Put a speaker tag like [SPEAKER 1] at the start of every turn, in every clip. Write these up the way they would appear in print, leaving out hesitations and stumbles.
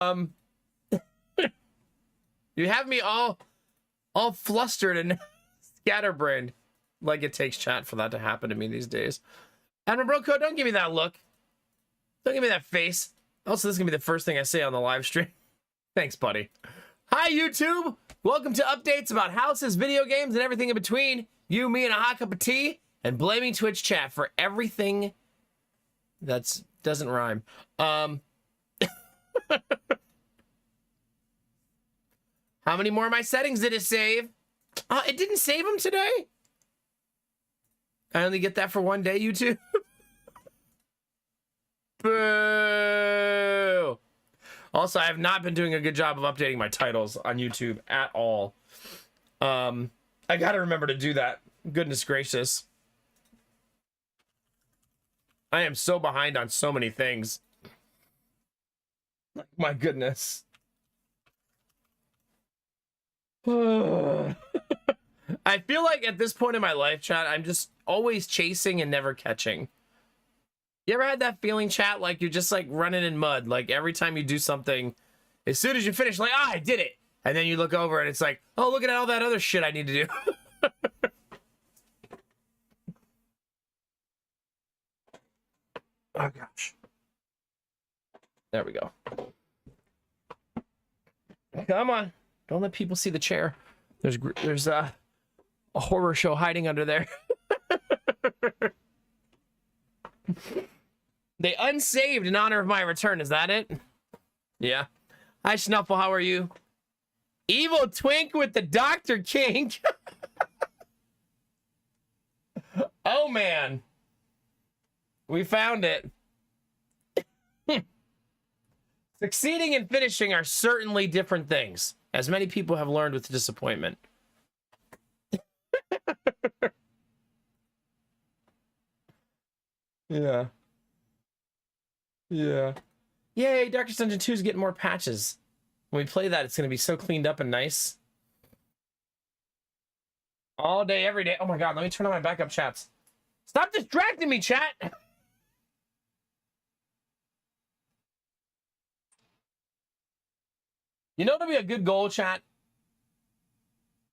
[SPEAKER 1] Um, you have me all flustered and scatterbrained. Like it takes chat for that to happen to me these days. And bro code, don't give me that look. Don't give me that face. Also, this is gonna be the first thing I say on the live stream. Thanks, buddy. Hi, YouTube. Welcome to updates about houses, video games, and everything in between. You, me, and a hot cup of tea, and blaming Twitch chat for everything that doesn't rhyme. How many more of my settings did it save? It didn't save them today. I only get that for one day, YouTube. Boo. Also, I have not been doing a good job of updating my titles on YouTube at all. I gotta remember to do that. Goodness gracious. I am so behind on so many things. My goodness. I feel like at this point in my life, chat, I'm just always chasing and never catching. You ever had that feeling, chat, like you're just like running in mud? Like every time you do something, as soon as you finish, like, I did it. And then you look over and it's like, oh, look at all that other shit I need to do. Oh, gosh. There we go. Come on. Don't let people see the chair. There's a horror show hiding under there. They unsaved in honor of my return. Is that it? Yeah. Hi, Snuffle. How are you? Evil Twink with the Dr. King. Oh, man. We found it. Succeeding and finishing are certainly different things, as many people have learned with disappointment. Yeah. Yeah. Yay, Darkest Dungeon 2 is getting more patches. When we play that, it's going to be so cleaned up and nice. All day, every day. Oh my god, let me turn on my backup chats. Stop distracting me, chat! You know what'll be a good goal, chat?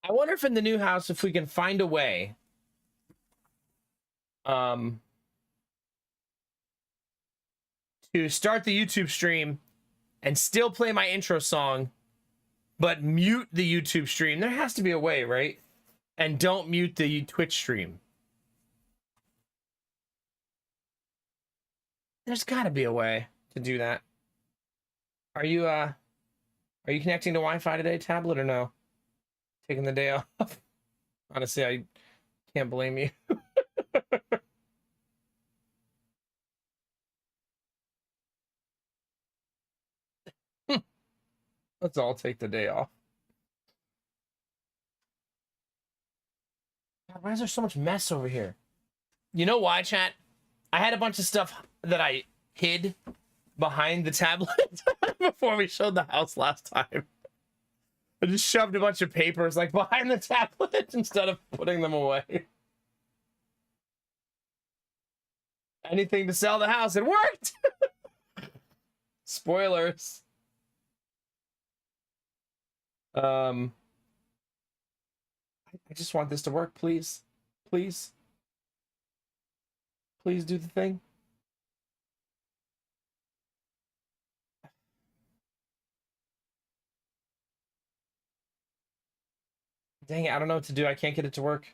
[SPEAKER 1] I wonder if in the new house, if we can find a way... to start the YouTube stream and still play my intro song, but mute the YouTube stream. There has to be a way, right? And don't mute the Twitch stream. There's got to be a way to do that. Are you connecting to Wi-Fi today, tablet, or no? Taking the day off? Honestly, I can't blame you. Let's all take the day off. God, why is there so much mess over here? You know why, chat? I had a bunch of stuff that I hid behind the tablet before we showed the house last time. I just shoved a bunch of papers like behind the tablet instead of putting them away. Anything to sell the house. It worked! Spoilers. I just want this to work, please. Please. Please do the thing. Dang it, I don't know what to do. I can't get it to work.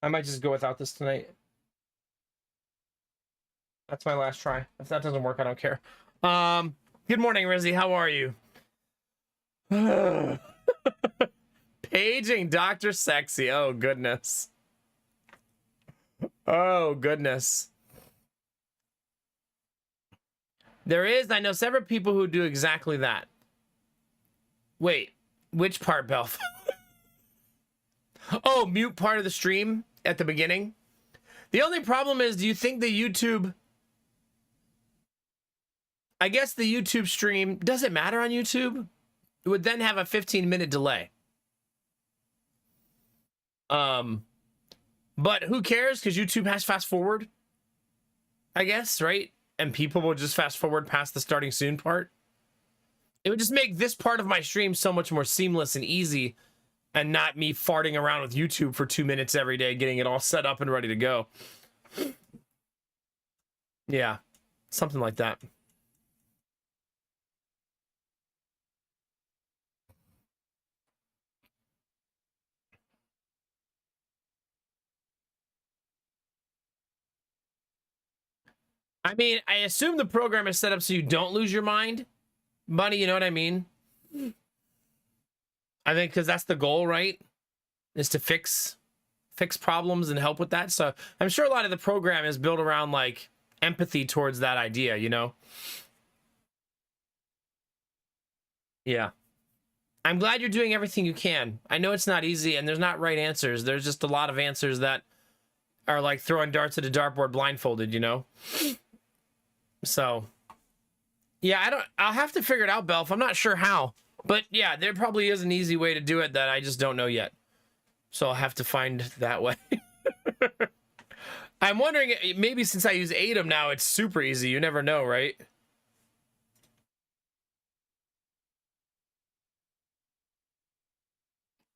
[SPEAKER 1] I might just go without this tonight. That's my last try. If that doesn't work, I don't care. Good morning, Rizzy. How are you? Paging Dr. Sexy. Oh, goodness. Oh, goodness. I know several people who do exactly that. Wait, which part, Belf? Oh, mute part of the stream at the beginning? The only problem is, do you think the YouTube... I guess the YouTube stream, does it matter on YouTube? It would then have a 15-minute delay. But who cares? Because YouTube has fast forward, I guess, right? And people will just fast forward past the starting soon part. It would just make this part of my stream so much more seamless and easy, and not me farting around with YouTube for 2 minutes every day, getting it all set up and ready to go. Yeah, something like that. I mean, I assume the program is set up so you don't lose your mind, buddy. You know what I mean? I think because that's the goal, right? Is to fix problems and help with that. So I'm sure a lot of the program is built around like empathy towards that idea, you know? Yeah. I'm glad you're doing everything you can. I know it's not easy and there's not right answers. There's just a lot of answers that are like throwing darts at a dartboard blindfolded, you know? So, yeah, I'll have to figure it out, Belf. I'm not sure how. But yeah, there probably is an easy way to do it that I just don't know yet. So I'll have to find that way. I'm wondering, maybe since I use ATEM now, it's super easy. You never know, right?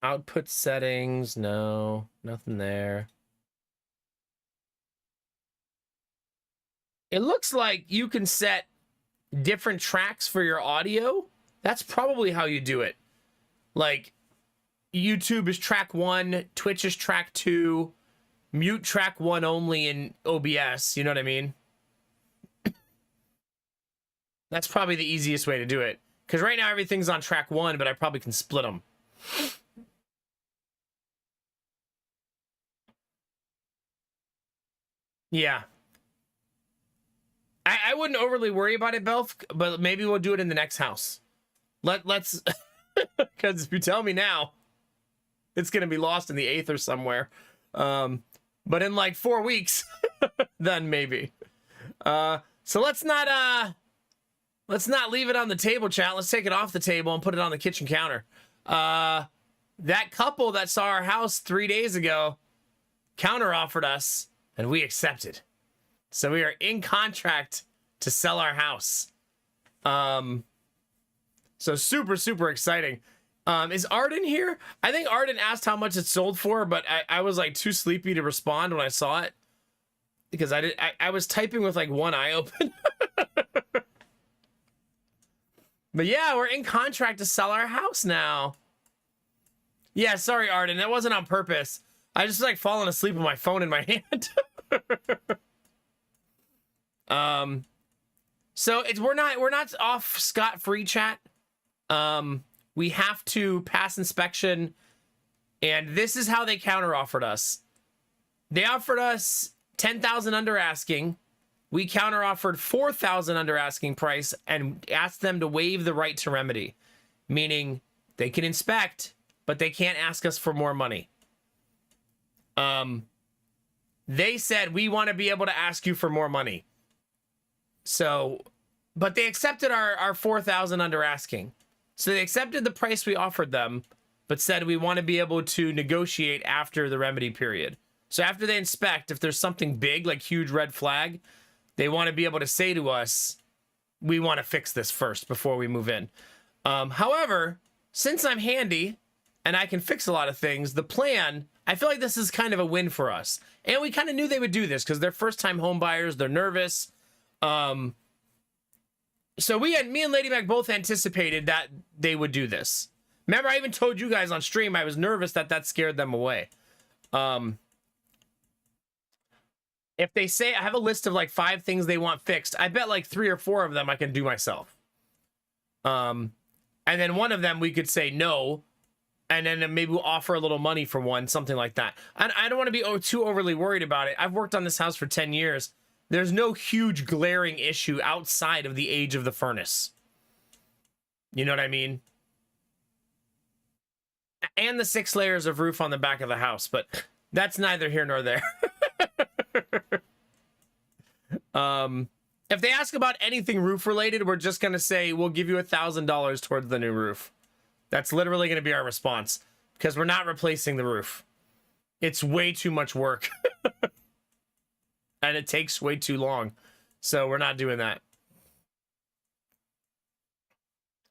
[SPEAKER 1] Output settings, no, nothing there. It looks like you can set different tracks for your audio. That's probably how you do it. Like, YouTube is track 1, Twitch is track 2, mute track 1 only in OBS, you know what I mean? That's probably the easiest way to do it. Because right now everything's on track 1, but I probably can split them. Yeah. I wouldn't overly worry about it, Belf, but maybe we'll do it in the next house. Let's... Because if you tell me now, it's going to be lost in the 8th or somewhere. But in like 4 weeks, then maybe. So let's not leave it on the table, chat. Let's take it off the table and put it on the kitchen counter. That couple that saw our house 3 days ago counter offered us, and we accepted. So we are in contract to sell our house. So super, super exciting. Is Arden here? I think Arden asked how much it sold for, but I was like too sleepy to respond when I saw it. Because I was typing with like one eye open. But yeah, we're in contract to sell our house now. Yeah, sorry, Arden. That wasn't on purpose. I just like falling asleep with my phone in my hand. So we're not off scot-free, chat. We have to pass inspection, and this is how they counter offered us. They offered us 10,000 under asking. We counter offered 4,000 under asking price and asked them to waive the right to remedy, meaning they can inspect, but they can't ask us for more money. They said, we want to be able to ask you for more money. So, but they accepted our 4,000 under asking. So they accepted the price we offered them, but said we want to be able to negotiate after the remedy period. So after they inspect, if there's something big, like huge red flag, they want to be able to say to us, we want to fix this first before we move in. However, since I'm handy and I can fix a lot of things, the plan, I feel like this is kind of a win for us. And we kind of knew they would do this because they're first-time home buyers. They're nervous. So me and Lady Mac both anticipated that they would do this. Remember, I even told you guys on stream I was nervous that scared them away. If they say, I have a list of like 5 things they want fixed, I bet like 3 or 4 of them I can do myself. And then one of them we could say no, and then maybe we'll offer a little money for one, something like that. I don't want to be too overly worried about it. I've worked on this house for 10 years. There's no huge glaring issue outside of the age of the furnace. You know what I mean? And the 6 layers of roof on the back of the house, but that's neither here nor there. If they ask about anything roof related, we're just going to say, we'll give you $1,000 towards the new roof. That's literally going to be our response, because we're not replacing the roof. It's way too much work. And it takes way too long. So we're not doing that.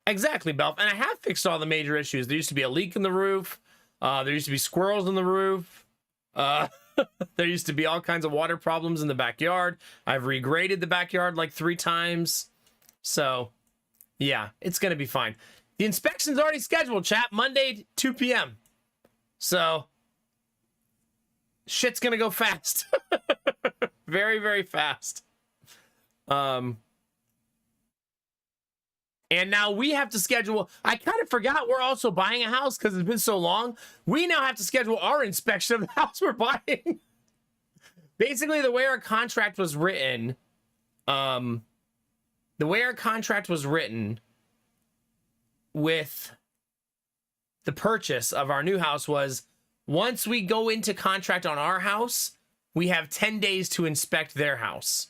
[SPEAKER 1] Exactly, Belf. And I have fixed all the major issues. There used to be a leak in the roof. There used to be squirrels in the roof. There used to be all kinds of water problems in the backyard. I've regraded the backyard like 3 times. So, yeah, it's going to be fine. The inspection's already scheduled, chat. Monday, 2 p.m. So, shit's going to go fast. Very, very fast. And now we have to schedule. I kind of forgot we're also buying a house because it's been so long. We now have to schedule our inspection of the house we're buying. Basically, the way our contract was written, with the purchase of our new house was once we go into contract on our house, we have 10 days to inspect their house.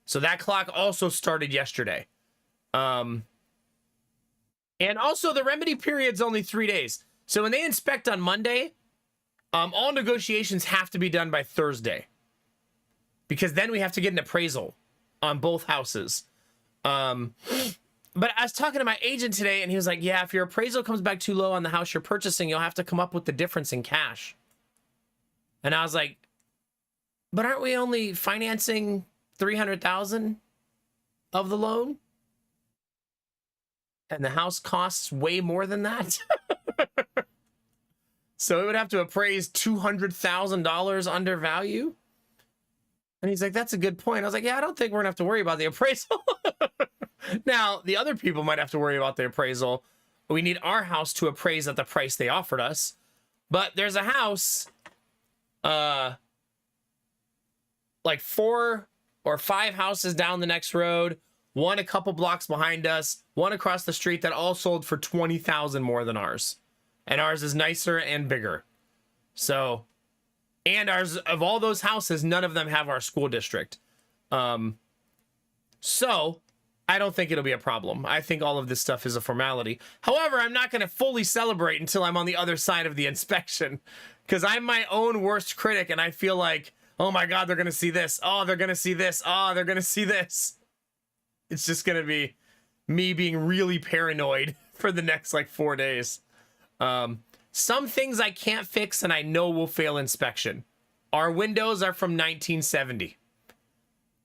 [SPEAKER 1] So that clock also started yesterday. And also the remedy period's only 3 days. So when they inspect on Monday, all negotiations have to be done by Thursday. Because then we have to get an appraisal on both houses. But I was talking to my agent today and he was like, yeah, if your appraisal comes back too low on the house you're purchasing, you'll have to come up with the difference in cash. And I was like, but aren't we only financing $300,000 of the loan? And the house costs way more than that. So it would have to appraise $200,000 under value. And he's like, that's a good point. I was like, yeah, I don't think we're gonna have to worry about the appraisal. Now, the other people might have to worry about the appraisal. We need our house to appraise at the price they offered us. But there's a house, like 4 or 5 houses down the next road, one a couple blocks behind us, one across the street that all sold for $20,000 more than ours. And ours is nicer and bigger. So, and ours, of all those houses, none of them have our school district. So, I don't think it'll be a problem. I think all of this stuff is a formality. However, I'm not going to fully celebrate until I'm on the other side of the inspection. Because I'm my own worst critic, and I feel like, oh my God, they're going to see this. Oh, they're going to see this. Oh, they're going to see this. It's just going to be me being really paranoid for the next, like, 4 days. Some things I can't fix and I know will fail inspection. Our windows are from 1970.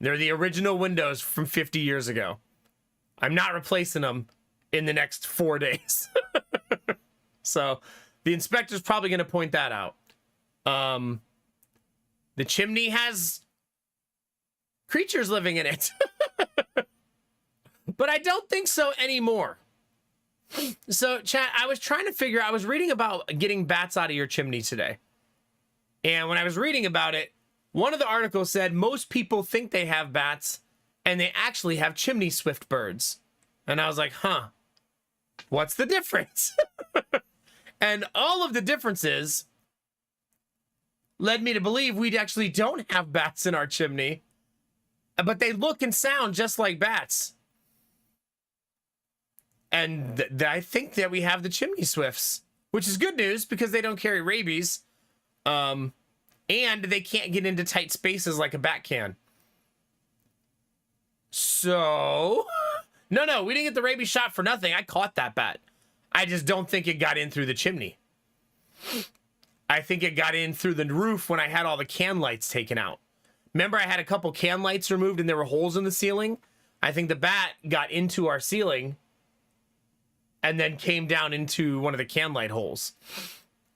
[SPEAKER 1] They're the original windows from 50 years ago. I'm not replacing them in the next 4 days. So the inspector's probably going to point that out. The chimney has creatures living in it. But I don't think so anymore. So, chat, I was reading about getting bats out of your chimney today. And when I was reading about it, one of the articles said most people think they have bats and they actually have chimney swift birds. And I was like, huh, what's the difference? And all of the differences led me to believe we actually don't have bats in our chimney, but they look and sound just like bats. And I think that we have the chimney swifts, which is good news because they don't carry rabies. And they can't get into tight spaces like a bat can. So, no, we didn't get the rabies shot for nothing. I caught that bat. I just don't think it got in through the chimney. I think it got in through the roof when I had all the can lights taken out. Remember I had a couple can lights removed and there were holes in the ceiling? I think the bat got into our ceiling and then came down into one of the can light holes.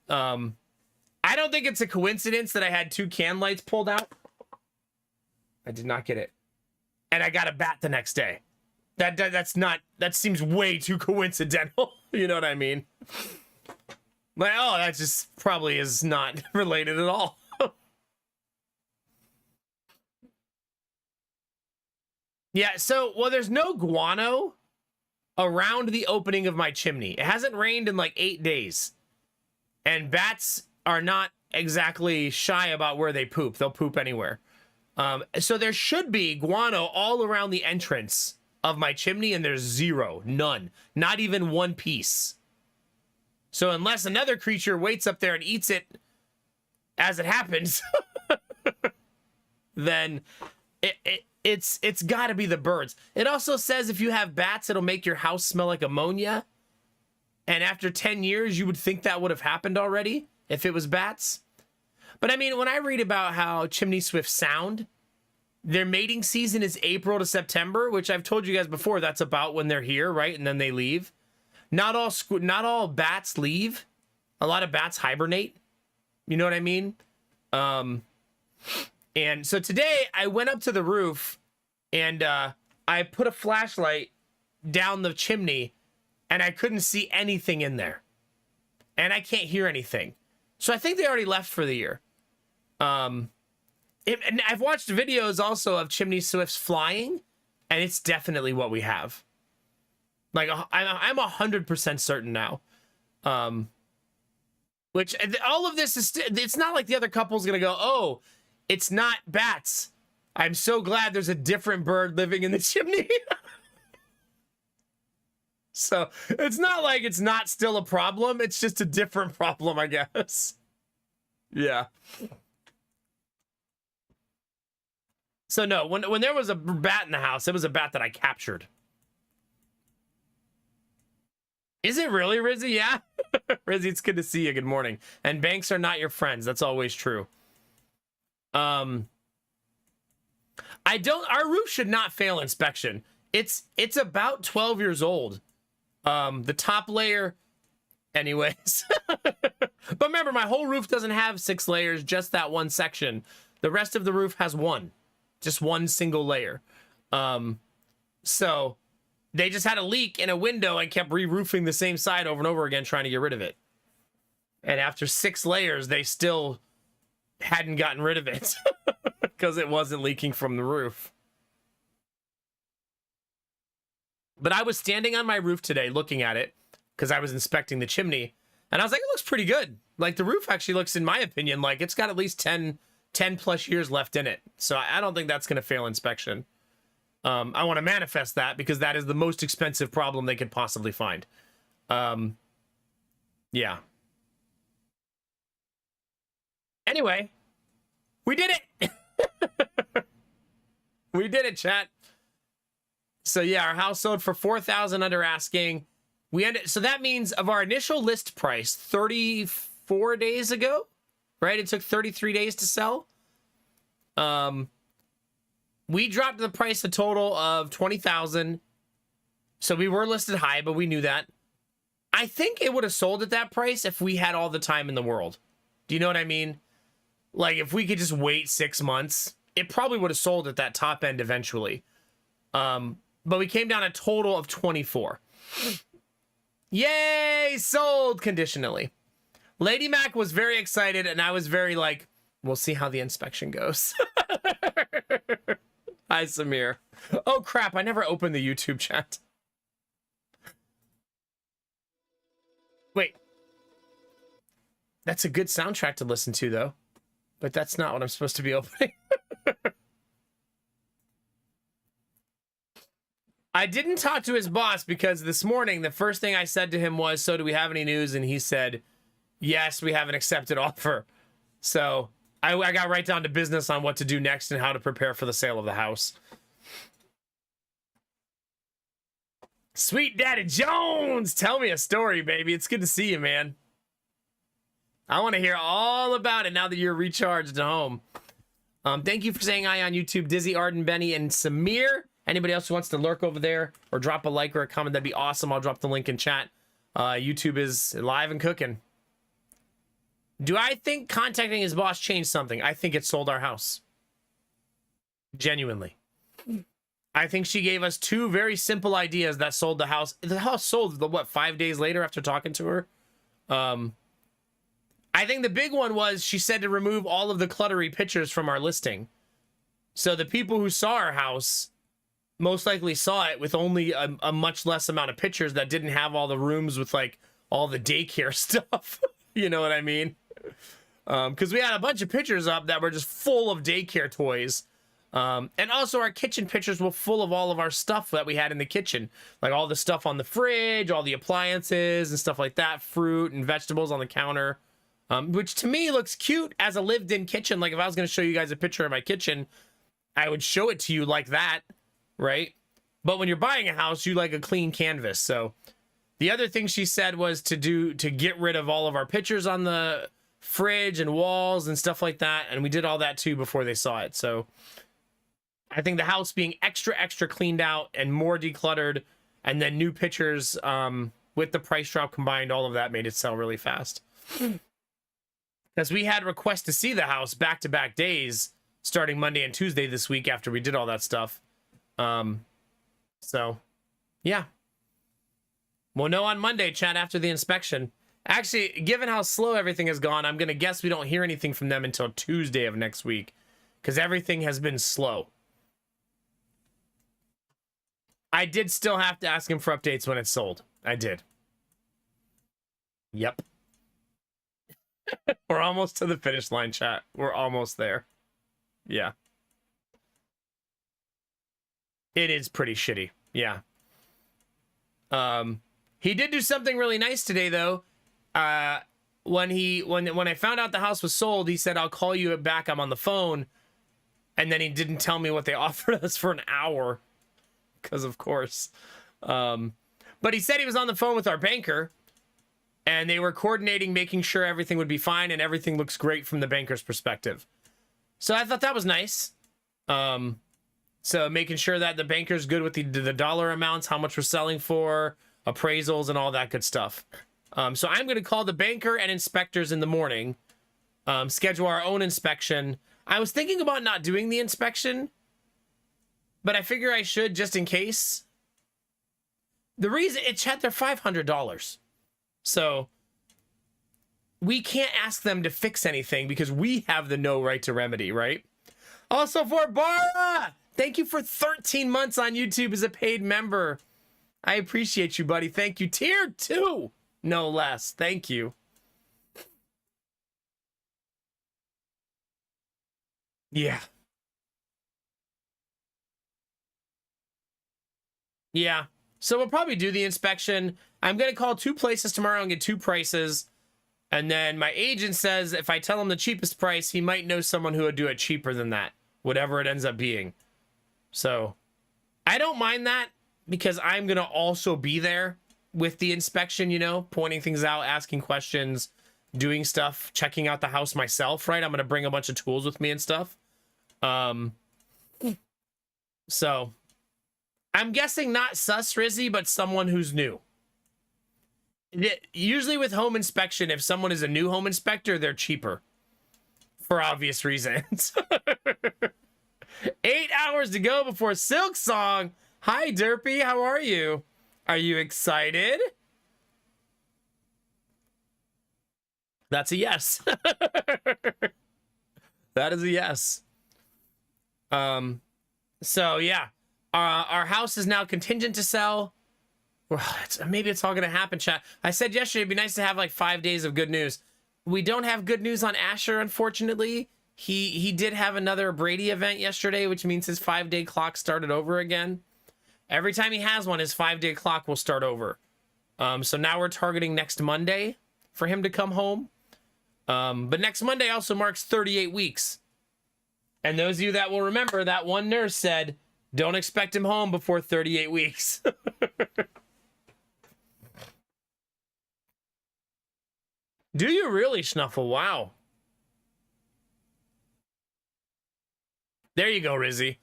[SPEAKER 1] I don't think it's a coincidence that I had 2 can lights pulled out. I did not get it. And I got a bat the next day. That seems way too coincidental. You know what I mean? Like, oh, that just probably is not related at all. Yeah, so, well, there's no guano around the opening of my chimney. It hasn't rained in like 8 days. And bats are not exactly shy about where they poop. They'll poop anywhere. So there should be guano all around the entrance of my chimney, and there's zero, none, not even one piece. So unless another creature waits up there and eats it as it happens, then it's got to be the birds. It also says if you have bats, it'll make your house smell like ammonia. And after 10 years, you would think that would have happened already if it was bats. But I mean, when I read about how chimney swifts sound, their mating season is April to September, which I've told you guys before, that's about when they're here, right? And then they leave. Not all bats leave. A lot of bats hibernate. You know what I mean? And so today I went up to the roof and I put a flashlight down the chimney and I couldn't see anything in there. And I can't hear anything. So I think they already left for the year. And I've watched videos also of chimney swifts flying, and it's definitely what we have. Like, I'm 100% certain now. Which, all of this is, it's not like the other couple's gonna go, oh, it's not bats. I'm so glad there's a different bird living in the chimney. So, it's not like it's not still a problem. It's just a different problem, I guess. Yeah. So no, when there was a bat in the house, it was a bat that I captured. Is it really, Rizzy? Yeah. Rizzy, it's good to see you. Good morning. And banks are not your friends. That's always true. Our roof should not fail inspection. It's about 12 years old. The top layer, anyways. But remember, my whole roof doesn't have 6 layers, just that one section. The rest of the roof has one. Just one single layer. So they just had a leak in a window and kept re-roofing the same side over and over again, trying to get rid of it. And after 6 layers, they still hadn't gotten rid of it because it wasn't leaking from the roof. But I was standing on my roof today looking at it because I was inspecting the chimney. And I was like, it looks pretty good. Like, the roof actually looks, in my opinion, like it's got at least 10 plus years left in it. So I don't think that's going to fail inspection. I want to manifest that because that is the most expensive problem they could possibly find. Yeah. Anyway, we did it. We did it, chat. So yeah, our house sold for $4,000 under asking. So that means of our initial list price 34 days ago, right? It took 33 days to sell. We dropped the price a total of $20,000. So we were listed high, but we knew that. I think it would have sold at that price if we had all the time in the world. Do you know what I mean? Like, if we could just wait 6 months, it probably would have sold at that top end eventually. But we came down a total of 24. Yay! Sold conditionally. Lady Mac was very excited, and I was very like, we'll see how the inspection goes. Hi, Samir. Oh, crap. I never opened the YouTube chat. Wait. That's a good soundtrack to listen to, though. But that's not what I'm supposed to be opening. I didn't talk to his boss because this morning, the first thing I said to him was, so do we have any news? And he said, yes, we have an accepted offer. So I got right down to business on what to do next and how to prepare for the sale of the house. Sweet Daddy Jones, tell me a story, baby. It's good to see you, man. I want to hear all about it now that you're recharged at home. Thank you for saying hi on YouTube, Dizzy, Arden, Benny, and Samir. Anybody else who wants to lurk over there or drop a like or a comment, that'd be awesome. I'll drop the link in chat. YouTube is live and cooking. Do I think contacting his boss changed something? I think it sold our house. Genuinely. I think she gave us 2 very simple ideas that sold the house. The house sold, what, 5 days later after talking to her? I think the big one was she said to remove all of the cluttery pictures from our listing. So the people who saw our house most likely saw it with only a much less amount of pictures that didn't have all the rooms with like all the daycare stuff. You know what I mean? Because we had a bunch of pictures up that were just full of daycare toys. And also our kitchen pictures were full of all of our stuff that we had in the kitchen. Like all the stuff on the fridge, all the appliances and stuff like that. Fruit and vegetables on the counter. Which to me looks cute as a lived-in kitchen. Like if I was going to show you guys a picture of my kitchen, I would show it to you like that, right? But when you're buying a house, you like a clean canvas. So the other thing she said was to get rid of all of our pictures on the fridge and walls and stuff like that. And we did all that too before they saw it. So I think the house being extra cleaned out and more decluttered, and then new pictures with the price drop combined, all of that made it sell really fast. Because we had requests to see the house back-to-back days starting Monday and Tuesday this week after we did all that stuff. So, yeah. We'll know on Monday, chat, after the inspection. Actually, given how slow everything has gone, I'm going to guess we don't hear anything from them until Tuesday of next week. Because everything has been slow. I did still have to ask him for updates when it's sold. I did. Yep. We're almost to the finish line, chat. We're almost there. Yeah. It is pretty shitty. Yeah. He did do something really nice today, though. When I found out the house was sold, he said, "I'll call you back. I'm on the phone." And then he didn't tell me what they offered us for an hour. Because, of course. But he said he was on the phone with our banker. And they were coordinating, making sure everything would be fine. And everything looks great from the banker's perspective. So I thought that was nice. So making sure that the banker's good with the dollar amounts, how much we're selling for, appraisals, and all that good stuff. So I'm going to call the banker and inspectors in the morning. Schedule our own inspection. I was thinking about not doing the inspection, but I figure I should just in case. The reason they're $500. So we can't ask them to fix anything because we have the no right to remedy, right? Also for Bara, thank you for 13 months on YouTube as a paid member. I appreciate you, buddy. Thank you. Tier 2, no less. Thank you. Yeah. Yeah. So we'll probably do the inspection. I'm going to call 2 places tomorrow and get 2 prices. And then my agent says if I tell him the cheapest price, he might know someone who would do it cheaper than that, whatever it ends up being. So I don't mind that because I'm going to also be there with the inspection, you know, pointing things out, asking questions, doing stuff, checking out the house myself, right? I'm going to bring a bunch of tools with me and stuff. So I'm guessing not sus Rizzy, but someone who's new. Usually with home inspection, if someone is a new home inspector, they're cheaper. For obvious reasons. 8 hours to go before Silk Song. Hi, Derpy. How are you? Are you excited? That's a yes. That is a yes. So, yeah. Our house is now contingent to sell. Maybe it's all going to happen, chat. I said yesterday it'd be nice to have like 5 days of good news. We don't have good news on Asher, unfortunately. He did have another Brady event yesterday, which means his 5-day clock started over again. Every time he has one, his 5-day clock will start over. So now we're targeting next Monday for him to come home. But next Monday also marks 38 weeks. And those of you that will remember, that one nurse said, don't expect him home before 38 weeks. Do you really, Snuffle? Wow. There you go, Rizzy.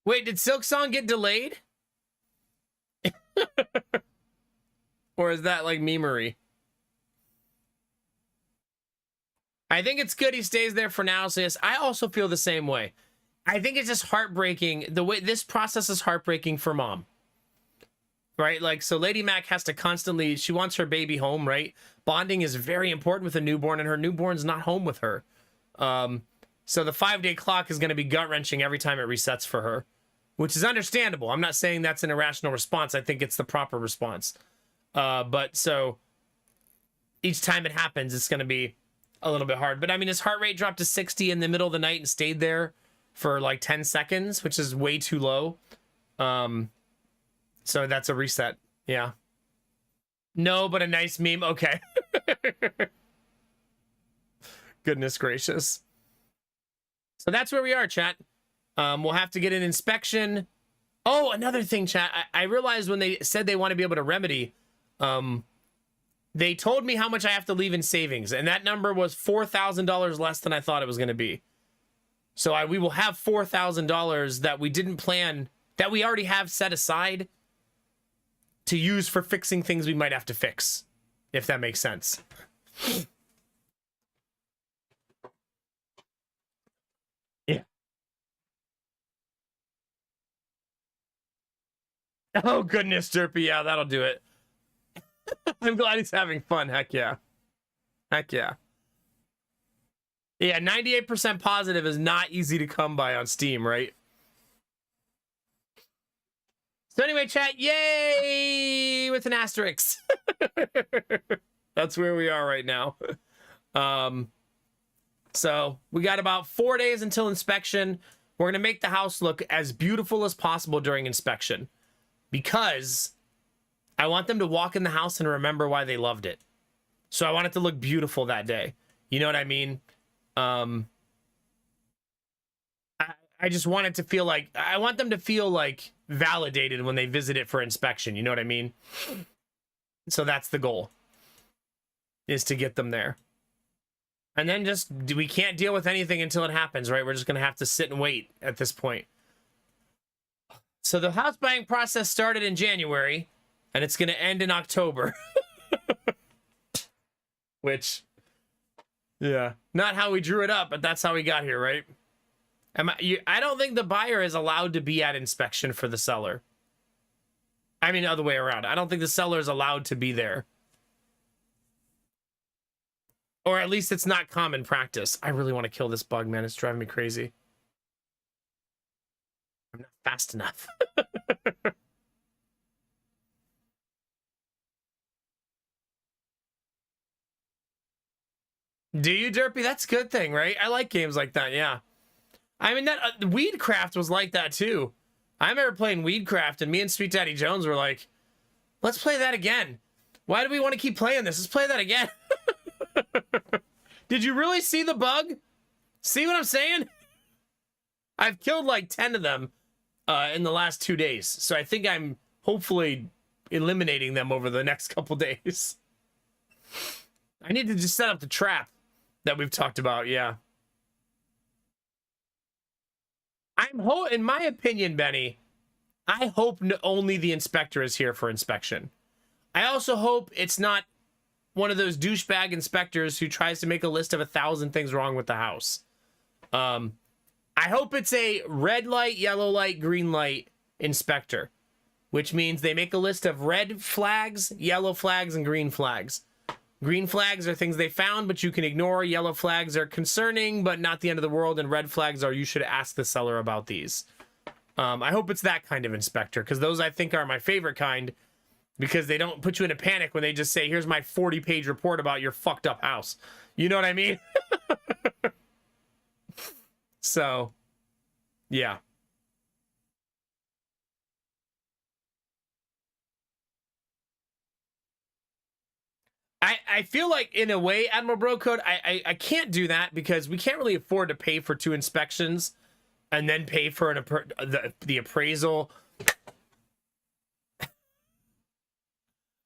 [SPEAKER 1] Wait, did Silk Song get delayed? Or is that like memery? I think it's good he stays there for now. So yes, I also feel the same way. I think it's just heartbreaking. The way this process is heartbreaking for mom. Right? Like, so Lady Mac has to constantly, she wants her baby home, right? Bonding is very important with a newborn, and her newborn's not home with her. So the 5-day clock is going to be gut-wrenching every time it resets for her, which is understandable. I'm not saying that's an irrational response. I think it's the proper response. But so each time it happens, it's going to be a little bit hard. But I mean, his heart rate dropped to 60 in the middle of the night and stayed there for like 10 seconds, which is way too low. So that's a reset. Yeah. No, but a nice meme. Okay. Goodness gracious. So that's where we are, chat. We'll have to get an inspection. Oh, another thing, chat. I realized when they said they want to be able to remedy, they told me how much I have to leave in savings, and that number was $4,000 less than I thought it was going to be. So we will have $4,000 that we didn't plan, that we already have set aside to use for fixing things we might have to fix, if that makes sense. Yeah. Oh, goodness, Derpy. Yeah, that'll do it. I'm glad he's having fun. Heck yeah. Heck yeah. Yeah, 98% positive is not easy to come by on Steam, right? So anyway, chat, yay! With an asterisk. That's where we are right now. So we got about 4 days until inspection. We're going to make the house look as beautiful as possible during inspection, because I want them to walk in the house and remember why they loved it. So I want it to look beautiful that day. You know what I mean? I just want it to feel like, I want them to feel like validated when they visit it for inspection. You know what I mean? So that's the goal, is to get them there. And then just, we can't deal with anything until it happens, right? We're just going to have to sit and wait at this point. So the house buying process started in January, and it's going to end in October. Which, yeah, not how we drew it up, but that's how we got here, right? I don't think the buyer is allowed to be at inspection for the seller. I mean, other way around. I don't think the seller is allowed to be there. Or at least it's not common practice. I really want to kill this bug, man. It's driving me crazy. I'm not fast enough. Do you, Derpy? That's a good thing, right? I like games like that, yeah. I mean, that Weedcraft was like that, too. I remember playing Weedcraft, and me and Sweet Daddy Jones were like, let's play that again. Why do we want to keep playing this? Let's play that again. Did you really see the bug? See what I'm saying? I've killed like 10 of them in the last 2 days. So I think I'm hopefully eliminating them over the next couple days. I need to just set up the trap that we've talked about, yeah. In my opinion, Benny, I hope only the inspector is here for inspection. I also hope it's not one of those douchebag inspectors who tries to make a list of 1,000 things wrong with the house. I hope it's a red light, yellow light, green light inspector, which means they make a list of red flags, yellow flags, and green flags. Green flags are things they found, but you can ignore. Yellow flags are concerning, but not the end of the world. And red flags are, you should ask the seller about these. I hope it's that kind of inspector, because those I think are my favorite kind, because they don't put you in a panic when they just say, here's my 40-page report about your fucked up house. You know what I mean? So, yeah. I feel like, in a way, Admiral Bro Code, I can't do that, because we can't really afford to pay for 2 inspections and then pay for the appraisal.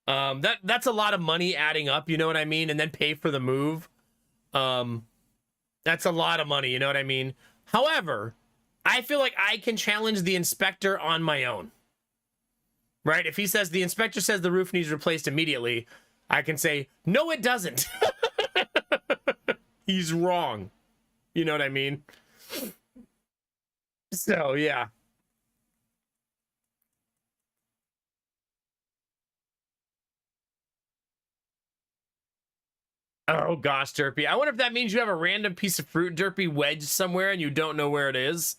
[SPEAKER 1] That's a lot of money adding up, you know what I mean? And then pay for the move. That's a lot of money, you know what I mean? However, I feel like I can challenge the inspector on my own. Right? If he says, the inspector says the roof needs replaced immediately, I can say, no, it doesn't. He's wrong. You know what I mean? So, yeah. Oh, gosh, Derpy. I wonder if that means you have a random piece of fruit, Derpy, wedged somewhere and you don't know where it is.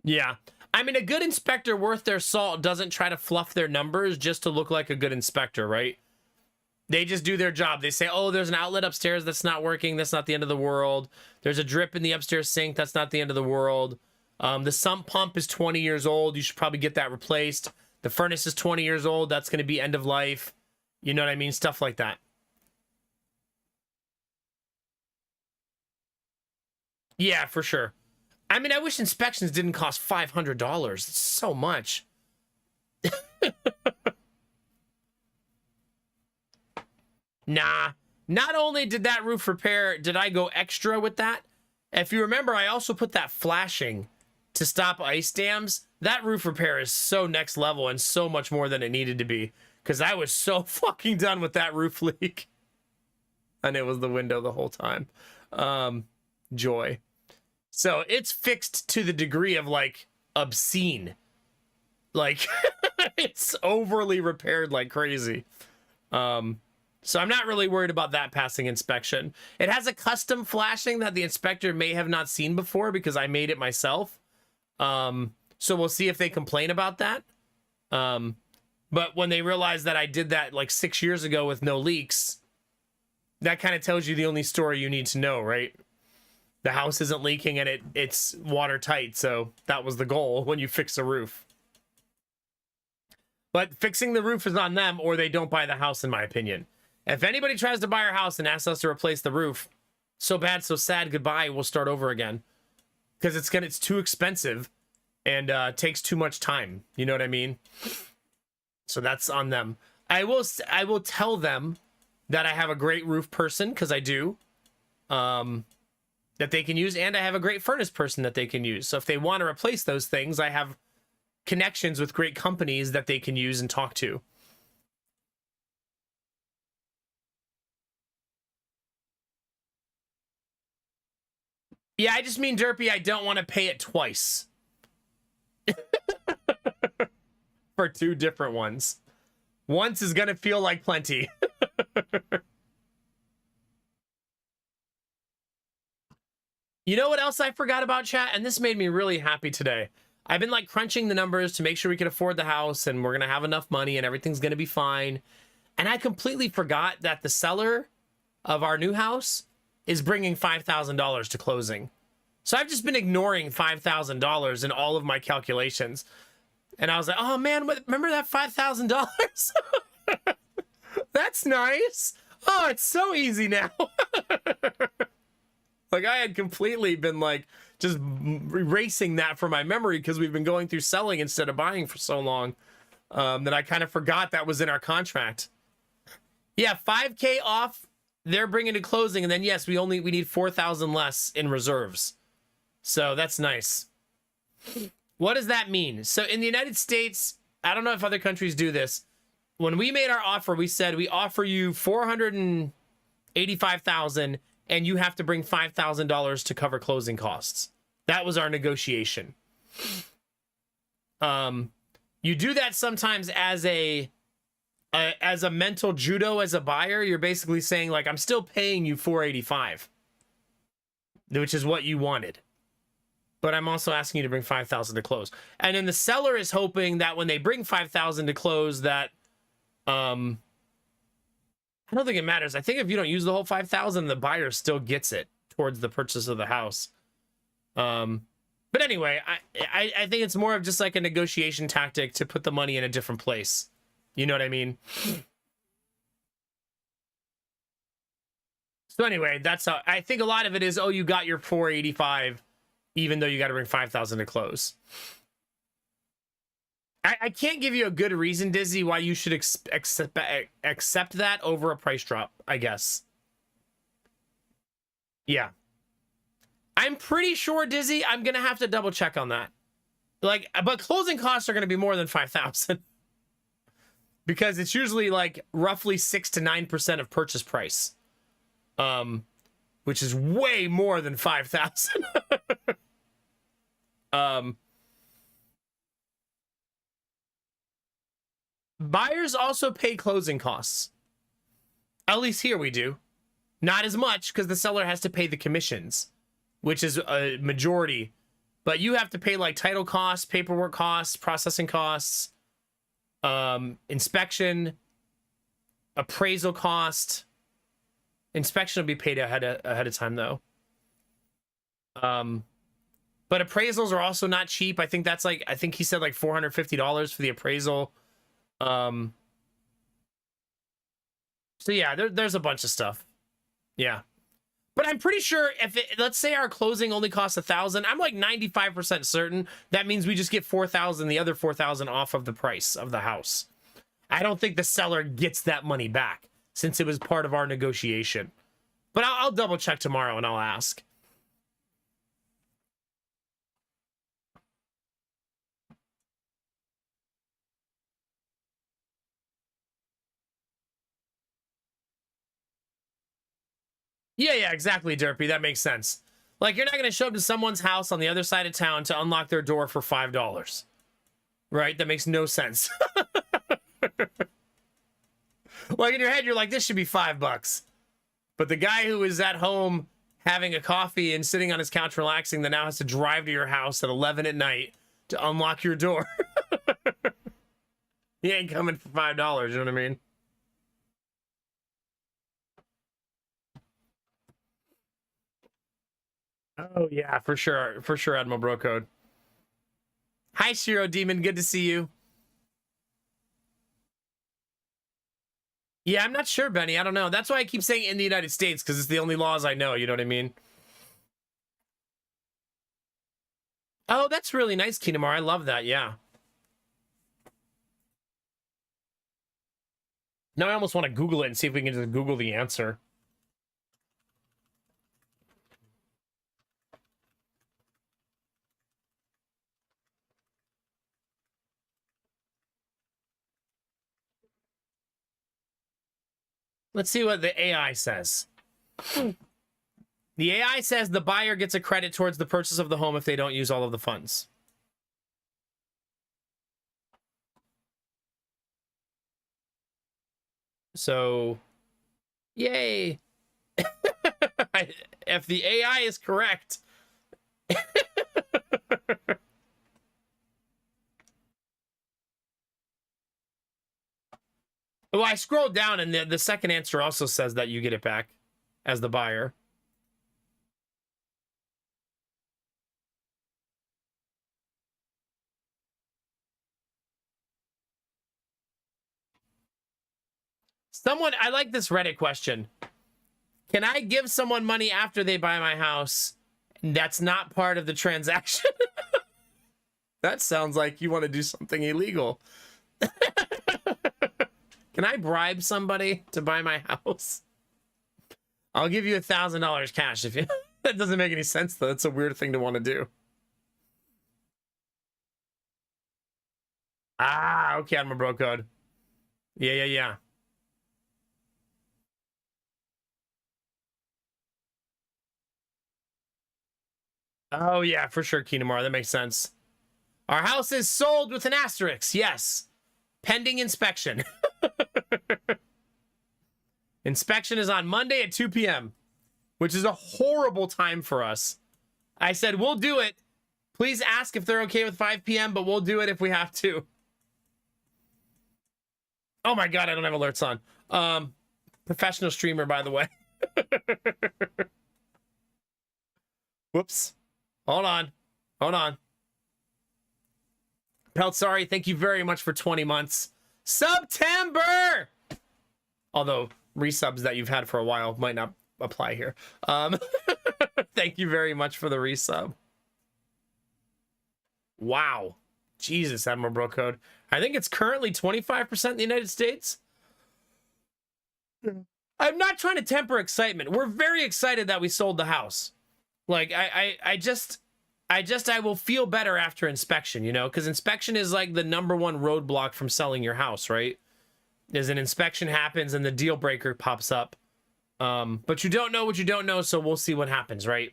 [SPEAKER 1] Yeah. I mean, a good inspector worth their salt doesn't try to fluff their numbers just to look like a good inspector, right? They just do their job. They say, oh, there's an outlet upstairs that's not working. That's not the end of the world. There's a drip in the upstairs sink. That's not the end of the world. The sump pump is 20 years old. You should probably get that replaced. The furnace is 20 years old. That's going to be end of life. You know what I mean? Stuff like that. Yeah, for sure. I mean, I wish inspections didn't cost $500. It's so much. Nah. Not only did that roof repair, did I go extra with that? If you remember, I also put that flashing to stop ice dams. That roof repair is so next level and so much more than it needed to be. Because I was so fucking done with that roof leak. And it was the window the whole time. Joy. So it's fixed to the degree of like obscene. Like it's overly repaired like crazy. So I'm not really worried about that passing inspection. It has a custom flashing that the inspector may have not seen before because I made it myself. So we'll see if they complain about that. But when they realize that I did that like 6 years ago with no leaks, that kind of tells you the only story you need to know, right? The house isn't leaking and it's watertight. So that was the goal when you fix a roof. But fixing the roof is on them or they don't buy the house, in my opinion. If anybody tries to buy our house and asks us to replace the roof, so bad, so sad, goodbye, we'll start over again. Because it's too expensive and takes too much time. You know what I mean? So that's on them. I will tell them that I have a great roof person, because I do, that they can use, and I have a great furnace person that they can use. So if they want to replace those things, I have connections with great companies that they can use and talk to. Yeah, I just mean, Derpy, I don't want to pay it twice. For two different ones. Once is going to feel like plenty. You know what else I forgot about, chat? And this made me really happy today. I've been like crunching the numbers to make sure we can afford the house and we're going to have enough money and everything's going to be fine. And I completely forgot that the seller of our new house is bringing $5,000 to closing. So I've just been ignoring $5,000 in all of my calculations. And I was like, oh man, remember that $5,000? That's nice. Oh, it's so easy now. Like I had completely been like just erasing that from my memory because we've been going through selling instead of buying for so long that I kind of forgot that was in our contract. Yeah, 5K off. They're bringing to closing, and then yes, we need 4,000 less in reserves. So that's nice. What does that mean? So in the United States, I don't know if other countries do this. When we made our offer, we said we offer you $485,000, and you have to bring $5,000 to cover closing costs. That was our negotiation. You do that sometimes as a mental judo as a buyer. You're basically saying like, I'm still paying you $485, which is what you wanted, but I'm also asking you to bring 5,000 to close. And then the seller is hoping that when they bring 5,000 to close, that I don't think it matters. I think if you don't use the whole 5,000, the buyer still gets it towards the purchase of the house. But anyway, I think it's more of just like a negotiation tactic to put the money in a different place. You know what I mean? So anyway, that's how I think a lot of it is, oh, you got your 485, even though you got to bring 5,000 to close. I can't give you a good reason, Dizzy, why you should accept that over a price drop, I guess. Yeah. I'm pretty sure, Dizzy, I'm going to have to double check on that. Like, but closing costs are going to be more than 5,000. Because it's usually like roughly 6 to 9% of purchase price. Which is way more than 5,000. Buyers also pay closing costs. At least here we do. Not as much because the seller has to pay the commissions, which is a majority. But you have to pay like title costs, paperwork costs, processing costs, inspection, appraisal cost. Inspection will be paid ahead of time though. But appraisals are also not cheap. I think that's like, I think he said like $450 for the appraisal. So yeah, there's a bunch of stuff. Yeah. But I'm pretty sure if it, let's say our closing only costs $1,000, I'm like 95% certain that means we just get $4,000, the other $4,000 off of the price of the house. I don't think the seller gets that money back since it was part of our negotiation. But I'll double check tomorrow and I'll ask. Yeah, exactly, Derpy. That makes sense. Like, you're not going to show up to someone's house on the other side of town to unlock their door for $5. Right? That makes no sense. Like, in your head, you're like, this should be $5. But the guy who is at home having a coffee and sitting on his couch relaxing that now has to drive to your house at 11 at night to unlock your door. He ain't coming for $5, you know what I mean? Oh yeah, for sure, Admiral Bro Code. Hi, Shiro Demon, good to see you. Yeah, I'm not sure, Benny. I don't know. That's why I keep saying in the United States, because it's the only laws I know, you know what I mean? Oh, that's really nice, Kinamar. I love that, yeah. Now I almost want to Google it and see if we can just Google the answer. Let's see what the AI says. The AI says the buyer gets a credit towards the purchase of the home if they don't use all of the funds. So, yay. If the AI is correct. Well, I scrolled down and the second answer also says that you get it back as the buyer. Someone, I like this Reddit question. Can I give someone money after they buy my house? That's not part of the transaction. That sounds like you want to do something illegal. Can I bribe somebody to buy my house? I'll give you $1,000 cash if you... That doesn't make any sense, though. It's a weird thing to want to do. Ah, okay, I'm a bro code. Yeah. Oh, yeah, for sure, Kinamar. That makes sense. Our house is sold with an asterisk. Yes. Pending inspection. Inspection is on Monday at 2 p.m., which is a horrible time for us. I said, we'll do it. Please ask if they're okay with 5 p.m., but we'll do it if we have to. Oh my God, I don't have alerts on. Professional streamer, by the way. Whoops. Hold on. Peltzari, thank you very much for 20 months. September! Although resubs that you've had for a while might not apply here. Thank you very much for the resub. Wow. Jesus, Admiral Bro Code. I think it's currently 25% in the United States. I'm not trying to temper excitement. We're very excited that we sold the house. Like, I will feel better after inspection, you know? Because inspection is like the #1 roadblock from selling your house, right? Is an inspection happens and the deal breaker pops up. But you don't know what you don't know, so we'll see what happens, right?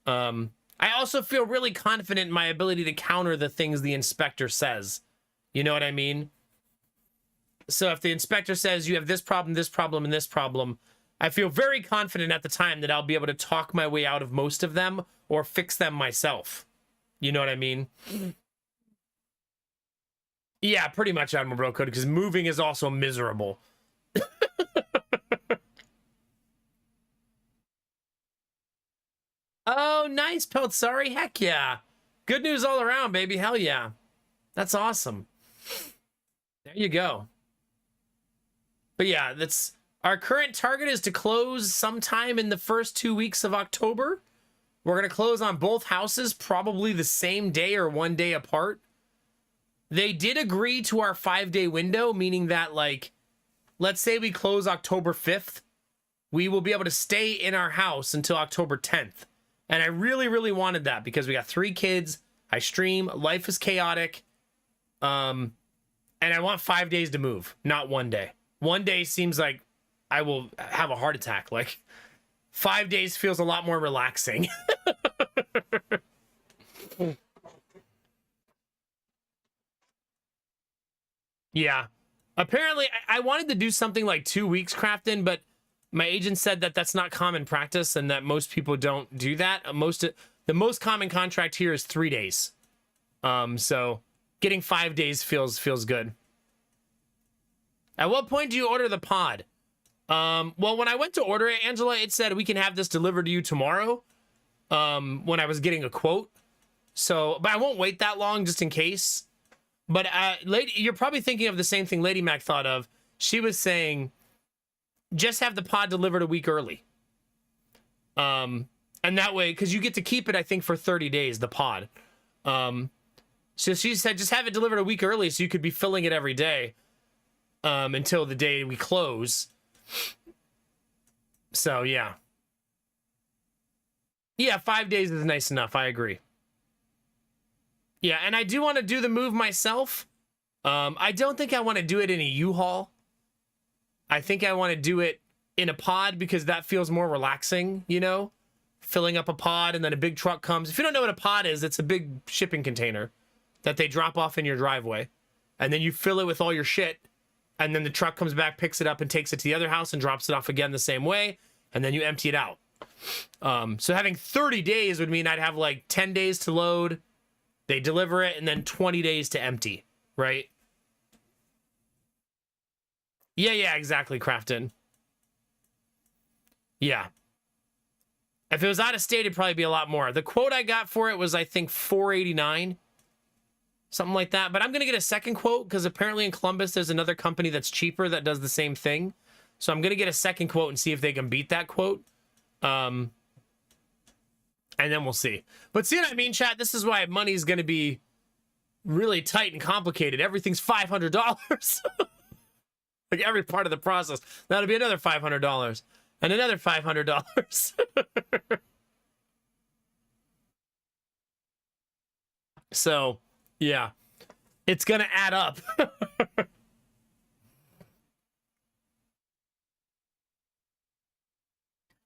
[SPEAKER 1] I also feel really confident in my ability to counter the things the inspector says. You know what I mean? So if the inspector says you have this problem, and this problem, I feel very confident at the time that I'll be able to talk my way out of most of them or fix them myself. You know what I mean? Yeah, pretty much, Admiral Bro Code, because moving is also miserable. Oh, Oh, nice, Peltzari. Heck yeah. Good news all around, baby. Hell yeah. That's awesome. There you go. But yeah, that's our current target is to close sometime in the first 2 weeks of October. We're going to close on both houses probably the same day or 1 day apart. They did agree to our 5-day window, meaning that, like, let's say we close October 5th. We will be able to stay in our house until October 10th. And I really, really wanted that because we got 3 kids. I stream. Life is chaotic. And I want 5 days to move, not 1 day. 1 day seems like I will have a heart attack. Like, 5 days feels a lot more relaxing. Yeah. Apparently, I wanted to do something like 2 weeks, Crafton, but my agent said that that's not common practice and that most people don't do that. The most common contract here is 3 days. So getting 5 days feels good. At what point do you order the pod? Well, when I went to order it, Angela, it said we can have this delivered to you tomorrow. When I was getting a quote. So, but I won't wait that long just in case. But lady, you're probably thinking of the same thing Lady Mac thought of. She was saying, just have the pod delivered a week early. And that way, because you get to keep it, I think, for 30 days, the pod. So she said, just have it delivered a week early so you could be filling it every day until the day we close. So, yeah. Yeah, 5 days is nice enough. I agree. Yeah, and I do want to do the move myself. I don't think I want to do it in a U-Haul. I think I want to do it in a pod because that feels more relaxing, you know? Filling up a pod and then a big truck comes. If you don't know what a pod is, it's a big shipping container that they drop off in your driveway. And then you fill it with all your shit. And then the truck comes back, picks it up, and takes it to the other house and drops it off again the same way. And then you empty it out. So having 30 days would mean I'd have like 10 days to load. They deliver it, and then 20 days to empty, right? Yeah, exactly, Crafton. Yeah. If it was out of state, it'd probably be a lot more. The quote I got for it was, I think, $489. Something like that. But I'm going to get a second quote, because apparently in Columbus, there's another company that's cheaper that does the same thing. So I'm going to get a second quote and see if they can beat that quote. And then we'll see. But see what I mean, chat? This is why money's going to be really tight and complicated. Everything's $500. Like every part of the process. That'll be another $500. And another $500. So, yeah. It's going to add up.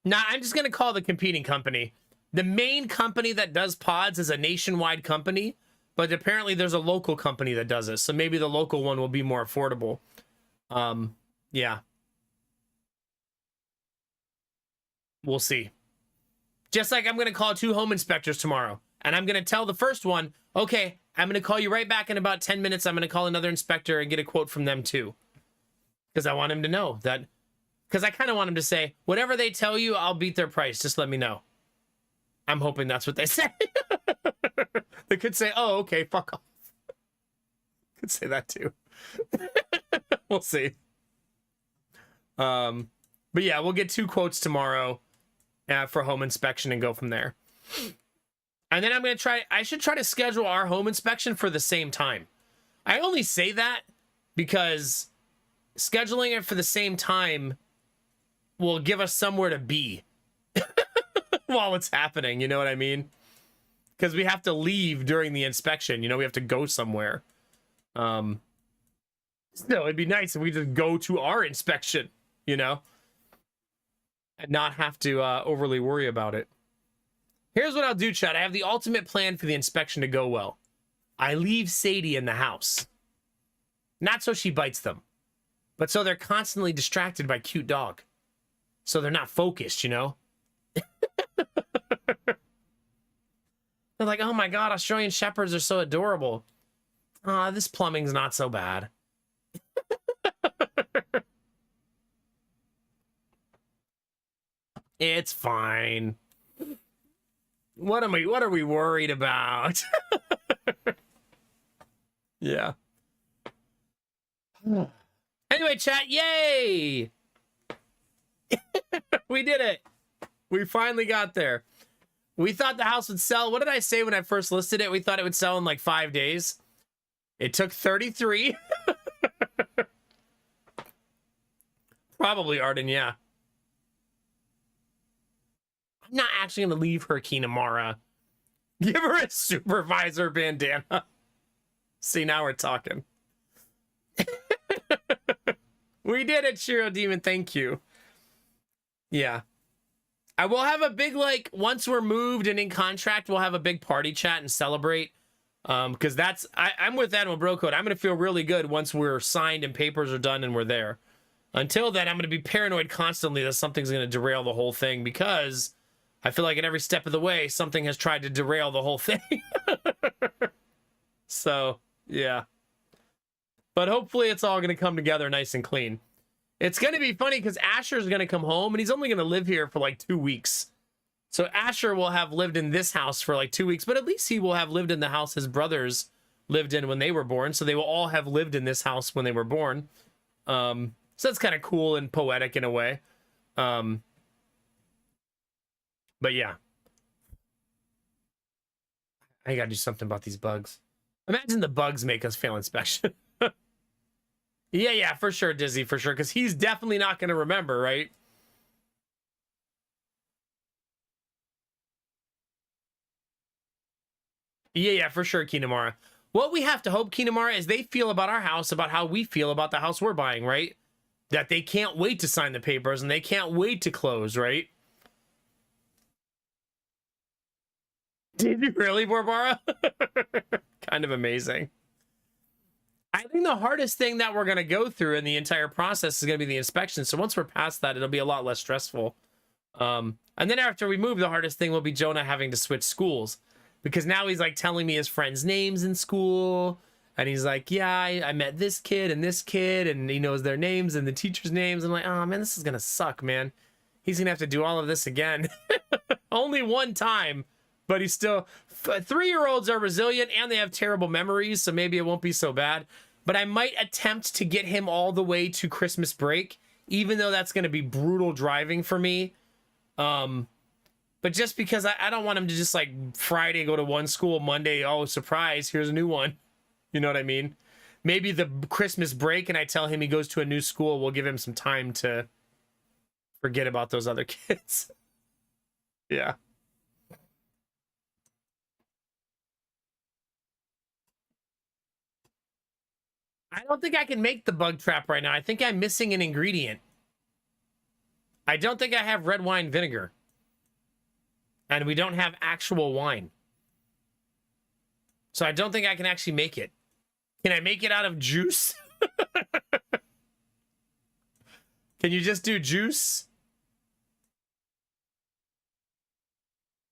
[SPEAKER 1] Nah, I'm just going to call the competing company. The main company that does pods is a nationwide company, but apparently there's a local company that does it. So maybe the local one will be more affordable. Yeah. We'll see. Just like I'm going to call 2 home inspectors tomorrow. And I'm going to tell the first one, okay, I'm going to call you right back in about 10 minutes. I'm going to call another inspector and get a quote from them too. Because I want him to know that. Because I kind of want him to say, whatever they tell you, I'll beat their price. Just let me know. I'm hoping that's what they say. They could say, oh, okay, fuck off. Could say that too. We'll see. But yeah, we'll get 2 quotes tomorrow for home inspection and go from there. And then I'm going to try, I should try to schedule our home inspection for the same time. I only say that because scheduling it for the same time will give us somewhere to be while it's happening. You know what I mean? Because we have to leave during the inspection. You know, we have to go somewhere. Still, it'd be nice if we just go to our inspection, you know, and not have to overly worry about it. Here's what I'll do, chat. I have the ultimate plan for the inspection to go well. I leave Sadie in the house. Not so she bites them, but so they're constantly distracted by cute dog. So they're not focused, you know? They're like, oh my God, Australian Shepherds are so adorable. This plumbing's not so bad. It's fine. What are we worried about? Yeah. Anyway, chat, yay! We did it. We finally got there. We thought the house would sell. What did I say when I first listed it? We thought it would sell in like 5 days. It took 33. Probably, Arden, yeah. I'm not actually going to leave her Kinamara. Give her a supervisor bandana. See, now we're talking. We did it, Shiro Demon. Thank you. Yeah. I will have a big, like, once we're moved and in contract, we'll have a big party chat and celebrate. Because that's, I'm with Animal Bro Code. I'm going to feel really good once we're signed and papers are done and we're there. Until then, I'm going to be paranoid constantly that something's going to derail the whole thing because I feel like at every step of the way, something has tried to derail the whole thing. So, yeah. But hopefully it's all going to come together nice and clean. It's going to be funny because Asher's going to come home and he's only going to live here for like 2 weeks. So Asher will have lived in this house for like 2 weeks, but at least he will have lived in the house his brothers lived in when they were born. So they will all have lived in this house when they were born. So that's kind of cool and poetic in a way. But yeah. I got to do something about these bugs. Imagine the bugs make us fail inspection. Yeah, for sure, Dizzy, for sure. Because he's definitely not going to remember, right? Yeah, for sure, Kinamara. What we have to hope, Kinamara, is they feel about our house, about how we feel about the house we're buying, right? That they can't wait to sign the papers and they can't wait to close, right? Did you really, Barbara? Kind of amazing. I think the hardest thing that we're going to go through in the entire process is going to be the inspection. So once we're past that, it'll be a lot less stressful. And then after we move, the hardest thing will be Jonah having to switch schools. Because now he's like telling me his friends' names in school. And he's like, yeah, I met this kid. And he knows their names and the teachers' names. I'm like, oh, man, this is going to suck, man. He's going to have to do all of this again. Only one time. But he's still... 3-year-olds are resilient and they have terrible memories, so maybe it won't be so bad. But I might attempt to get him all the way to Christmas break, even though that's going to be brutal driving for me. But just because I don't want him to just, like, Friday go to one school, Monday, oh, surprise, here's a new one. You know what I mean? Maybe the Christmas break and I tell him he goes to a new school, we'll give him some time to forget about those other kids. Yeah. I don't think I can make the bug trap right now. I think I'm missing an ingredient. I don't think I have red wine vinegar. And we don't have actual wine. So I don't think I can actually make it. Can I make it out of juice? Can you just do juice?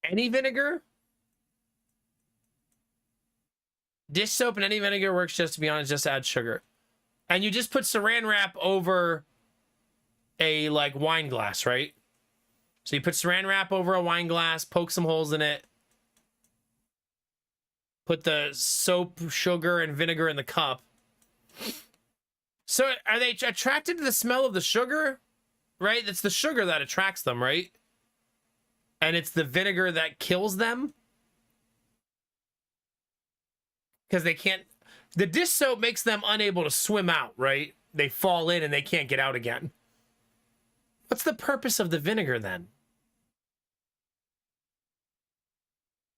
[SPEAKER 1] Any vinegar? Dish soap and any vinegar works, just to be honest, just add sugar. And you just put saran wrap over a, like, wine glass, right? So you put saran wrap over a wine glass, poke some holes in it. Put the soap, sugar, and vinegar in the cup. So are they attracted to the smell of the sugar? Right? It's the sugar that attracts them, right? And it's the vinegar that kills them? Because they can't... The dish soap makes them unable to swim out, right? They fall in and they can't get out again. What's the purpose of the vinegar, then?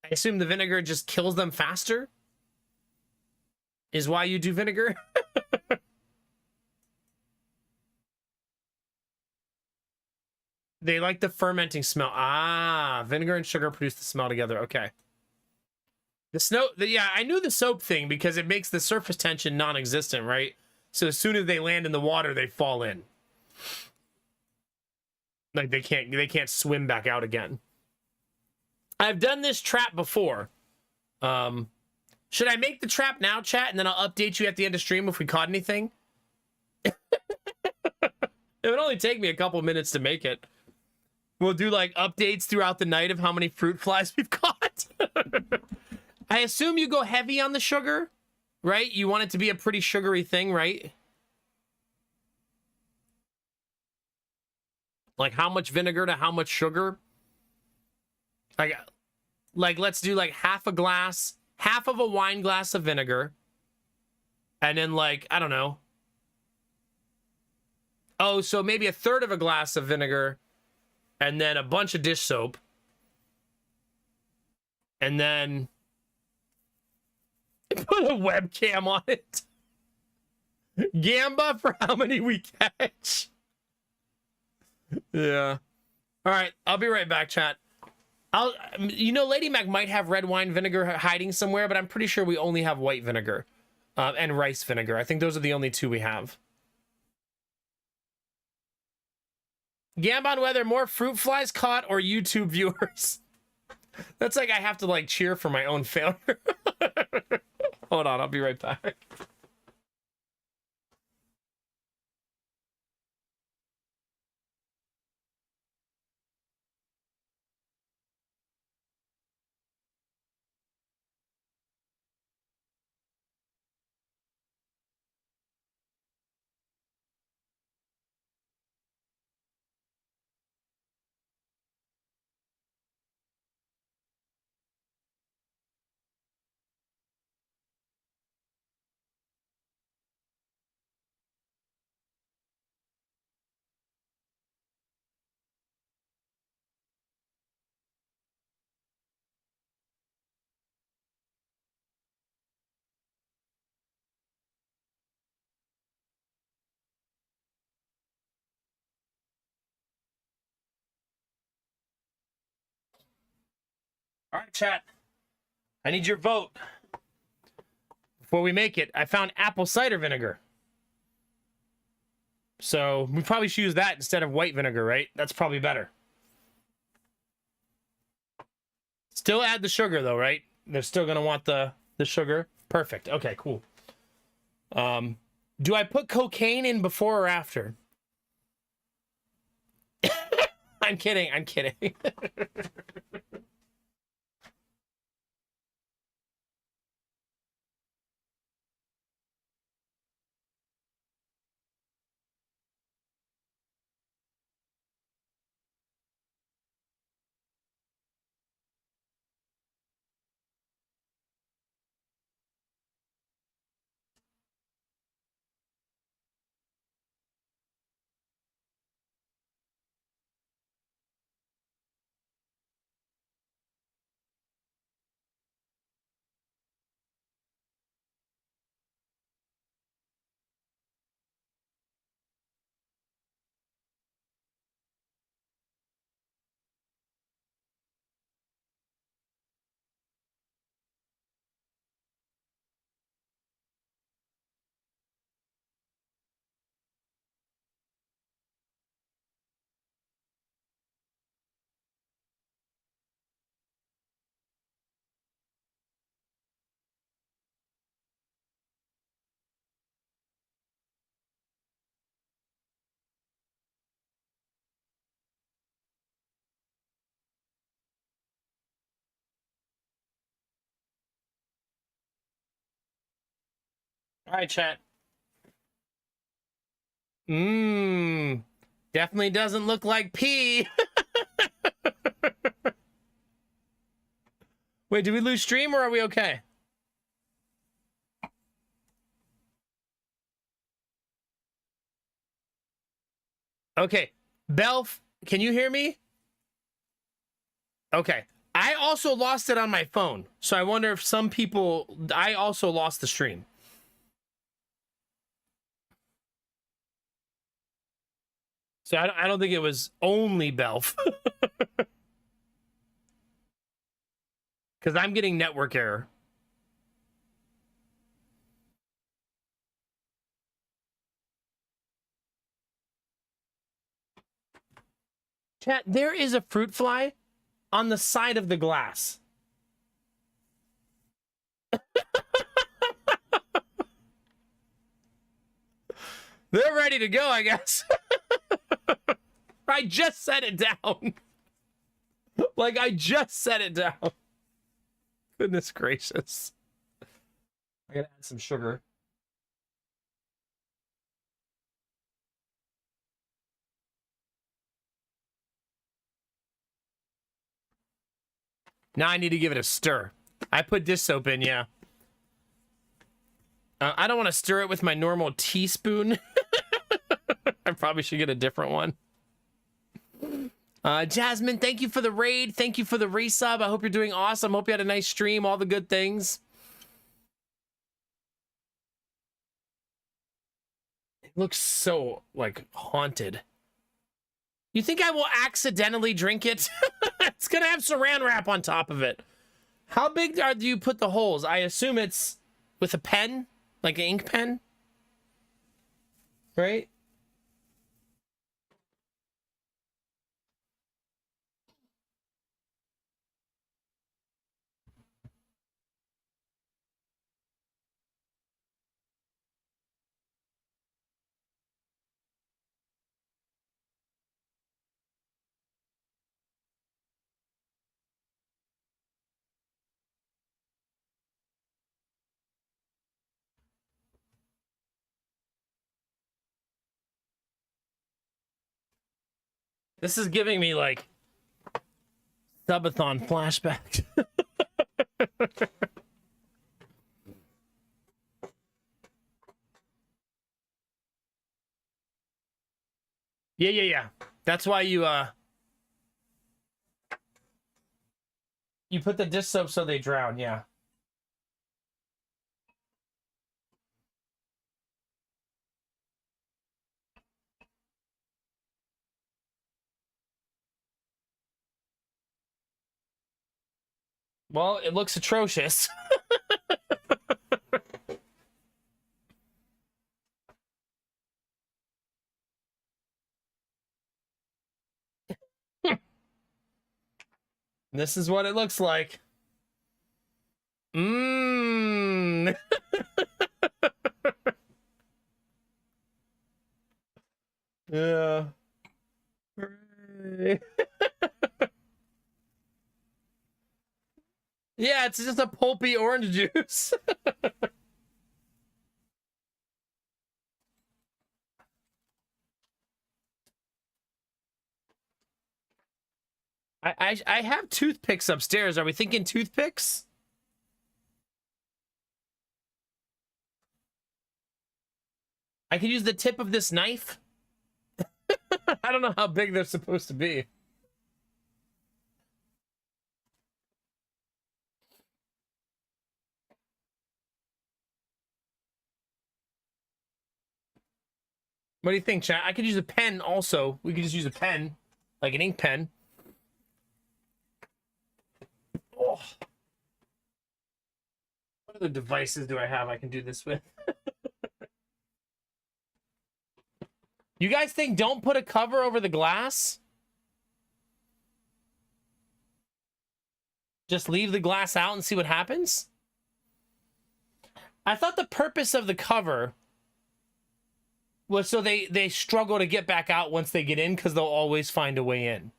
[SPEAKER 1] I assume the vinegar just kills them faster? Is why you do vinegar? They like the fermenting smell. Ah, vinegar and sugar produce the smell together. Okay. Yeah, I knew the soap thing because it makes the surface tension non-existent, right? So as soon as they land in the water, they fall in. Like they can't swim back out again. I've done this trap before. Should I make the trap now, chat, and then I'll update you at the end of stream if we caught anything? It would only take me a couple minutes to make it. We'll do like updates throughout the night of how many fruit flies we've caught. I assume you go heavy on the sugar, right? You want it to be a pretty sugary thing, right? Like how much vinegar to how much sugar? Like let's do like half a glass, half of a wine glass of vinegar. And then like, I don't know. Oh, so maybe a third of a glass of vinegar and then a bunch of dish soap. And then put a webcam on it. Gamba for how many we catch. Yeah. All right, I'll be right back, chat. Lady Mac might have red wine vinegar hiding somewhere, but I'm pretty sure we only have white vinegar and rice vinegar. I think those are the only two we have. Gambon whether more fruit flies caught or YouTube viewers. That's like I have to like cheer for my own failure. Hold on, I'll be right back. All right, chat. I need your vote. Before we make it, I found apple cider vinegar. So we probably should use that instead of white vinegar, right? That's probably better. Still add the sugar though, right? They're still gonna want the sugar. Perfect. Okay, cool. Do I put cocaine in before or after? I'm kidding. I'm kidding. All right, chat. Definitely doesn't look like pee. Wait, did we lose stream or are we okay? Okay. Belf, can you hear me? Okay. I also lost it on my phone. So I wonder if some people... I also lost the stream. So I don't think it was only Belf. Because I'm getting network error. Chat, there is a fruit fly on the side of the glass. They're ready to go, I guess. I just set it down. Like, I just set it down. Goodness gracious. I gotta add some sugar. Now I need to give it a stir. I put dish soap in, yeah. I don't want to stir it with my normal teaspoon. I probably should get a different one. Jasmine, thank you for the raid. Thank you for the resub. I hope you're doing awesome. Hope you had a nice stream. All the good things. It looks so, like, haunted. You think I will accidentally drink it? It's gonna have saran wrap on top of it. How big do you put the holes? I assume it's with a pen, like an ink pen, right? This is giving me like subathon flashback. Yeah. That's why you put the dish soap so they drown, yeah. Well, it looks atrocious. This is what it looks like. Mmm. Yeah. Yeah, it's just a pulpy orange juice. I have toothpicks upstairs. Are we thinking toothpicks? I could use the tip of this knife. I don't know how big they're supposed to be. What do you think, chat? I could use a pen also. We could just use a pen, like an ink pen. Oh. What other devices do I have I can do this with? You guys think don't put a cover over the glass? Just leave the glass out and see what happens? I thought the purpose of the cover was so they struggle to get back out once they get in because they'll always find a way in.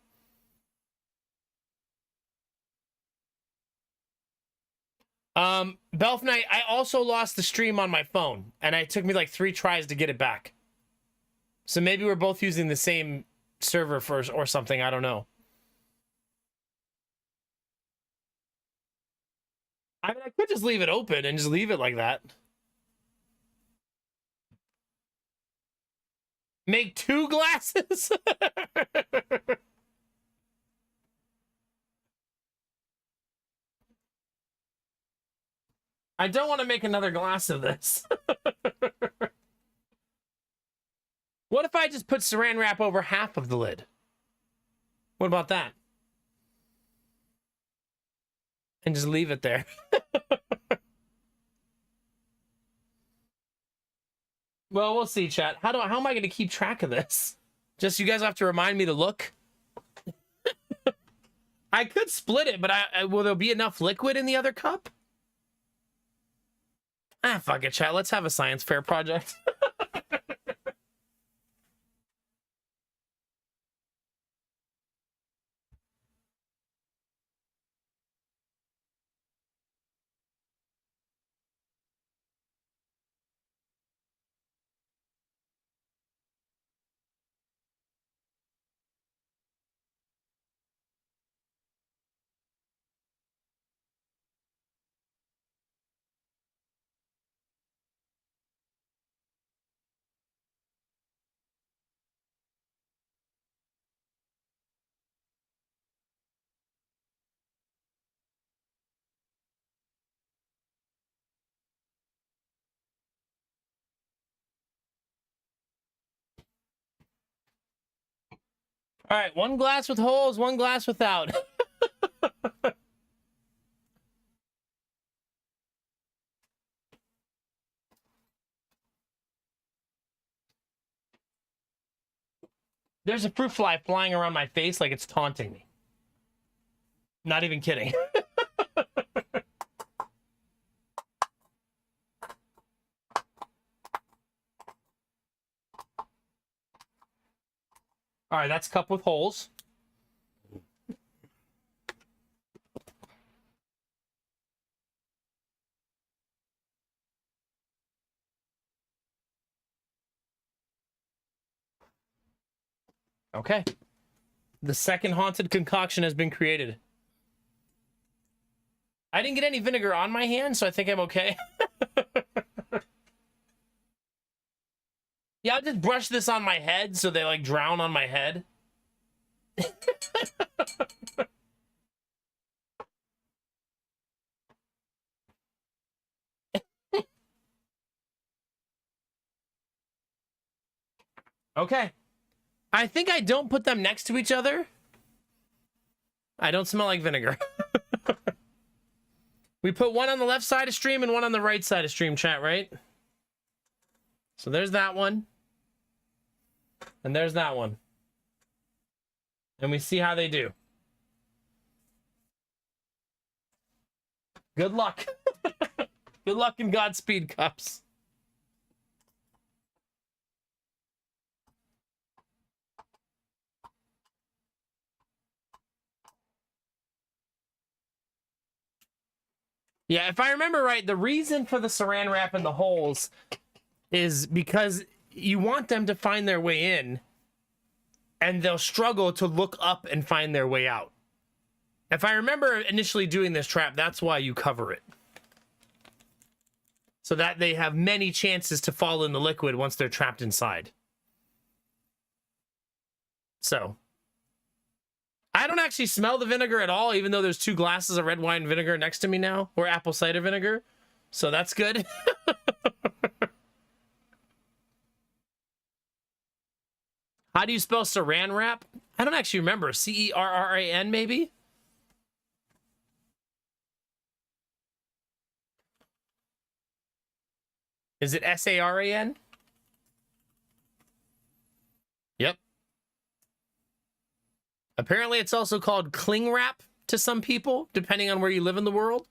[SPEAKER 1] Belf Knight, I also lost the stream on my phone, and it took me like 3 tries to get it back. So maybe we're both using the same server first or something. I don't know. I mean, I could just leave it open and just leave it like that. Make 2 glasses? I don't want to make another glass of this. What if I just put saran wrap over half of the lid? What about that? And just leave it there. Well, we'll see, chat. How am I going to keep track of this? Just you guys have to remind me to look. I could split it, but will there be enough liquid in the other cup? Ah, fuck it, chat. Let's have a science fair project. All right, one glass with holes, one glass without. There's a fruit fly flying around my face like it's taunting me. Not even kidding. All right, that's cup with holes. Okay. The second haunted concoction has been created. I didn't get any vinegar on my hand, so I think I'm okay. Yeah, I'll just brush this on my head so they like drown on my head. Okay. I think I don't put them next to each other. I don't smell like vinegar. We put one on the left side of stream and one on the right side of stream, chat, right? So there's that one. And there's that one. And we see how they do. Good luck. Good luck and Godspeed, cups. Yeah, if I remember right, the reason for the saran wrap in the holes is because you want them to find their way in, and they'll struggle to look up and find their way out. If I remember initially doing this trap, that's why you cover it. So that they have many chances to fall in the liquid once they're trapped inside. So, I don't actually smell the vinegar at all, even though there's 2 glasses of red wine vinegar next to me now, or apple cider vinegar. So that's good. How do you spell saran wrap? I don't actually remember. C-E-R-R-A-N, maybe? Is it S-A-R-A-N? Yep. Apparently, it's also called cling wrap to some people, depending on where you live in the world.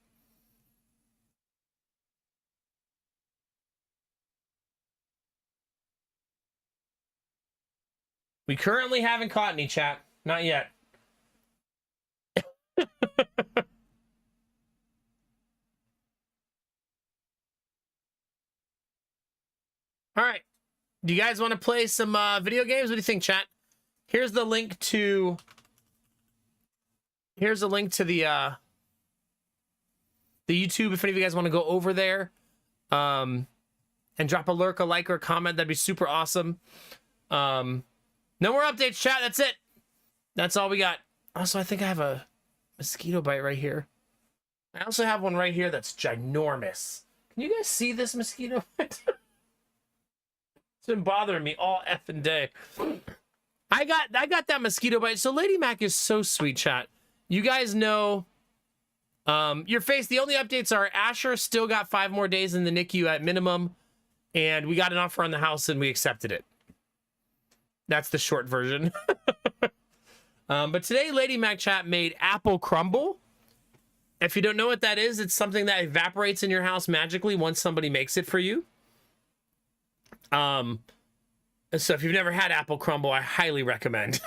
[SPEAKER 1] We currently haven't caught any, chat. Not yet. All right. Do you guys want to play some video games? What do you think, chat? Here's the link to... Here's a link to the YouTube if any of you guys want to go over there and drop a lurk, a like, or a comment. That'd be super awesome. No more updates, chat. That's it. That's all we got. Also, I think I have a mosquito bite right here. I also have one right here that's ginormous. Can you guys see this mosquito bite? It's been bothering me all effing day. I got that mosquito bite. So Lady Mac is so sweet, chat. You guys know your face. The only updates are Asher still got 5 more days in the NICU at minimum, and we got an offer on the house and we accepted it. That's the short version. But today, Lady Mac chat made apple crumble. If you don't know what that is, it's something that evaporates in your house magically once somebody makes it for you. So if you've never had apple crumble, I highly recommend.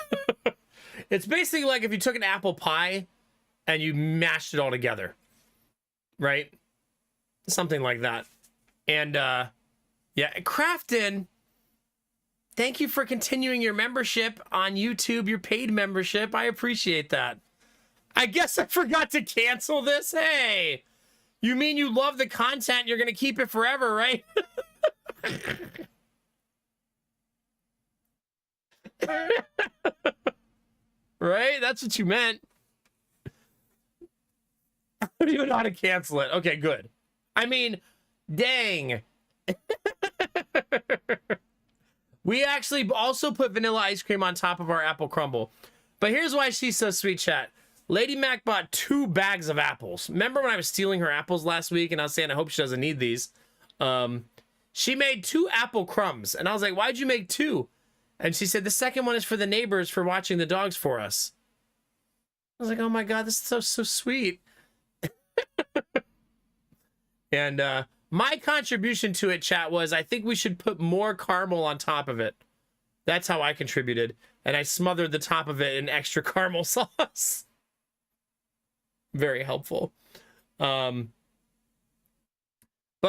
[SPEAKER 1] It's basically like if you took an apple pie and you mashed it all together, right? Something like that. And yeah, Crafton, thank you for continuing your membership on YouTube, your paid membership. I appreciate that. I guess I forgot to cancel this. Hey, you mean you love the content? You're going to keep it forever, right? Right? That's what you meant. I don't even know how to cancel it. Okay, good. I mean, dang. We actually also put vanilla ice cream on top of our apple crumble. But here's why she's so sweet, chat. Lady Mac bought 2 bags of apples. Remember when I was stealing her apples last week and I was saying I hope she doesn't need these? She made 2 apple crumbs. And I was like, why'd you make 2? And she said, the second one is for the neighbors for watching the dogs for us. I was like, oh my God, this is so sweet. And my contribution to it, chat, was I think we should put more caramel on top of it. That's how I contributed. And I smothered the top of it in extra caramel sauce. Very helpful. But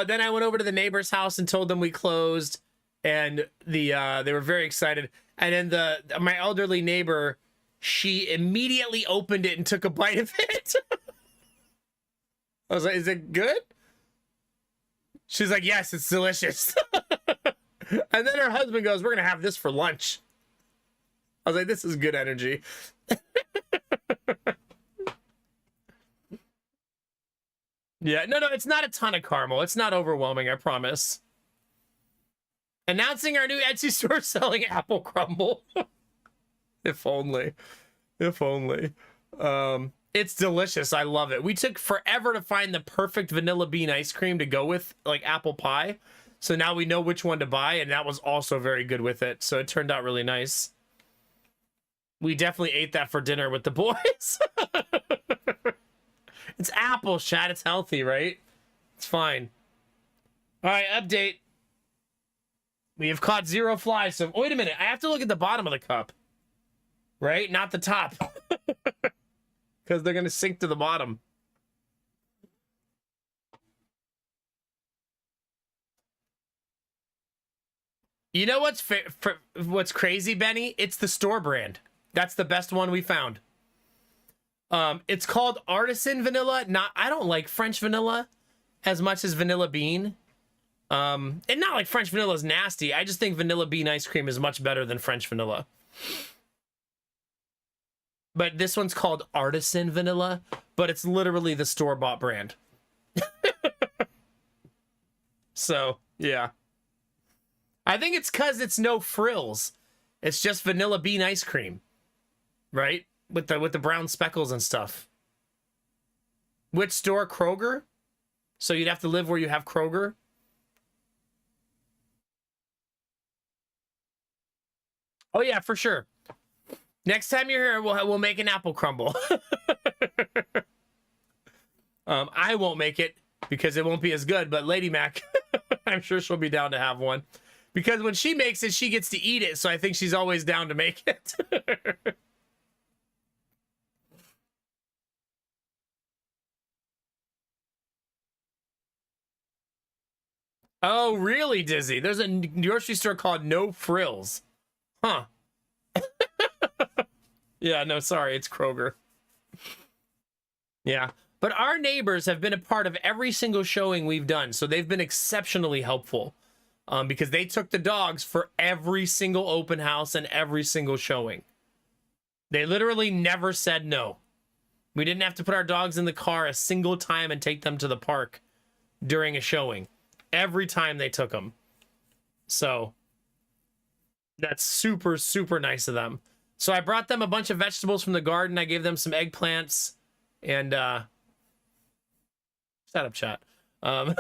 [SPEAKER 1] then I went over to the neighbor's house and told them we closed, and they were very excited. And then my elderly neighbor, she immediately opened it and took a bite of it. I was like, is it good? She's like, yes, it's delicious. And then her husband goes, we're gonna have this for lunch. I was like, this is good energy. Yeah, no, it's not a ton of caramel. It's not overwhelming, I promise. Announcing our new Etsy store selling apple crumble. If only. If only. It's delicious. I love it. We took forever to find the perfect vanilla bean ice cream to go with, like, apple pie. So now we know which one to buy, and that was also very good with it. So it turned out really nice. We definitely ate that for dinner with the boys. It's apples, chat. It's healthy, right? It's fine. All right, update. We have caught 0 flies. So wait a minute. I have to look at the bottom of the cup. Right? Not the top. Because they're going to sink to the bottom. You know what's crazy, Benny? It's the store brand. That's the best one we found. It's called Artisan Vanilla. I don't like French vanilla as much as vanilla bean. And not like French vanilla is nasty. I just think vanilla bean ice cream is much better than French vanilla. But this one's called Artisan Vanilla, but it's literally the store-bought brand. So, yeah. I think it's because it's no frills. It's just vanilla bean ice cream. Right? With the brown speckles and stuff. Which store? Kroger? So you'd have to live where you have Kroger? Oh yeah, for sure. Next time you're here, we'll make an apple crumble. I won't make it because it won't be as good, but Lady Mac, I'm sure she'll be down to have one. Because when she makes it, she gets to eat it, so I think she's always down to make it. Oh, really, Dizzy? There's a grocery store called No Frills. Huh. Yeah, no, sorry, it's Kroger. Yeah, but our neighbors have been a part of every single showing we've done, so they've been exceptionally helpful because they took the dogs for every single open house and every single showing. They literally never said no. We didn't have to put our dogs in the car a single time and take them to the park during a showing. Every time they took them. So that's super, super nice of them. So I brought them a bunch of vegetables from the garden. I gave them some eggplants and shut up, chat. And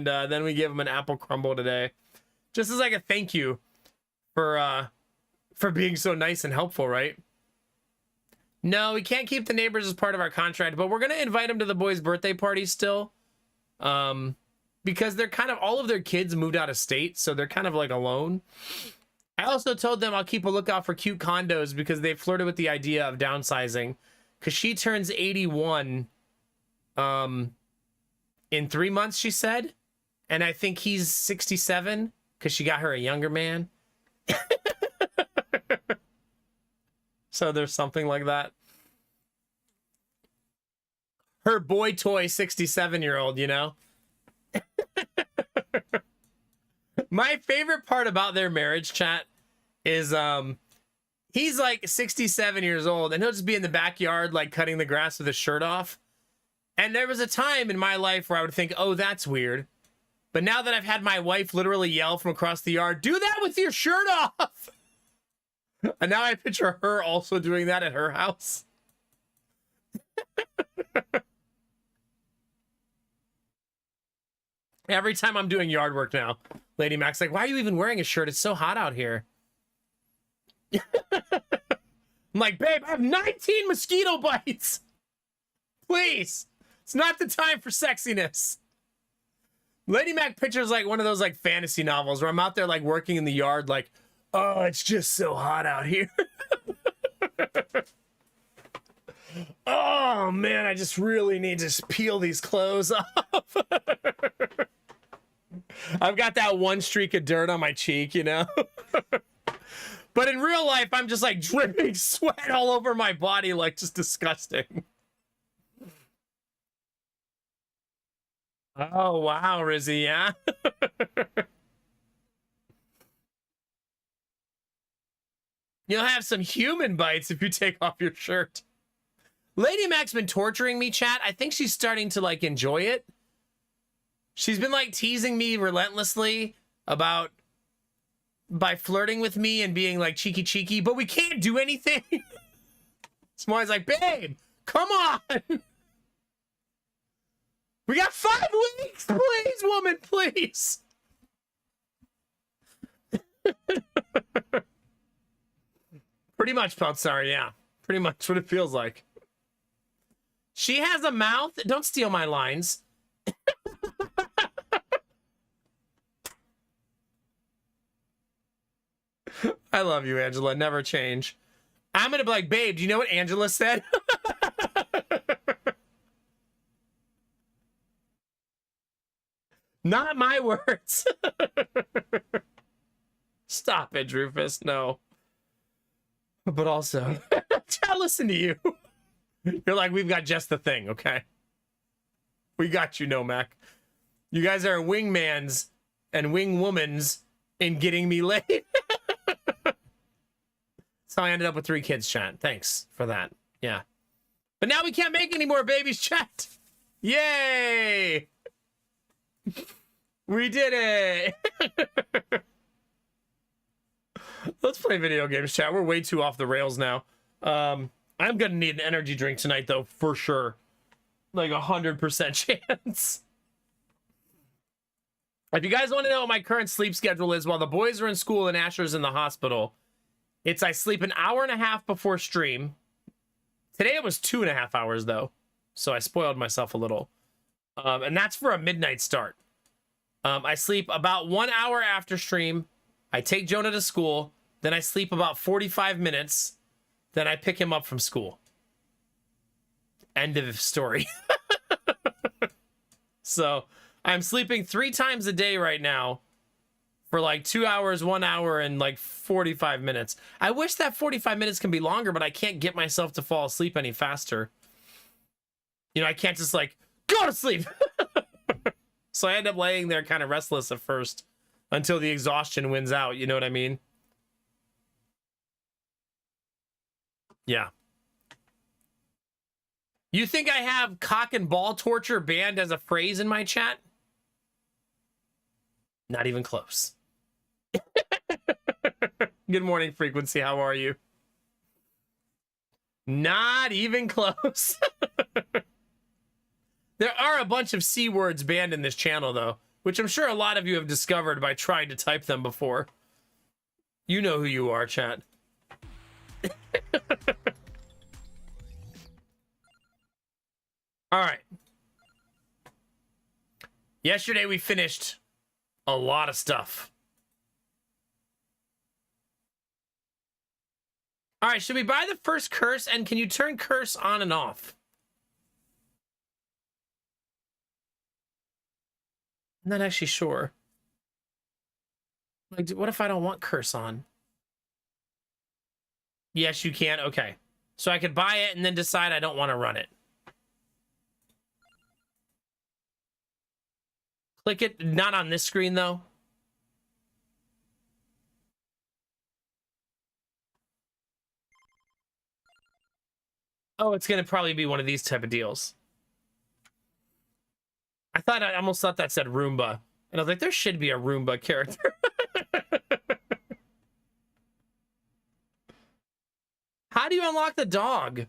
[SPEAKER 1] then we gave them an apple crumble today, just as like a thank you for being so nice and helpful, right? No, we can't keep the neighbors as part of our contract, but we're going to invite them to the boys' birthday party still. Because they're kind of, all of their kids moved out of state, so they're kind of like alone. I also told them I'll keep a lookout for cute condos because they flirted with the idea of downsizing. Because she turns 81 in 3 months, she said. And I think he's 67 because she got her a younger man. So there's something like that. Her boy toy 67-year-old, you know? My favorite part about their marriage, chat, is he's like 67 years old and he'll just be in the backyard like cutting the grass with his shirt off. And there was a time in my life where I would think, oh, that's weird. But now that I've had my wife literally yell from across the yard, do that with your shirt off. And now I picture her also doing that at her house. Every time I'm doing yard work now, Lady Mac's like, why are you even wearing a shirt? It's so hot out here. I'm like, babe, I have 19 mosquito bites. Please. It's not the time for sexiness. Lady Mac pictures like one of those like fantasy novels where I'm out there like working in the yard like, oh, it's just so hot out here. Oh, man, I just really need to peel these clothes off. I've got that one streak of dirt on my cheek, you know? But in real life, I'm just like dripping sweat all over my body, like just disgusting. Oh, wow, Rizzy, yeah? You'll have some human bites if you take off your shirt. Lady Mac's been torturing me, chat. I think she's starting to, like, enjoy it. She's been, like, teasing me relentlessly about... by flirting with me and being, like, cheeky, but we can't do anything. So always like, babe, come on. We got 5 weeks, please, woman, please. Pretty much, Peltzar, yeah. Pretty much what it feels like. She has a mouth. Don't steal my lines. I love you, Angela. Never change. I'm going to be like, babe, do you know what Angela said? Not my words. Stop it, Rufus. No. But also, I listen to you. You're like, we've got just the thing, okay? We got you, Nomac. You guys are wingmans and wingwomans in getting me laid. So I ended up with 3 kids, chat. Thanks for that. Yeah. But now we can't make any more babies, chat. Yay! We did it! Let's play video games, chat. We're way too off the rails now. I'm gonna need an energy drink tonight, though, for sure. Like 100% chance. If you guys want to know what my current sleep schedule is while the boys are in school and Asher's in the hospital, it's I sleep an hour and a half before stream. Today it was 2.5 hours, though. So I spoiled myself a little. And that's for a midnight start. I sleep about 1 hour after stream. I take Jonah to school. Then I sleep about 45 minutes. Then I pick him up from school. End of story. So I'm sleeping 3 times a day right now for like 2 hours, 1 hour, and like 45 minutes. I wish that 45 minutes can be longer, but I can't get myself to fall asleep any faster. You know, I can't just like, go to sleep. So I end up laying there kind of restless at first until the exhaustion wins out. You know what I mean? Yeah. You think I have cock and ball torture banned as a phrase in my chat? Not even close. Good morning, Frequency. How are you? Not even close. There are a bunch of C words banned in this channel, though, which I'm sure a lot of you have discovered by trying to type them before. You know who you are, chat. All right. Yesterday we finished a lot of stuff. All right, should we buy the first curse? And can you turn curse on and off? I'm not actually sure. Like, what if I don't want curse on? Yes, you can. Okay. So I could buy it and then decide I don't want to run it. Click it. Not on this screen, though. Oh, it's going to probably be one of these type of deals. I almost thought that said Roomba. And I was like, there should be a Roomba character. How do you unlock the dog?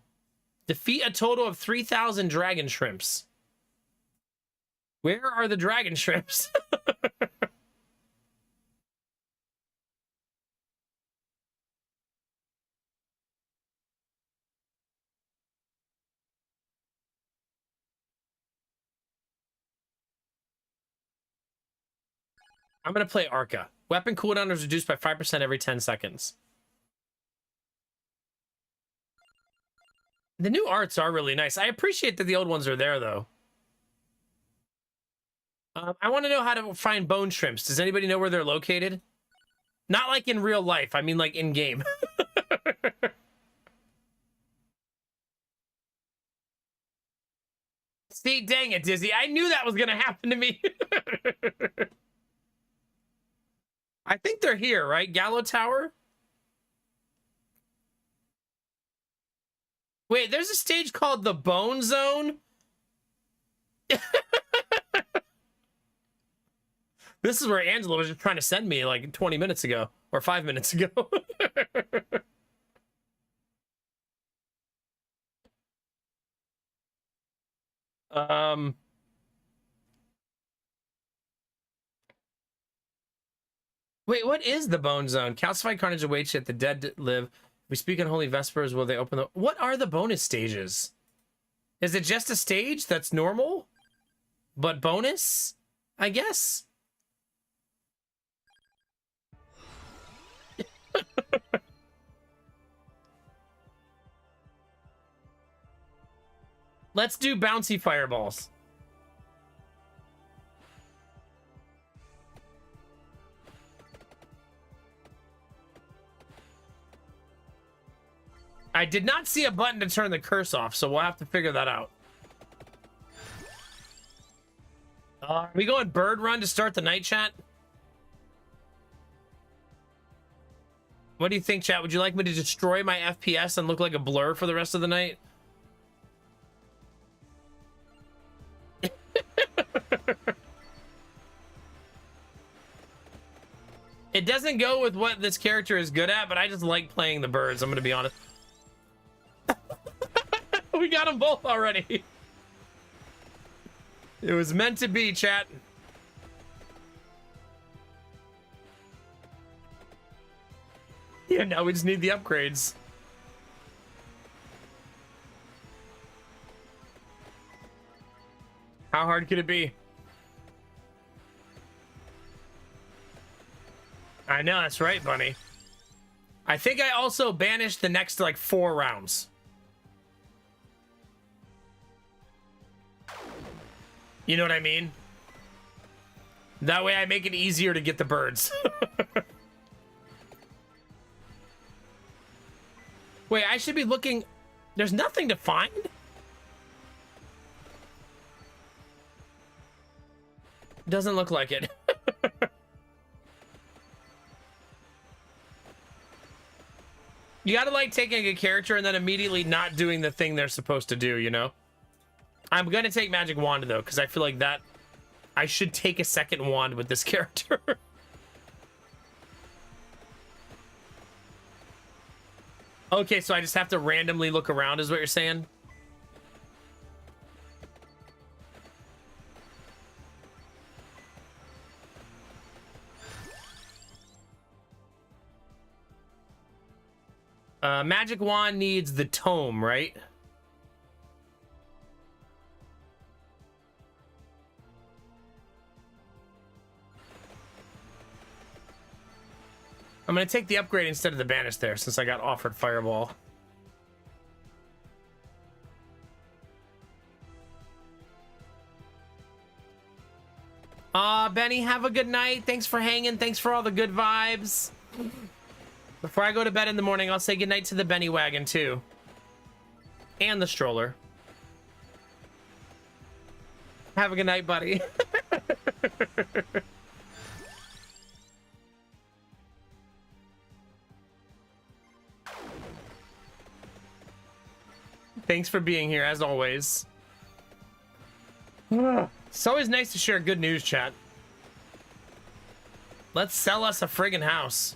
[SPEAKER 1] Defeat a total of 3,000 dragon shrimps. Where are the dragon shrimps? I'm going to play Arca. Weapon cooldown is reduced by 5% every 10 seconds. The new arts are really nice. I appreciate that the old ones are there, though. I want to know how to find bone shrimps. Does anybody know where they're located? Not like in real life. I mean, like in game. See, dang it, Dizzy. I knew that was going to happen to me. I think they're here, right? Gallo Tower? Wait, there's a stage called the Bone Zone? This is where Angela was just trying to send me like 20 minutes ago. Or 5 minutes ago. Wait, what is the Bone Zone? Calcified carnage awaits yet the dead live. We speak in Holy Vespers. Will they open the... What are the bonus stages? Is it just a stage that's normal? But bonus? I guess? Let's do bouncy fireballs. I did not see a button to turn the curse off, so we'll have to figure that out. Are we going bird run to start the night, chat? What do you think, chat? Would you like me to destroy my FPS and look like a blur for the rest of the night? It doesn't go with what this character is good at, but I just like playing the birds, I'm gonna be honest. We got them both already. It was meant to be, chat. Yeah, now we just need the upgrades. How hard could it be? I know, that's right, Bunny. I think I also banished the next, like, 4 rounds. You know what I mean? That way I make it easier to get the birds. Wait, I should be looking... There's nothing to find? Doesn't look like it. You gotta like taking a character and then immediately not doing the thing they're supposed to do, you know? I'm gonna take Magic Wand though, because I feel like that I should take a second wand with this character. Okay, so I just have to randomly look around is what you're saying? Magic Wand needs the tome, right? I'm gonna take the upgrade instead of the banish there, since I got offered Fireball. Benny, have a good night. Thanks for hanging. Thanks for all the good vibes. Before I go to bed in the morning, I'll say goodnight to the Benny wagon, too. And the stroller. Have a good night, buddy. Thanks for being here, as always. It's always nice to share good news, chat. Let's sell us a friggin' house.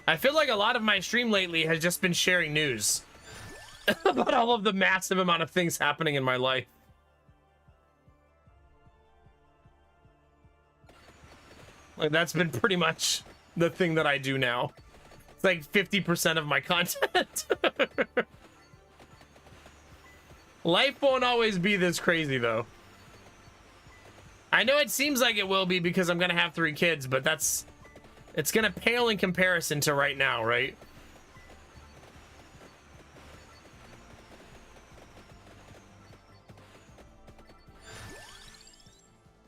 [SPEAKER 1] I feel like a lot of my stream lately has just been sharing news about all of the massive amount of things happening in my life. Like, that's been pretty much the thing that I do now. It's like 50% of my content. Life won't always be this crazy, though. I know it seems like it will be because I'm gonna have 3 kids, but it's gonna pale in comparison to right now, right?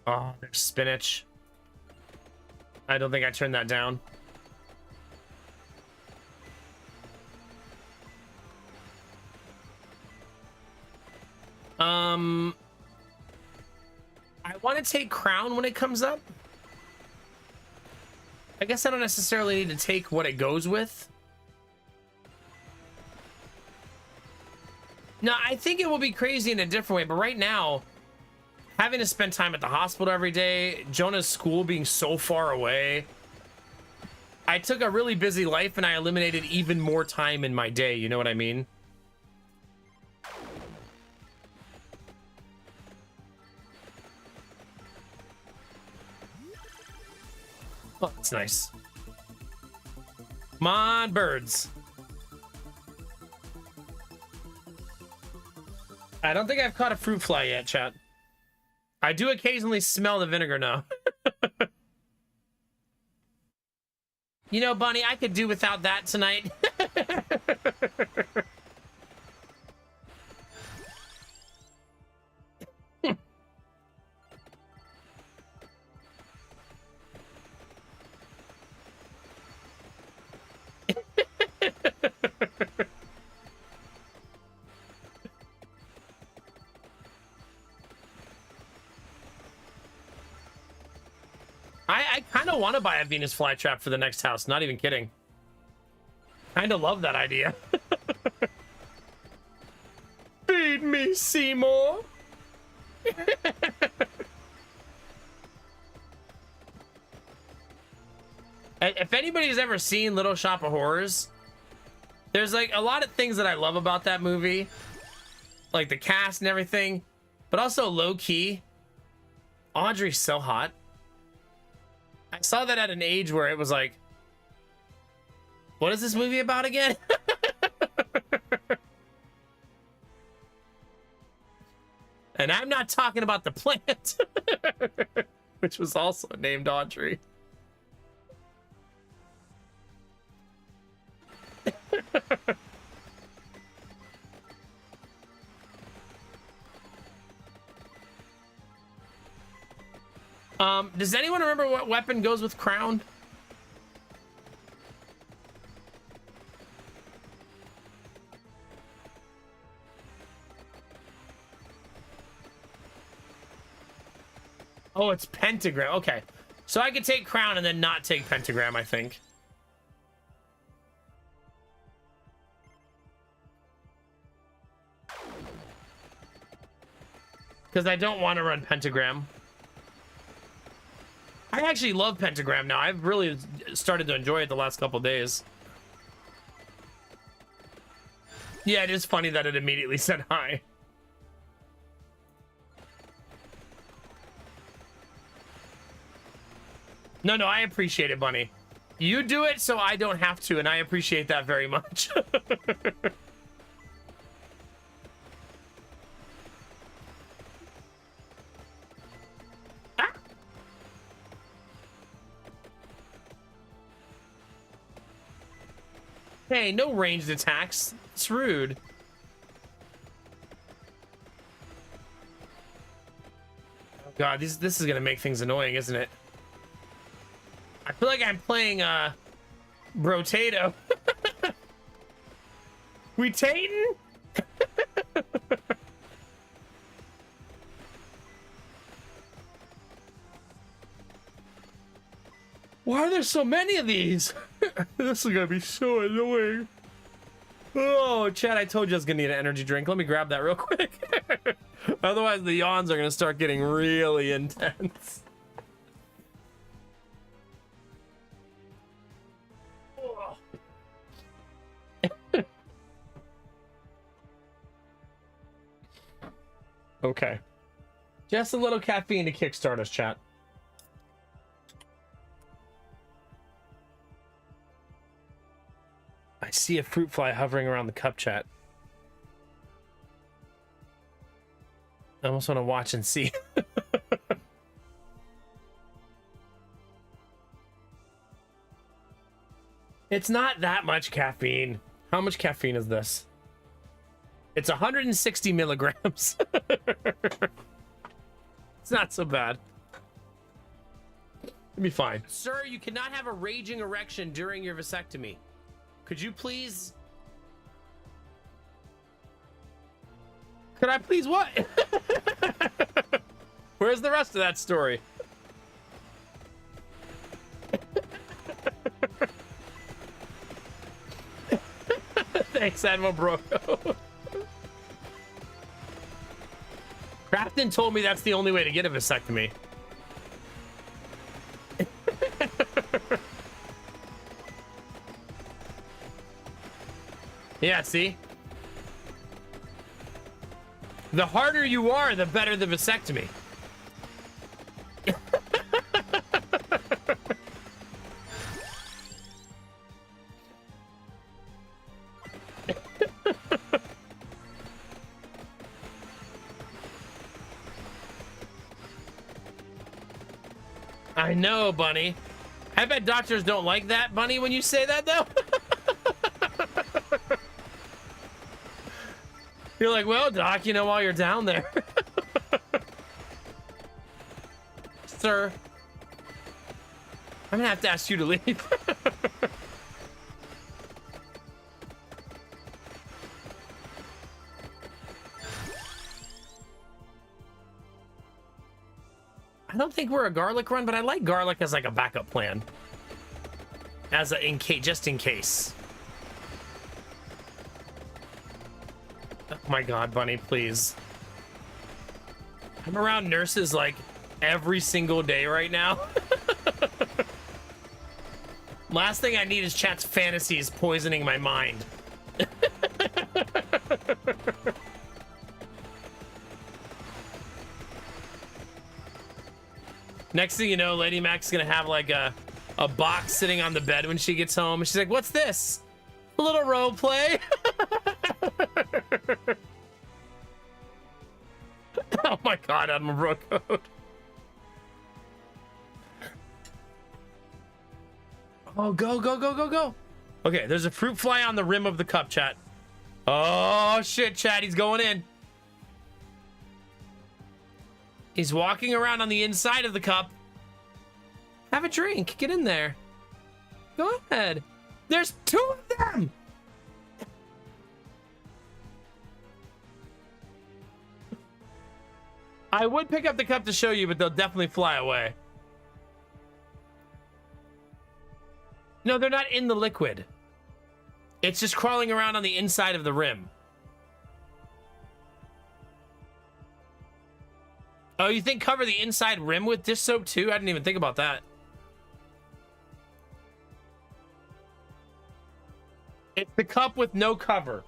[SPEAKER 1] Oh, there's spinach. I don't think I turned that down. I want to take Crown when it comes up. I guess I don't necessarily need to take what it goes with. No, I think it will be crazy in a different way, but right now, having to spend time at the hospital every day, Jonah's school being so far away, I took a really busy life and I eliminated even more time in my day, you know what I mean? Oh, that's nice. Come on, birds. I don't think I've caught a fruit fly yet, chat. I do occasionally smell the vinegar now. You know, Bunny, I could do without that tonight. I kind of want to buy a Venus flytrap for the next house. Not even kidding. Kind of love that idea. Feed me, Seymour. If anybody's ever seen Little Shop of Horrors, there's like a lot of things that I love about that movie, like the cast and everything, but also low key, Audrey's so hot. I saw that at an age where it was like, what is this movie about again? And I'm not talking about the plant, which was also named Audrey. Does anyone remember what weapon goes with Crown? Oh, it's Pentagram. Okay. So I could take Crown and then not take Pentagram, I think. Because I don't want to run Pentagram. I actually love Pentagram now. I've really started to enjoy it the last couple days. Yeah, it is funny that it immediately said hi. No, I appreciate it, Bunny. You do it so I don't have to, and I appreciate that very much. Hey, no ranged attacks. It's rude. Oh God, this is gonna make things annoying, isn't it? I feel like I'm playing Brotato. We tatin'? Why are there so many of these? This is gonna be so annoying. Oh, Chad, I told you I was gonna need an energy drink. Let me grab that real quick. Otherwise, the yawns are gonna start getting really intense. Okay. Just a little caffeine to kickstart us, chat. I see a fruit fly hovering around the cup, chat. I almost want to watch and see. It's not that much caffeine. How much caffeine is this? It's 160 milligrams. It's not so bad. It'll be fine. Sir, you cannot have a raging erection during your vasectomy. Could you please... Could I please what? Where's the rest of that story? Thanks, Admiral Broco. Crafton told me that's the only way to get a vasectomy. Yeah, see? The harder you are, the better the vasectomy. I know, Bunny. I bet doctors don't like that, Bunny, when you say that, though. You're like, well, Doc, you know, while you're down there. Sir, I'm gonna have to ask you to leave. I don't think we're a garlic run, but I like garlic as like a backup plan. As a just in case. Oh my God, Bunny, please. I'm around nurses like every single day right now. Last thing I need is chat's fantasies poisoning my mind. Next thing you know, Lady Mac's gonna have like a box sitting on the bed when she gets home. And she's like, what's this? A little role play? Oh my God, Admiral Brocode. Oh, go, go, go, go, go. Okay, there's a fruit fly on the rim of the cup, chat. Oh, shit, chat, he's going in. He's walking around on the inside of the cup. Have a drink. Get in there. Go ahead. There's 2 of them. I would pick up the cup to show you, but they'll definitely fly away. No, they're not in the liquid. It's just crawling around on the inside of the rim. Oh, you think cover the inside rim with dish soap too? I didn't even think about that. It's the cup with no cover.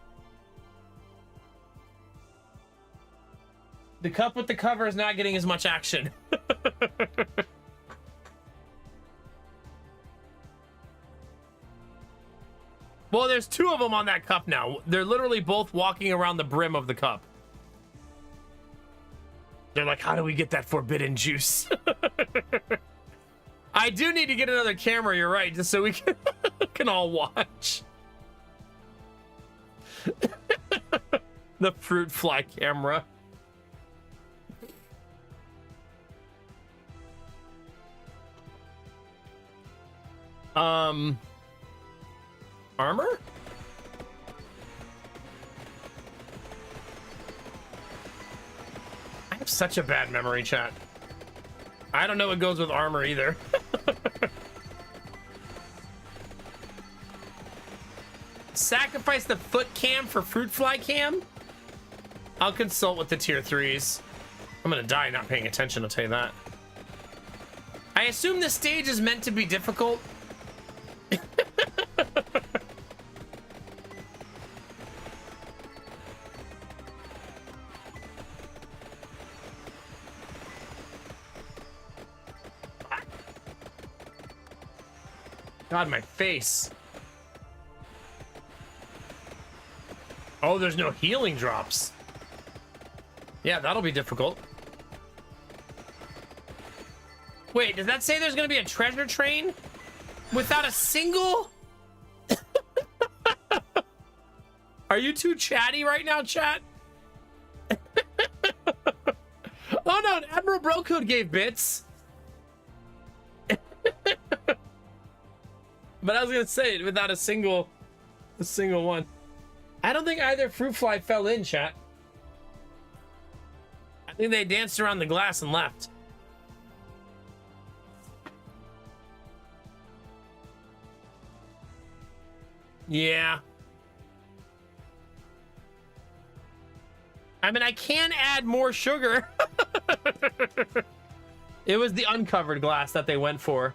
[SPEAKER 1] The cup with the cover is not getting as much action. Well, there's 2 of them on that cup now. They're literally both walking around the brim of the cup. They're like, how do we get that forbidden juice? I do need to get another camera, you're right, just so we can all watch. The fruit fly camera. Armor? I have such a bad memory, chat. I don't know what goes with armor either. Sacrifice the foot cam for fruit fly cam? I'll consult with the tier 3s. I'm gonna die not paying attention, I'll tell you that. I assume this stage is meant to be difficult. God, my face. Oh, there's no healing drops. Yeah, that'll be difficult. Wait, does that say there's gonna be a treasure train without a single? Are you too chatty right now, chat? Oh no, Admiral Brocode gave bits. But I was gonna say it without a single one. I don't think either fruit fly fell in, chat. I think they danced around the glass and left. Yeah. I mean, I can add more sugar. It was the uncovered glass that they went for.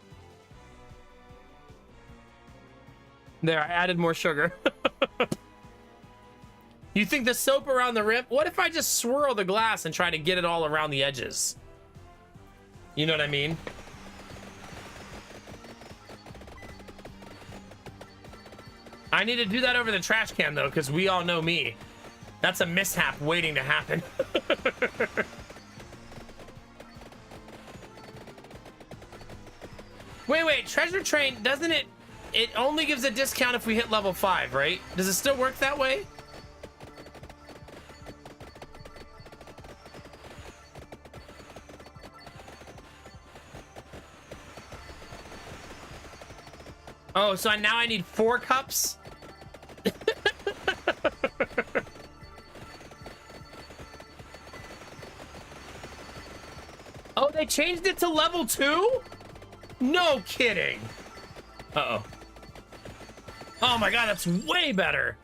[SPEAKER 1] There, I added more sugar. You think the soap around the rim? What if I just swirl the glass and try to get it all around the edges? You know what I mean? I need to do that over the trash can, though, because we all know me. That's a mishap waiting to happen. Wait, treasure train, doesn't it? It only gives a discount if we hit level 5, right? Does it still work that way? Oh, so now I need 4 cups? Oh, they changed it to level 2? No kidding. Uh-oh. Oh my god, that's way better.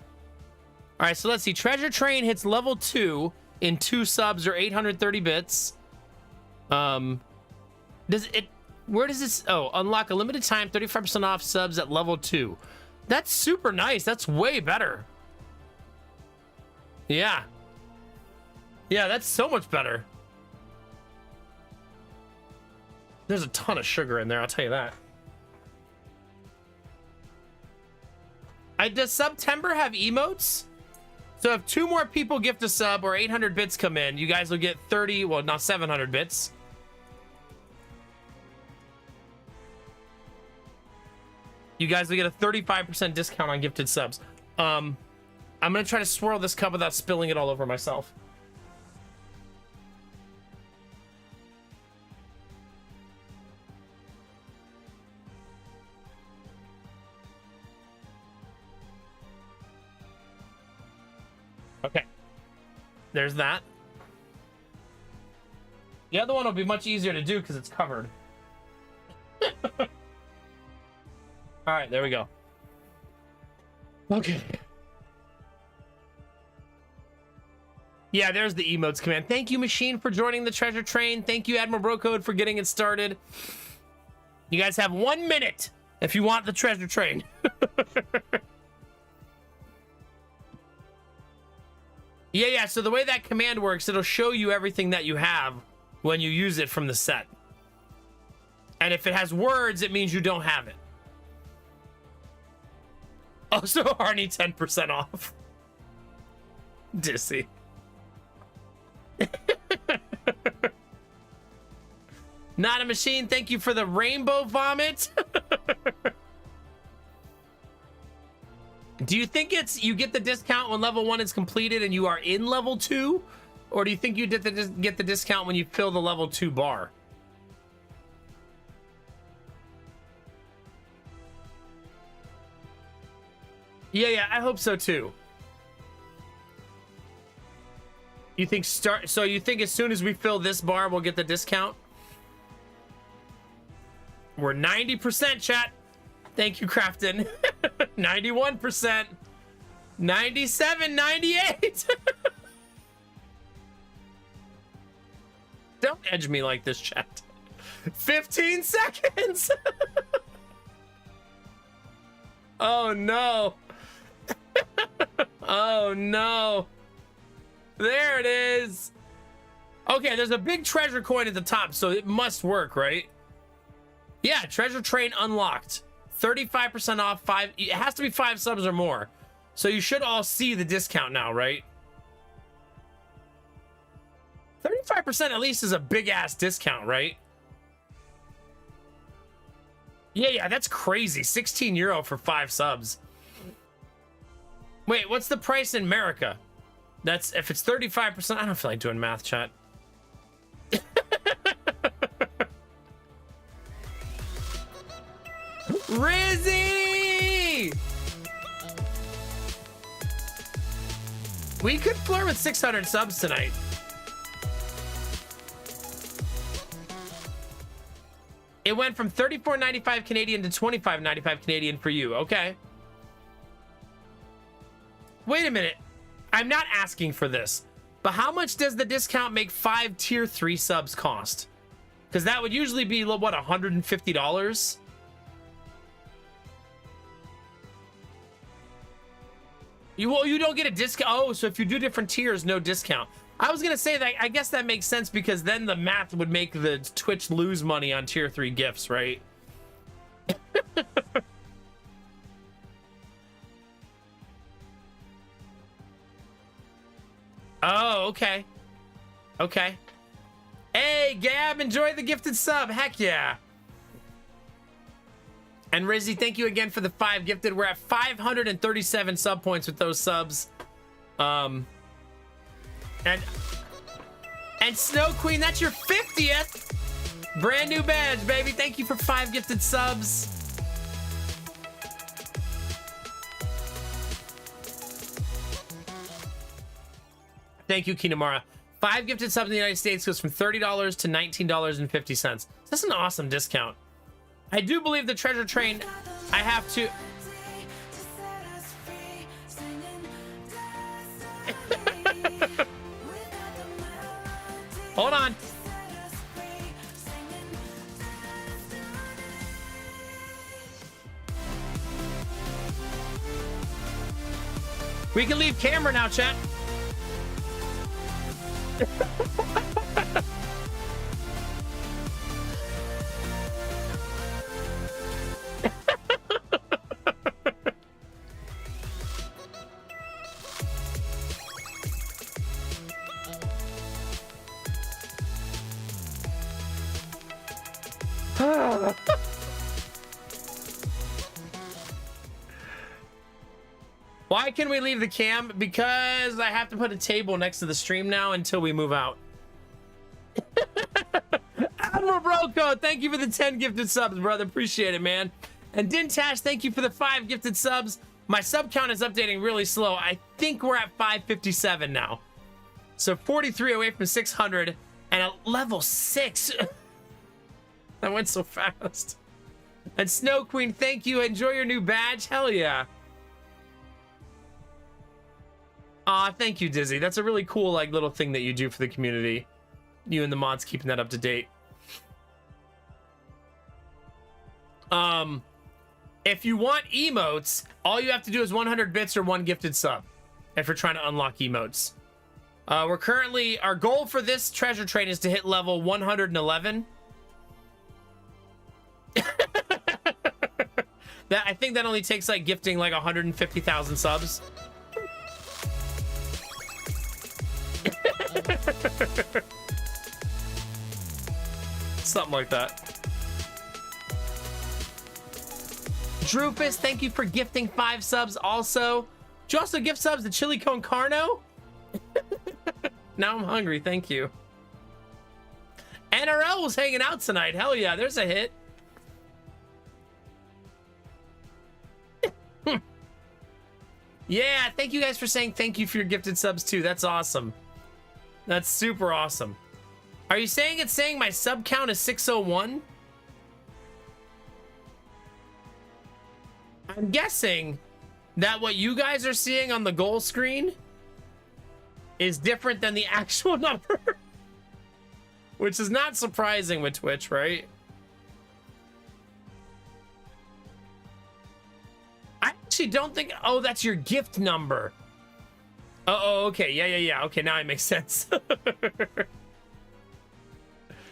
[SPEAKER 1] All right, so let's see. Treasure Train hits level 2 in 2 subs or 830 bits. Does it... Where does this... Oh, unlock a limited time 35% off subs at level 2. That's super nice. That's way better. Yeah. Yeah, that's so much better. There's a ton of sugar in there, I'll tell you that. Does September have emotes? So if 2 more people gift a sub or 800 bits come in, you guys will get 30, well, not 700 bits. You guys will get a 35% discount on gifted subs. I'm gonna try to swirl this cup without spilling it all over myself. Okay. There's that. The other one will be much easier to do because it's covered. All right, there we go. Okay. Yeah, there's the emotes command. Thank you, Machine, for joining the treasure train. Thank you, Admiral Brocode, for getting it started. You guys have 1 minute if you want the treasure train. Yeah, so the way that command works, it'll show you everything that you have when you use it from the set. And if it has words, it means you don't have it. Also, Arnie 10% off. Dissy. Not a Machine, thank you for the rainbow vomit. Do you think it's you get the discount when level 1 is completed and you are in level 2? Or do you think you get the discount when you fill the level 2 bar? Yeah, I hope so too. You think so you think as soon as we fill this bar, we'll get the discount? We're 90%, chat. Thank you, Crafton. 91%. 97, 98. Don't edge me like this, chat. 15 seconds. Oh no. Oh no. There it is. Okay, there's a big treasure coin at the top, so it must work, right? Yeah, treasure train unlocked. 35% off, it has to be 5 subs or more. So you should all see the discount now, right? 35% at least is a big ass discount, right? Yeah, that's crazy. 16 euro for 5 subs. Wait, what's the price in America? That's if it's 35%. I don't feel like doing math, chat. Rizzy! We could flirt with 600 subs tonight. It went from 34.95 Canadian to 25.95 Canadian for you. Okay. Wait a minute. I'm not asking for this, but how much does the discount make 5 tier 3 subs cost? Because that would usually be, what, $150? You don't get a discount. Oh, so if you do different tiers, no discount. I was gonna say that. I guess that makes sense because then the math would make the Twitch lose money on tier 3 gifts, right? Oh, okay. Okay. Hey, Gab, enjoy the gifted sub. Heck yeah. And Rizzy, thank you again for the 5 gifted. We're at 537 sub points with those subs. And Snow Queen, that's your 50th. Brand new badge, baby. Thank you for 5 gifted subs. Thank you, Kinamara. 5 gifted subs in the United States goes from $30 to $19.50. That's an awesome discount. I do believe the treasure train, I have to... Hold on. We can leave camera now, chat. Why can we leave the cam? Because I have to put a table next to the stream now until we move out. Admiral Broco, thank you for the 10 gifted subs, brother. Appreciate it, man. And Dintash, thank you for the 5 gifted subs. My sub count is updating really slow. I think we're at 557 now. So 43 away from 600 and at level 6. That went so fast. And Snow Queen, thank you. Enjoy your new badge. Hell yeah. Aw, thank you, Dizzy. That's a really cool, like, little thing that you do for the community. You and the mods keeping that up to date. If you want emotes, all you have to do is 100 bits or 1 gifted sub. If you're trying to unlock emotes. We're currently, our goal for this treasure train is to hit level 111. That, I think that only takes, like, gifting, like, 150,000 subs. Something like that. Drupus, thank you for gifting 5 subs also. Did you also gift subs to Chili Con Carno? Now I'm hungry, thank you. NRL was hanging out tonight. Hell yeah, there's a hit. Yeah, thank you guys for saying thank you for your gifted subs too. That's awesome. That's super awesome. Are you saying it's saying my sub count is 601? I'm guessing that what you guys are seeing on the goal screen is different than the actual number. Which is not surprising with Twitch, right? I actually don't think... Oh, that's your gift number. Oh, okay. Yeah. Okay, now it makes sense.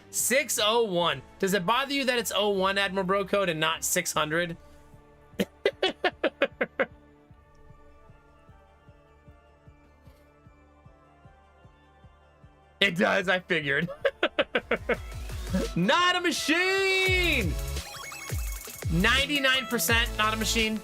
[SPEAKER 1] 601. Does it bother you that it's 01 Admiral Bro Code and not 600? It does, I figured. Not a machine! 99% not a machine.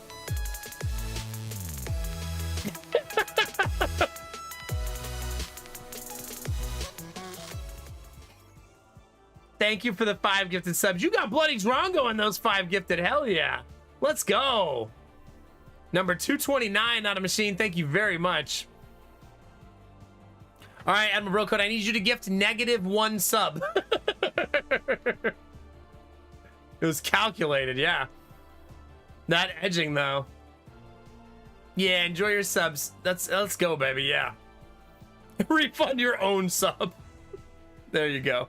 [SPEAKER 1] Thank you for the 5 gifted subs. You got Bloody Drongo in those 5 gifted. Hell yeah. Let's go. Number 229, not a machine. Thank you very much. All right, Admiral Bro Code, I need you to gift -1 sub. It was calculated, yeah. Not edging, though. Yeah, enjoy your subs. Let's go, baby, yeah. Refund your own sub. There you go.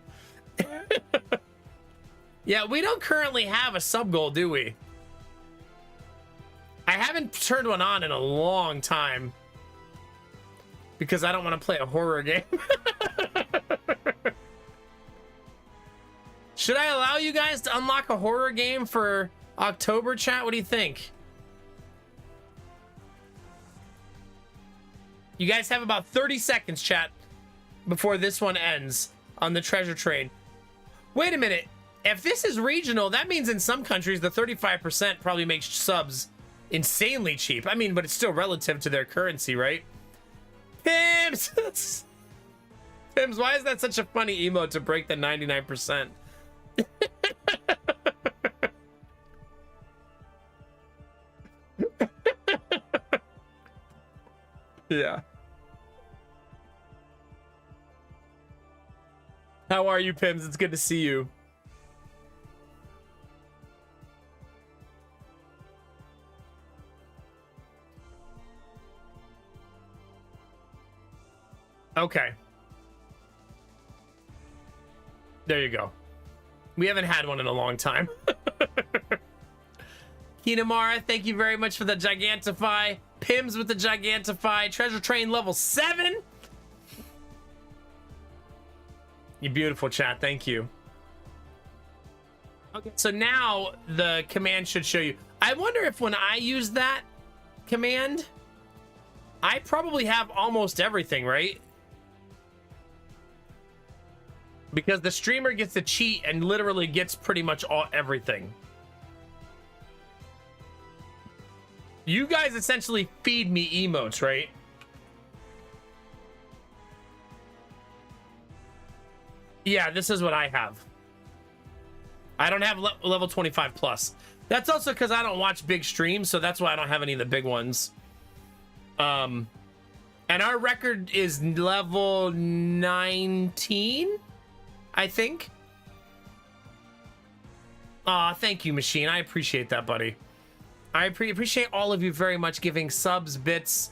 [SPEAKER 1] Yeah, we don't currently have a sub goal, do we? I haven't turned one on in a long time. Because I don't want to play a horror game. Should I allow you guys to unlock a horror game for October, chat? What do you think? You guys have about 30 seconds, chat, before this one ends on the treasure train. Wait a minute. If this is regional, that means in some countries the 35% probably makes subs insanely cheap. I mean, but it's still relative to their currency, right? Pims! Pims, why is that such a funny emote to break the 99%? Yeah. How are you, Pims? It's good to see you. Okay. There you go. We haven't had one in a long time. Kinamara, thank you very much for the Gigantify. Pims with the Gigantify. Treasure Train level 7. You beautiful, chat. Thank you. Okay, so now the command should show you. I wonder if when I use that command, I probably have almost everything, right? Because the streamer gets to cheat and literally gets pretty much everything. You guys essentially feed me emotes, right? Yeah, this is what I have. I don't have level 25 plus. That's also because I don't watch big streams, so that's why I don't have any of the big ones. And our record is level 19, I think. Aw, thank you, Machine. I appreciate that, buddy. I appreciate all of you very much giving subs, bits,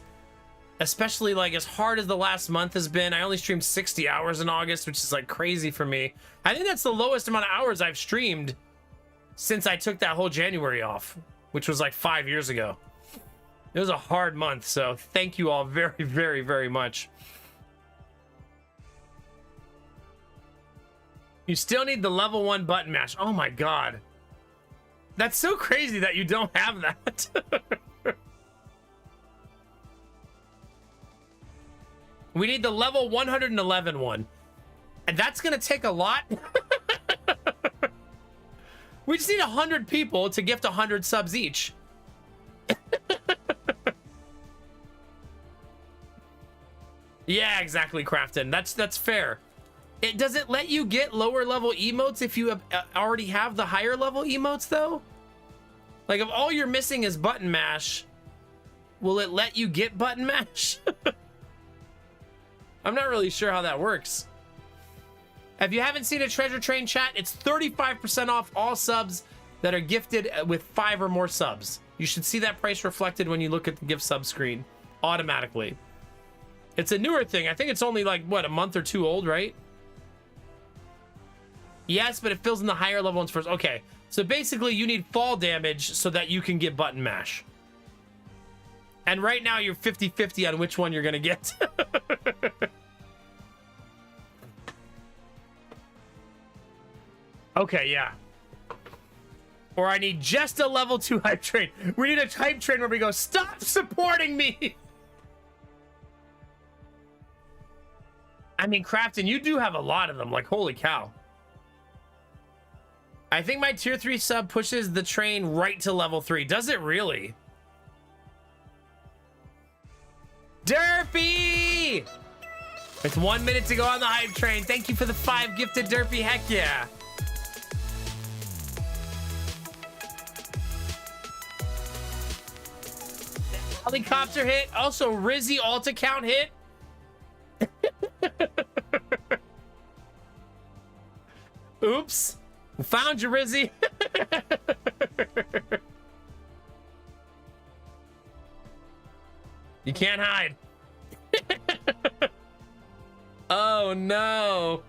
[SPEAKER 1] especially like as hard as the last month has been. I only streamed 60 hours in August, which is like crazy for me. I think that's the lowest amount of hours I've streamed since I took that whole January off, which was like 5 years ago. It was a hard month, so thank you all very, very, very much. You still need the level 1 button mash. Oh my god. That's so crazy that you don't have that. We need the level 111 one. And that's gonna take a lot. We just need 100 people to gift 100 subs each. Yeah, exactly, Crafton. That's fair. Does it let you get lower level emotes if you have, already have the higher level emotes, though? Like, if all you're missing is button mash, will it let you get button mash? I'm not really sure how that works. If you haven't seen a Treasure Train chat, it's 35% off all subs that are gifted with 5 or more subs. You should see that price reflected when you look at the gift sub screen automatically. It's a newer thing. I think it's only like, what, a month or two old, right? Yes, but it fills in the higher level ones first. Okay, so basically you need fall damage so that you can get button mash. And right now you're 50-50 on which one you're gonna get. Okay, yeah. Or I need just a level 2 hype train. We need a hype train where we go, stop supporting me! I mean, Crafton, you do have a lot of them. Like, holy cow. I think my tier 3 sub pushes the train right to level 3. Does it really? Derpy! It's 1 minute to go on the hype train. Thank you for the 5 gifted, Derpy. Heck yeah. Helicopter hit. Also, Rizzy alt account hit. Oops. Found you, Rizzy. You can't hide. Oh, no.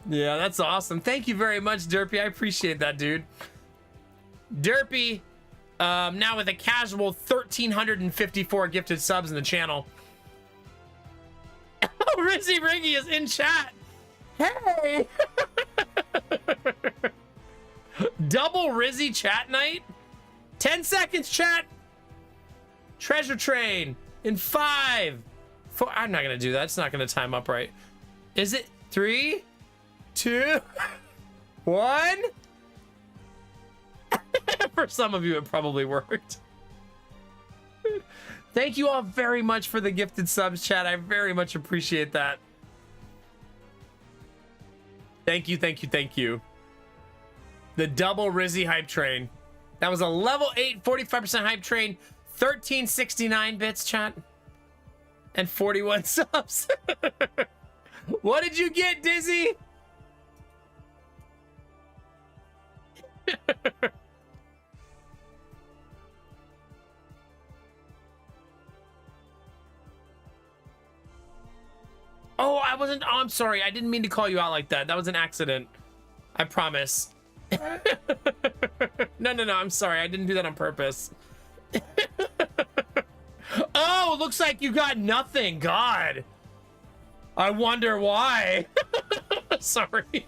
[SPEAKER 1] Yeah, that's awesome. Thank you very much, Derpy. I appreciate that, dude. Derpy, now with a casual 1,354 gifted subs in the channel. Oh, Rizzy Riggy is in chat. Hey! Double Rizzy chat night? 10 seconds, chat. Treasure train in 5, 4. I'm not gonna do that. It's not gonna time up right. Is it 3, 2, 1? For some of you, it probably worked. Thank you all very much for the gifted subs, chat. I very much appreciate that. Thank you, thank you, thank you. The double Rizzy hype train. That was a level 8, 45% hype train, 1369 bits, chat, and 41 subs. What did you get, Dizzy? Oh, I wasn't. Oh, I'm sorry. I didn't mean to call you out like that. That was an accident. I promise. No. I'm sorry. I didn't do that on purpose. Oh, looks like you got nothing. God. I wonder why. Sorry.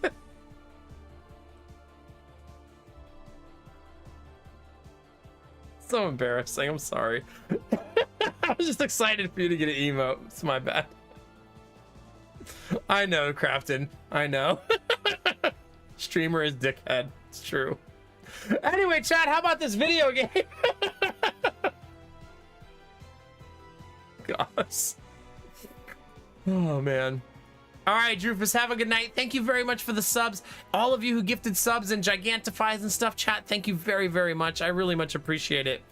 [SPEAKER 1] So embarrassing. I'm sorry. I was just excited for you to get an emote. It's my bad. I know, Crafton. I know. Streamer is dickhead. It's true. Anyway, chat, how about this video game? Gosh. Oh, man. All right, Drufus, have a good night. Thank you very much for the subs. All of you who gifted subs and Gigantifies and stuff, chat, thank you very, very much. I really much appreciate it.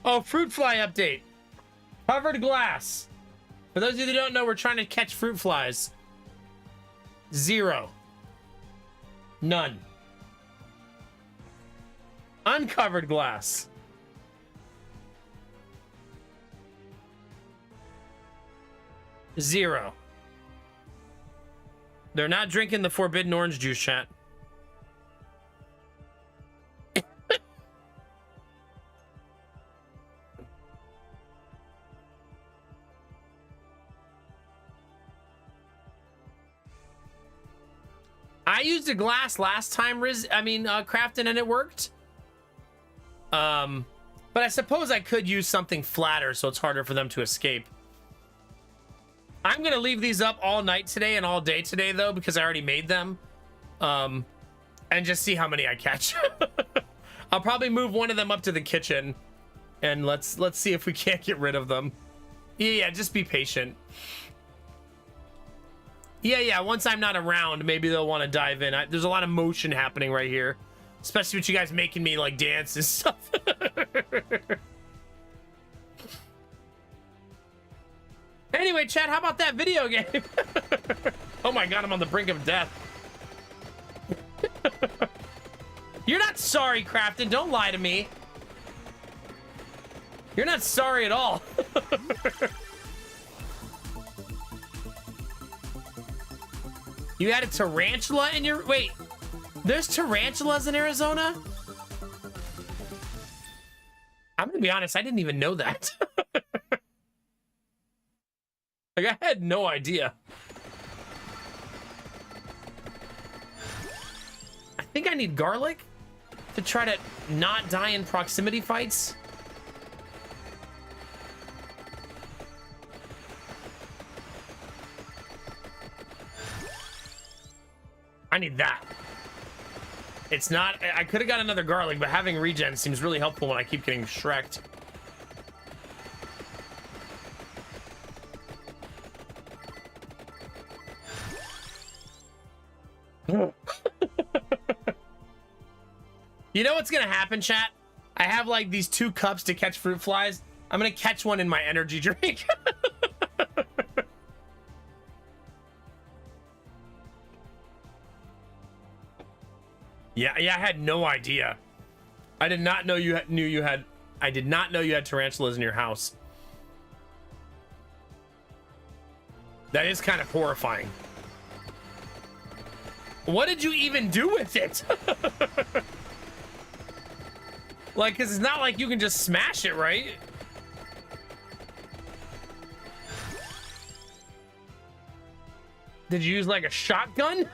[SPEAKER 1] Oh, fruit fly update. Covered glass. For those of you that don't know, we're trying to catch fruit flies. 0. None. Uncovered glass. 0. They're not drinking the forbidden orange juice, chat. I used a glass last time, Crafton, and it worked. But I suppose I could use something flatter so it's harder for them to escape. I'm gonna leave these up all night today and all day today, though, because I already made them. And just see how many I catch. I'll probably move one of them up to the kitchen, and let's see if we can't get rid of them. Yeah, just be patient. Yeah, once I'm not around, maybe they'll want to dive in. There's a lot of motion happening right here, especially with you guys making me like dance and stuff. Anyway, chat, how about that video game? Oh my god, I'm on the brink of death. You're not sorry, Crafton. Don't lie to me. You're not sorry at all. You had a tarantula in your... Wait, there's tarantulas in Arizona? I'm gonna be honest, I didn't even know that. Like, I had no idea. I think I need garlic to try to not die in proximity fights. I need that. It's not... I could have got another garlic, but having regen seems really helpful when I keep getting shreked. You know what's gonna happen, chat? I have like these 2 cups to catch fruit flies. I'm gonna catch one in my energy drink. Yeah, I had no idea. I did not know you knew you had. I did not know you had tarantulas in your house. That is kind of horrifying. What did you even do with it? Like, cause it's not like you can just smash it, right? Did you use like a shotgun?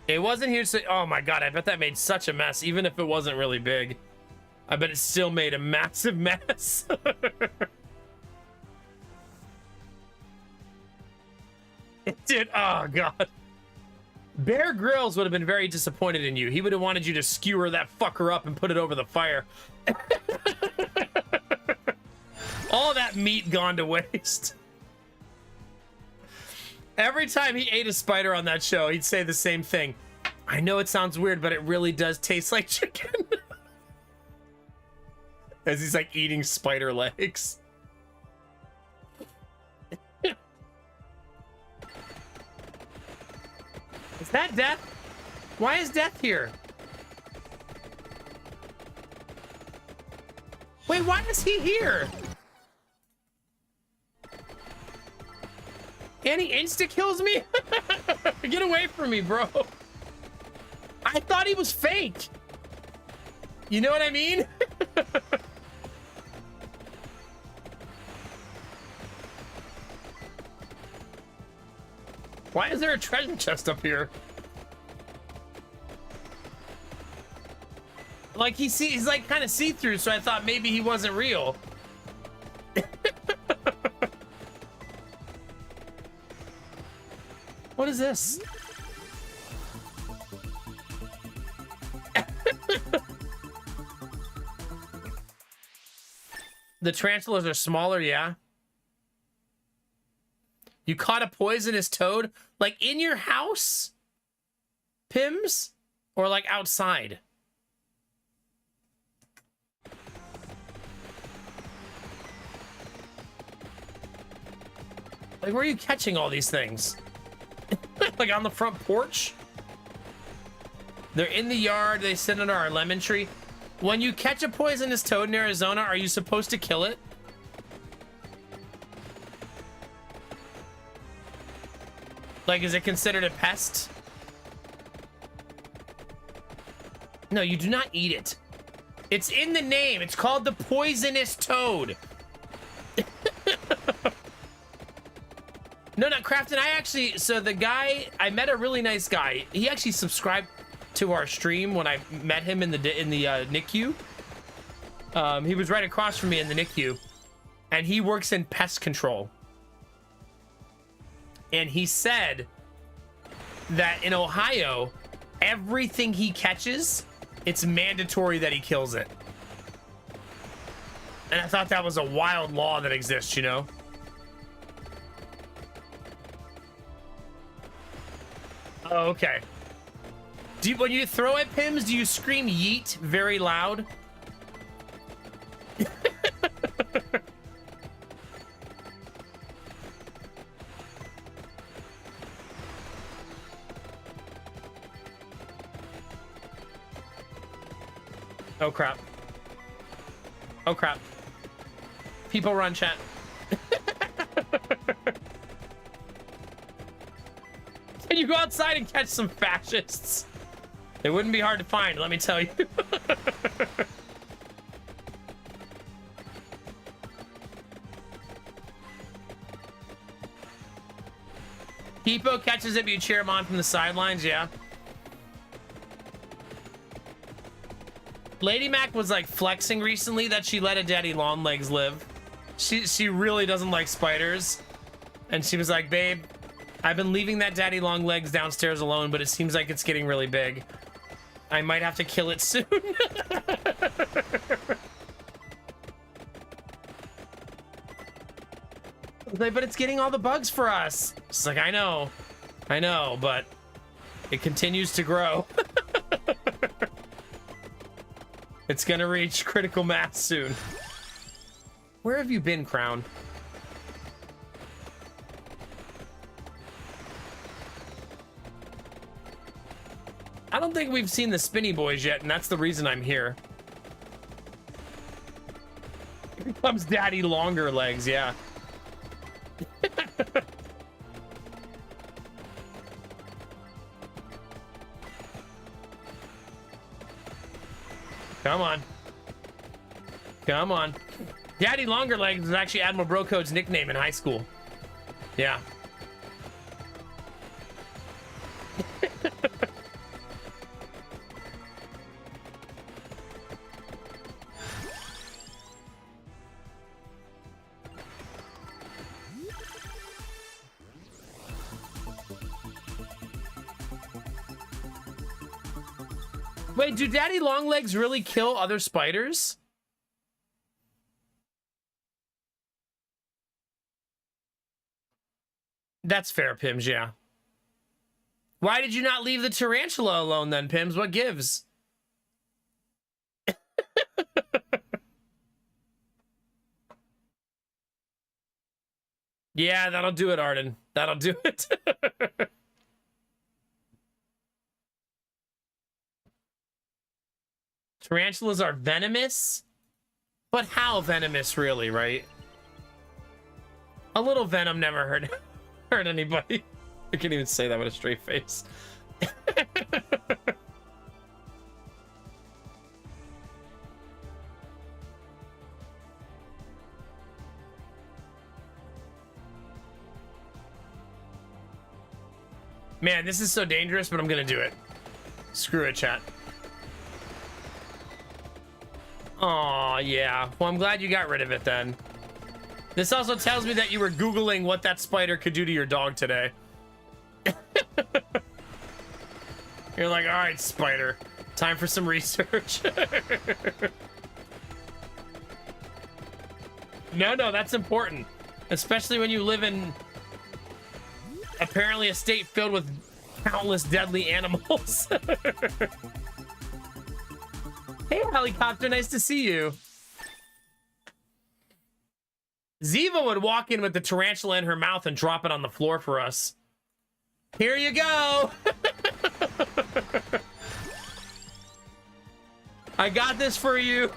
[SPEAKER 1] It wasn't here, so oh my god, I bet that made such a mess, even if it wasn't really big. I bet it still made a massive mess. It did, oh god. Bear Grylls would have been very disappointed in you. He would have wanted you to skewer that fucker up and put it over the fire. All that meat gone to waste. Every time he ate a spider on that show, he'd say the same thing. I know it sounds weird, but it really does taste like chicken. As he's like eating spider legs. Is that Death? Why is Death here? Wait, why is he here? And he insta-kills me? Get away from me, bro. I thought he was fake. You know what I mean? Why is there a treasure chest up here? Like he's like kind of see-through, so I thought maybe he wasn't real. What is this? The tarantulas are smaller, yeah. You caught a poisonous toad? Like in your house? Pims? Or like outside? Like, where are you catching all these things? Like on the front porch? They're in the yard. They sit under our lemon tree. When you catch a poisonous toad in Arizona, are you supposed to kill it? Like, is it considered a pest? No, you do not eat it. It's in the name. It's called the poisonous toad. No, Crafton, I actually, so the guy, I met a really nice guy. He actually subscribed to our stream when I met him in the NICU. He was right across from me in the NICU, and he works in pest control. And he said that in Ohio, everything he catches, it's mandatory that he kills it. And I thought that was a wild law that exists, you know? Oh, okay. When you throw at Pims, do you scream yeet very loud? Oh crap. Oh crap. People run, chat. Can you go outside and catch some fascists? They wouldn't be hard to find, let me tell you. Hippo catches it, but you cheer him on from the sidelines, yeah. Lady Mac was like flexing recently that she let a daddy long legs live. She really doesn't like spiders. And she was like, babe, I've been leaving that daddy long legs downstairs alone, but it seems like it's getting really big. I might have to kill it soon. Like, but it's getting all the bugs for us. It's like, I know, but it continues to grow. It's gonna reach critical mass soon. Where have you been, Crown? I don't think we've seen the Spinny Boys yet, and that's the reason I'm here. Here comes Daddy Longer Legs, yeah. Come on. Come on. Daddy Longer Legs is actually Admiral Brocode's nickname in high school. Yeah. Wait, do Daddy Longlegs really kill other spiders? That's fair, Pims, yeah. Why did you not leave the tarantula alone then, Pims? What gives? Yeah, that'll do it, Arden. That'll do it. Tarantulas are venomous? But how venomous, really, right? A little venom never hurt anybody. I can't even say that with a straight face. Man, this is so dangerous, but I'm gonna do it. Screw it, chat. Aw, yeah. Well, I'm glad you got rid of it then. This also tells me that you were Googling what that spider could do to your dog today. You're like, all right, spider, time for some research. No, that's important. Especially when you live in apparently a state filled with countless deadly animals. Hey, Helicopter, nice to see you. Ziva would walk in with the tarantula in her mouth and drop it on the floor for us. Here you go. I got this for you.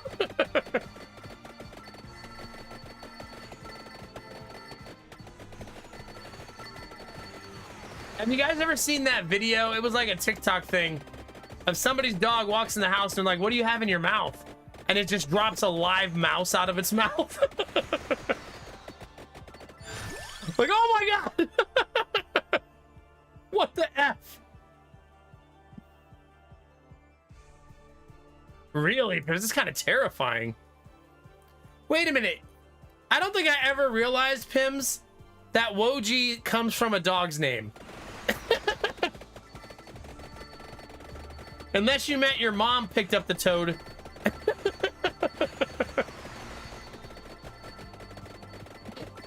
[SPEAKER 1] Have you guys ever seen that video? It was like a TikTok thing of somebody's dog walks in the house and they're like, what do you have in your mouth? And it just drops a live mouse out of its mouth. Like, oh my God. What the F? Really? This is kind of terrifying. Wait a minute. I don't think I ever realized, Pims, that Woji comes from a dog's name. Unless you meant your mom picked up the toad.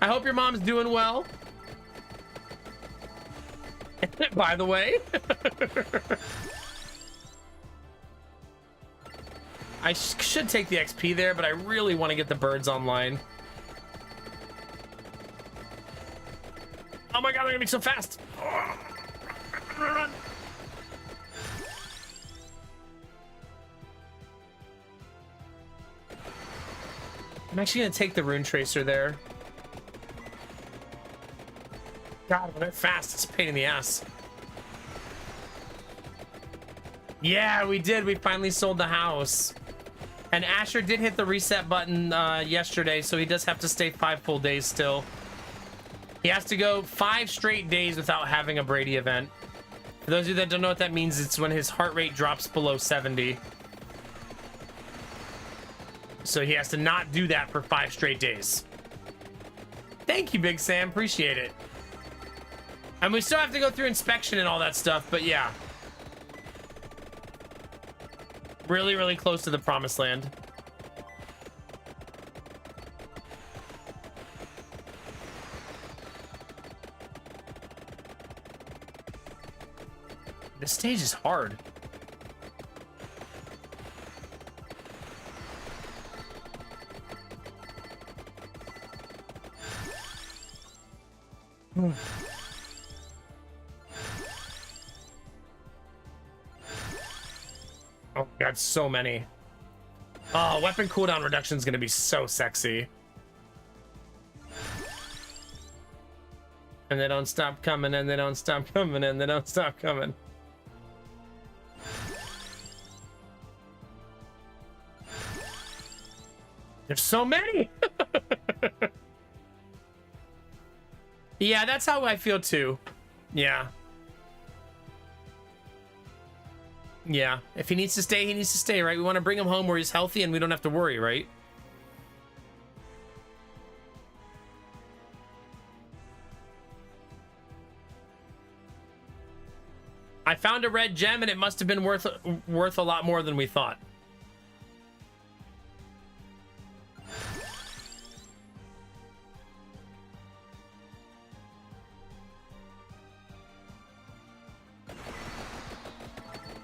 [SPEAKER 1] I hope your mom's doing well. By the way. I should take the XP there, but I really want to get the birds online. Oh my God, they're gonna be so fast. I'm actually gonna take the Rune Tracer there. God, when they're fast, it's a pain in the ass. Yeah, we did. We finally sold the house. And Asher did hit the reset button yesterday, so he does have to stay 5 full days still. He has to go 5 straight days without having a Brady event. For those of you that don't know what that means, it's when his heart rate drops below 70. So he has to not do that for 5 straight days. Thank you, Big Sam. Appreciate it. And we still have to go through inspection and all that stuff, but yeah. Really, really close to the promised land. This stage is hard. Oh god, so many. Oh, weapon cooldown reduction is gonna be so sexy. And they don't stop coming, and they don't stop coming, and they don't stop coming. There's so many. Yeah, that's how I feel too. Yeah. Yeah, if he needs to stay, he needs to stay, right? We want to bring him home where he's healthy and we don't have to worry, right? I found a red gem and it must have been worth a lot more than we thought.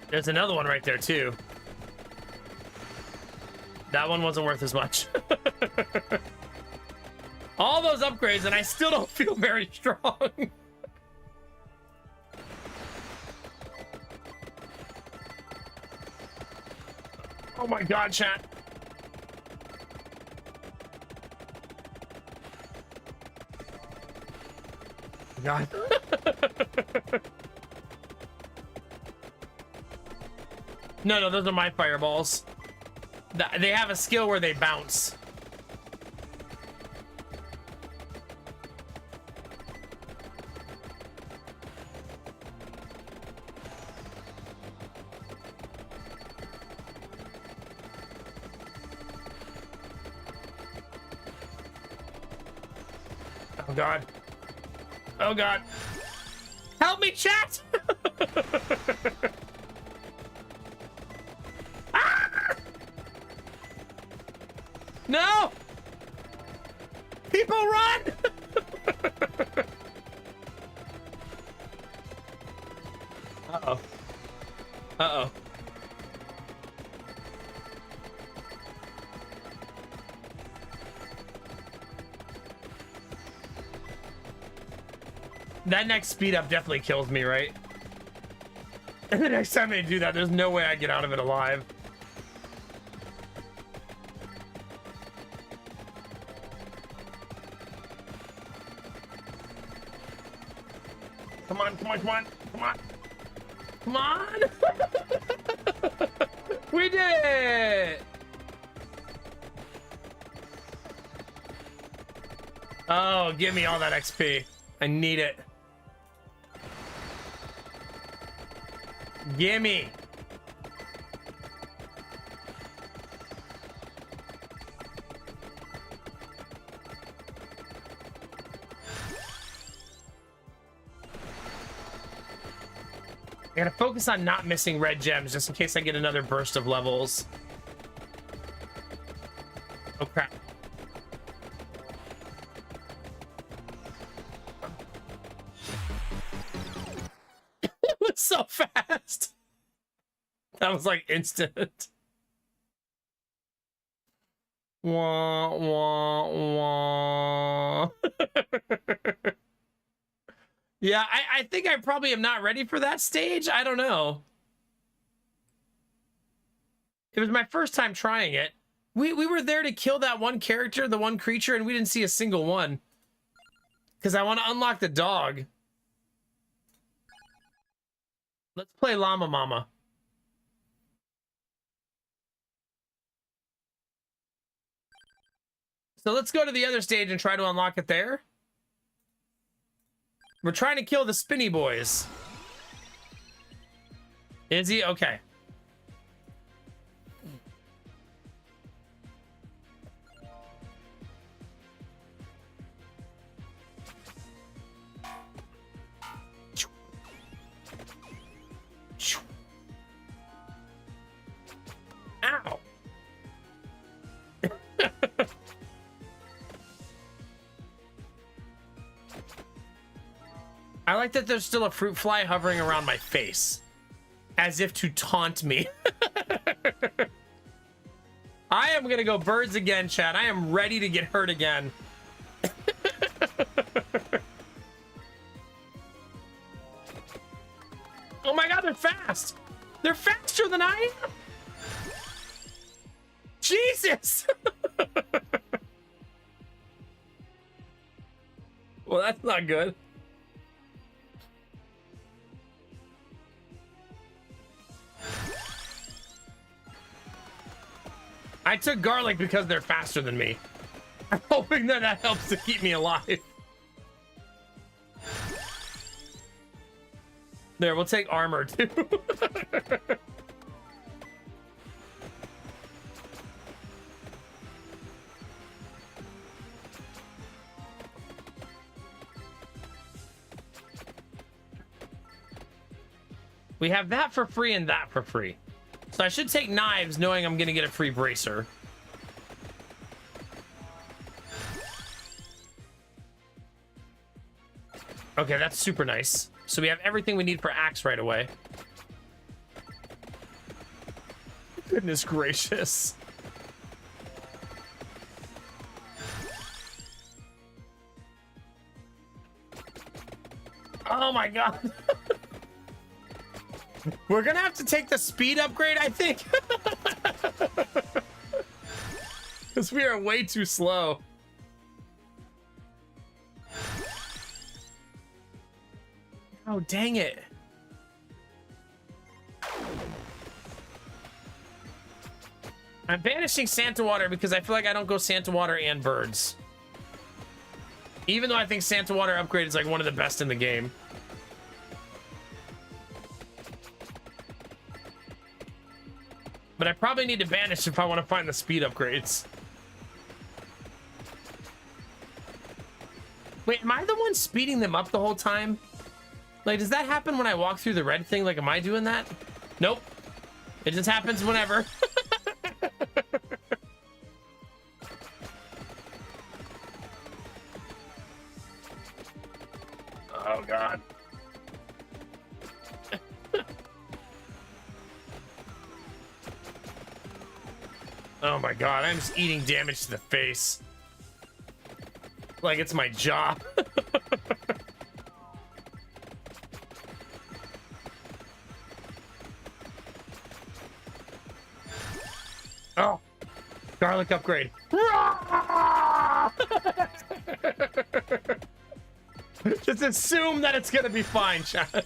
[SPEAKER 1] There's another one right there, too. That one wasn't worth as much. All those upgrades, and I still don't feel very strong. Oh my god, chat. God. No, those are my fireballs. They have a skill where they bounce. Oh god. Oh god. Help me, chat! No! People run! Uh-oh. Uh-oh. That next speed up definitely kills me, right? And the next time they do that, there's no way I get out of it alive. Come on, come on, come on, come on. Come on! We did it! Oh, give me all that XP. I need it. Gimme. I gotta focus on not missing red gems just in case I get another burst of levels. Oh crap. It was so fast. That was like instant. Wah, wah, wah. Yeah, I think I probably am not ready for that stage. I don't know. It was my first time trying it. We were there to kill that one character, the one creature, and we didn't see a single one. Because I want to unlock the dog. Let's play Llama Mama. So let's go to the other stage and try to unlock it there. We're trying to kill the Spinny Boys. Is he? Okay. Ow. I like that there's still a fruit fly hovering around my face, as if to taunt me. I am gonna go birds again, chat. I am ready to get hurt again. Oh my god, they're fast! They're faster than I am! Jesus! Well, that's not good. I took garlic because they're faster than me. I'm hoping that that helps to keep me alive. There, we'll take armor too. We have that for free and that for free. So I should take knives knowing I'm gonna get a free bracer. Okay, that's super nice. So we have everything we need for axe right away. Goodness gracious. Oh my god. We're gonna have to take the speed upgrade, I think. Because we are way too slow. Oh, dang it. I'm banishing Santa Water because I feel like I don't go Santa Water and birds. Even though I think Santa Water upgrade is like one of the best in the game. But I probably need to banish if I want to find the speed upgrades. Wait, am I the one speeding them up the whole time? Like, does that happen when I walk through the red thing? Like, am I doing that? Nope. It just happens whenever. Oh, God. Oh my god, I'm just eating damage to the face. Like it's my job. Oh, garlic upgrade. Just assume that it's gonna be fine, chat.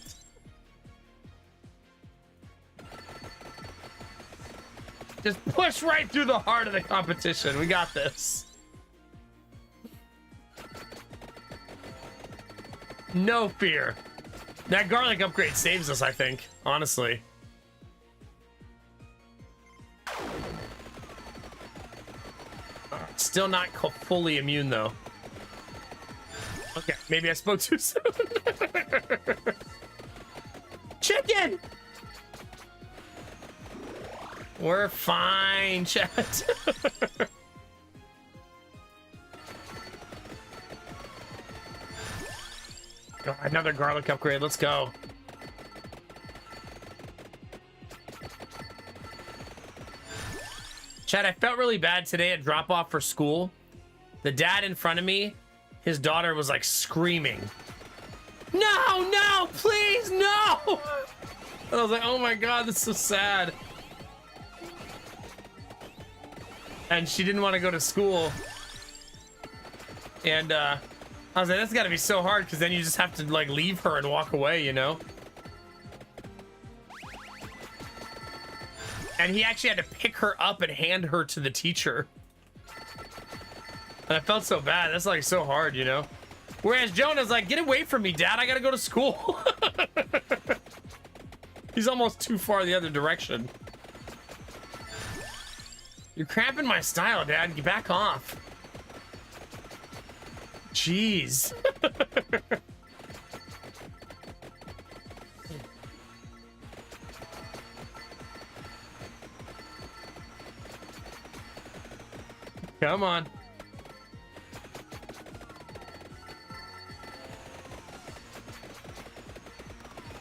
[SPEAKER 1] Just push right through the heart of the competition. We got this. No fear. That garlic upgrade saves us, I think. Honestly. Still not fully immune, though. Okay, maybe I spoke too soon. Chicken! We're fine, chat. Oh, another garlic upgrade. Let's go. Chat, I felt really bad today at drop off for school. The dad in front of me, his daughter was like screaming. No, no, please, no! And I was like, oh my god, this is so sad. and she didn't want to go to school. And I was like, that's got to be so hard, because then you just have to like leave her and walk away, you know? And he actually had to pick her up and hand her to the teacher. And I felt so bad. That's like so hard, you know? Whereas Jonah's like, get away from me, Dad. I gotta go to school. He's almost too far the other direction. You're cramping my style, Dad. Get back off. Jeez. Come on.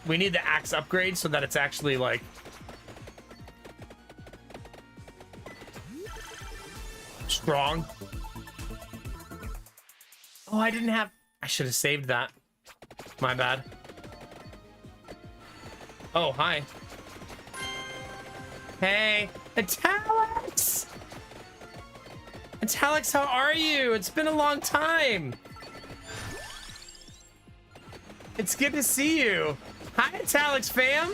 [SPEAKER 1] We need the axe upgrade so that it's actually like strong. Oh, I didn't have... I should have saved that. My bad. Oh, hi. Hey, Italicx! Italicx, how are you? It's been a long time. It's good to see you. Hi, Italicx fam.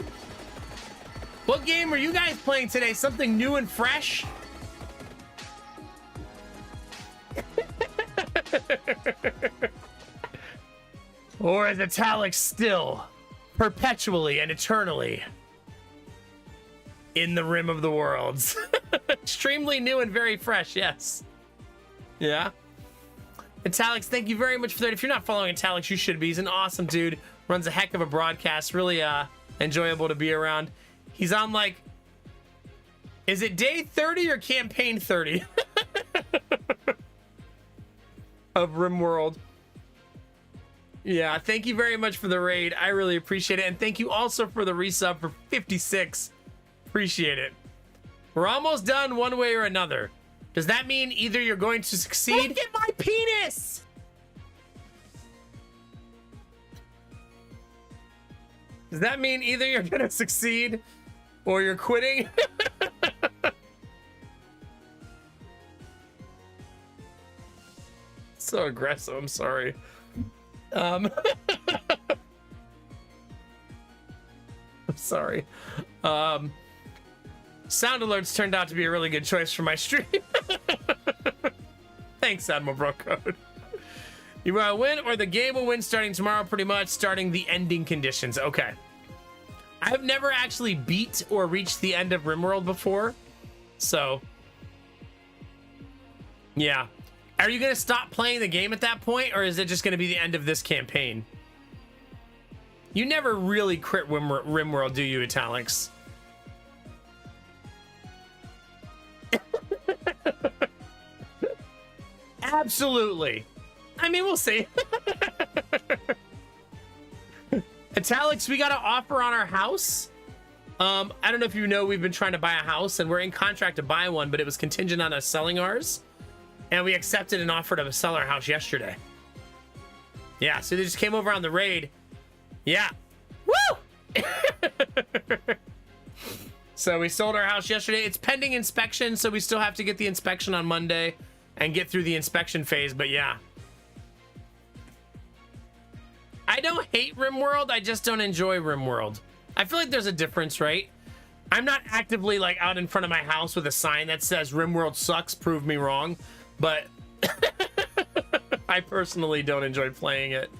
[SPEAKER 1] What game are you guys playing today? Something new and fresh? Or is Italicx still perpetually and eternally in the rim of the worlds? Extremely new and very fresh, yes. Yeah. Italicx, thank you very much for that. If you're not following Italicx, you should be. He's an awesome dude. Runs a heck of a broadcast. Really enjoyable to be around. He's on like... Is it day 30 or campaign 30? Of RimWorld. Yeah, thank you very much for the raid. I really appreciate it. And thank you also for the resub for 56. Appreciate it. We're almost done one way or another. Does that mean either you're going to succeed? Look at my penis! Does that mean either you're gonna succeed or you're quitting? So aggressive, I'm sorry. I'm sorry. Sound alerts turned out to be a really good choice for my stream. Thanks, Admiral Brocode. You want to win or the game will win starting tomorrow, pretty much, starting the ending conditions. Okay. I've never actually beat or reached the end of RimWorld before. So, yeah. Are you going to stop playing the game at that point, or is it just going to be the end of this campaign? You never really crit RimWorld, do you, Italicx? Absolutely. I mean, we'll see. Italicx, we got an offer on our house. I don't know if you know, we've been trying to buy a house, and we're in contract to buy one, but it was contingent on us selling ours. And we accepted an offer to sell our house yesterday. Yeah, so they just came over on the raid. Yeah. Woo! So we sold our house yesterday. It's pending inspection, so we still have to get the inspection on Monday and get through the inspection phase, but yeah. I don't hate RimWorld, I just don't enjoy RimWorld. I feel like there's a difference, right? I'm not actively like out in front of my house with a sign that says RimWorld sucks, prove me wrong, but I personally don't enjoy playing it.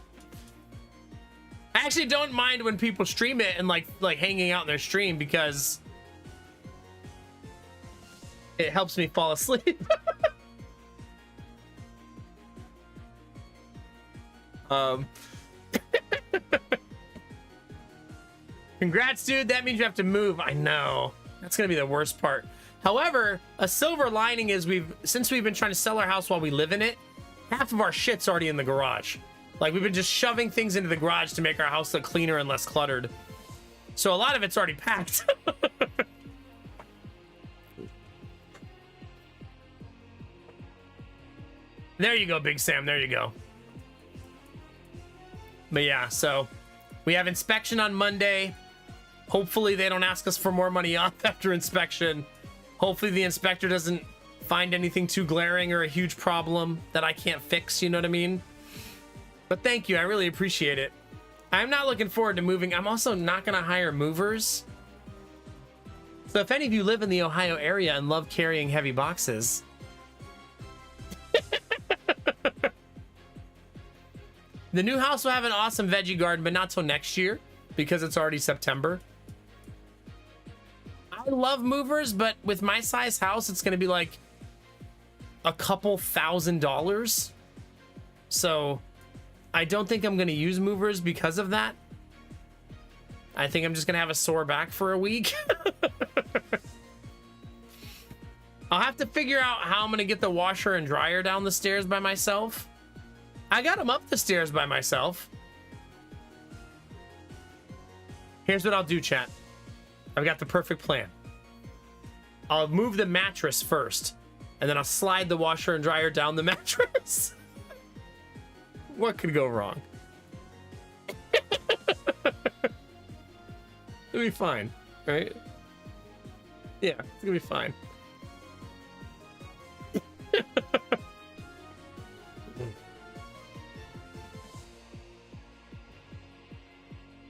[SPEAKER 1] I actually don't mind when people stream it and like hanging out in their stream because it helps me fall asleep. Congrats, dude. That means you have to move. I know. That's gonna be the worst part. However, a silver lining is since we've been trying to sell our house while we live in it, half of our shit's already in the garage. Like, we've been just shoving things into the garage to make our house look cleaner and less cluttered. So a lot of it's already packed. There you go, Big Sam. There you go. But yeah, so we have inspection on Monday. Hopefully they don't ask us for more money off after inspection. Hopefully the inspector doesn't find anything too glaring or a huge problem that I can't fix, you know what I mean? But thank you, I really appreciate it. I'm not looking forward to moving. I'm also not gonna hire movers. So if any of you live in the Ohio area and love carrying heavy boxes, the new house will have an awesome veggie garden, but not till next year because it's already September. I love movers, but with my size house, it's going to be like a couple $1,000s. So I don't think I'm going to use movers because of that. I think I'm just going to have a sore back for a week. I'll have to figure out how I'm going to get the washer and dryer down the stairs by myself. I got them up the stairs by myself. Here's what I'll do, chat. I've got the perfect plan. I'll move the mattress first, and then I'll slide the washer and dryer down the mattress. What could go wrong? It'll be fine, right? Yeah, it's gonna be fine.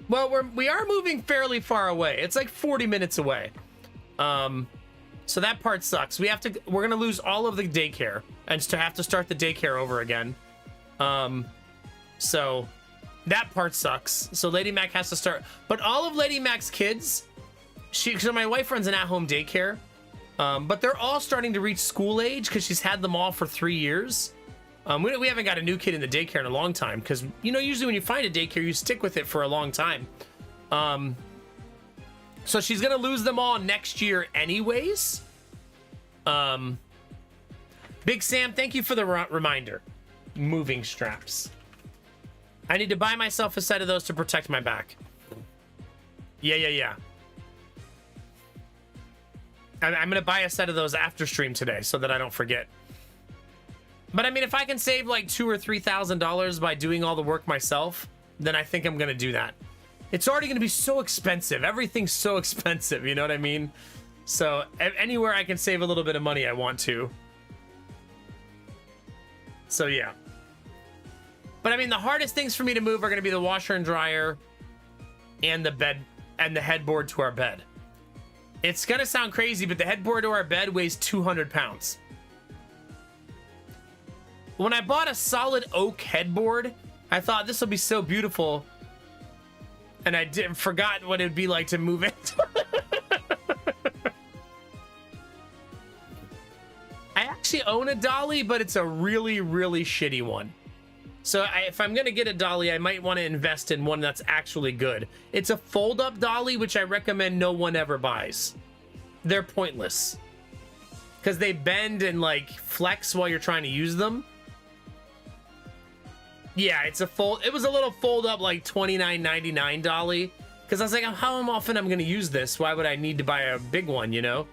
[SPEAKER 1] Well, we are moving fairly far away. It's like 40 minutes away. So that part sucks. We're gonna lose all of the daycare and to have to start the daycare over again. So that part sucks. So Lady Mac has to start, but all of Lady Mac's kids, so my wife runs an at-home daycare, but they're all starting to reach school age because she's had them all for 3 years. We haven't got a new kid in the daycare in a long time because, you know, usually when you find a daycare, you stick with it for a long time. So she's going to lose them all next year anyways. Big Sam, thank you for the reminder. Moving straps. I need to buy myself a set of those to protect my back. Yeah. I'm going to buy a set of those after stream today so that I don't forget. But I mean, if I can save like $2,000 or $3,000 by doing all the work myself, then I think I'm going to do that. It's already going to be so expensive. Everything's so expensive. You know what I mean? So anywhere I can save a little bit of money, I want to. So yeah. But I mean, the hardest things for me to move are going to be the washer and dryer and the bed and the headboard to our bed. It's going to sound crazy, but the headboard to our bed weighs 200 pounds. When I bought a solid oak headboard, I thought this will be so beautiful. And I forgot what it would be like to move it. I actually own a dolly, but it's a really, really shitty one. So if I'm going to get a dolly, I might want to invest in one that's actually good. It's a fold-up dolly, which I recommend no one ever buys. They're pointless. Because they bend and like flex while you're trying to use them. Yeah, it was a little fold up like $29.99 dolly. Because I was like, how often I'm going to use this? Why would I need to buy a big one, you know?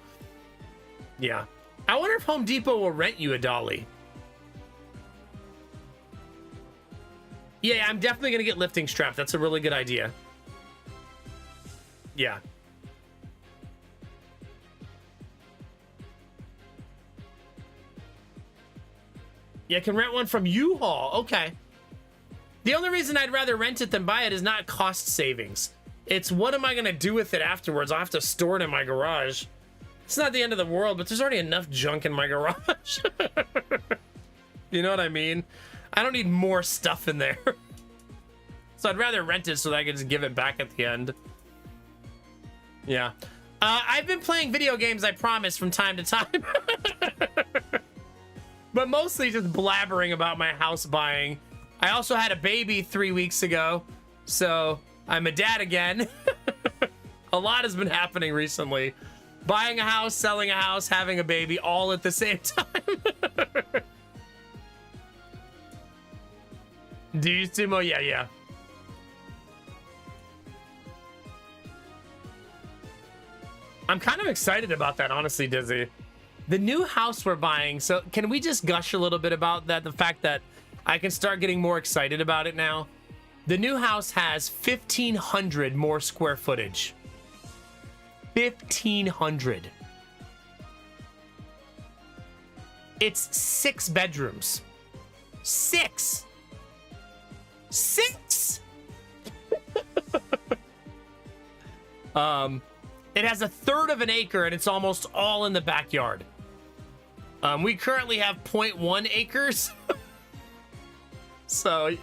[SPEAKER 1] Yeah. I wonder if Home Depot will rent you a dolly. Yeah, I'm definitely going to get lifting strap. That's a really good idea. Yeah. Yeah, I can rent one from U-Haul. Okay. The only reason I'd rather rent it than buy it is not cost savings. It's what am I going to do with it afterwards? I'll have to store it in my garage. It's not the end of the world, but there's already enough junk in my garage. You know what I mean? I don't need more stuff in there. So I'd rather rent it so that I can just give it back at the end. Yeah. I've been playing video games, I promise, from time to time. But mostly just blabbering about my house buying. I also had a baby 3 weeks ago, so I'm a dad again. A lot has been happening recently. Buying a house, selling a house, having a baby, all at the same time. Do you, Sumo? Yeah. I'm kind of excited about that, honestly, Dizzy. The new house we're buying, so can we just gush a little bit about that? The fact that I can start getting more excited about it now. The new house has 1,500 more square footage. 1,500. It's 6 bedrooms. 6. 6. It has 1/3 of an acre and it's almost all in the backyard. We currently have 0.1 acres. So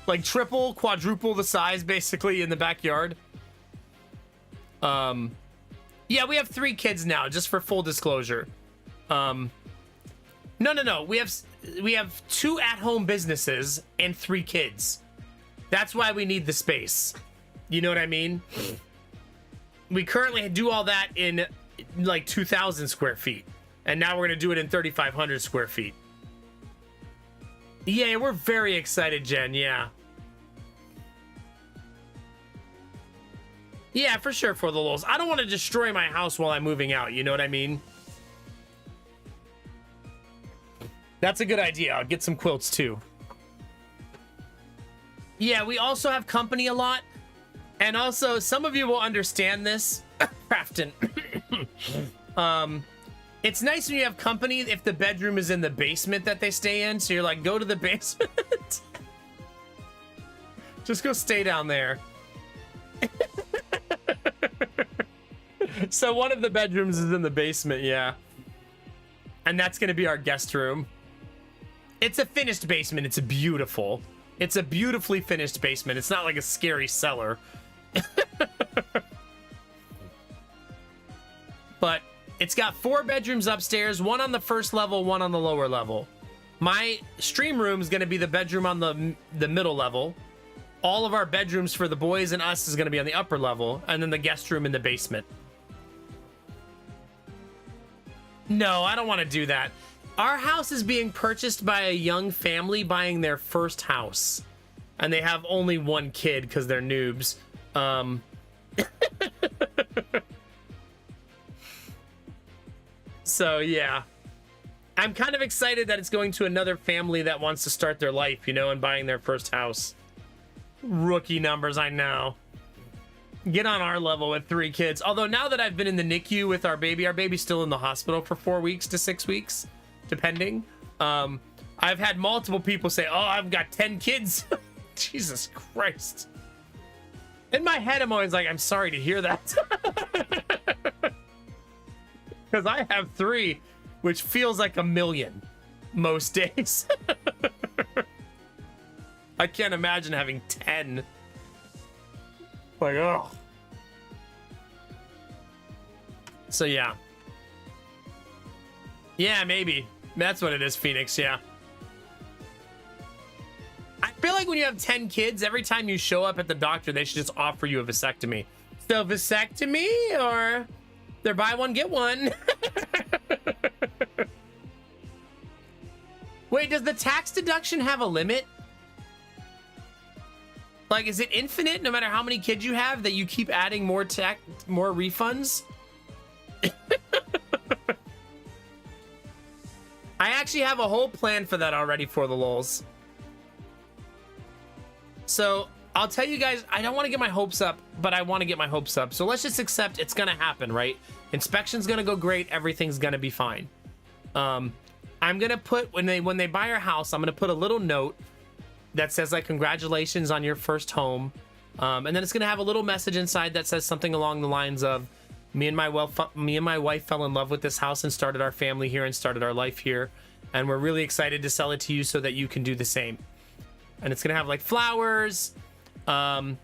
[SPEAKER 1] like triple, quadruple the size basically in the backyard. Yeah, we have 3 kids now, just for full disclosure. No. We have 2 at-home businesses and 3 kids. That's why we need the space. You know what I mean? We currently do all that in like 2,000 square feet. And now we're going to do it in 3,500 square feet. Yeah, we're very excited, Jen. Yeah. Yeah, for sure, for the lulz. I don't want to destroy my house while I'm moving out. You know what I mean? That's a good idea. I'll get some quilts too. Yeah, we also have company a lot. And also, some of you will understand this. Crafton. It's nice when you have company if the bedroom is in the basement that they stay in. So you're like, go to the basement. Just go stay down there. So one of the bedrooms is in the basement, yeah. And that's going to be our guest room. It's a finished basement. It's beautiful. It's a beautifully finished basement. It's not like a scary cellar. But it's got 4 bedrooms upstairs, 1 on the first level, 1 on the lower level. My stream room is going to be the bedroom on the middle level. All of our bedrooms for the boys and us is going to be on the upper level, and then the guest room in the basement. No, I don't want to do that. Our house is being purchased by a young family buying their first house. And they have only 1 kid because they're noobs. So, yeah. I'm kind of excited that it's going to another family that wants to start their life, you know, and buying their first house. Rookie numbers, I know. Get on our level with 3 kids. Although now that I've been in the NICU with our baby's still in the hospital for 4 weeks to 6 weeks, depending. I've had multiple people say, oh, I've got 10 kids. Jesus Christ. In my head, I'm always like, I'm sorry to hear that. Because I have 3, which feels like a million most days. I can't imagine having 10. Like, oh. So, yeah. Yeah, maybe. That's what it is, Phoenix, yeah. I feel like when you have 10 kids, every time you show up at the doctor, they should just offer you a vasectomy. So, vasectomy, or they're buy one, get one. Wait, does the tax deduction have a limit? Like, is it infinite no matter how many kids you have that you keep adding more refunds? I actually have a whole plan for that already for the lulz. So I'll tell you guys, I don't want to get my hopes up, but I want to get my hopes up. So let's just accept it's going to happen, right? Inspection's going to go great. Everything's going to be fine. I'm going to put, when they buy our house, I'm going to put a little note that says like, congratulations on your first home. And then it's going to have a little message inside that says something along the lines of, me and my wife fell in love with this house and started our family here and started our life here. And we're really excited to sell it to you so that you can do the same. And it's going to have like flowers, and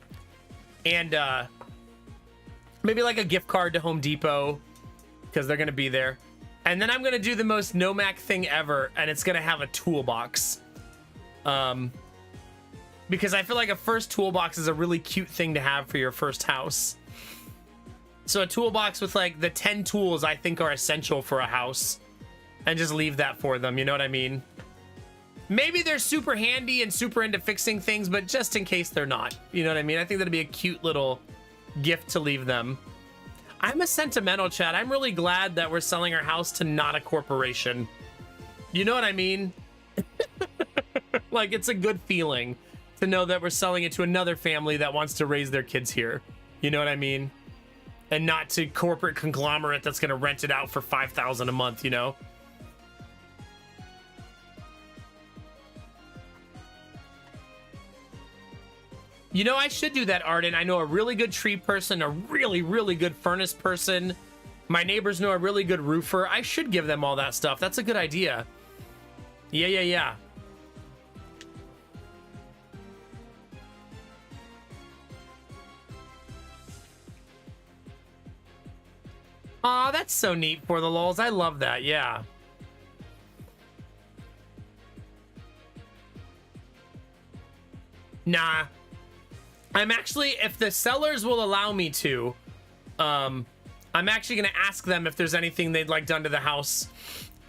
[SPEAKER 1] maybe like a gift card to Home Depot because they're going to be there. And then I'm going to do the most Nomac thing ever. And it's going to have a toolbox. Because I feel like a first toolbox is a really cute thing to have for your first house. So a toolbox with like the 10 tools I think are essential for a house. And just leave that for them, you know what I mean? Maybe they're super handy and super into fixing things, but just in case they're not. You know what I mean? I think that'd be a cute little gift to leave them. I'm a sentimental, Chad. I'm really glad that we're selling our house to not a corporation. You know what I mean? Like, it's a good feeling to know that we're selling it to another family that wants to raise their kids here. You know what I mean? And not to corporate conglomerate that's going to rent it out for $5,000 a month, you know? You know, I should do that, Arden. I know a really good tree person, a really, really good furnace person. My neighbors know a really good roofer. I should give them all that stuff. That's a good idea. Yeah. Aw, that's so neat for the lulz. I love that, yeah. Nah. I'm actually, if the sellers will allow me to, I'm actually going to ask them if there's anything they'd like done to the house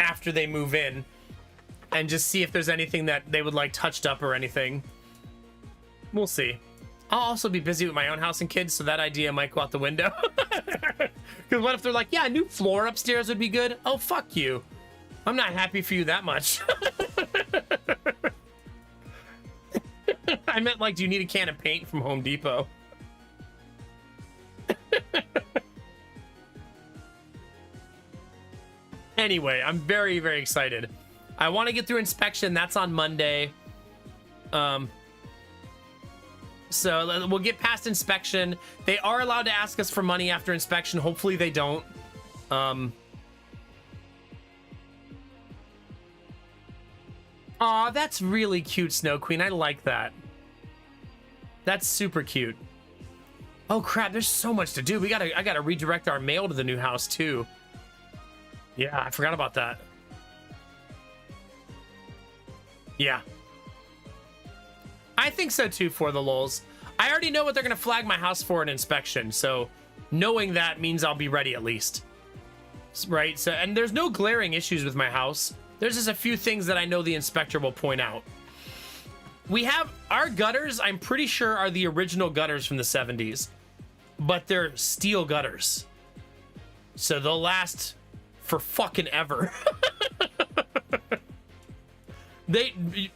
[SPEAKER 1] after they move in. And just see if there's anything that they would like touched up or anything. We'll see. I'll also be busy with my own house and kids, so that idea might go out the window. Because what if they're like, yeah, a new floor upstairs would be good? Oh, fuck you. I'm not happy for you that much. I meant, like, do you need a can of paint from Home Depot? Anyway, I'm very, very excited. I want to get through inspection. That's on Monday. So we'll get past inspection. They are allowed to ask us for money after inspection. Hopefully they don't. Aw, that's really cute, Snow Queen. I like that. That's super cute. Oh crap, there's so much to do. I gotta redirect our mail to the new house too. Yeah, I forgot about that. Yeah. I think so too, for the lulz. I already know what they're gonna flag my house for an inspection, so knowing that means I'll be ready at least. Right? So, and there's no glaring issues with my house. There's just a few things that I know the inspector will point out. We have our gutters, I'm pretty sure, are the original gutters from the 70s, but they're steel gutters. So they'll last for fucking ever.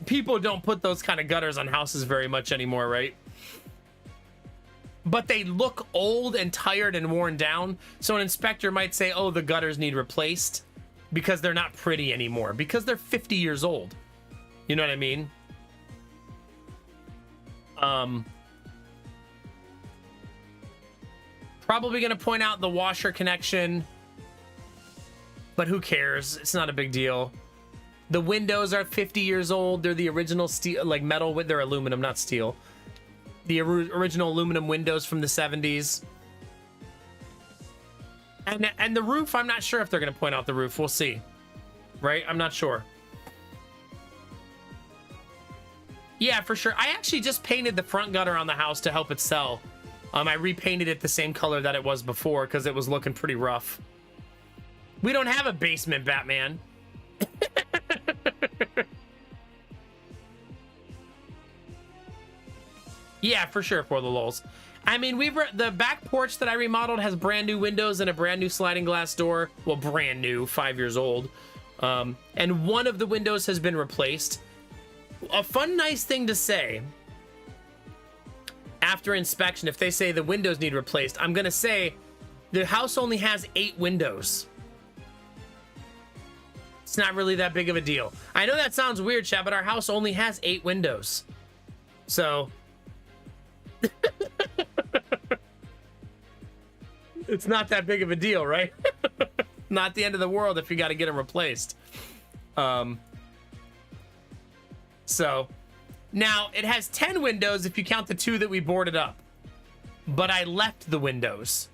[SPEAKER 1] People don't put those kind of gutters on houses very much anymore, right? But they look old and tired and worn down. So an inspector might say, oh, the gutters need replaced because they're not pretty anymore, because they're 50 years old. You know what I mean? Probably going to point out the washer connection, but who cares? It's not a big deal. The windows are 50 years old. They're the original steel, like metal, they're aluminum, not steel. The original aluminum windows from the 70s. And the roof, I'm not sure if they're going to point out the roof. We'll see. Right? I'm not sure. Yeah, for sure. I actually just painted the front gutter on the house to help it sell. I repainted it the same color that it was before because it was looking pretty rough. We don't have a basement, Batman. Yeah, for sure, for the lulz. I mean, the back porch that I remodeled has brand new windows and a brand new sliding glass door. Well, brand new, 5 years old. And one of the windows has been replaced. A fun, nice thing to say after inspection, if they say the windows need replaced, I'm gonna say the house only has 8 windows. It's not really that big of a deal. I know that sounds weird, chat, but our house only has 8 windows. So it's not that big of a deal, right? Not the end of the world if you got to get them replaced. So now it has 10 windows if you count the 2 that we boarded up, but I left the windows,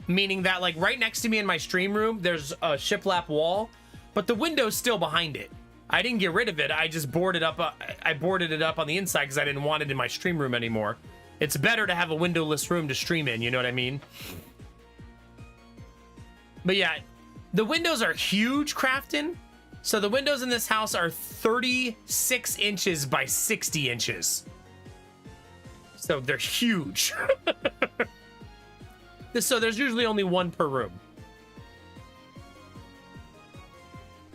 [SPEAKER 1] meaning that like right next to me in my stream room, there's a shiplap wall, but the window's still behind it. I didn't get rid of it. I just boarded up. I boarded it up on the inside because I didn't want it in my stream room anymore. It's better to have a windowless room to stream in. You know what I mean? But yeah, the windows are huge, Crafton. So the windows in this house are 36 inches by 60 inches. So they're huge. So there's usually only 1 per room.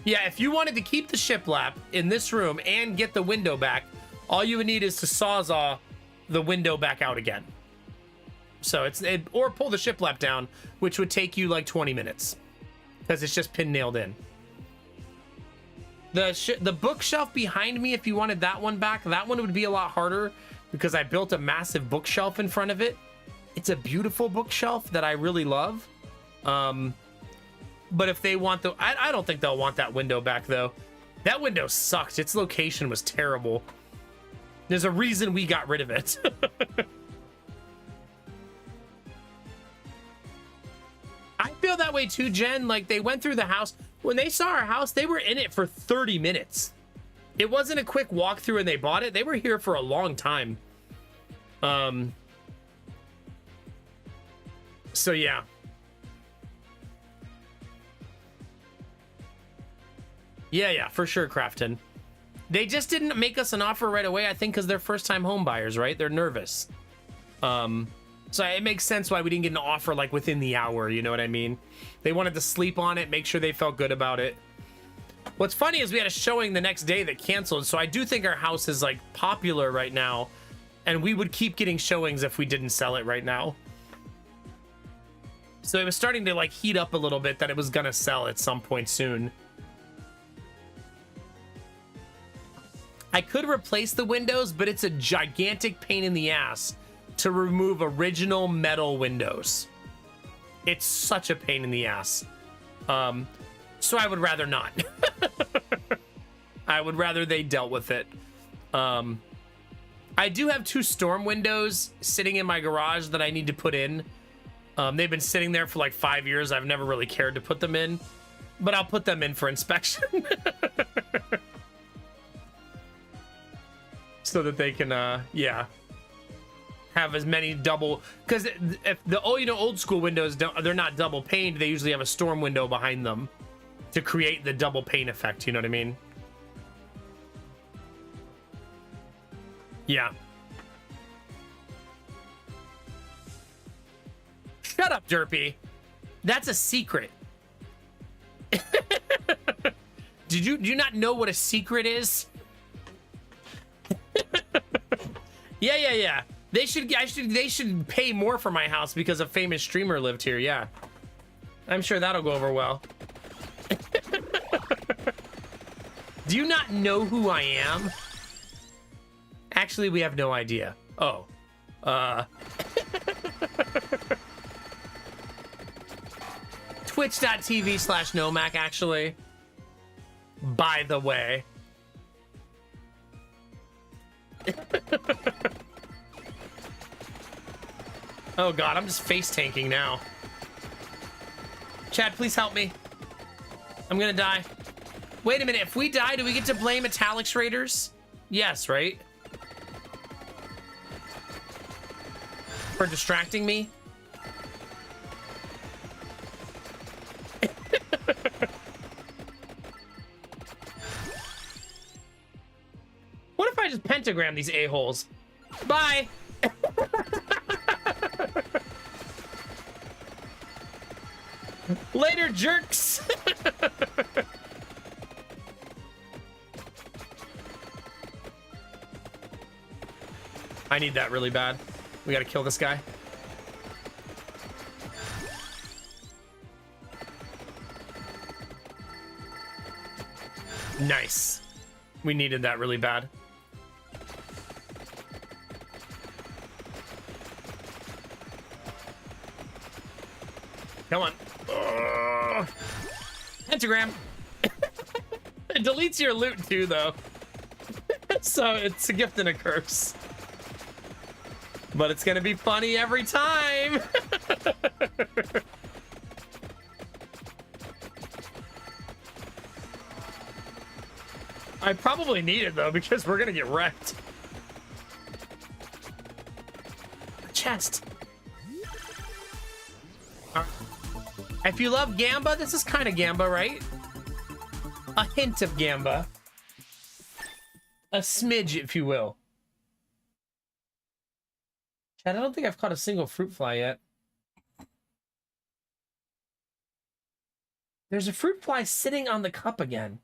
[SPEAKER 1] Yeah, if you wanted to keep the shiplap in this room and get the window back, all you would need is to sawzall the window back out again. So or pull the shiplap down, which would take you like 20 minutes because it's just pin nailed in. The bookshelf behind me, if you wanted that one back, that one would be a lot harder because I built a massive bookshelf in front of it. It's a beautiful bookshelf that I really love. But if they want the... I don't think they'll want that window back, though. That window sucked. Its location was terrible. There's a reason we got rid of it. I feel that way too, Jen. Like, they went through the house. When they saw our house, they were in it for 30 minutes. It wasn't a quick walkthrough and they bought it. They were here for a long time. So, yeah. Yeah, for sure, Crafton. They just didn't make us an offer right away, I think, because they're first-time home buyers, right? They're nervous. So it makes sense why we didn't get an offer, like, within the hour, you know what I mean? They wanted to sleep on it, make sure they felt good about it. What's funny is we had a showing the next day that canceled, so I do think our house is, like, popular right now, and we would keep getting showings if we didn't sell it right now. So it was starting to, like, heat up a little bit that it was gonna sell at some point soon. I could replace the windows, but it's a gigantic pain in the ass to remove original metal windows. It's such a pain in the ass. So I would rather not. I would rather they dealt with it. I do have 2 storm windows sitting in my garage that I need to put in. They've been sitting there for like 5 years. I've never really cared to put them in, but I'll put them in for inspection. So that they can, yeah, have as many double, because if the old school windows they're not double paned, they usually have a storm window behind them to create the double pane effect, you know what I mean? Yeah. Shut up, Derpy. That's a secret. Do you not know what a secret is? Yeah. They should pay more for my house because a famous streamer lived here. Yeah. I'm sure that'll go over well. Do you not know who I am? Actually, we have no idea. Oh. Twitch.tv/Nomac, actually. By the way. Oh god, I'm just face tanking now. Chad, please help me. I'm gonna die. Wait a minute, if we die, do we get to blame Italics Raiders? Yes, right? For distracting me? What if I just pentagram these a-holes? Bye! Later, jerks! I need that really bad. We gotta kill this guy. Nice. We needed that really bad. Come on. Pentagram. It deletes your loot too, though. So it's a gift and a curse. But it's gonna be funny every time. I probably need it though, because we're gonna get wrecked. A chest. If you love Gamba, this is kind of Gamba, right? A hint of Gamba. A smidge, if you will. Chad, I don't think I've caught a single fruit fly yet. There's a fruit fly sitting on the cup again.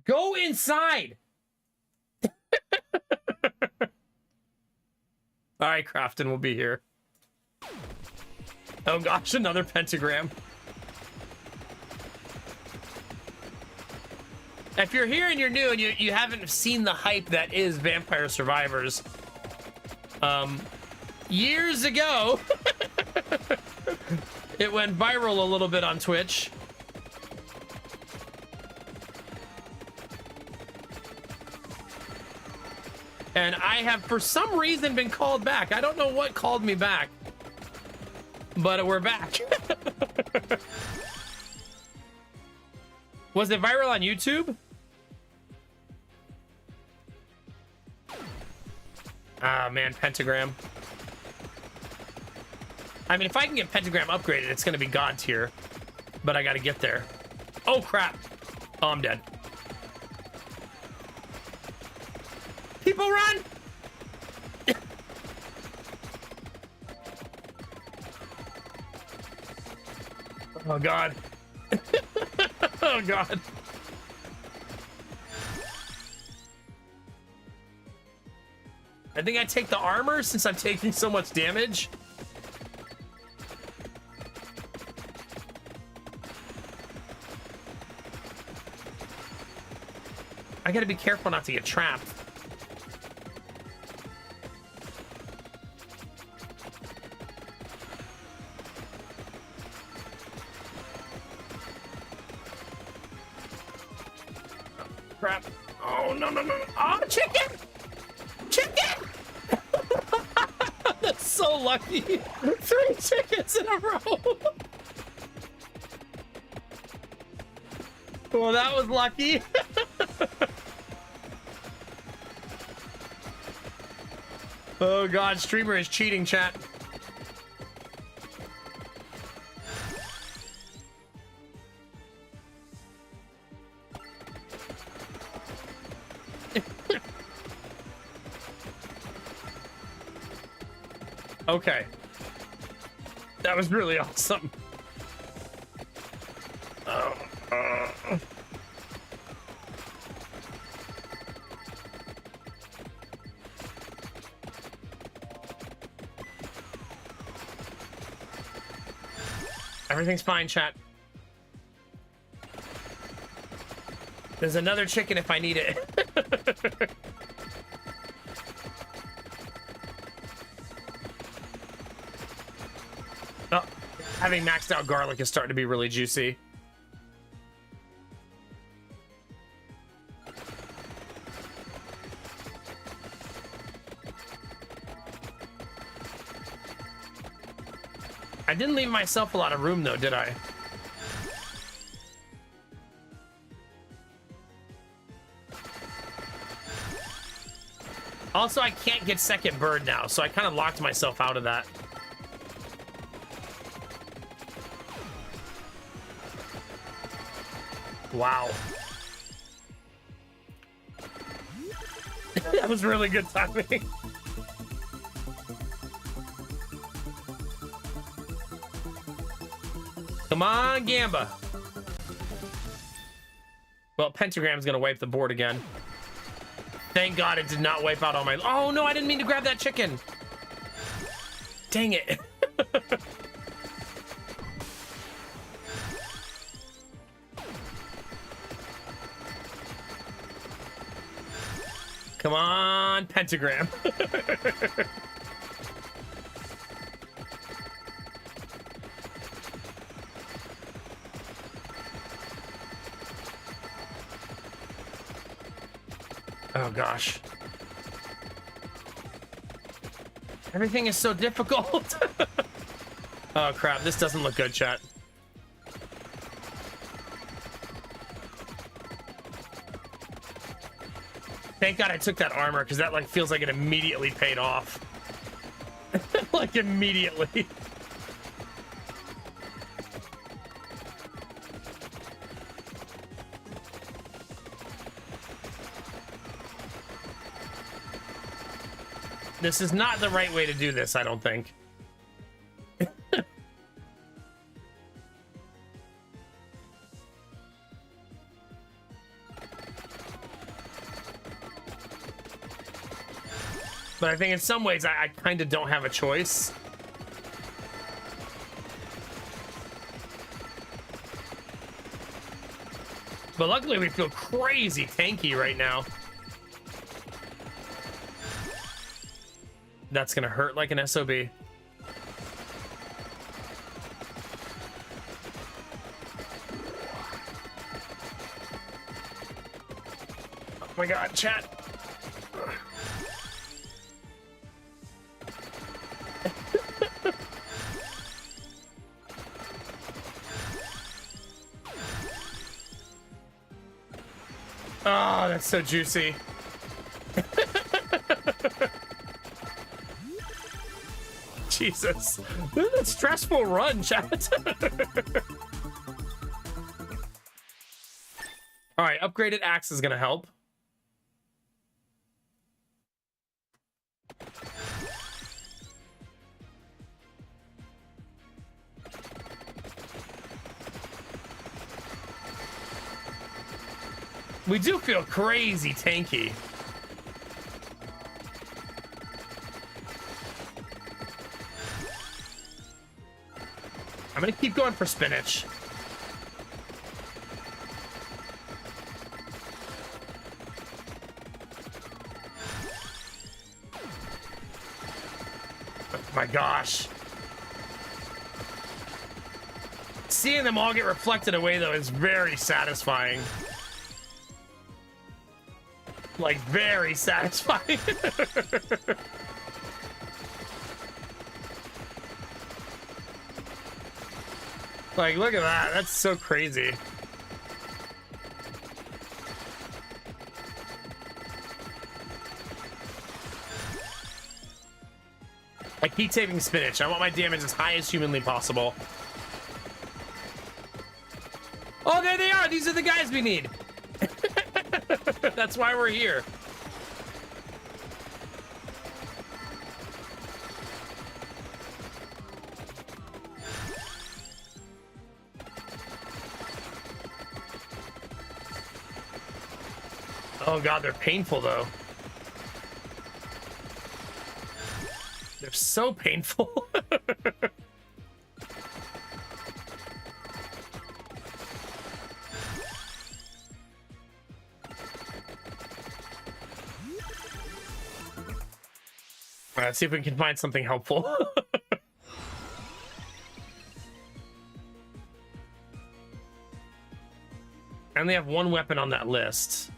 [SPEAKER 1] Go inside! Alright, Crafton will be here. Oh gosh, another pentagram. If you're here and you're new and you haven't seen the hype that is Vampire Survivors, Years ago, it went viral a little bit on Twitch. And I have, for some reason, been called back. I don't know what called me back, but we're back. Was it viral on YouTube? Ah, man, Pentagram. I mean, if I can get Pentagram upgraded, it's going to be God tier. But I got to get there. Oh, crap. Oh, I'm dead. People run! Oh, God. Oh, God. I think I take the armor since I'm taking so much damage. I gotta be careful not to get trapped. Crap. Oh, no, no, no. Oh, chicken! Chicken! That's so lucky. 3 chickens in a row. Well, that was lucky. Oh, God. Streamer is cheating, chat. Okay. That was really awesome. Everything's fine, chat. There's another chicken if I need it. Oh, having maxed out garlic is starting to be really juicy. I didn't leave myself a lot of room, though, did I? Also, I can't get second bird now, so I kind of locked myself out of that. Wow. That was really good timing. Come on, Gamba. Well, Pentagram's gonna wipe the board again. Thank God it did not wipe out all my... Oh, no, I didn't mean to grab that chicken. Dang it. Come on, Pentagram. Oh, gosh. Everything is so difficult. Oh, crap. This doesn't look good, chat. Thank God I took that armor, because that, like, feels like it immediately paid off. Like, immediately. This is not the right way to do this, I don't think. But I think in some ways I kind of don't have a choice. But luckily we feel crazy tanky right now. That's gonna hurt like an SOB. Oh my god, chat. Oh, that's so juicy. Jesus. This is a stressful run, chat. Alright, upgraded axe is gonna help. We do feel crazy tanky. I'm gonna keep going for spinach. Oh my gosh. Seeing them all get reflected away though is very satisfying. Like, very satisfying. Like, look at that. That's so crazy. I keep taking spinach. I want my damage as high as humanly possible. Oh, there they are. These are the guys we need. That's why we're here. Oh god, they're painful though. They're so painful. Let's see if we can find something helpful. I only have one weapon on that list.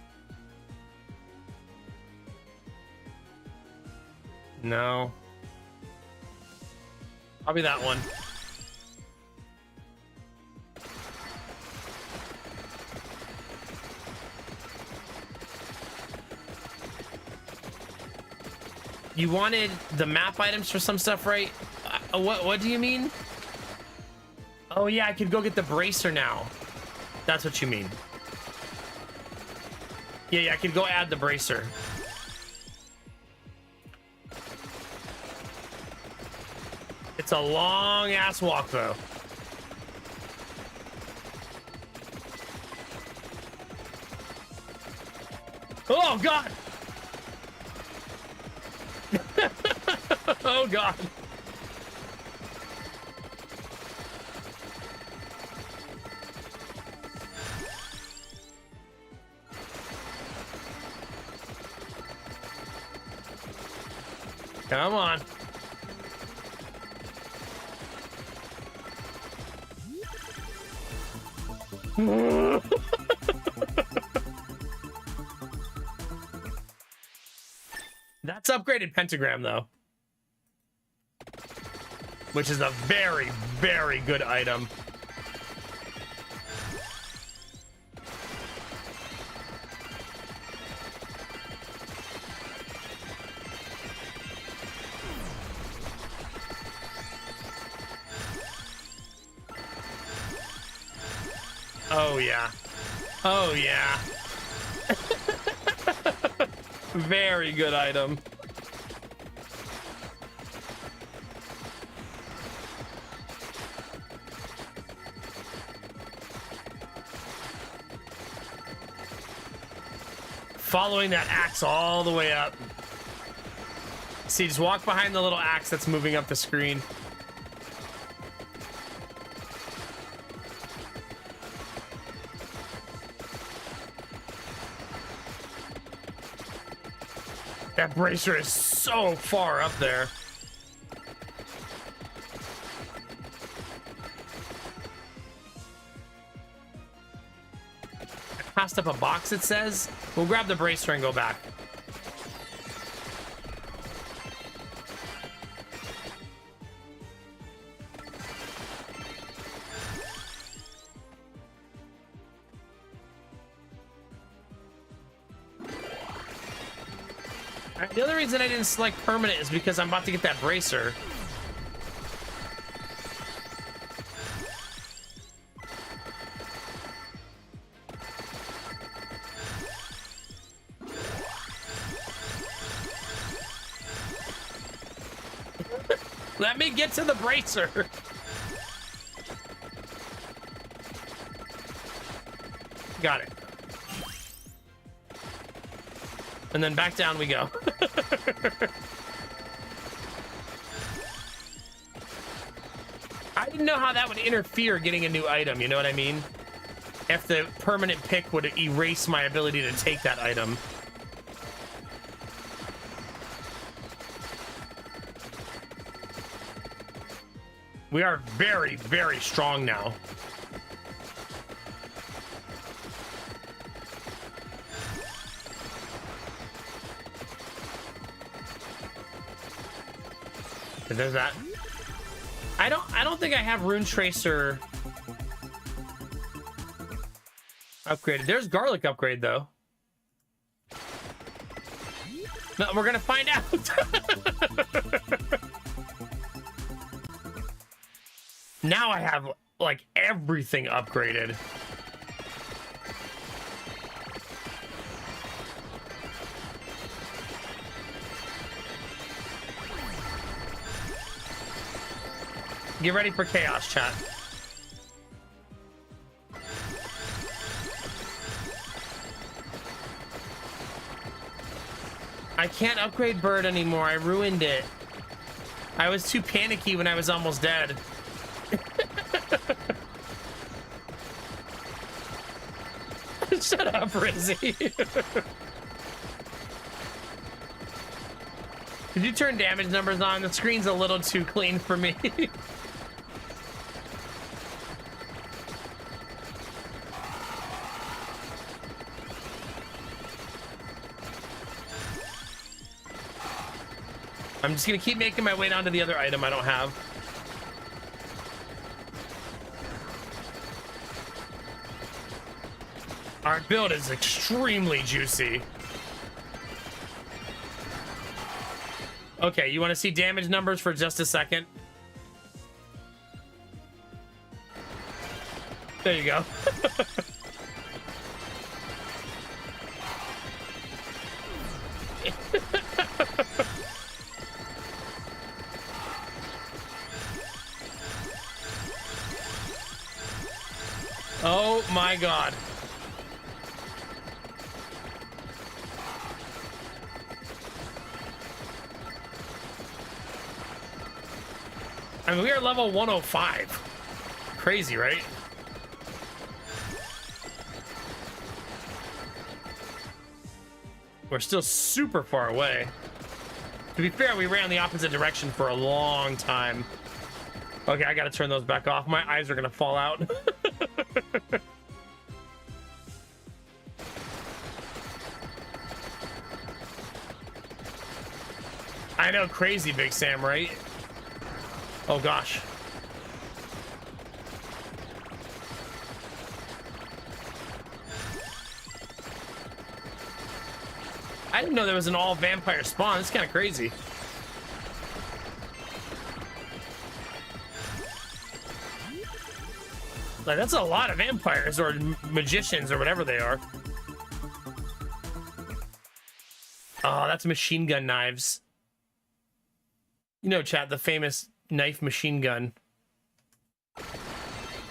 [SPEAKER 1] No. Probably that one. You wanted the map items for some stuff, right? What do you mean? Oh yeah, I could go get the bracer now. That's what you mean. Yeah, I could go add the bracer. It's a long ass walk though. Oh god. Oh god. Come on. That's upgraded pentagram though, which is a very, very good item. Oh yeah. Oh yeah. Very good item. Following that axe all the way up. See, just walk behind the little axe that's moving up the screen. That bracer is so far up there. I passed up a box, it says. We'll grab the bracer and go back. The other reason I didn't select permanent is because I'm about to get that bracer. Let me get to the bracer. Got it. And then back down we go. I didn't know how that would interfere getting a new item, you know what I mean? If the permanent pick would erase my ability to take that item. We are very, very strong now. There's that. I don't think I have Rune Tracer upgraded. There's Garlic upgrade though. No, we're gonna find out. Now I have like everything upgraded. Get ready for chaos, chat. I can't upgrade Bird anymore. I ruined it. I was too panicky when I was almost dead. Shut up, Rizzy. Did you turn damage numbers on? The screen's a little too clean for me. I'm just gonna keep making my way down to the other item I don't have. Our build is extremely juicy. Okay, you want to see damage numbers for just a second? There you go. Oh my god. I mean, we are level 105. Crazy, right? We're still super far away. To be fair, we ran the opposite direction for a long time. Okay, I gotta turn those back off. My eyes are gonna fall out. I know, crazy, Big Sam, right? Oh gosh. I didn't know there was an all vampire spawn. It's kind of crazy. Like, that's a lot of vampires or magicians or whatever they are. Oh, that's machine gun knives. You know, chat, the famous knife machine gun.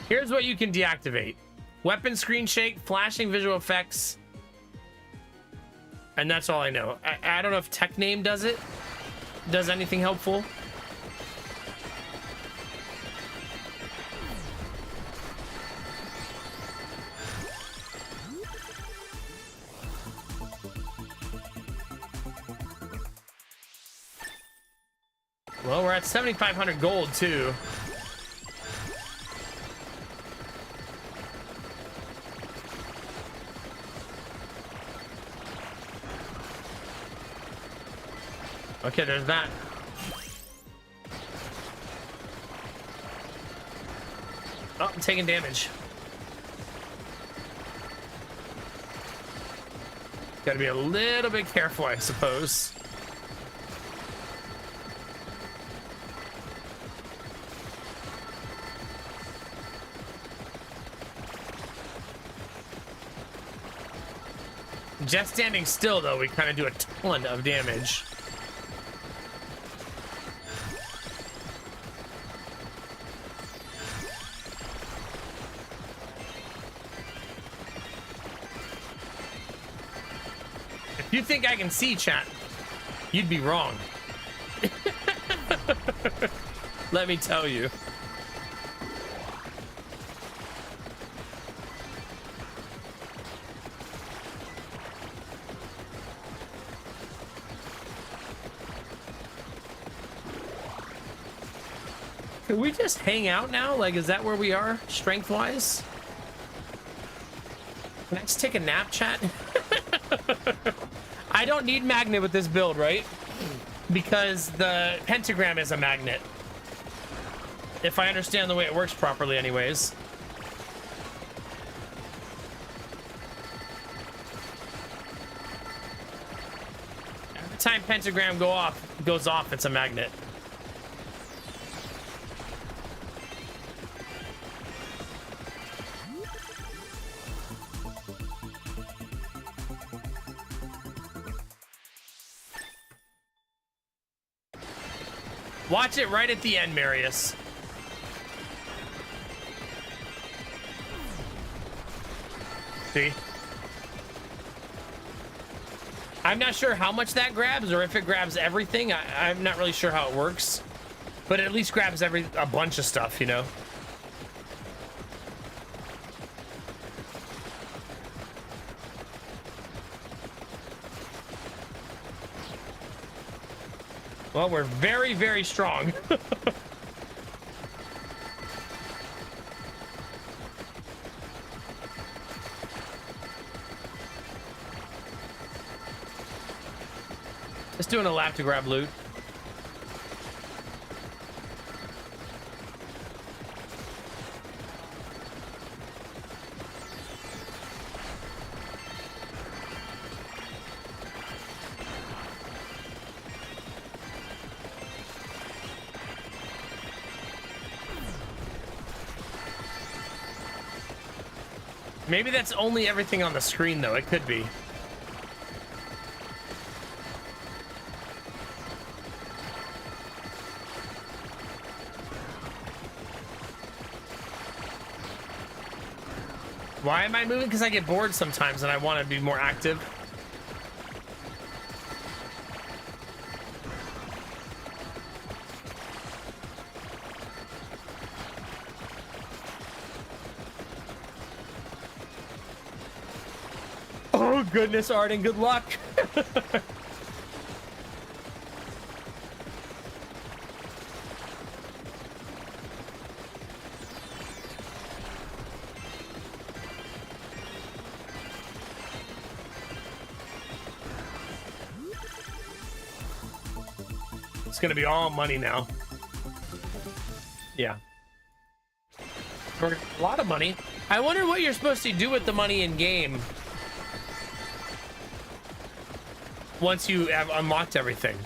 [SPEAKER 1] Here's what you can deactivate: weapon screen shake, flashing visual effects, and that's all I know. I don't know if Tech Name does it. Does anything helpful? Well, we're at 7,500 gold, too. Okay, there's that. Oh, I'm taking damage. Gotta be a little bit careful, I suppose. Just standing still, though, we kind of do a ton of damage. If you think I can see, chat, you'd be wrong. Let me tell you. Can we just hang out now? Like, is that where we are, strength-wise? Can I just take a nap, chat? I don't need magnet with this build, right? Because the pentagram is a magnet. If I understand the way it works properly, anyways. Every time pentagram goes off, it's a magnet. Watch it right at the end, Marius. See? I'm not sure how much that grabs or if it grabs everything. I'm not really sure how it works. But it at least grabs a bunch of stuff, you know? Well, we're very, very strong. Just doing a lap to grab loot. Maybe that's only everything on the screen, though. It could be. Why am I moving? Because I get bored sometimes and I want to be more active. Oh, goodness, Arden, good luck. It's gonna be all money now. Yeah. A lot of money. I wonder what you're supposed to do with the money in game once you have unlocked everything.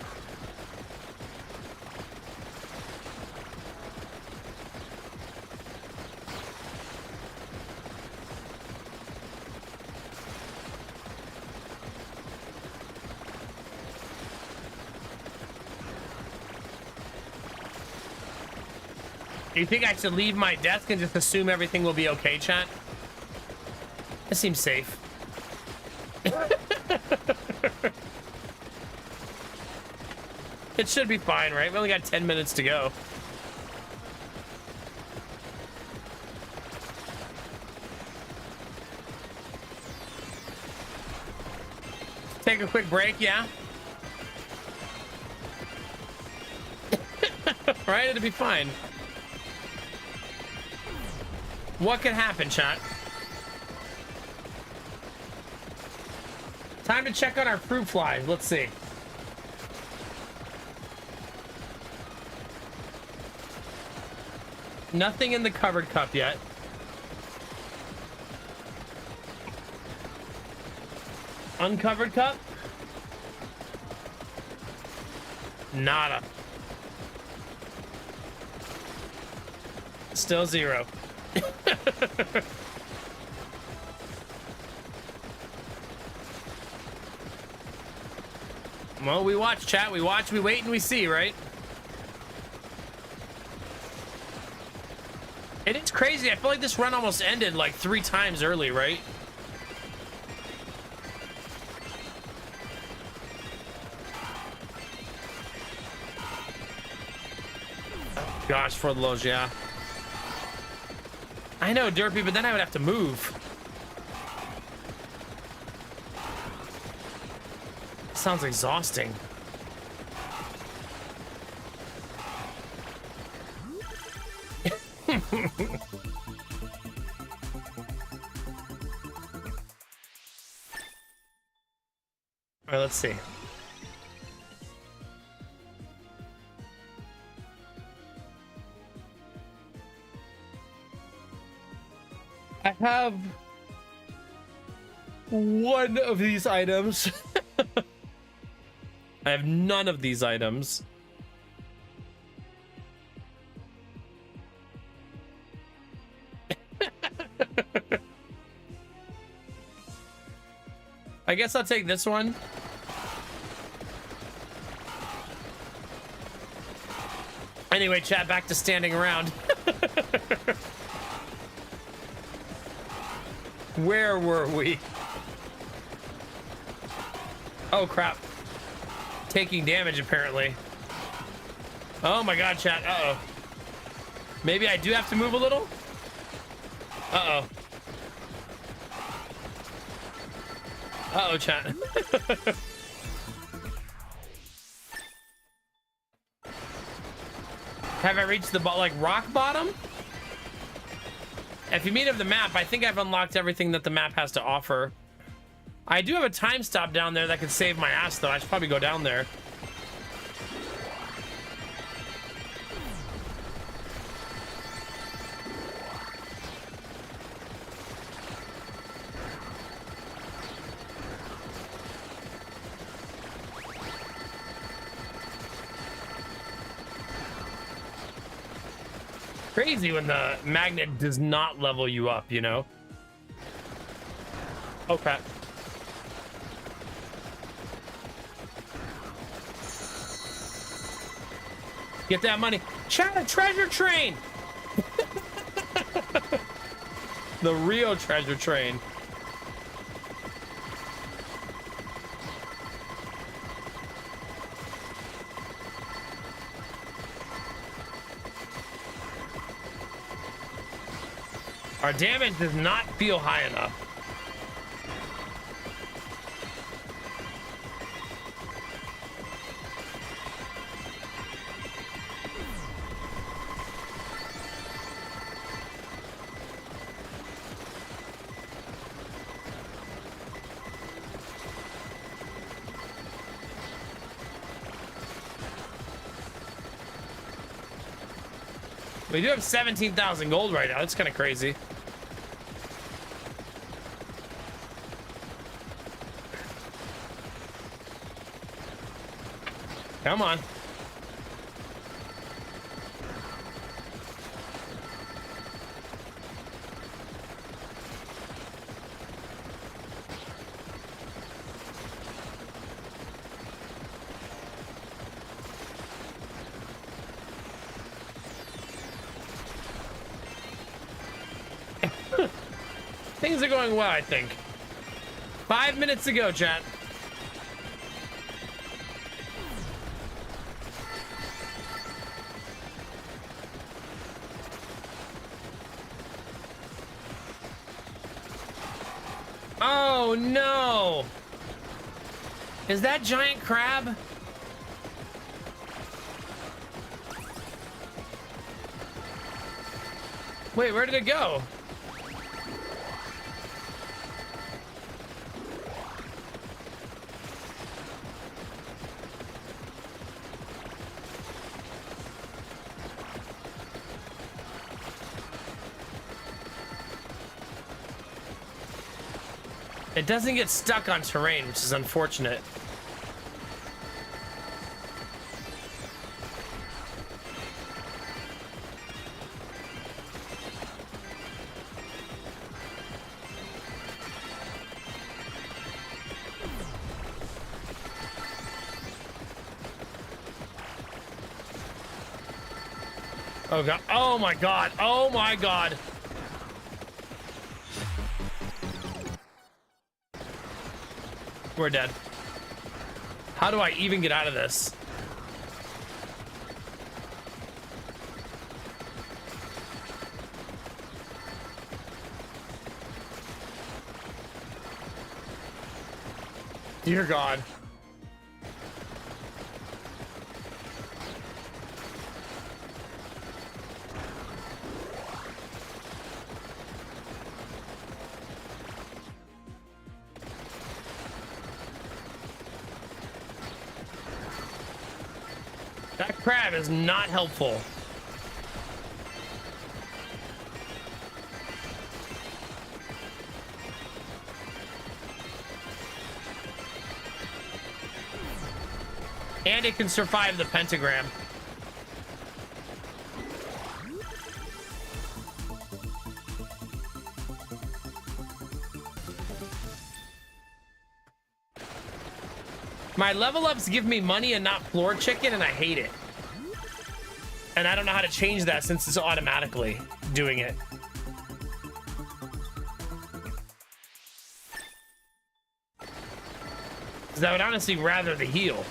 [SPEAKER 1] You think I should leave my desk and just assume everything will be okay, chat? That seems safe. It should be fine, right? We only got 10 minutes to go. Take a quick break, yeah? All right, it'll be fine. What could happen, chat? Time to check on our fruit flies. Let's see. Nothing in the covered cup yet. Uncovered cup? Nada. Still 0. Well, we watch, chat. We watch, we wait, and we see, right? It is crazy. I feel like this run almost ended like 3 times early, right? Oh, gosh, for the lows, yeah. I know, Derpy, but then I would have to move. Sounds exhausting. All right, let's see. I have one of these items. I have none of these items. I guess I'll take this one. Anyway, chat, back to standing around. Where were we? Oh, crap. Taking damage, apparently. Oh, my God, chat. Uh-oh. Maybe I do have to move a little? Uh-oh. Uh-oh, chat. Have I reached the like rock bottom? If you mean of the map, I think I've unlocked everything that the map has to offer. I do have a time stop down there that could save my ass, though. I should probably go down there. Crazy when the magnet does not level you up, you know? Oh, crap. Get that money. Chat, a treasure train! The Rio treasure train. Our damage does not feel high enough. We do have 17,000 gold right now. That's kind of crazy. Come on. Things are going well, I think. 5 minutes to go, chat. Oh no! Is that giant crab? Wait, where did it go? It doesn't get stuck on terrain, which is unfortunate. Oh god. Oh my god. Oh my god. We're dead. How do I even get out of this? Dear God. That crab is not helpful. And it can survive the pentagram. My level ups give me money and not floor chicken, and I hate it. And I don't know how to change that since it's automatically doing it. Because I would honestly rather the heal.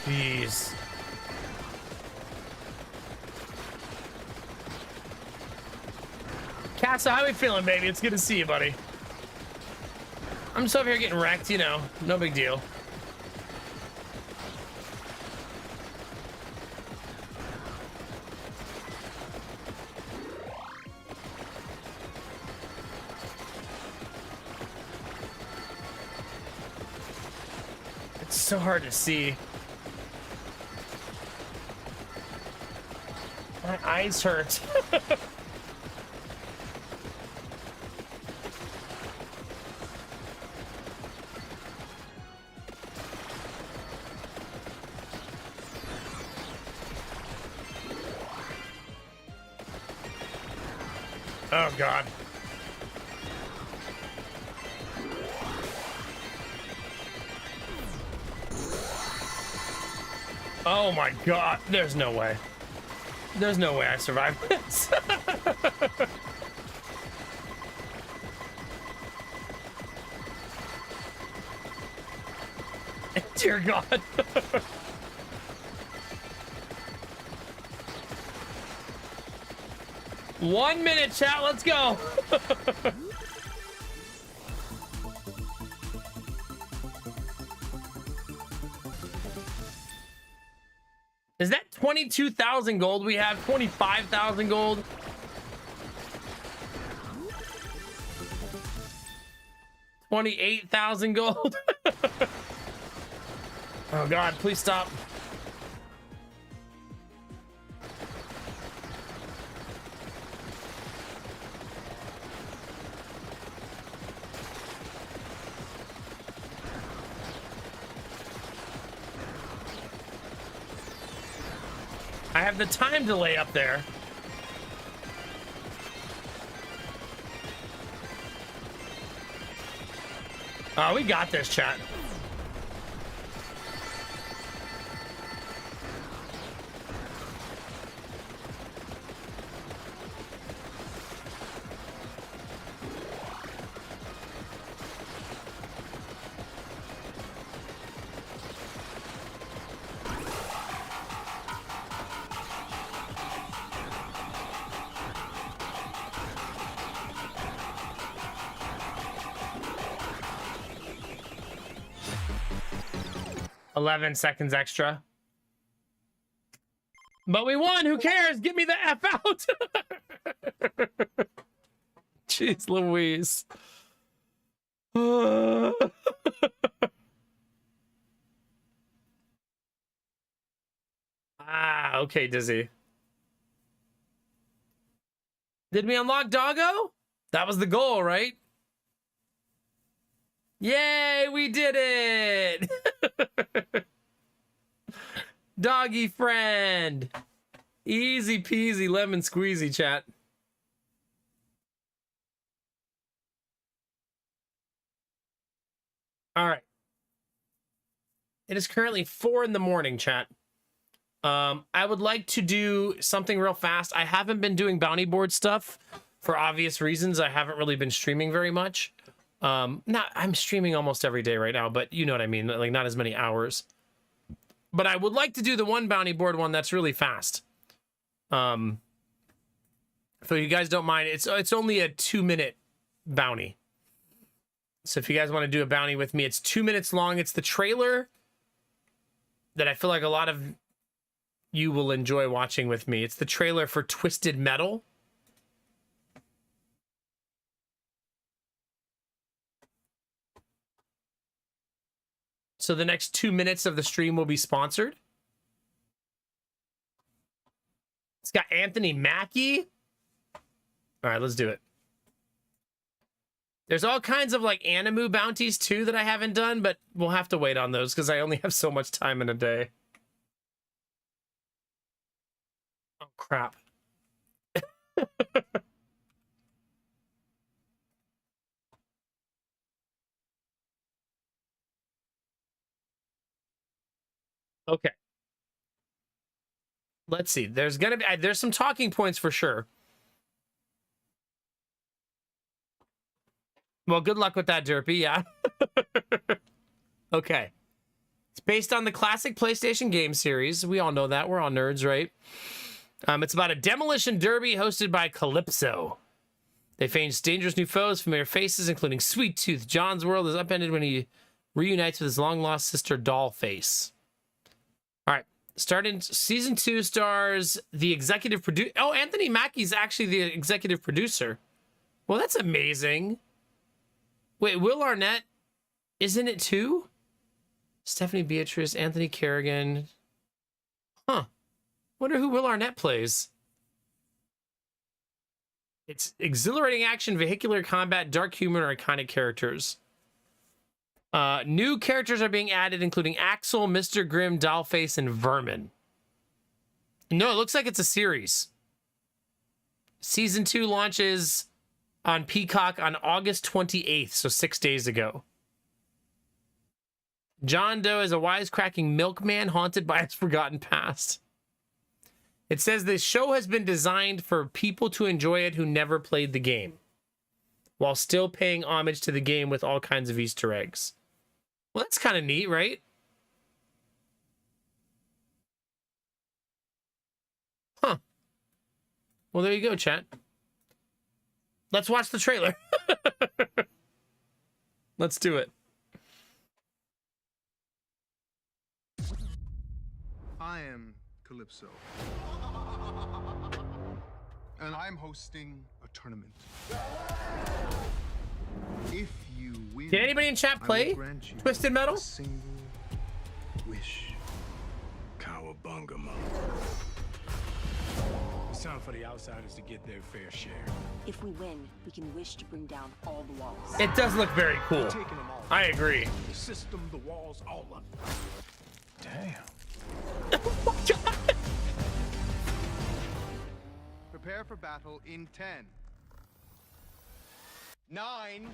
[SPEAKER 1] Jeez. Casa, how we feeling, baby? It's good to see you, buddy. I'm just over here getting wrecked, you know. No big deal. It's so hard to see. My eyes hurt. Oh God. Oh my God. There's no way. There's no way I survived this. Dear God. 1 minute, chat. Let's go. Is that 22,000 gold we have? 25,000 gold? $28,000 gold? Oh God, please stop. I have the time delay up there. Oh, we got this, chat. $11 extra. But we won. Who cares? Get me the F out. Jeez Louise. Okay, Dizzy. Did we unlock Doggo? That was the goal, right? Yay, we did it! Doggy friend. Easy peasy lemon squeezy, chat. All right. It is currently 4 in the morning, chat. I would like to do something real fast. I haven't been doing bounty board stuff for obvious reasons. I haven't really been streaming very much. I'm streaming almost every day right now, but you know what I mean, like not as many hours. But I would like to do the one bounty board one that's really fast. So you guys don't mind, it's only a 2-minute bounty. So if you guys want to do a bounty with me, it's 2 minutes long. It's the trailer that I feel like a lot of you will enjoy watching with me. It's the trailer for Twisted Metal. So the next 2 minutes of the stream will be sponsored. It's got Anthony Mackie. All right, let's do it. There's all kinds of like Animu bounties too that I haven't done, but we'll have to wait on those because I only have so much time in a day. Oh, crap. Okay. Let's see. There's gonna be there's some talking points for sure. Well, good luck with that, Derpy. Yeah. Okay. It's based on the classic PlayStation game series. We all know that. We're all nerds, right? It's about a demolition derby hosted by Calypso. They face dangerous new foes, familiar faces, including Sweet Tooth. John's world is upended when he reunites with his long-lost sister, Dollface. All right. Starting season 2 stars the executive producer. Oh, Anthony Mackie's actually the executive producer. Well, that's amazing. Wait, Will Arnett, isn't it too? Stephanie Beatrice, Anthony Kerrigan. Huh. Wonder who Will Arnett plays. It's exhilarating action, vehicular combat, dark humor, and iconic characters. New characters are being added, including Axel, Mr. Grimm, Dollface, and Vermin. No, it looks like it's a series. Season 2 launches on Peacock on August 28th, so 6 days ago. John Doe is a wisecracking milkman haunted by his forgotten past. It says this show has been designed for people to enjoy it who never played the game, while still paying homage to the game with all kinds of Easter eggs. Well, that's kind of neat, right? Huh. Well, there you go, chat. Let's watch the trailer. Let's do it.
[SPEAKER 2] I am Calypso. And I'm hosting a tournament. If you win,
[SPEAKER 1] did anybody in chat play Twisted Metal?
[SPEAKER 2] a single wish.
[SPEAKER 3] Cowabunga, mama. It's time for the outsiders to get their fair share.
[SPEAKER 4] If we win, we can wish to bring down all the walls.
[SPEAKER 1] It does look very cool.
[SPEAKER 3] Taking them all.
[SPEAKER 1] I agree.
[SPEAKER 3] The system, the walls, all of them. Damn.
[SPEAKER 1] Oh my God.
[SPEAKER 2] Prepare for battle in 10, 9.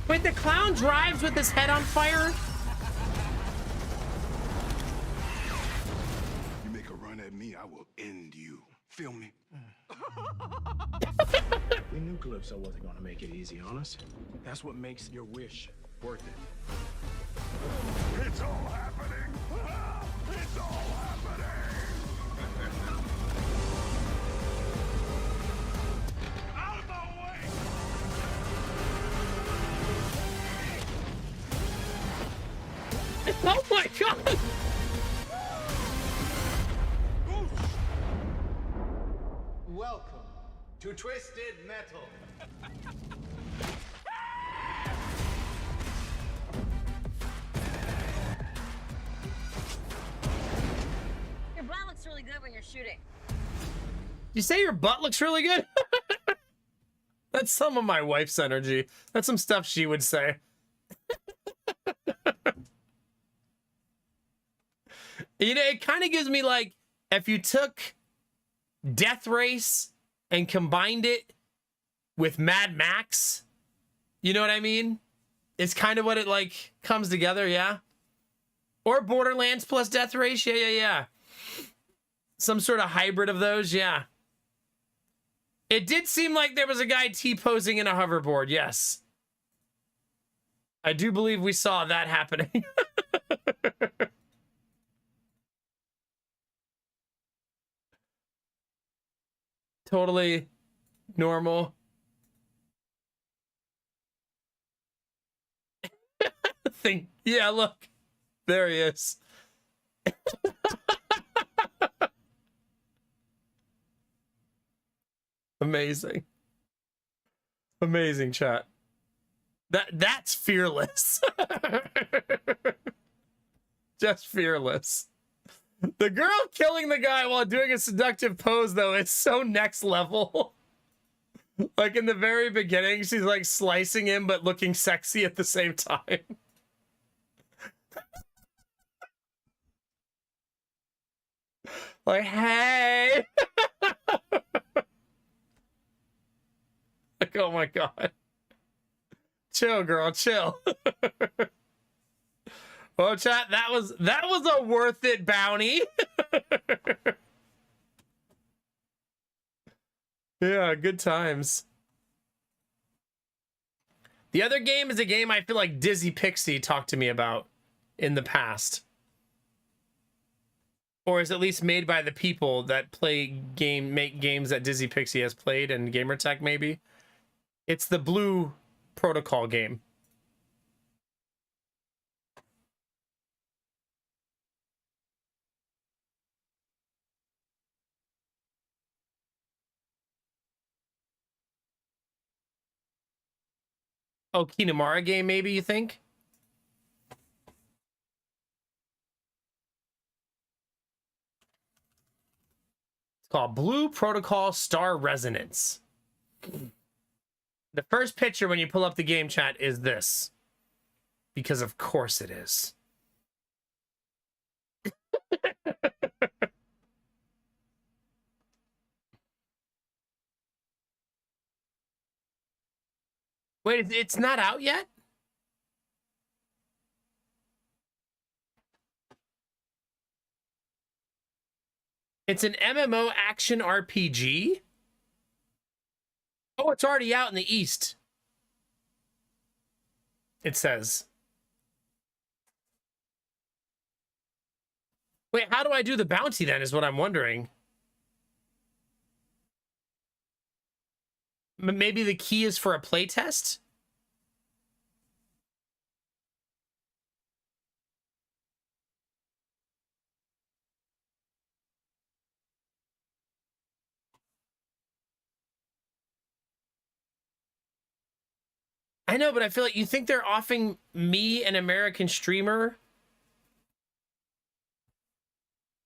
[SPEAKER 1] Wait, the clown drives with his head on fire?
[SPEAKER 3] You make a run at me, I will end you. Feel me?
[SPEAKER 5] We knew Calypso wasn't gonna make it easy on us. That's what makes your wish worth it.
[SPEAKER 3] It's all happening! It's all happening! Out of my way!
[SPEAKER 1] Oh my god!
[SPEAKER 6] Welcome to Twisted Metal.
[SPEAKER 4] Your butt looks really good when you're shooting.
[SPEAKER 1] You say your butt looks really good? That's some of my wife's energy. That's some stuff she would say. You know, it kind of gives me like, if you took Death Race and combined it with Mad Max, you know what I mean? It's kind of what it like comes together, yeah? Or Borderlands plus Death Race, yeah. Some sort of hybrid of those, yeah. It did seem like there was a guy T-posing in a hoverboard, yes. I do believe we saw that happening. Totally normal. Yeah, look. There he is. Amazing. Amazing chat. That's fearless. Just fearless. The girl killing the guy while doing a seductive pose, though, is so next level. Like in the very beginning, she's like slicing him, but looking sexy at the same time. Like, hey. Like, oh my God. Chill, girl, chill. Well, chat, that was a worth it bounty. Yeah, good times. The other game is a game I feel like Dizzy Pixie talked to me about in the past. Or is at least made by the people that make games that Dizzy Pixie has played and Gamertech maybe. It's the Blue Protocol game. Oh, Kinemara game, maybe, you think? It's called Blue Protocol Star Resonance. The first picture when you pull up the game chat is this. Because of course it is. Wait, it's not out yet? It's an MMO action RPG? Oh, it's already out in the East. It says. Wait, how do I do the bounty then is what I'm wondering. Maybe the key is for a playtest? I know, but I feel like you think they're offering me, an American streamer,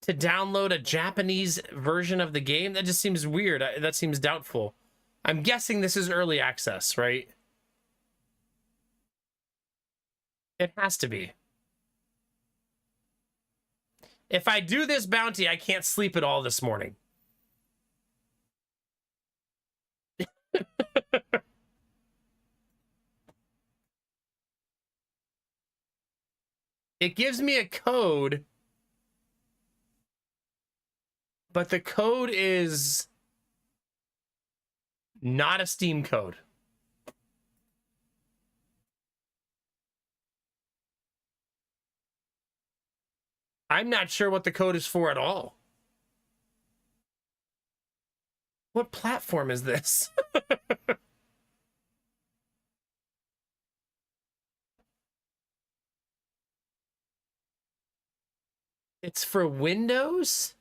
[SPEAKER 1] to download a Japanese version of the game? That just seems weird. That seems doubtful. I'm guessing this is early access, right? It has to be. If I do this bounty, I can't sleep at all this morning. It gives me a code, but the code is not a Steam code. I'm not sure what the code is for at all. What platform is this? It's for Windows?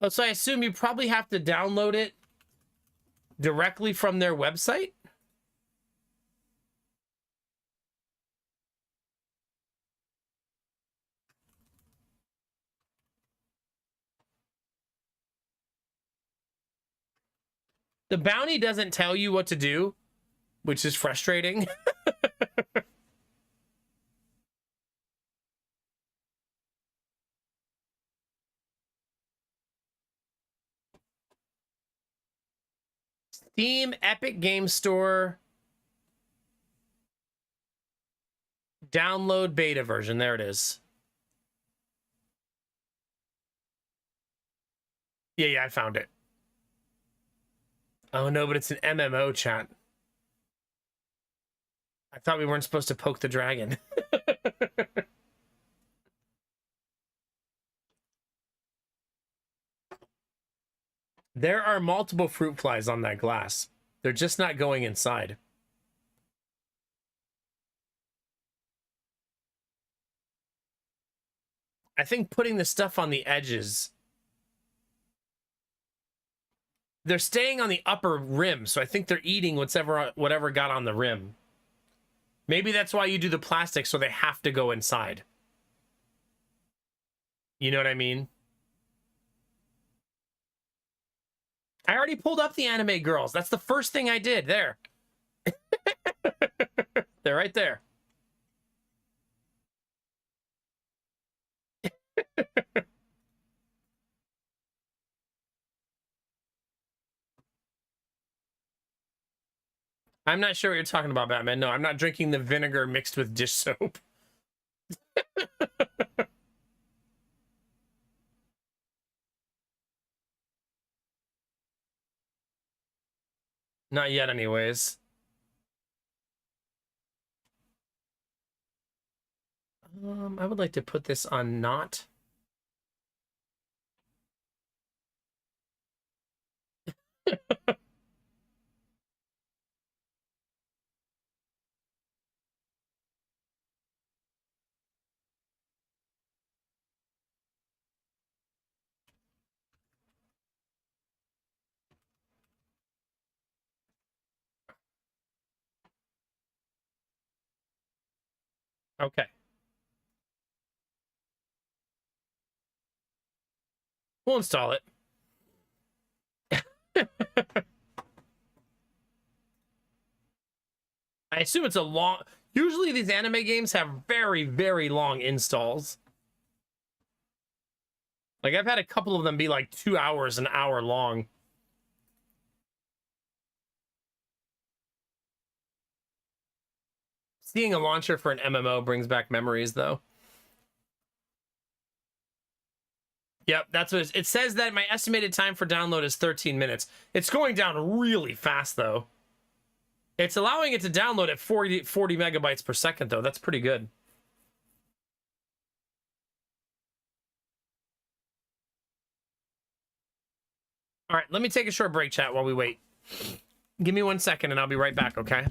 [SPEAKER 1] Oh, so I assume you probably have to download it directly from their website? The bounty doesn't tell you what to do, which is frustrating. Steam Epic Game Store download beta version. There it is. Yeah, I found it. Oh no, but it's an MMO chat. I thought we weren't supposed to poke the dragon. There are multiple fruit flies on that glass. They're just not going inside. I think putting the stuff on the edges. They're staying on the upper rim, so I think they're eating whatever got on the rim. Maybe that's why you do the plastic, so they have to go inside. You know what I mean? I already pulled up the anime girls. That's the first thing I did. There. They're right there. I'm not sure what you're talking about, Batman. No, I'm not drinking the vinegar mixed with dish soap. Not yet, anyways. I would like to put this on not. Okay. We'll install it. I assume it's a long... Usually these anime games have very, very long installs. Like, I've had a couple of them be like 2 hours, an hour long. Seeing a launcher for an MMO brings back memories, though. Yep, that's what it says. That my estimated time for download is 13 minutes. It's going down really fast, though. It's allowing it to download at 40 megabytes per second, though. That's pretty good. All right, let me take a short break, chat, while we wait. Give me 1 second, and I'll be right back, okay?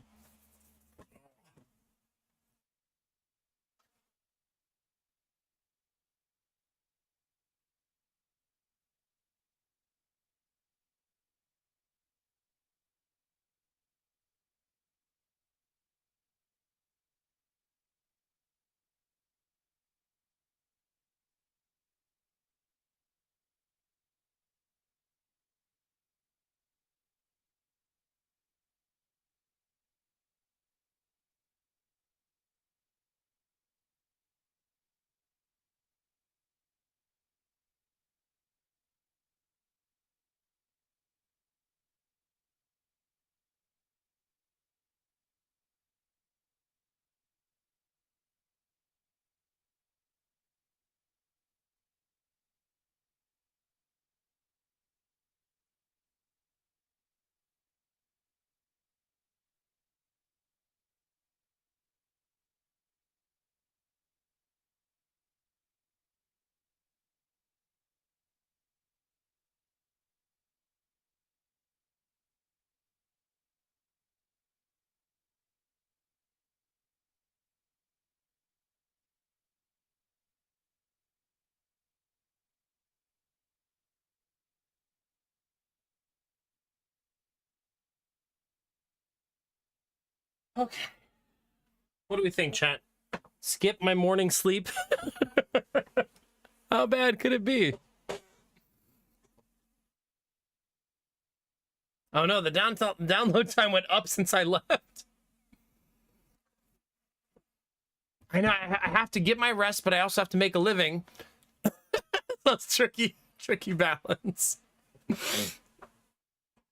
[SPEAKER 1] Okay. What do we think, chat? Skip my morning sleep? How bad could it be? Oh no, the download time went up since I left. I know, I have to get my rest, but I also have to make a living. That's tricky balance.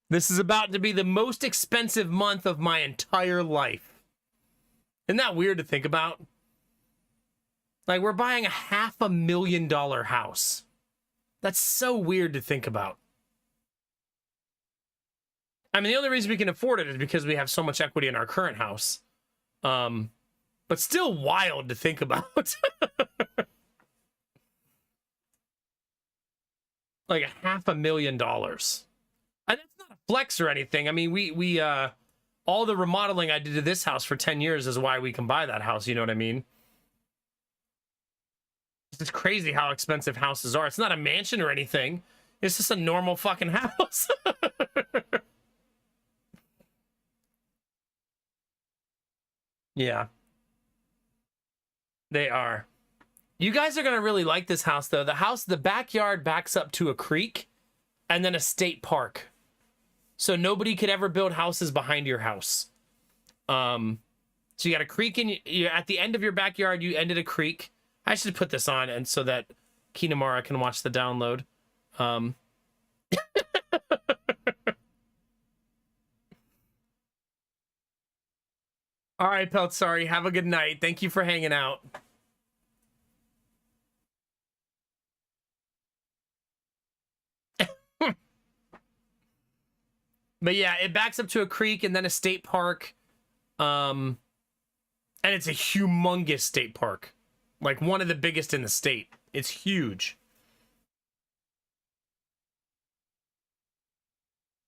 [SPEAKER 1] This is about to be the most expensive month of my entire life. Isn't that weird to think about? Like, we're buying a $500,000 house. That's so weird to think about. I mean, the only reason we can afford it is because we have so much equity in our current house. But still wild to think about. Like $500,000. And that's not a flex or anything. I mean, we all the remodeling I did to this house for 10 years is why we can buy that house, you know what I mean? It's just crazy how expensive houses are. It's not a mansion or anything. It's just a normal fucking house. Yeah. They are. You guys are going to really like this house, though. The backyard backs up to a creek and then a state park. So nobody could ever build houses behind your house. So you got a creek at the end of your backyard, you ended a creek. I should put this on and so that Kinamara can watch the download. All right, Peltzari, have a good night. Thank you for hanging out. But yeah, it backs up to a creek and then a state park. And it's a humongous state park. Like one of the biggest in the state. It's huge.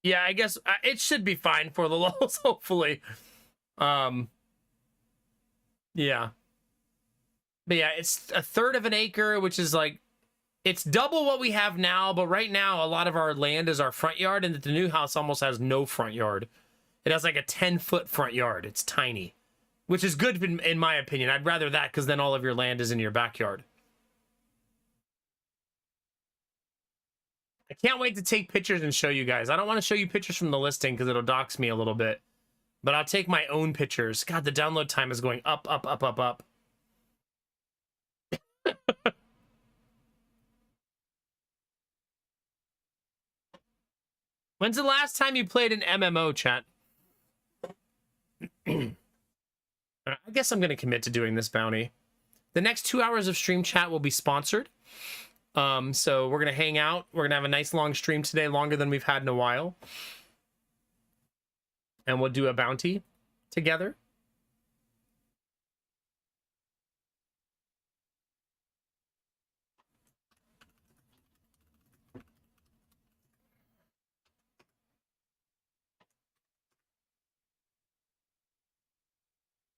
[SPEAKER 1] Yeah, I guess it should be fine for the lulz, hopefully. Yeah. But yeah, it's a third of an acre, which is like, it's double what we have now, but right now a lot of our land is our front yard, and the new house almost has no front yard. It has like a 10-foot front yard. It's tiny, which is good in my opinion. I'd rather that because then all of your land is in your backyard. I can't wait to take pictures and show you guys. I don't want to show you pictures from the listing because it'll dox me a little bit, but I'll take my own pictures. God, the download time is going up, up, up, up, up. When's the last time you played an MMO, chat? I guess I'm going to commit to doing this bounty. The next 2 hours of stream chat will be sponsored. So we're going to hang out. We're going to have a nice long stream today, longer than we've had in a while. And we'll do a bounty together.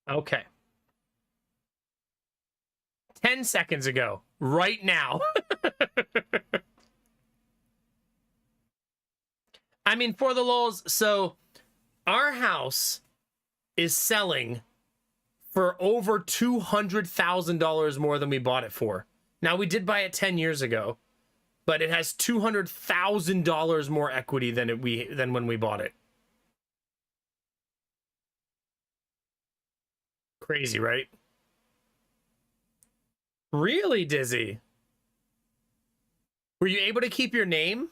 [SPEAKER 1] Okay. 10 seconds ago, right now. I mean, for the lulz, so our house is selling for over $200,000 more than we bought it for. Now, we did buy it 10 years ago, but it has $200,000 more equity than when we bought it. Crazy, right? Really, Dizzy? Were you able to keep your name?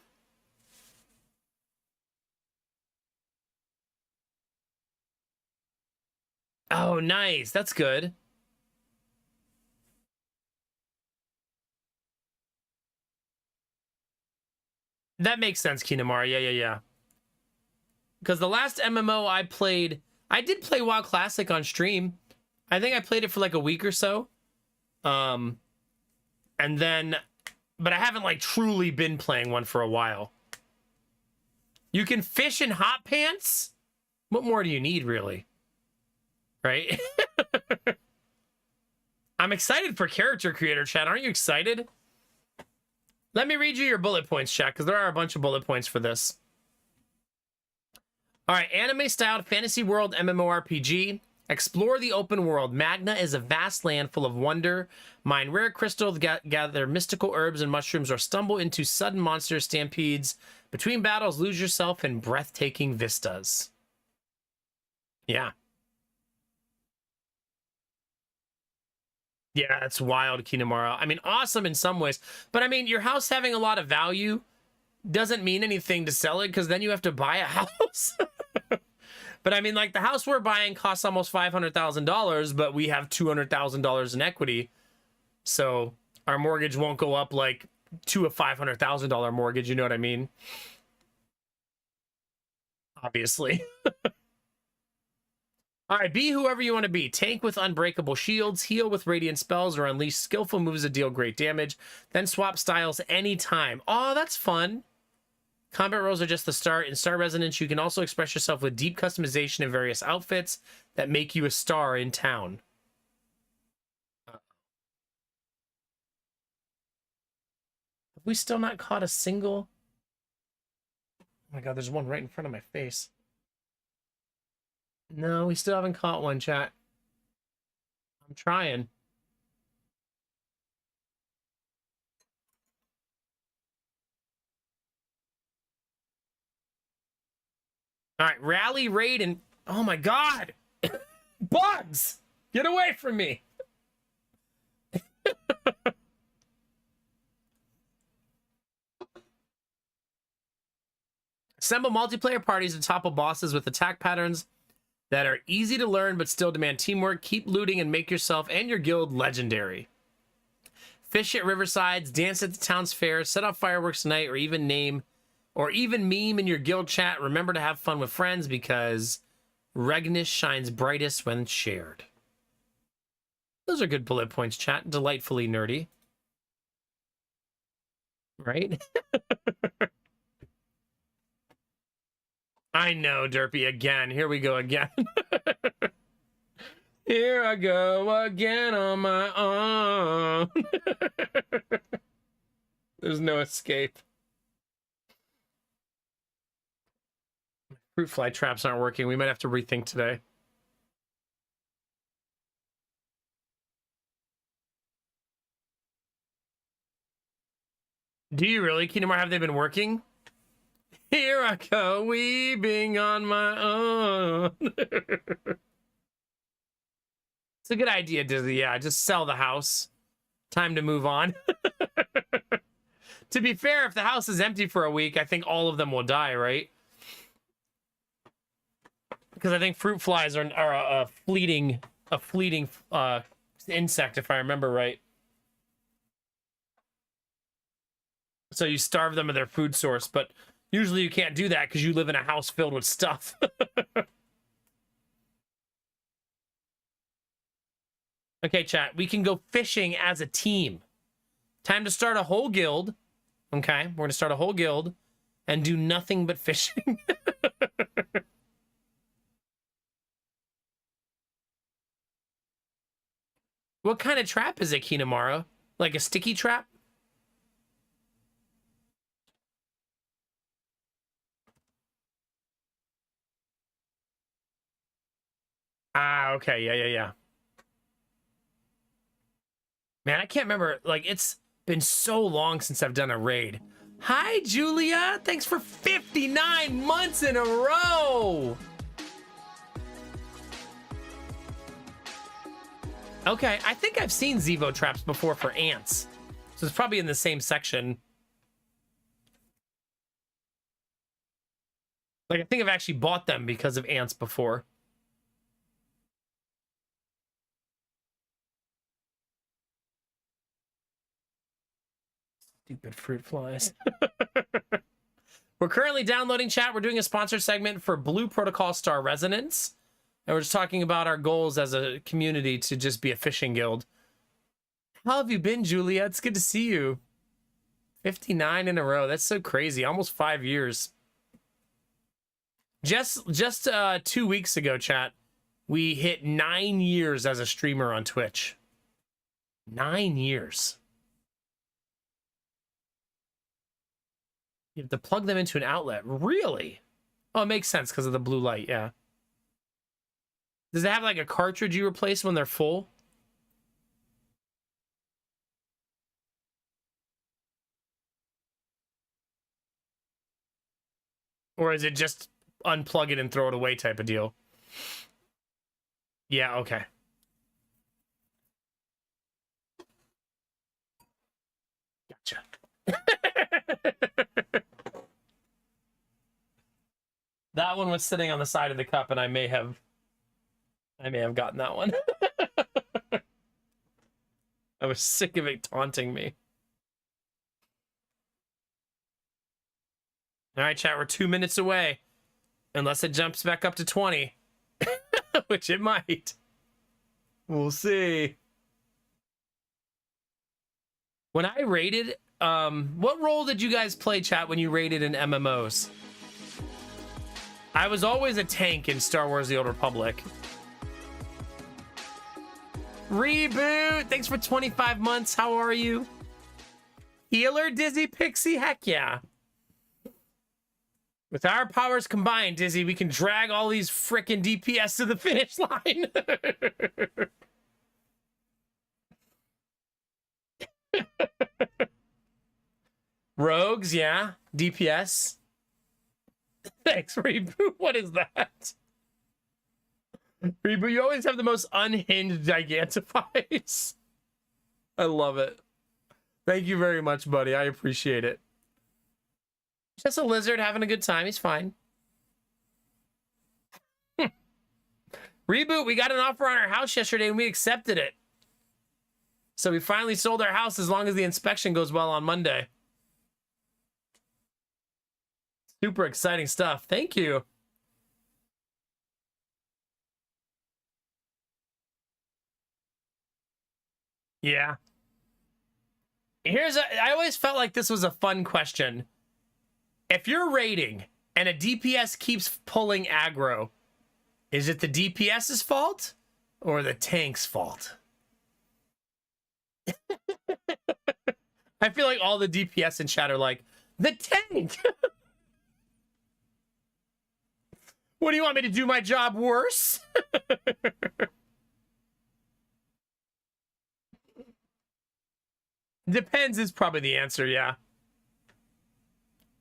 [SPEAKER 1] Oh, nice. That's good. That makes sense, Kinamara. Yeah. Because the last MMO I played, I did play WoW Classic on stream. I think I played it for like a week or so. And then, but I haven't like truly been playing one for a while. You can fish in hot pants? What more do you need, really? Right? I'm excited for character creator, chat. Aren't you excited? Let me read you your bullet points, chat, because there are a bunch of bullet points for this. All right, anime-styled fantasy world MMORPG. Explore the open world. Magna is a vast land full of wonder. Mine rare crystals, gather mystical herbs and mushrooms, or stumble into sudden monster stampedes. Between battles, lose yourself in breathtaking vistas. Yeah. Yeah, that's wild, Kinamara. I mean, awesome in some ways. But I mean, your house having a lot of value doesn't mean anything to sell it, because then you have to buy a house. But I mean, like, the house we're buying costs almost $500,000, but we have $200,000 in equity. So our mortgage won't go up like to a $500,000 mortgage. You know what I mean? Obviously. All right, be whoever you want to be. Tank with unbreakable shields, heal with radiant spells, or unleash skillful moves that deal great damage. Then swap styles anytime. Oh, that's fun. Combat roles are just the start. In Star Resonance, you can also express yourself with deep customization in various outfits that make you a star in town. Have we still not caught a single? Oh my god, there's one right in front of my face. No, we still haven't caught one, chat. I'm trying. All right, rally, raid, and oh my god, bugs! Get away from me! Assemble multiplayer parties to topple bosses with attack patterns that are easy to learn but still demand teamwork. Keep looting and make yourself and your guild legendary. Fish at riversides, dance at the town's fair, set off fireworks tonight, or even meme in your guild chat. Remember to have fun with friends, because Regnish shines brightest when shared. Those are good bullet points, chat. Delightfully nerdy. Right? I know, Derpy, again. Here we go again. Here I go again on my own. There's no escape. Fruit fly traps aren't working. We might have to rethink today. Do you really, Kingdom? Have they been working? Here I go, weeping on my own. It's a good idea, Disney. Yeah, just sell the house. Time to move on. To be fair, if the house is empty for a week, I think all of them will die, right? Because I think fruit flies are a fleeting insect, if I remember right. So you starve them of their food source, but usually you can't do that because you live in a house filled with stuff. Okay, chat, we can go fishing as a team. Time to start a whole guild. Okay, we're gonna start a whole guild and do nothing but fishing. What kind of trap is it, Kinamara? Like a sticky trap? Ah, okay, yeah. Man, I can't remember. Like, it's been so long since I've done a raid. Hi, Julia. Thanks for 59 months in a row. Okay, I think I've seen Zevo traps before for ants. So it's probably in the same section. Like, I think I've actually bought them because of ants before. Stupid fruit flies. We're currently downloading, chat. We're doing a sponsored segment for Blue Protocol Star Resonance. And we're just talking about our goals as a community to just be a fishing guild. How have you been, Julia? It's good to see you. 59 in a row. That's so crazy. Almost 5 years. Just 2 weeks ago, chat, we hit 9 years as a streamer on Twitch. 9 years. You have to plug them into an outlet. Really? Oh, it makes sense because of the blue light, yeah. Does it have like a cartridge you replace when they're full? Or is it just unplug it and throw it away type of deal? Yeah, okay. Gotcha. That one was sitting on the side of the cup and I may have gotten that one. I was sick of it taunting me. All right, chat, we're 2 minutes away. Unless it jumps back up to 20. Which it might. We'll see. When I raided, what role did you guys play, chat, when you raided in MMOs? I was always a tank in Star Wars The Old Republic. Reboot! Thanks for 25 months. How are you? Healer, Dizzy Pixie? Heck yeah. With our powers combined, Dizzy, we can drag all these frickin' DPS to the finish line. Rogues, yeah. DPS. Thanks, Reboot. What is that? Reboot, you always have the most unhinged Gigantifies. I love it. Thank you very much, buddy. I appreciate it. Just a lizard having a good time. He's fine. Reboot, we got an offer on our house yesterday and we accepted it. So we finally sold our house as long as the inspection goes well on Monday. Super exciting stuff. Thank you. Yeah. I always felt like this was a fun question. If you're raiding and a DPS keeps pulling aggro, is it the DPS's fault or the tank's fault? I feel like all the DPS in chat are like, the tank! What do you want me to do my job worse? Depends is probably the answer, yeah.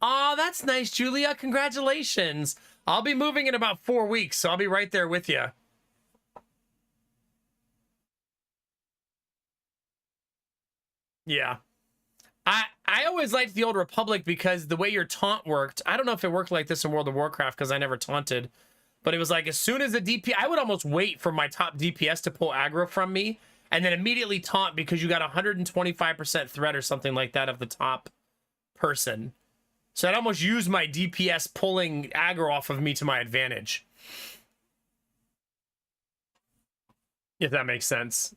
[SPEAKER 1] Aw, that's nice, Julia. Congratulations. I'll be moving in about 4 weeks, so I'll be right there with you. Yeah. I always liked the Old Republic because the way your taunt worked, I don't know if it worked like this in World of Warcraft because I never taunted, but it was like as soon as the DPS, I would almost wait for my top DPS to pull aggro from me and then immediately taunt because you got 125% threat or something like that of the top person. So I'd almost use my DPS pulling aggro off of me to my advantage. If that makes sense.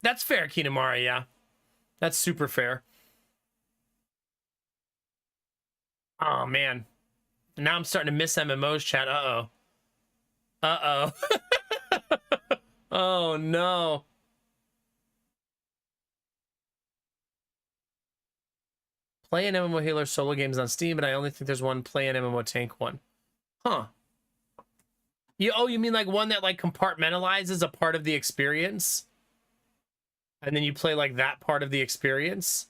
[SPEAKER 1] That's fair, Kinamara, yeah. That's super fair. Oh, man. Now I'm starting to miss MMOs, chat. Uh-oh. Uh-oh. Oh, no. Play an MMO healer solo games on Steam, but I only think there's one play an MMO tank one. Huh. You mean like one that like compartmentalizes a part of the experience? And then you play like that part of the experience?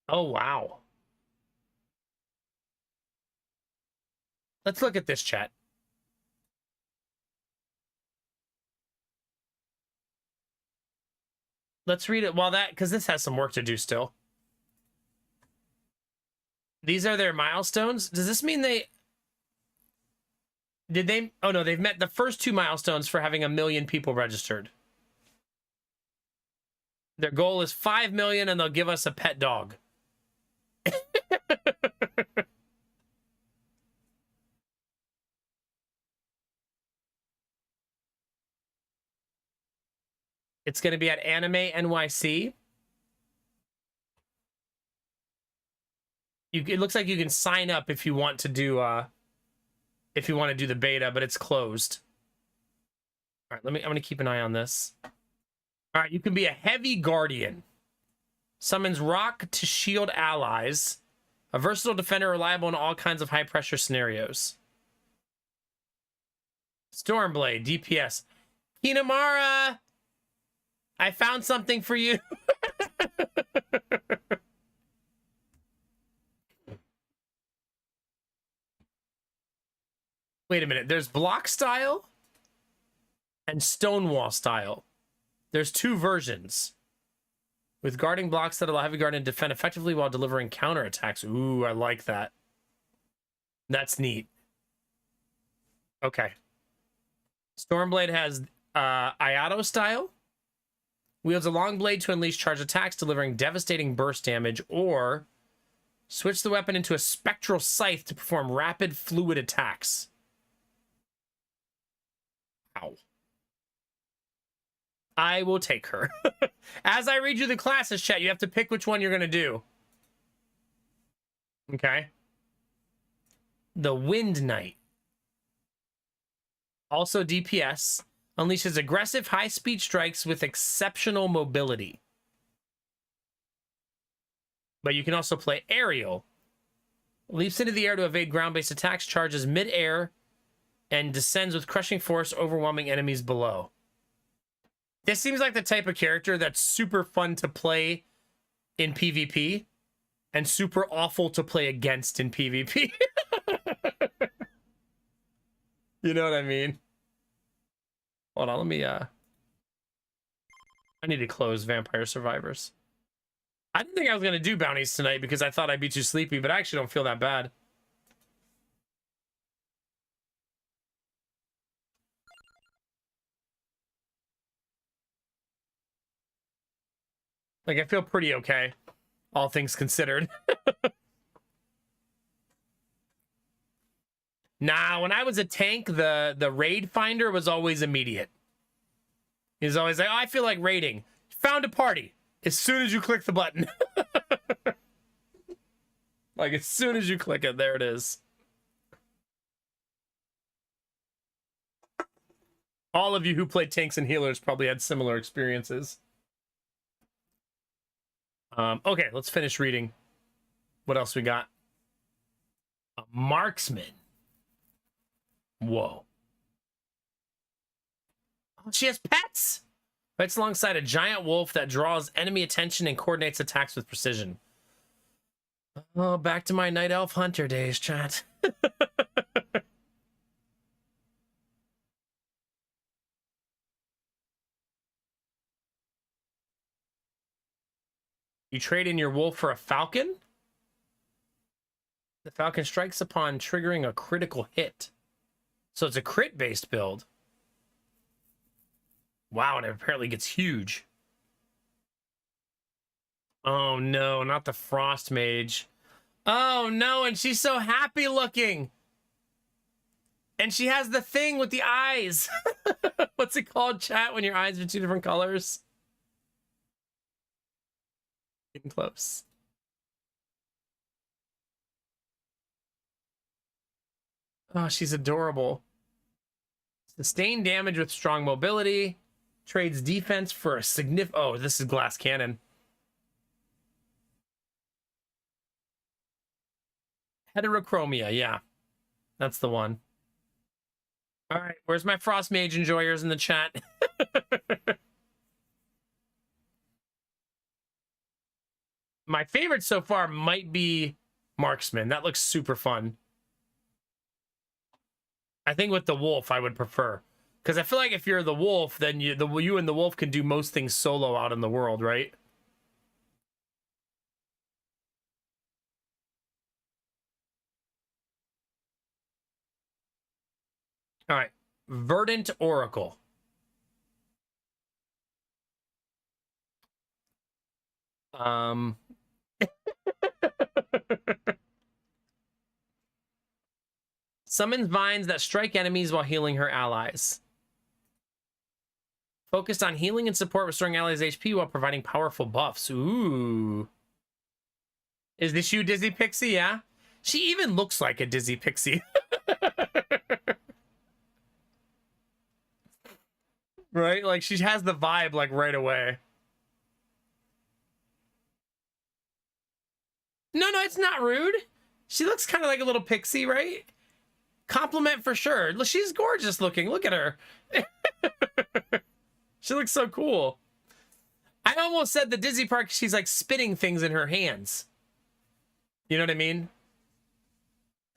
[SPEAKER 1] Oh, wow. Let's look at this, chat. Let's read it while because this has some work to do still. These are their milestones. Does this mean oh no, they've met the first 2 milestones for having 1 million people registered. Their goal is 5 million and they'll give us a pet dog. It's going to be at Anime NYC. It looks like you can sign up if you want to do the beta, but it's closed. All right, I'm gonna keep an eye on this. All right, you can be a heavy guardian. Summons rock to shield allies. A versatile defender reliable in all kinds of high pressure scenarios. Stormblade, DPS. Kinamara! I found something for you. Wait a minute. There's block style and stonewall style. There's two versions. With guarding blocks that allow heavy guardian to defend effectively while delivering counterattacks. Ooh, I like that. That's neat. Okay. Stormblade has Ayato style. Wields a long blade to unleash charged attacks, delivering devastating burst damage, or switch the weapon into a spectral scythe to perform rapid fluid attacks. Ow. I will take her. As I read you the classes, chat, you have to pick which one you're going to do. Okay. The Wind Knight. Also DPS. Unleashes aggressive high-speed strikes with exceptional mobility. But you can also play Aerial. Leaps into the air to evade ground-based attacks, charges mid-air, and descends with crushing force, overwhelming enemies below. This seems like the type of character that's super fun to play in PvP and super awful to play against in PvP. You know what I mean? Hold on, let me, I need to close Vampire Survivors. I didn't think I was going to do bounties tonight because I thought I'd be too sleepy, but I actually don't feel that bad. Like, I feel pretty okay, all things considered. Nah, when I was a tank, the raid finder was always immediate. He was always like, oh, I feel like raiding. Found a party. As soon as you click the button. Like, as soon as you click it, there it is. All of you who played tanks and healers probably had similar experiences. Okay, let's finish reading. What else we got? A marksman. Whoa. Oh, she has pets! Fights alongside a giant wolf that draws enemy attention and coordinates attacks with precision. Oh, back to my night elf hunter days, chat. You trade in your wolf for a falcon? The falcon strikes upon triggering a critical hit. So it's a crit-based build. Wow, and it apparently gets huge. Oh no, not the Frost Mage. Oh no, and she's so happy looking. And she has the thing with the eyes. What's it called, chat, when your eyes are two different colors? Getting close. Oh, she's adorable. Sustained damage with strong mobility. Trades defense for a significant... Oh, this is glass cannon. Heterochromia, yeah. That's the one. All right, where's my Frost Mage enjoyers in the chat? My favorite so far might be Marksman. That looks super fun. I think with the wolf, I would prefer. Because I feel like if you're the wolf, then you and the wolf can do most things solo out in the world, right? All right. Verdant Oracle. Summons vines that strike enemies while healing her allies. Focused on healing and support, restoring allies' HP while providing powerful buffs. Ooh. Is this you, Dizzy Pixie? Yeah. She even looks like a Dizzy Pixie. Right? Like she has the vibe like right away. No, it's not rude. She looks kind of like a little pixie, right? Compliment for sure. She's gorgeous looking. Look at her. She looks so cool. I almost said the Dizzy part 'cause she's like spinning things in her hands. You know what I mean?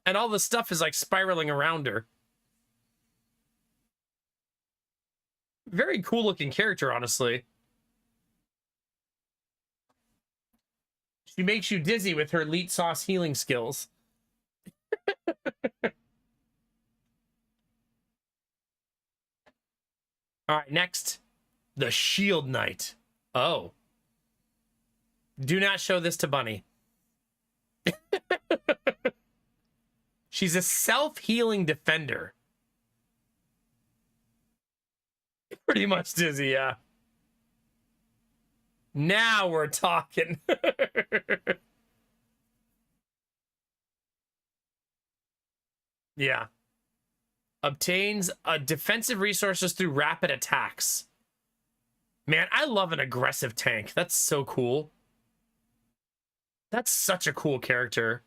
[SPEAKER 1] And all the stuff is like spiraling around her. Very cool looking character, honestly. She makes you dizzy with her elite sauce healing skills. All right, next. The Shield Knight. Oh. Do not show this to Bunny. She's a self-healing defender. Pretty much dizzy, yeah. Now we're talking. Yeah. Obtains defensive resources through rapid attacks. Man, I love an aggressive tank. That's so cool. That's such a cool character.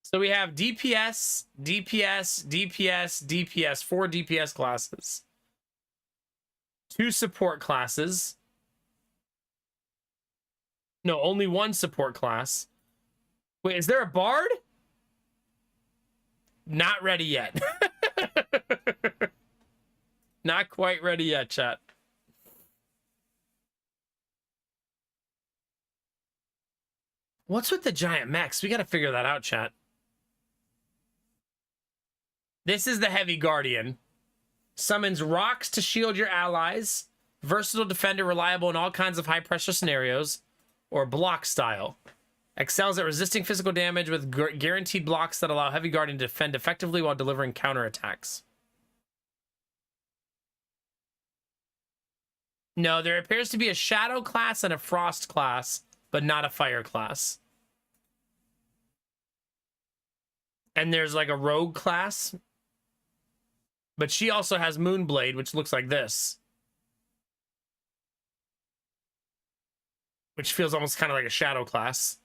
[SPEAKER 1] So we have DPS, DPS, DPS, DPS, 4 DPS classes. 2 support classes. No, only 1 support class. Wait, is there a bard? Not ready yet. Not quite ready yet, chat. What's with the giant mechs? We gotta figure that out, chat. This is the Heavy Guardian. Summons rocks to shield your allies. Versatile defender, reliable in all kinds of high-pressure scenarios. Or block style. Excels at resisting physical damage with guaranteed blocks that allow Heavy Guardian to defend effectively while delivering counterattacks. No, there appears to be a Shadow class and a Frost class, but not a Fire class. And there's like a Rogue class. But she also has Moonblade, which looks like this. Which feels almost kind of like a Shadow class.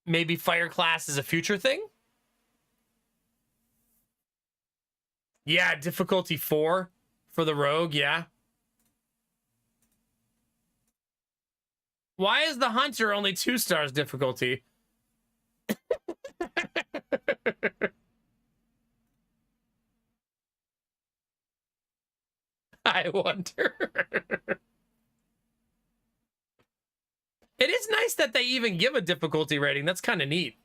[SPEAKER 1] Maybe Fire class is a future thing? Yeah, difficulty 4 for the Rogue, yeah. Why is the Hunter only 2 stars difficulty? I wonder. It is nice that they even give a difficulty rating. That's kind of neat.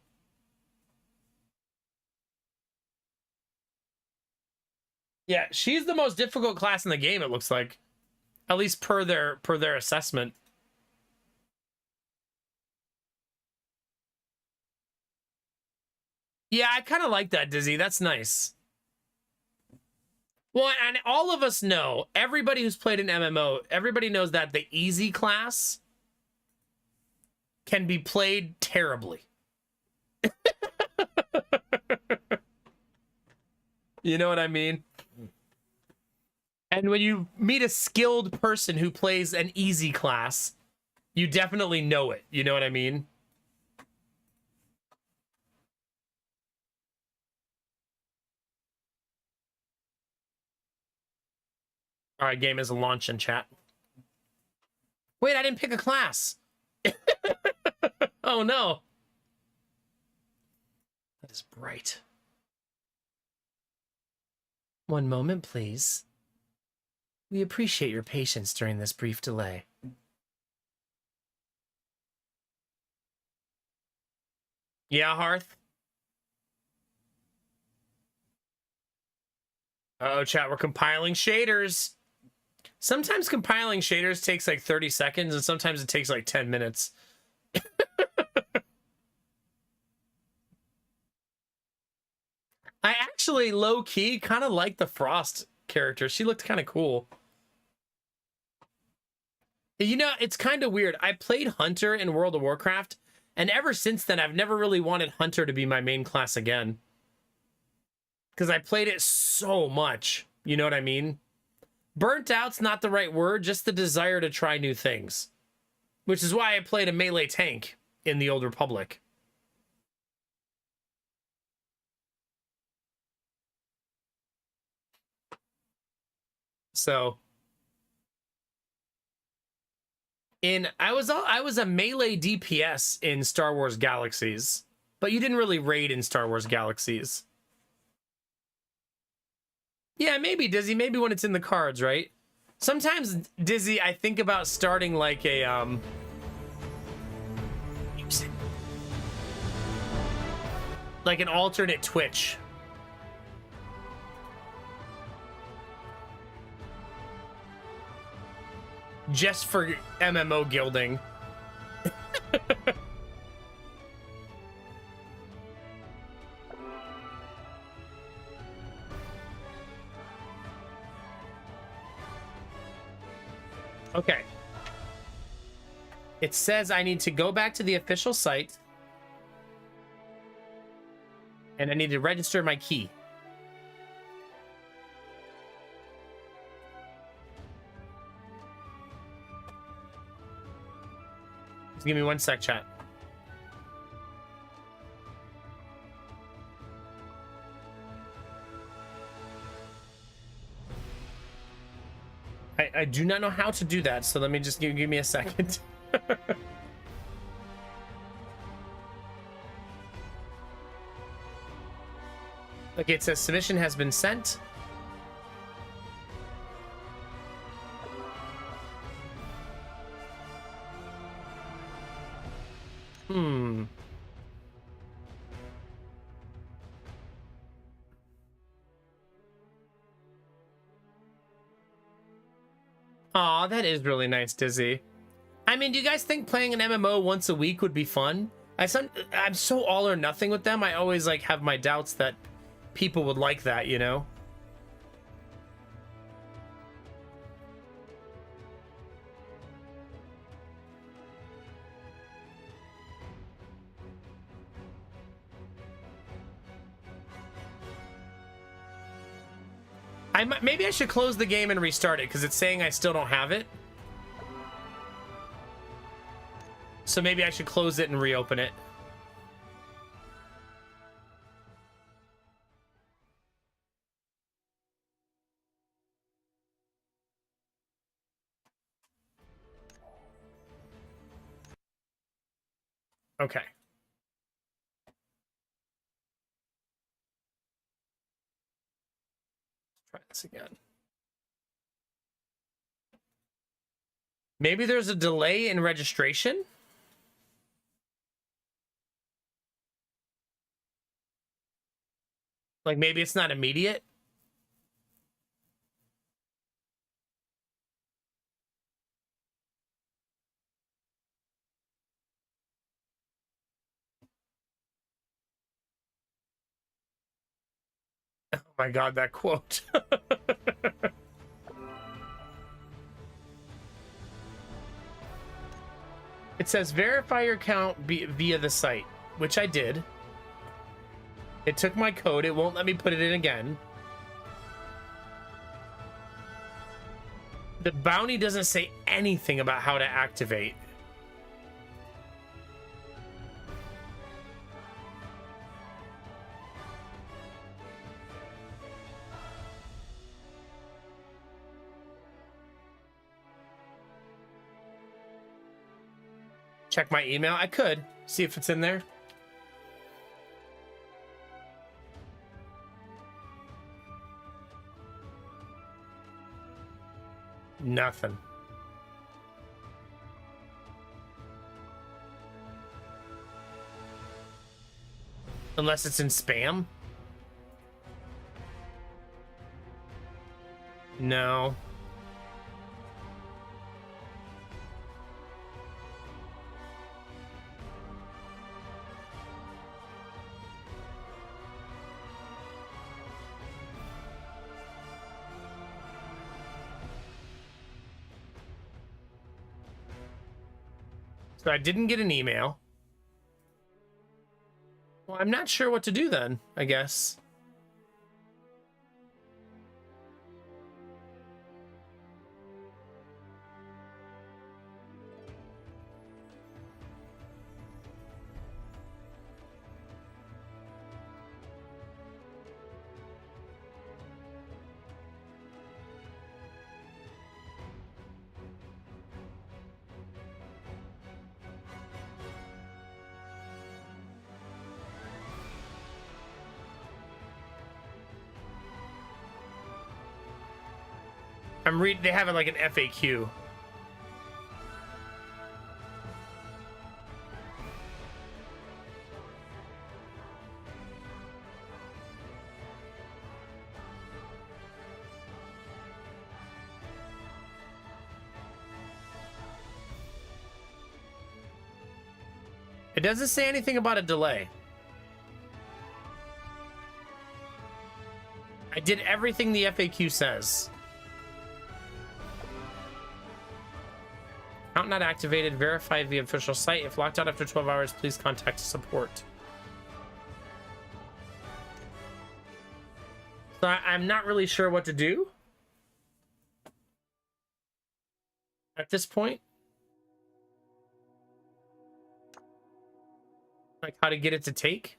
[SPEAKER 1] Yeah, she's the most difficult class in the game, it looks like. At least per their assessment. Yeah, I kind of like that, Dizzy. That's nice. Well, and all of us know, everybody who's played an MMO, everybody knows that the easy class can be played terribly. You know what I mean? And when you meet a skilled person who plays an easy class, you definitely know it. You know what I mean? All right, game is a launch in chat. Wait, I didn't pick a class. Oh, no. That is bright. One moment, please. We appreciate your patience during this brief delay. Yeah, Hearth? Uh-oh, chat, we're compiling shaders. Sometimes compiling shaders takes like 30 seconds, and sometimes it takes like 10 minutes. I actually, low-key, kind of like the Frost character. She looked kind of cool. You know, it's kind of weird. I played Hunter in World of Warcraft, and ever since then, I've never really wanted Hunter to be my main class again. Because I played it so much. You know what I mean? Burnt out's not the right word, just the desire to try new things. Which is why I played a melee tank in the Old Republic. So... I was a melee DPS in Star Wars Galaxies, but you didn't really raid in Star Wars Galaxies. Yeah, maybe, Dizzy, maybe when it's in the cards, right? Sometimes, Dizzy, I think about starting like a like an alternate Twitch. Just for MMO guilding. Okay. It says I need to go back to the official site. And I need to register my key. Just give me 1 sec, chat. I do not know how to do that, so let me just give me a second. Okay, it says submission has been sent. Aw, that is really nice, Dizzy. I mean, do you guys think playing an MMO once a week would be fun? I'm so all or nothing with them. I always like have my doubts that people would like that, you know? Maybe I should close the game and restart it because it's saying I still don't have it. So maybe I should close it and reopen it. Okay. Try this again. Maybe there's a delay in registration? Like maybe it's not immediate? Oh my god, that quote. It says verify your account via the site, which I did. It took my code. It won't let me put it in again. The bounty doesn't say anything about how to activate. Check my email. I could see if it's in there. Nothing. Unless it's in spam. No. So I didn't get an email. Well, I'm not sure what to do then, I guess. They have it like an FAQ. It doesn't say anything about a delay. I did everything the FAQ says. Account not activated. Verified via official site. If locked out after 12 hours, please contact support. So I'm not really sure what to do at this point. Like how to get it to take.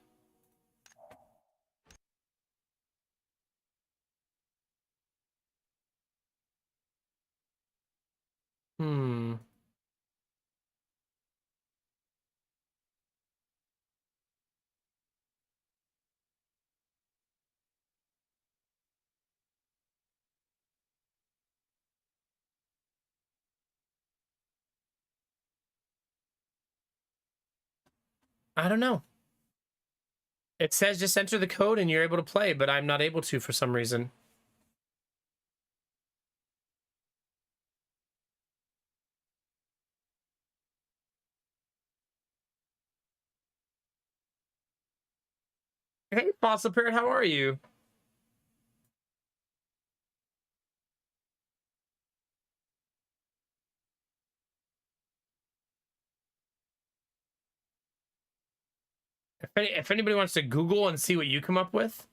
[SPEAKER 1] I don't know. It says just enter the code and you're able to play, but I'm not able to for some reason. Hey, Fossil Parrot, how are you? If anybody wants to Google and see what you come up with.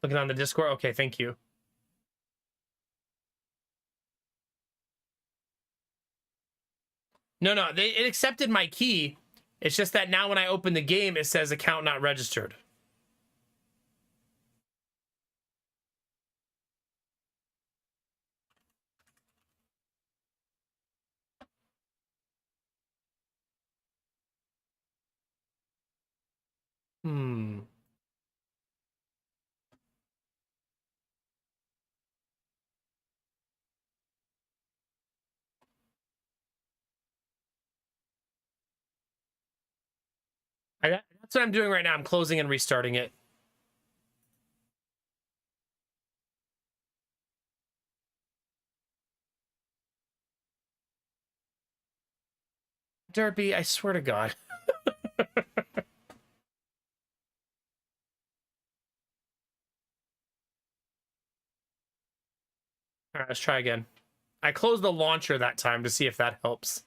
[SPEAKER 1] Looking on the Discord. Okay, thank you. No, it accepted my key. It's just that now when I open the game, it says account not registered. That's what I'm doing right now. I'm closing and restarting it. Derpy, I swear to God. All right, let's try again. I closed the launcher that time to see if that helps.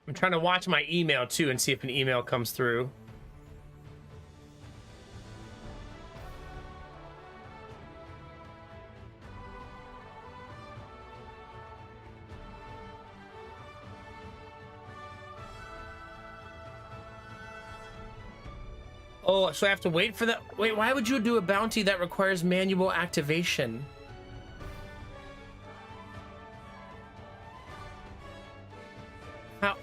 [SPEAKER 1] I'm trying to watch my email too and see if an email comes through. Oh, so I have to wait for that. Wait, why would you do a bounty that requires manual activation? How?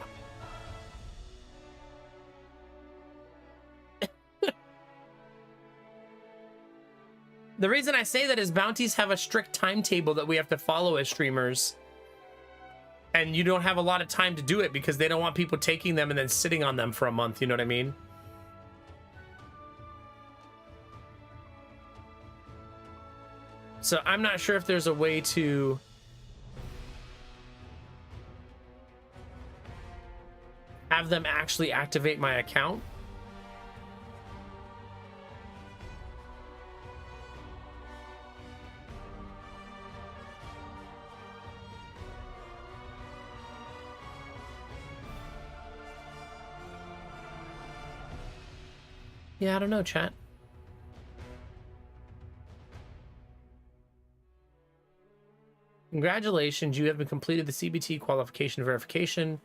[SPEAKER 1] The reason I say that is bounties have a strict timetable that we have to follow as streamers. And you don't have a lot of time to do it because they don't want people taking them and then sitting on them for a month, you know what I mean? So I'm not sure if there's a way to have them actually activate my account. Yeah, I don't know, chat. Congratulations, you have been completed the CBT qualification verification.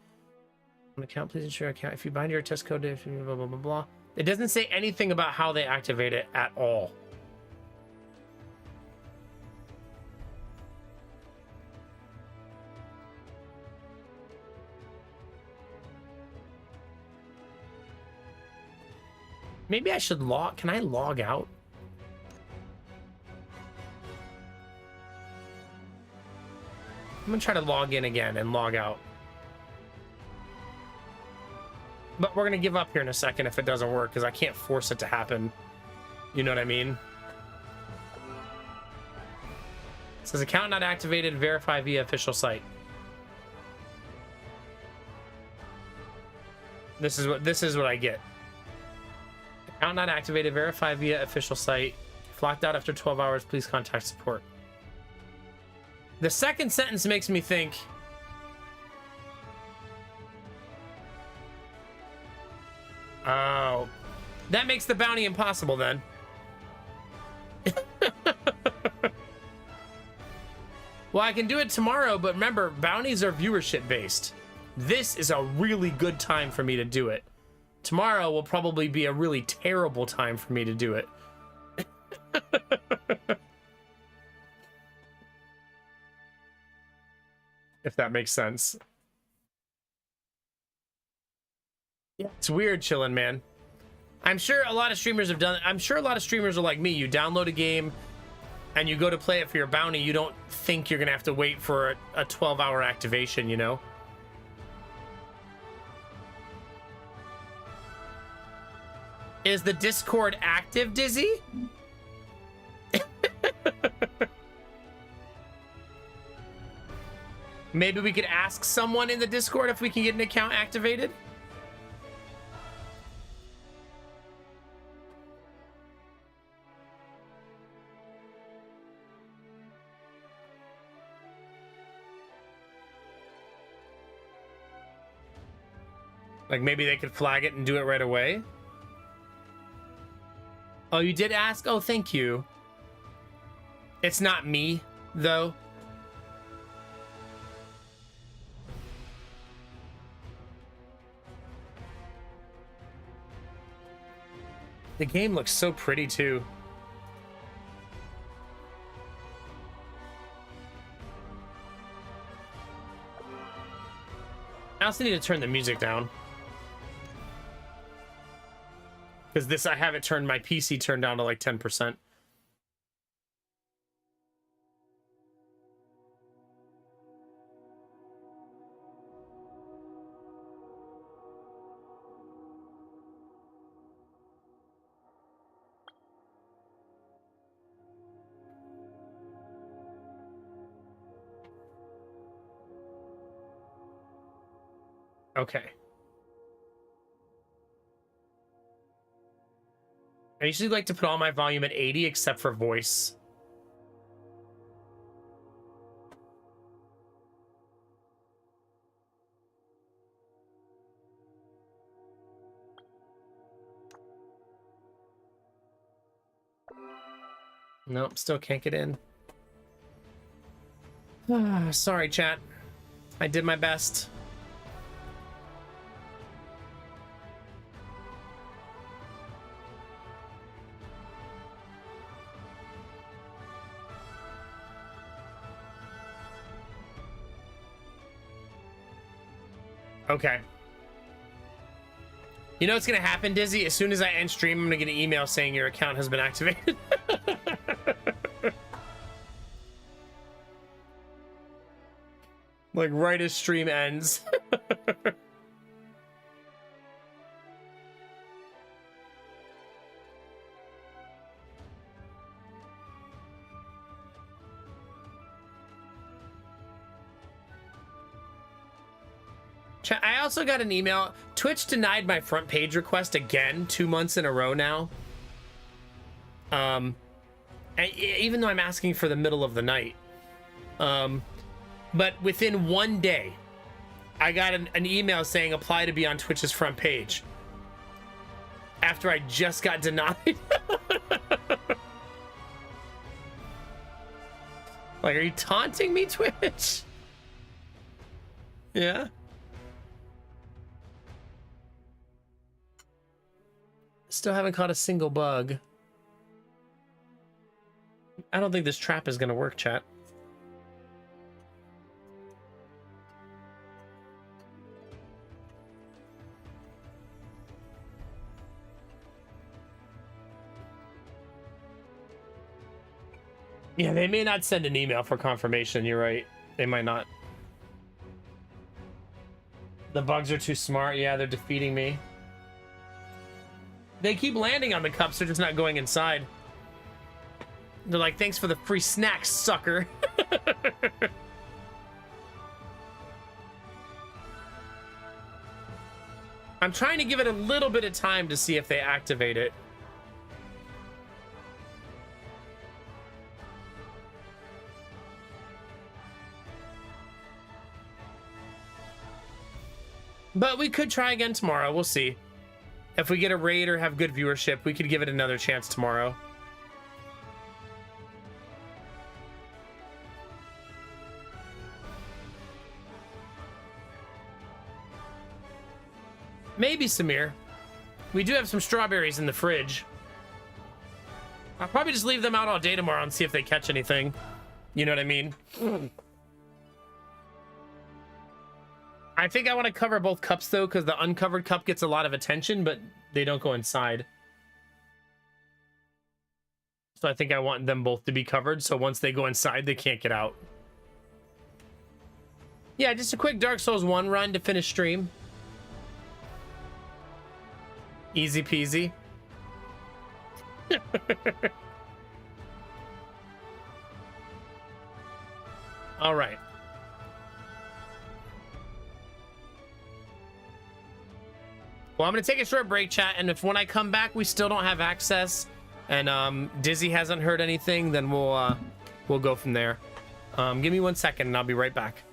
[SPEAKER 1] On account, please ensure account. If you bind your test code, if blah blah blah blah. It doesn't say anything about how they activate it at all. Maybe I should log. Can I log out? I'm gonna try to log in again and log out. But we're gonna give up here in a second if it doesn't work, because I can't force it to happen. You know what I mean? It says account not activated, verify via official site. This is what I get. Account not activated, verify via official site. If locked out after 12 hours, please contact support. The second sentence makes me think, oh, that makes the bounty impossible then. Well, I can do it tomorrow, but remember, bounties are viewership based. This is a really good time for me to do it. Tomorrow will probably be a really terrible time for me to do it. If that makes sense. Yeah, it's weird chilling, man. I'm sure a lot of streamers have done it. I'm sure a lot of streamers are like me. You download a game and you go to play it for your bounty. You don't think you're gonna have to wait for a 12-hour activation, you know? Is the Discord active, Dizzy? Maybe we could ask someone in the Discord if we can get an account activated. Like maybe they could flag it and do it right away. Oh, you did ask? Oh, thank you. It's not me, though. The game looks so pretty, too. I also need to turn the music down. Because this, I have it turned, my PC turned down to like 10%. Okay. I usually like to put all my volume at 80 except for voice. Nope, still can't get in. Sorry, chat. I did my best. Okay. You know what's gonna happen, Dizzy? As soon as I end stream, I'm gonna get an email saying your account has been activated. Like right as stream ends. I also got an email. Twitch denied my front page request again 2 months in a row now. Even though I'm asking for the middle of the night. But within 1 day, I got an email saying apply to be on Twitch's front page. After I just got denied. Like, are you taunting me, Twitch? Yeah. Still haven't caught a single bug. I don't think this trap is gonna work, chat. Yeah, they may not send an email for confirmation. You're right. They might not. The bugs are too smart. Yeah, they're defeating me. They keep landing on the cups. They're just not going inside. They're like, thanks for the free snacks, sucker. I'm trying to give it a little bit of time to see if they activate it. But we could try again tomorrow. We'll see. If we get a raid or have good viewership, we could give it another chance tomorrow. Maybe, Samir. We do have some strawberries in the fridge. I'll probably just leave them out all day tomorrow and see if they catch anything. You know what I mean? I think I want to cover both cups, though, because the uncovered cup gets a lot of attention, but they don't go inside. So I think I want them both to be covered, so once they go inside, they can't get out. Yeah, just a quick Dark Souls 1 run to finish stream. Easy peasy. All right. Well, I'm going to take a short break, chat, and if when I come back we still don't have access and Dizzy hasn't heard anything, then we'll go from there. Give me 1 second and I'll be right back.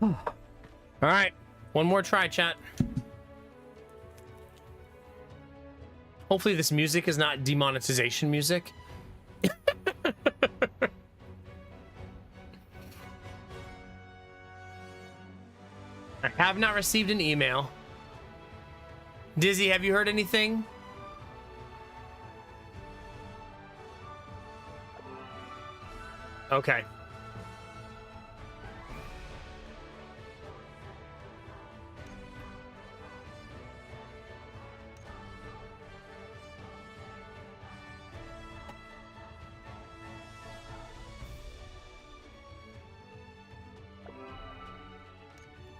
[SPEAKER 1] All right, one more try, chat. Hopefully this music is not demonetization music. I have not received an email. Dizzy, have you heard anything? Okay.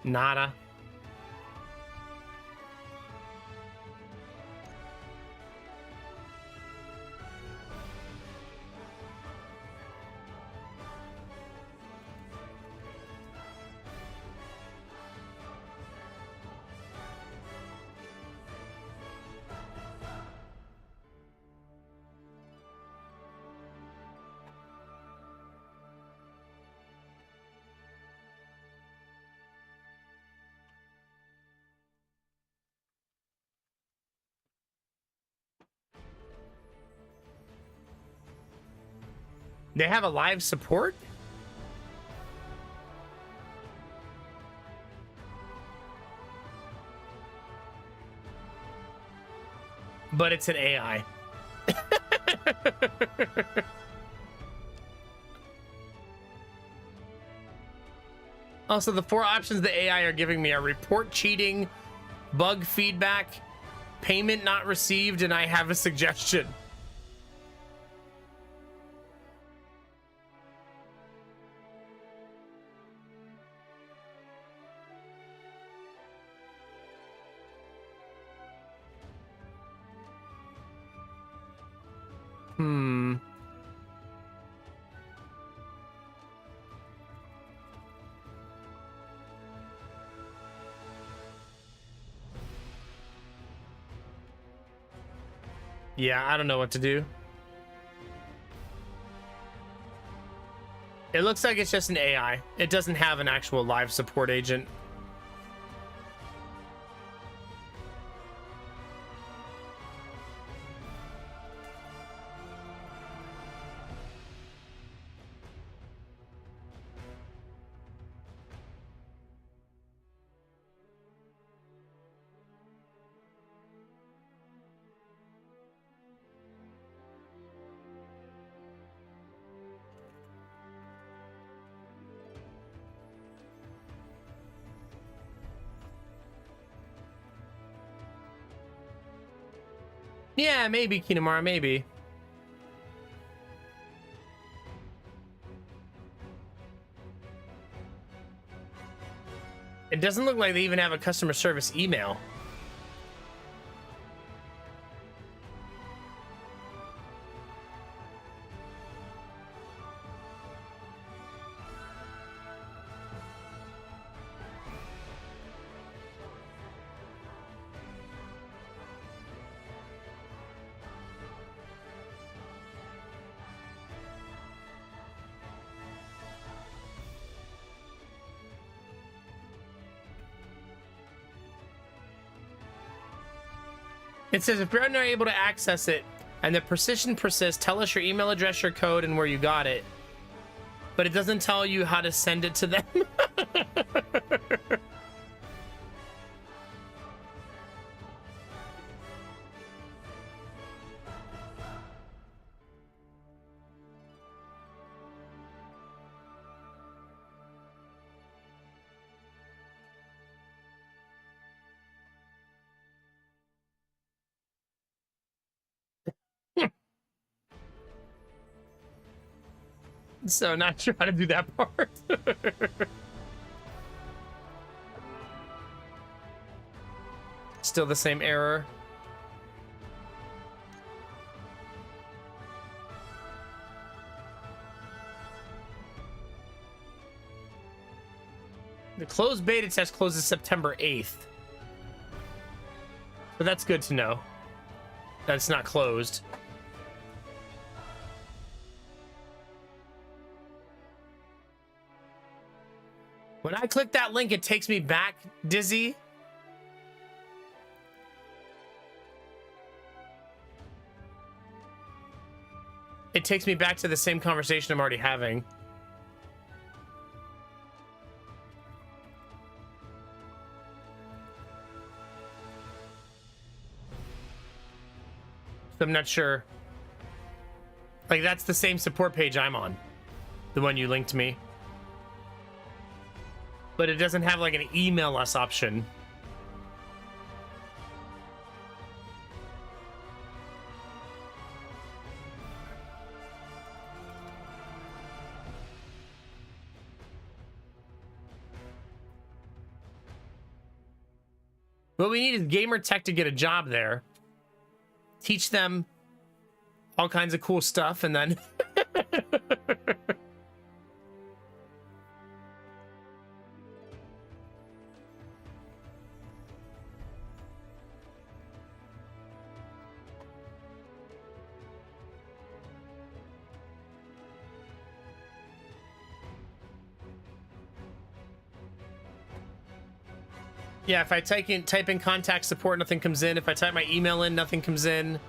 [SPEAKER 1] Nada. They have a live support? But it's an AI. Also, the 4 options the AI are giving me are report cheating, bug feedback, payment not received, and I have a suggestion. Yeah, I don't know what to do. It looks like it's just an AI. It doesn't have an actual live support agent. Yeah, maybe, Kinamara, maybe. It doesn't look like they even have a customer service email. It says if you're not able to access it and the persistence persists, tell us your email address, your code, and where you got it. But it doesn't tell you how to send it to them. So not sure how to do that part. Still the same error. The closed beta test closes September 8th. But that's good to know. That's not closed. When I click that link, it takes me back, Dizzy. It takes me back to the same conversation I'm already having. So I'm not sure. Like, that's the same support page I'm on. The one you linked me. But it doesn't have like an email us option. What we need is gamer tech to get a job there. Teach them all kinds of cool stuff and then yeah, if I type in contact support, nothing comes in. If I type my email in, nothing comes in.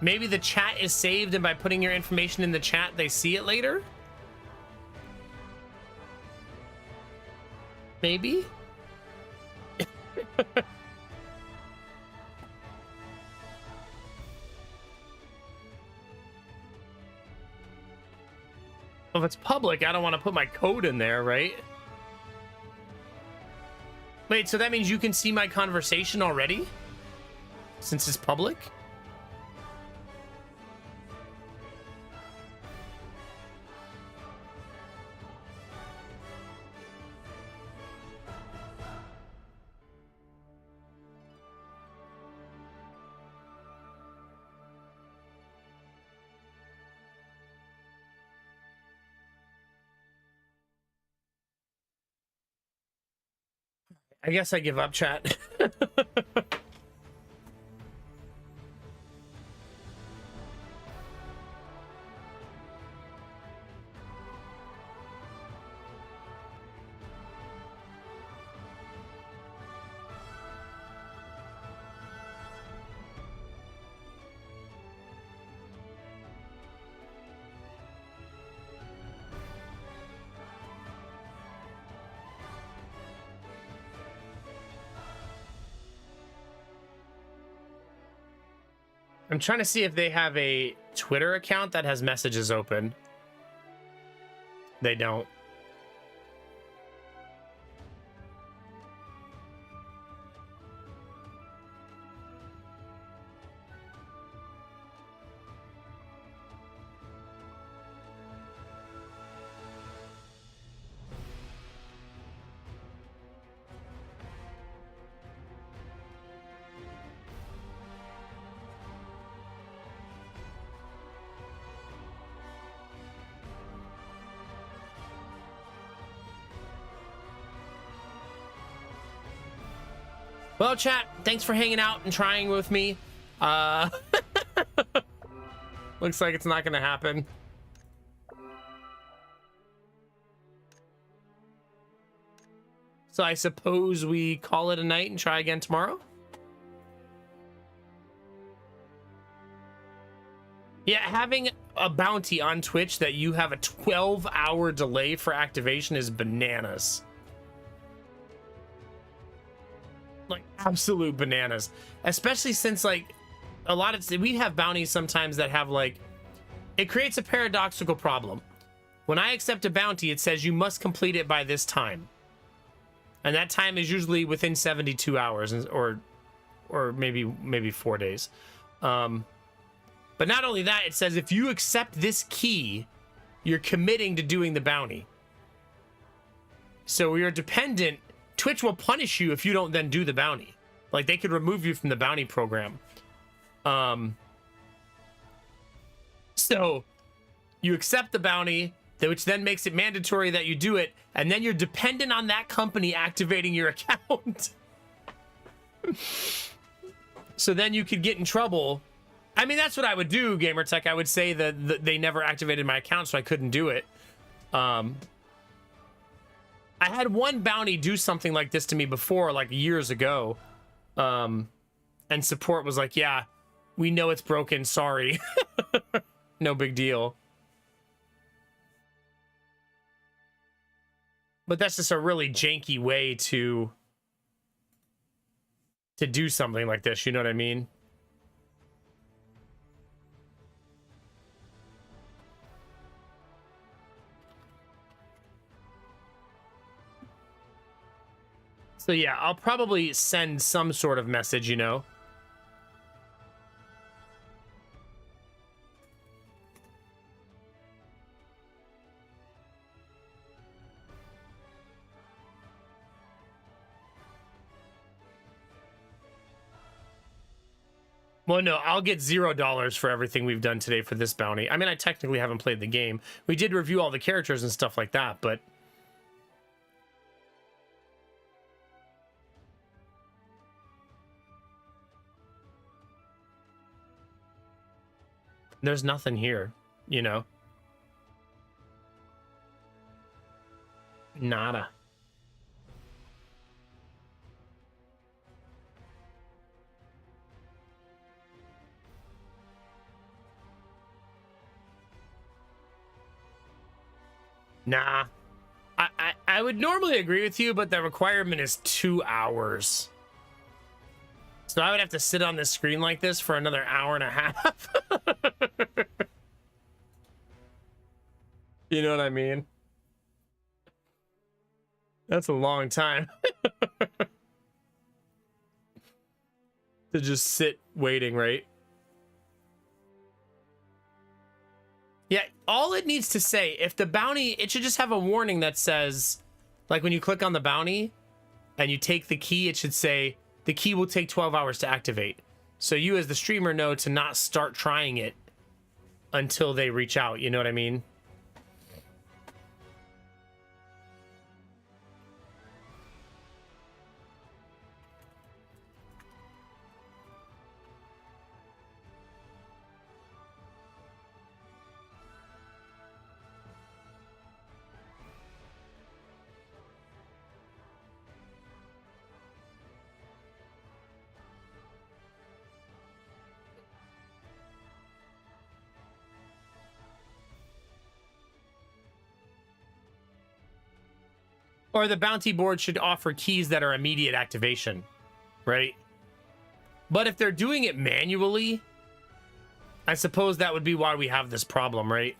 [SPEAKER 1] Maybe the chat is saved, and by putting your information in the chat, they see it later? Maybe? If it's public, I don't want to put my code in there, right? Wait, so that means you can see my conversation already? Since it's public? I guess I give up, chat. I'm trying to see if they have a Twitter account that has messages open. They don't. Well, chat, thanks for hanging out and trying with me. Looks like it's not gonna happen. So I suppose we call it a night and try again tomorrow? Yeah, having a bounty on Twitch that you have a 12-hour delay for activation is bananas. Like absolute bananas, especially since like a lot of we have bounties sometimes that have like it creates a paradoxical problem. When I accept a bounty, it says you must complete it by this time, and that time is usually within 72 hours or maybe 4 days. But not only that, it says if you accept this key, you're committing to doing the bounty. So we are dependent. Twitch will punish you if you don't then do the bounty. Like they could remove you from the bounty program. So you accept the bounty, which then makes it mandatory that you do it, and then you're dependent on that company activating your account. So then you could get in trouble. I mean, that's what I would do, Gamertech. I would say that they never activated my account, so I couldn't do it. I had one bounty do something like this to me before, like years ago. And support was like, yeah, we know it's broken. Sorry. No big deal. But that's just a really janky way to do something like this. You know what I mean? So yeah, I'll probably send some sort of message, you know. Well, no, I'll get $0 for everything we've done today for this bounty. I mean, I technically haven't played the game. We did review all the characters and stuff like that, but there's nothing here, you know? Nada. Nah. I would normally agree with you, but the requirement is 2 hours. So I would have to sit on this screen like this for another hour and a half. You know what I mean? That's a long time. To just sit waiting, right? Yeah, all it needs to say, if the bounty, it should just have a warning that says, like when you click on the bounty and you take the key, it should say, the key will take 12 hours to activate. So you as the streamer know to not start trying it until they reach out, you know what I mean? Or the bounty board should offer keys that are immediate activation, right? But if they're doing it manually, I suppose that would be why we have this problem, right?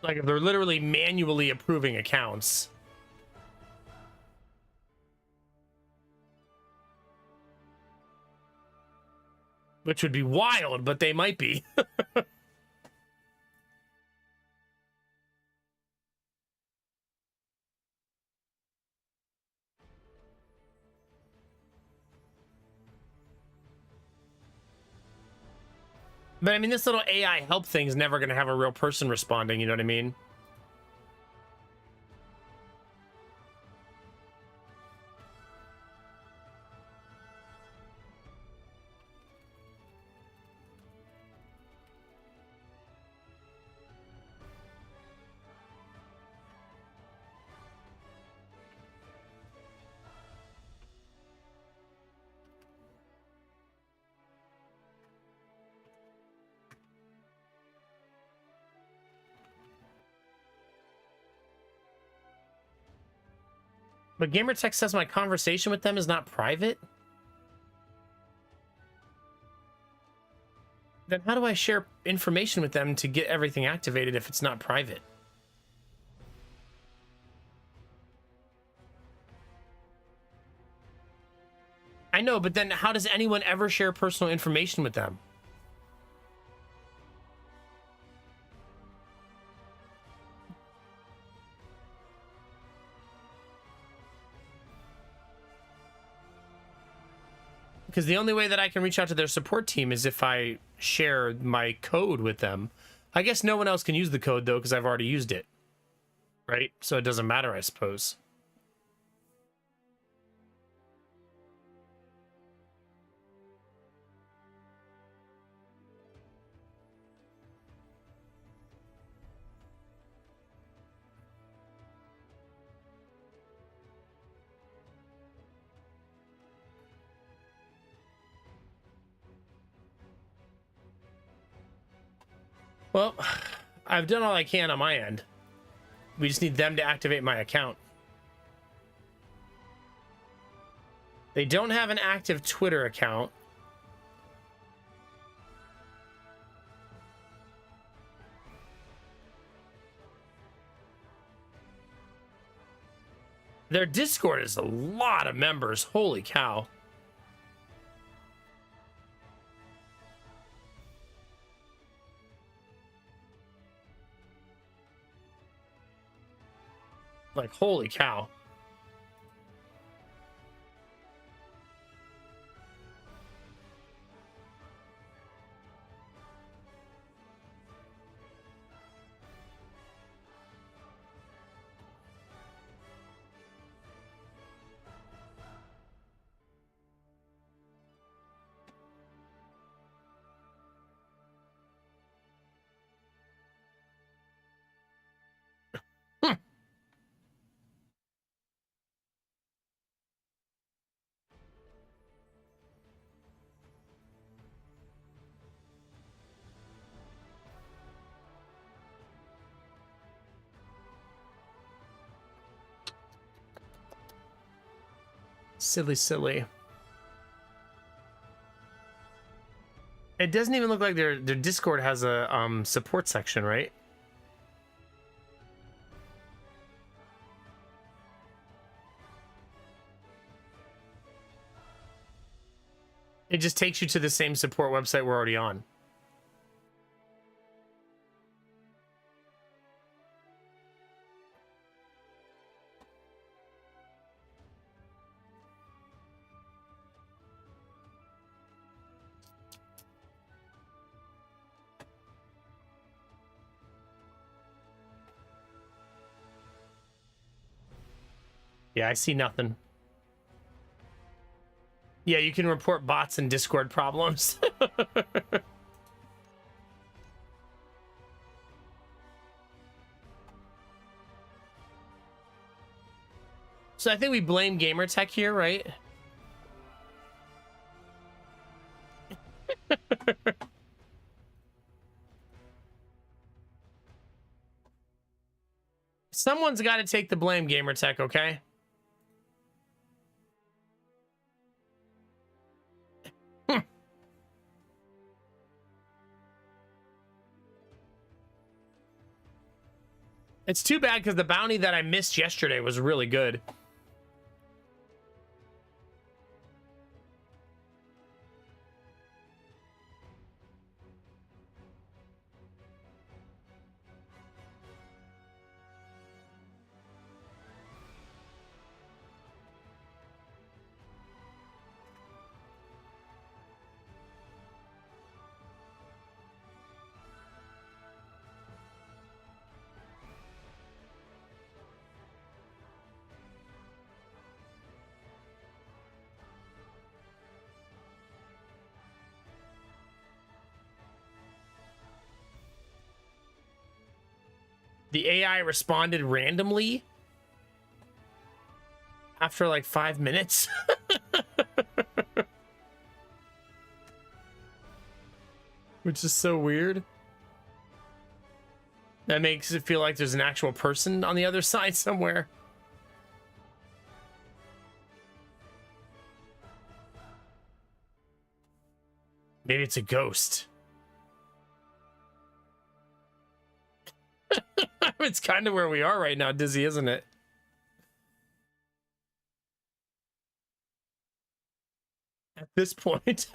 [SPEAKER 1] Like if they're literally manually approving accounts. Which would be wild, but they might be. But I mean, this little AI help thing is never going to have a real person responding, you know what I mean? But Gamertech says my conversation with them is not private? Then how do I share information with them to get everything activated if it's not private? I know, but then how does anyone ever share personal information with them? Because the only way that I can reach out to their support team is if I share my code with them. I guess no one else can use the code, though, because I've already used it. Right? So it doesn't matter, I suppose. Well, I've done all I can on my end. We just need them to activate my account. They don't have an active Twitter account. Their Discord is a lot of members. Holy cow. Like, holy cow. Silly, silly. It doesn't even look like their Discord has a support section, right? It just takes you to the same support website we're already on. Yeah, I see nothing. Yeah, you can report bots and Discord problems. So I think we blame Gamertech here, right? Someone's got to take the blame, Gamertech, okay? It's too bad because the bounty that I missed yesterday was really good. The AI responded randomly after like 5 minutes. Which is so weird. That makes it feel like there's an actual person on the other side somewhere. Maybe it's a ghost. It's kind of where we are right now, Dizzy, isn't it? At this point.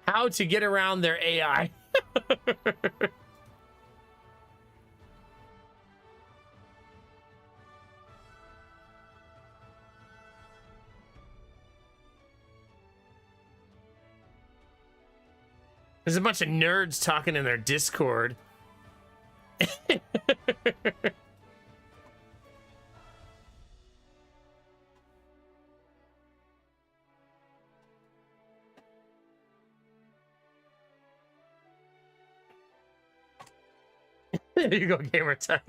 [SPEAKER 1] How to get around their AI. There's a bunch of nerds talking in their Discord. There you go, Gamertag.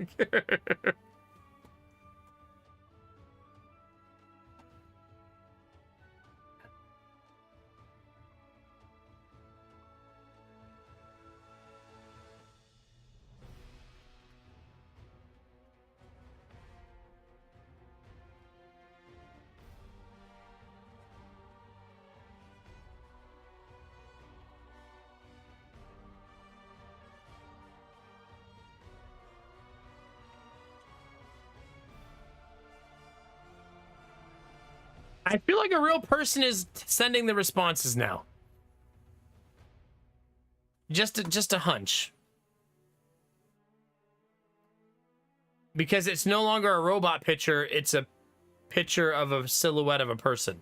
[SPEAKER 1] I feel like a real person is sending the responses now. Just a hunch. Because it's no longer a robot picture, it's a picture of a silhouette of a person.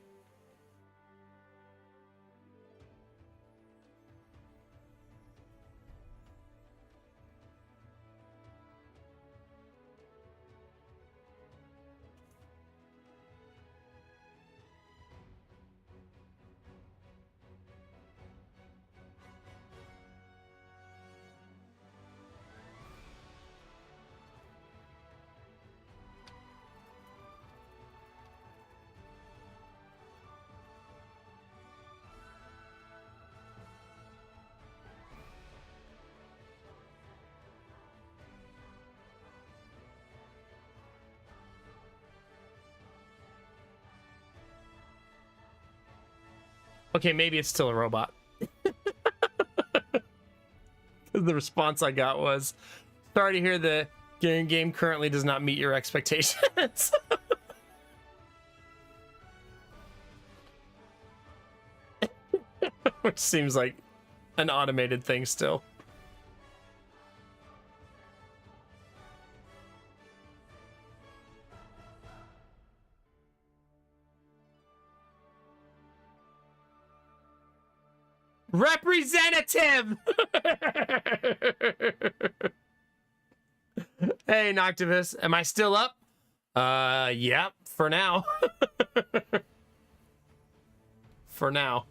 [SPEAKER 1] Okay, maybe it's still a robot. The response I got was, sorry to hear the game currently does not meet your expectations. Which seems like an automated thing still. Representative! Hey, Noctivus, am I still up? Yeah, for now. For now.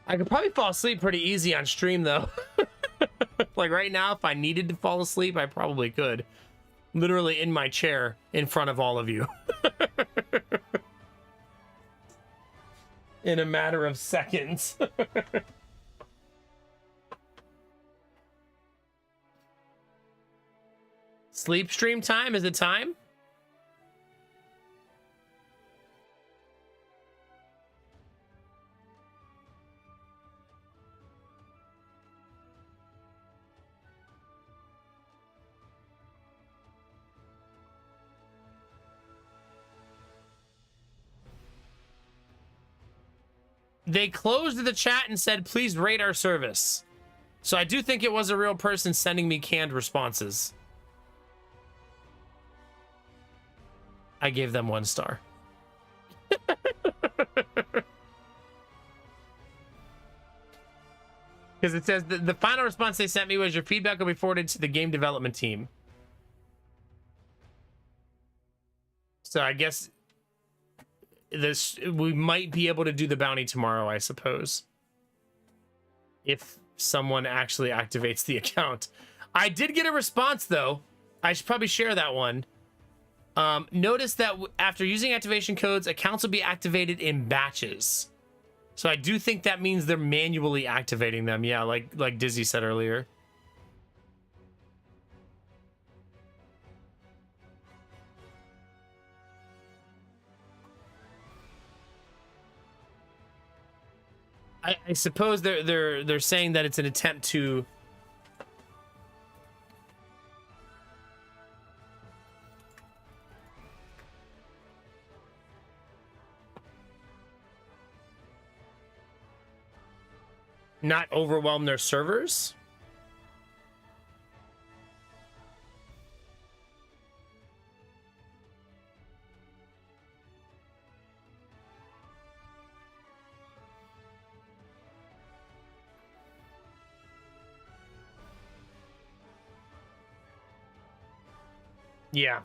[SPEAKER 1] I could probably fall asleep pretty easy on stream, though. Like right now, if I needed to fall asleep, I probably could. Literally in my chair in front of all of you. In a matter of seconds. Sleep stream time? Is it time? They closed the chat and said, please rate our service. So I do think it was a real person sending me canned responses. I gave them 1 star. Because it says the final response they sent me was, your feedback will be forwarded to the game development team. So I guess we might be able to do the bounty tomorrow, I suppose, if someone actually activates the account. I did get a response, though. I should probably share that one. Notice that after using activation codes, accounts will be activated in batches. So I do think that means they're manually activating them. Yeah, like Dizzy said earlier. I suppose they're saying that it's an attempt to not overwhelm their servers. Yeah.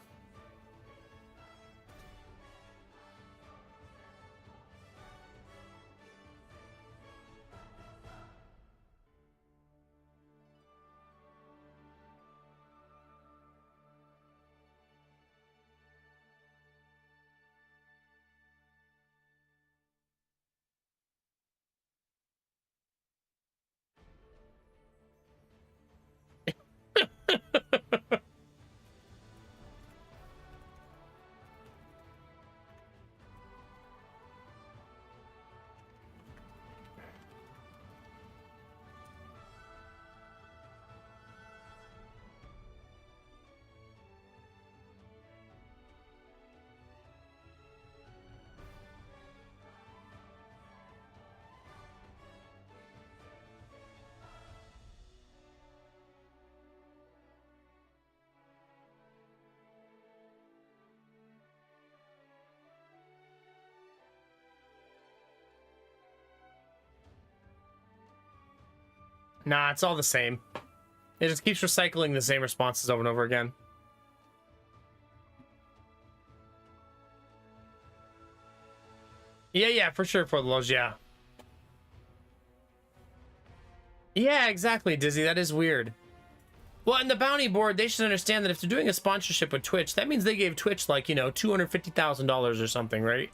[SPEAKER 1] Nah, it's all the same. It just keeps recycling the same responses over and over again. Yeah, for sure, for the lows, yeah. Yeah, exactly, Dizzy. That is weird. Well, in the bounty board, they should understand that if they're doing a sponsorship with Twitch, that means they gave Twitch, like, you know, $250,000 or something, right?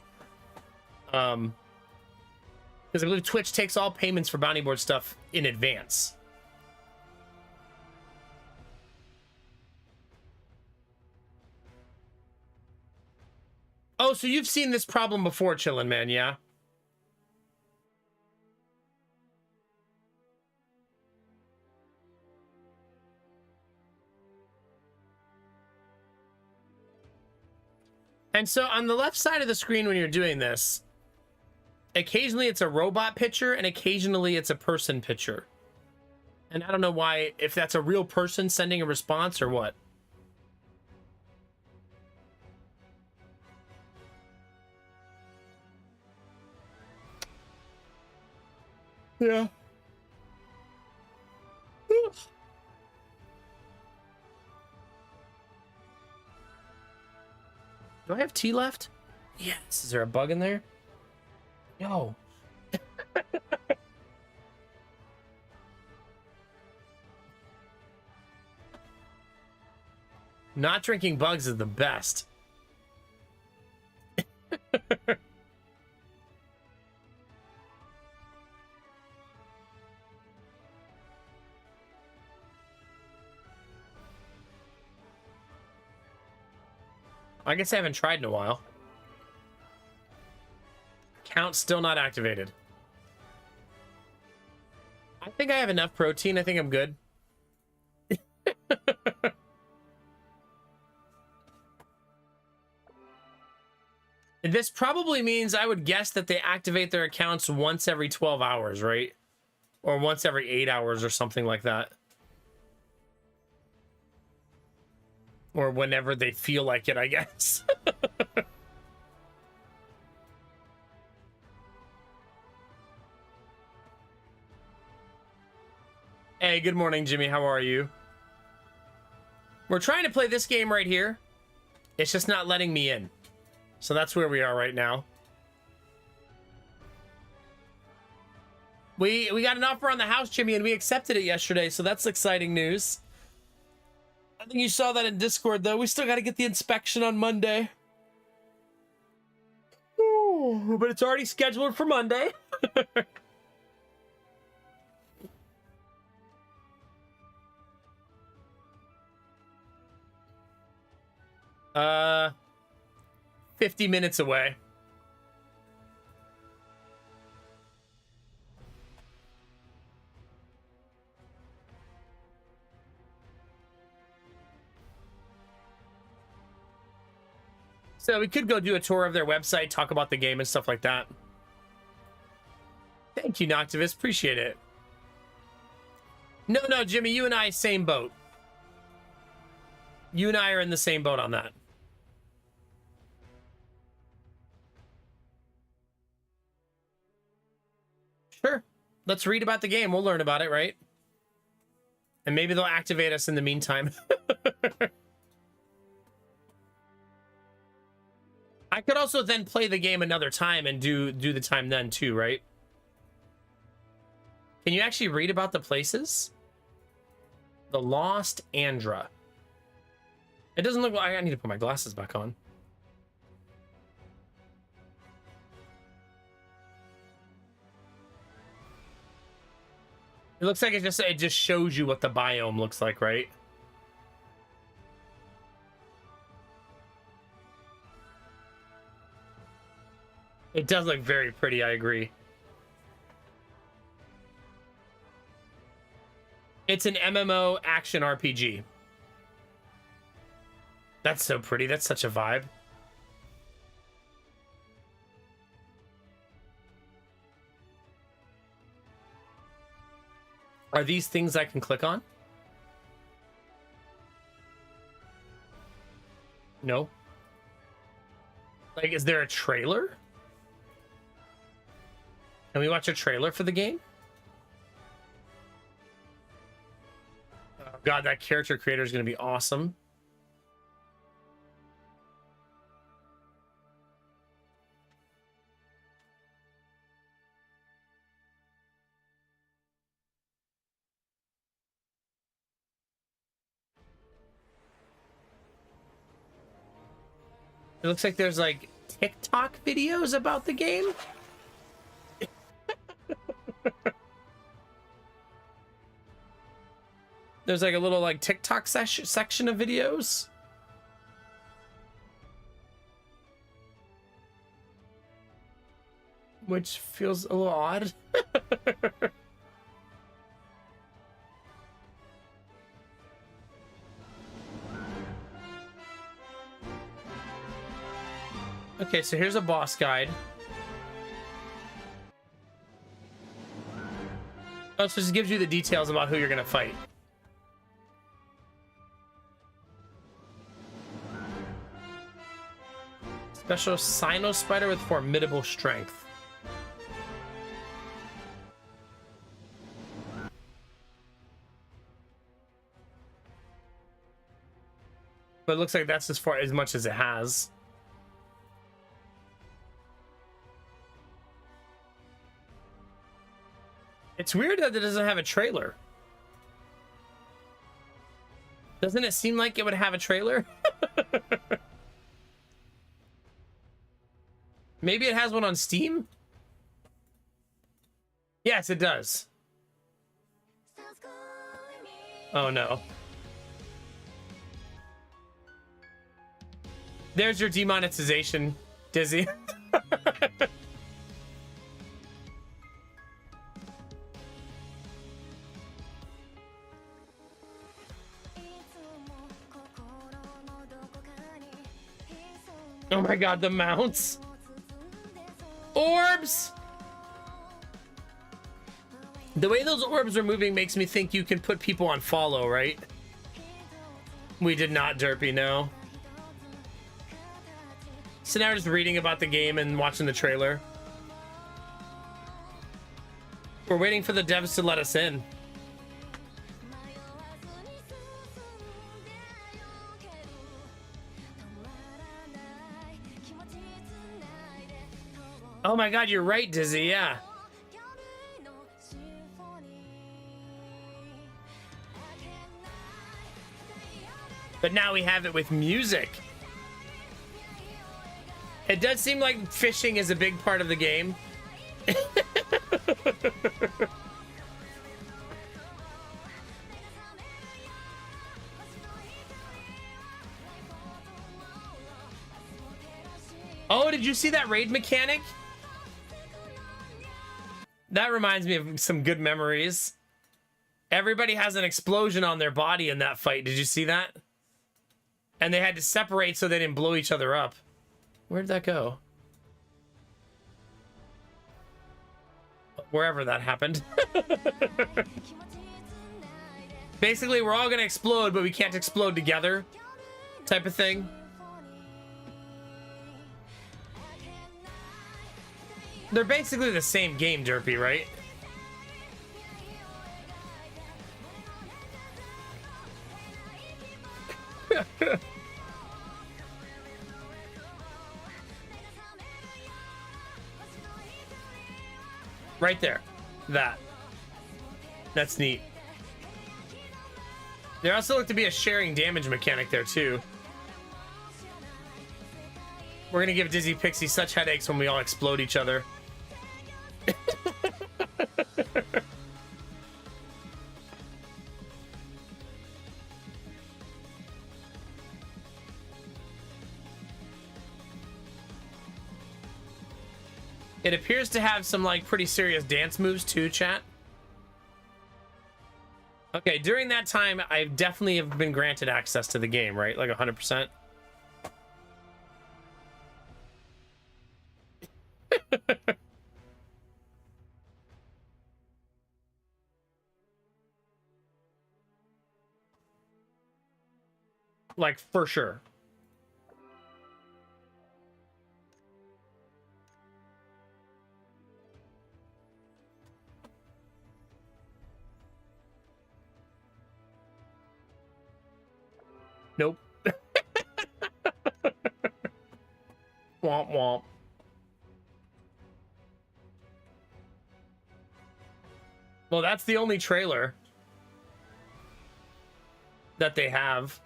[SPEAKER 1] Because I believe Twitch takes all payments for bounty board stuff in advance. Oh, so you've seen this problem before, Chillin' Man, yeah? And so on the left side of the screen when you're doing this, occasionally it's a robot picture and occasionally it's a person picture. And I don't know why, if that's a real person sending a response or what. Yeah. Do I have tea left? Yes. Is there a bug in there? No. Not drinking bugs is the best. I guess I haven't tried in a while. Count still not activated. I think I have enough protein. I think I'm good. This probably means I would guess that they activate their accounts once every 12 hours, right? Or once every 8 hours or something like that. Or whenever they feel like it, I guess. Hey, good morning, Jimmy. How are you? We're trying to play this game right here. It's just not letting me in. So that's where we are right now. We got an offer on the house, Jimmy, and we accepted it yesterday, so that's exciting news. I think you saw that in Discord, though. We still got to get the inspection on Monday. Ooh, but it's already scheduled for Monday. 50 minutes away. So we could go do a tour of their website, talk about the game and stuff like that. Thank you, Noctivus. Appreciate it. No, Jimmy, you and I, same boat. You and I are in the same boat on that. Sure. Let's read about the game. We'll learn about it, right? And maybe they'll activate us in the meantime. I could also then play the game another time and do the time then too, right? Can you actually read about the places? The Lost Andra. It doesn't look like I need to put my glasses back on. It looks like it just shows you what the biome looks like, right? It does look very pretty, I agree. It's an MMO action RPG. That's so pretty. That's such a vibe. Are these things I can click on? No. Like, is there a trailer? Can we watch a trailer for the game? Oh God, that character creator is going to be awesome. It looks like there's like TikTok videos about the game. There's like a little like TikTok section of videos. which feels a little odd. Okay, so here's a boss guide. Oh, so it just gives you the details about who you're gonna fight. Special Sino Spider with formidable strength. But it looks like that's as much as it has. It's weird that it doesn't have a trailer. Doesn't it seem like it would have a trailer? Maybe it has one on Steam? Yes, it does. Oh no. There's your demonetization, Dizzy. Oh my god, the mounts. Orbs! The way those orbs are moving makes me think you can put people on follow, right? We did not, Derpy, no. So now we're just reading about the game and watching the trailer. We're waiting for the devs to let us in. Oh my god, you're right, Dizzy, yeah. But now we have it with music. It does seem like fishing is a big part of the game. Oh, did you see that raid mechanic? That reminds me of some good memories. Everybody has an explosion on their body in that fight. Did you see that? And they had to separate so they didn't blow each other up. Where'd that go? Wherever that happened. Basically, we're all gonna explode, but we can't explode together. Type of thing. They're basically the same game, Derpy, right? Right there. That's neat. There also looked to be a sharing damage mechanic there, too. We're gonna give Dizzy Pixie such headaches when we all explode each other. It appears to have some like pretty serious dance moves too, chat. Okay, during that time, I definitely have been granted access to the game, right? Like 100%. Like, for sure. Nope. Womp womp. Well, that's the only trailer that they have.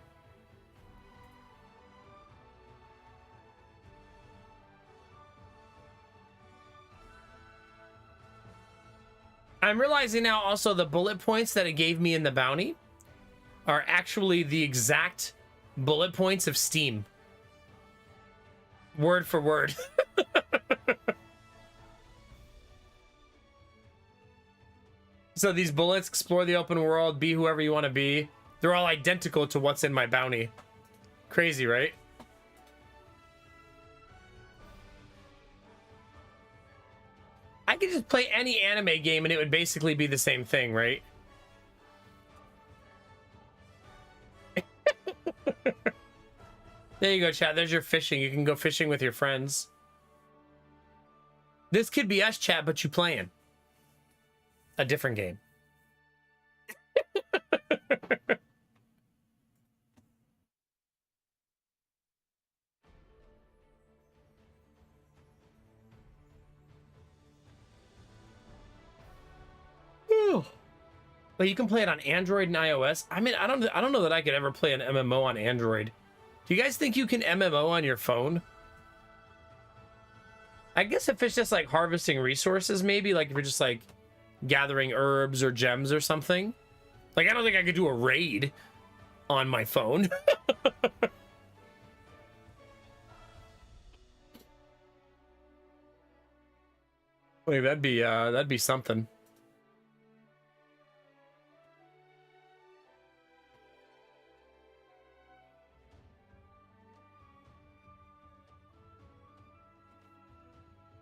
[SPEAKER 1] I'm realizing now also the bullet points that it gave me in the bounty are actually the exact bullet points of Steam. Word for word. So these bullets, explore the open world, be whoever you want to be. They're all identical to what's in my bounty. Crazy, right? I could just play any anime game and it would basically be the same thing, right? There you go, chat. There's your fishing. You can go fishing with your friends. This could be us, chat, but you playing a different game. Whew. But you can play it on Android and iOS. I mean, I don't know that I could ever play an MMO on Android. Do you guys think you can MMO on your phone? I guess if it's just like harvesting resources, maybe like if you're just like gathering herbs or gems or something. Like, I don't think I could do a raid on my phone. Like, that'd be something.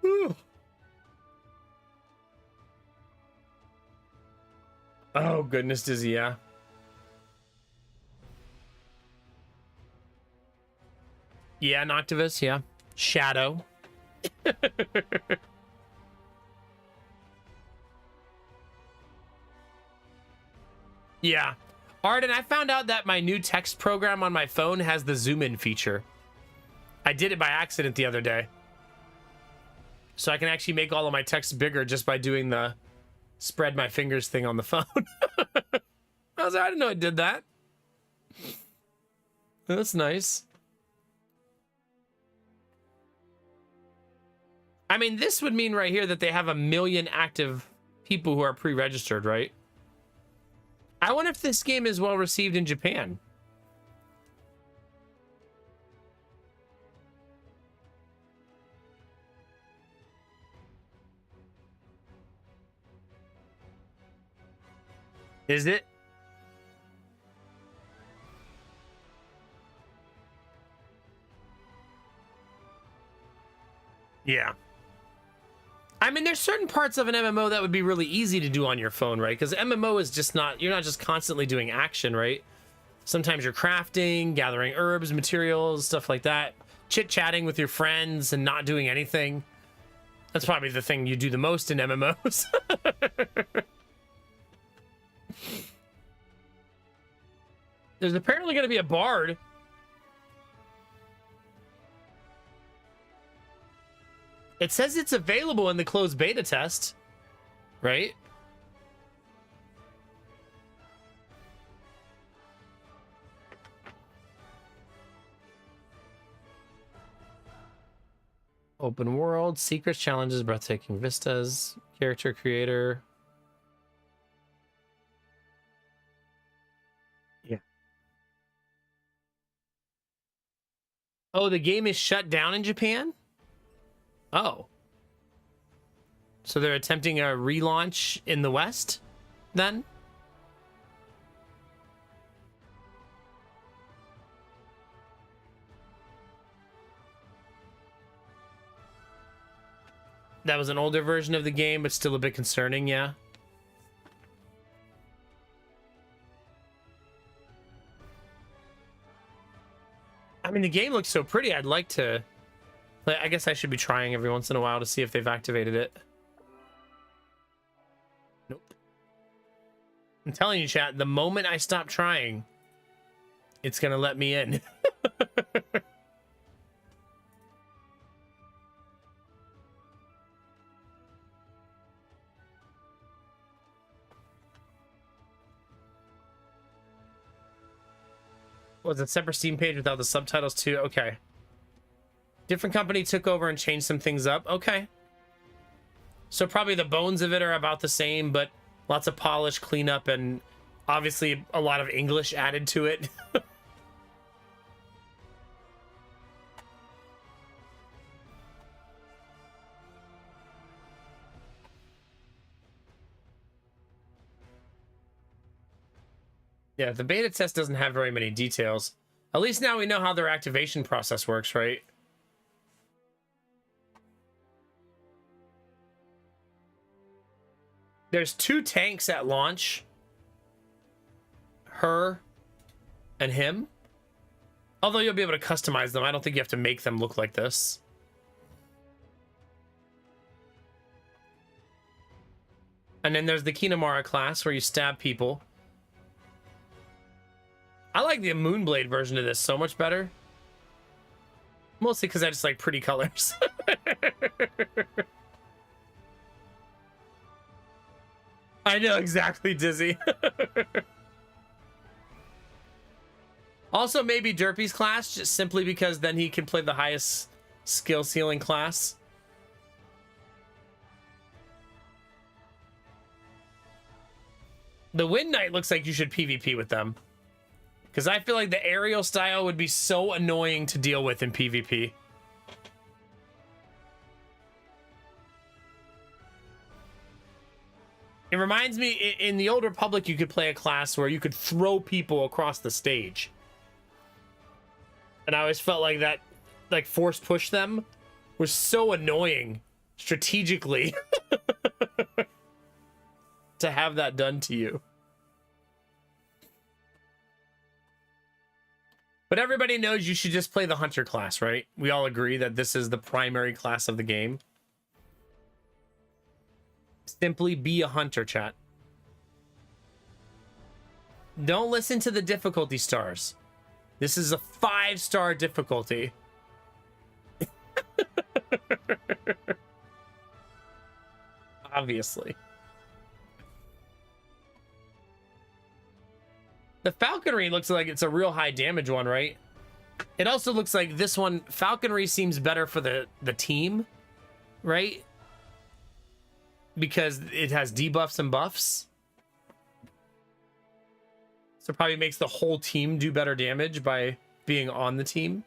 [SPEAKER 1] Whew. Oh goodness, Dizzy, yeah. Yeah, Noctivus, yeah. Shadow. Yeah. Arden, I found out that my new text program on my phone has the zoom in feature. I did it by accident the other day. So I can actually make all of my text bigger just by doing the spread my fingers thing on the phone. I didn't know it did that. That's nice. I mean, this would mean right here that they have 1 million active people who are pre-registered, right? I wonder if this game is well received in Japan. Is it? Yeah. I mean, there's certain parts of an MMO that would be really easy to do on your phone, right? Because MMO is just not, you're not just constantly doing action, right? Sometimes you're crafting, gathering herbs, materials, stuff like that. Chit-chatting with your friends and not doing anything. That's probably the thing you do the most in MMOs. There's apparently going to be a bard. It says it's available in the closed beta test, right? Open world, secrets, challenges, breathtaking vistas, character creator. Yeah. Oh, the game is shut down in Japan? Oh. So they're attempting a relaunch in the West, then? That was an older version of the game, but still a bit concerning, yeah. I mean, the game looks so pretty, I'd like to... I guess I should be trying every once in a while to see if they've activated it. Nope. I'm telling you, chat, the moment I stop trying, it's gonna let me in. Was it separate Steam page without the subtitles too? Okay. Different company took over and changed some things up. Okay. So probably the bones of it are about the same, but lots of polish, cleanup, and obviously a lot of English added to it. Yeah, the beta test doesn't have very many details. At least now we know how their activation process works, right? There's 2 tanks at launch. Her and him. Although you'll be able to customize them. I don't think you have to make them look like this. And then there's the Kinemara class where you stab people. I like the Moonblade version of this so much better. Mostly because I just like pretty colors. I know, exactly, Dizzy. Also, maybe Derpy's class, just simply because then he can play the highest skill ceiling class. The Wind Knight looks like you should PvP with them. Because I feel like the aerial style would be so annoying to deal with in PvP. It reminds me, in the Old Republic, you could play a class where you could throw people across the stage. And I always felt like that, like, force push them was so annoying strategically to have that done to you. But everybody knows you should just play the Hunter class, right? We all agree that this is the primary class of the game. Simply be a Hunter, chat. Don't listen to the difficulty stars. This is a 5-star difficulty. Obviously. The falconry looks like it's a real high damage one, right? It also looks like this one, falconry seems better for the team, right? Because it has debuffs and buffs. So it probably makes the whole team do better damage by being on the team.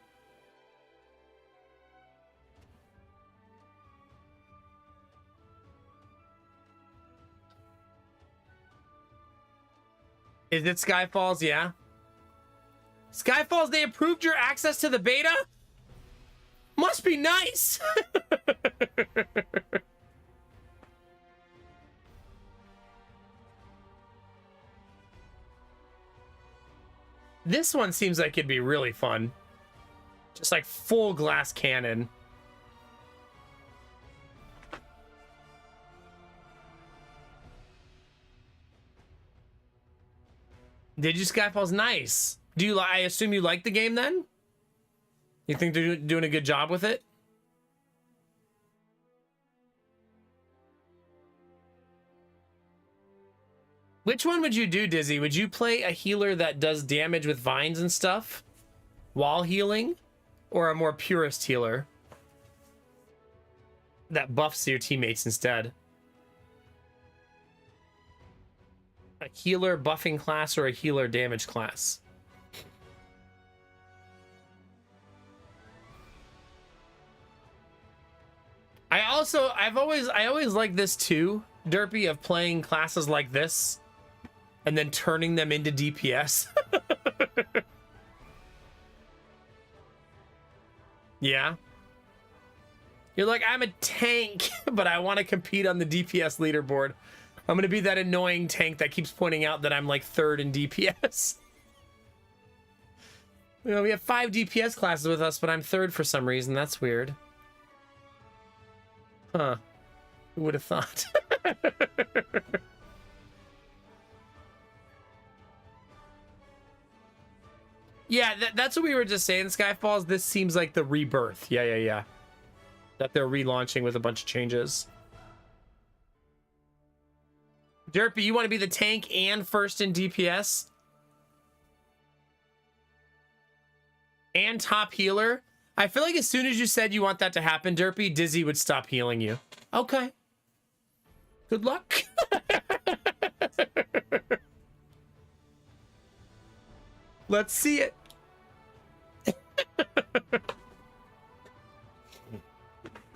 [SPEAKER 1] Is it Skyfalls? Yeah. Skyfalls, they approved your access to the beta? Must be nice. This one seems like it'd be really fun. Just like full glass cannon. Did you? Skyfall's nice. Do you? I assume you like the game then? You think they're doing a good job with it? Which one would you do, Dizzy? Would you play a healer that does damage with vines and stuff while healing? Or a more purist healer that buffs your teammates instead? A healer buffing class or a healer damage class? I always like this too, Derpy, of playing classes like this and then turning them into DPS. Yeah. You're like, I'm a tank, but I want to compete on the DPS leaderboard. I'm going to be that annoying tank that keeps pointing out that I'm like 3rd in DPS. You know, we have 5 DPS classes with us, but I'm 3rd for some reason. That's weird. Huh. Who would have thought? Yeah, that's what we were just saying, Skyfalls. This seems like the rebirth. Yeah. That they're relaunching with a bunch of changes. Derpy, you want to be the tank and 1st in DPS? And top healer? I feel like as soon as you said you want that to happen, Derpy, Dizzy would stop healing you. Okay. Good luck. Let's see it.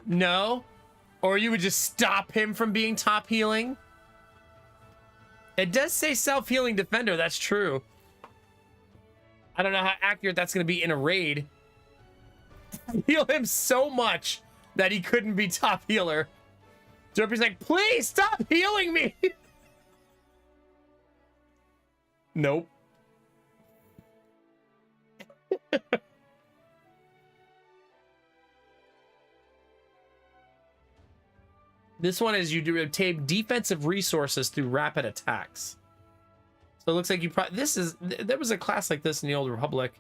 [SPEAKER 1] No? Or you would just stop him from being top healing? It does say self-healing defender, that's true. I don't know how accurate that's going to be in a raid. Heal him so much that he couldn't be top healer. Derpy's like, please stop healing me. Nope. This one is you do obtain defensive resources through rapid attacks. So it looks like you probably there was a class like this in the Old Republic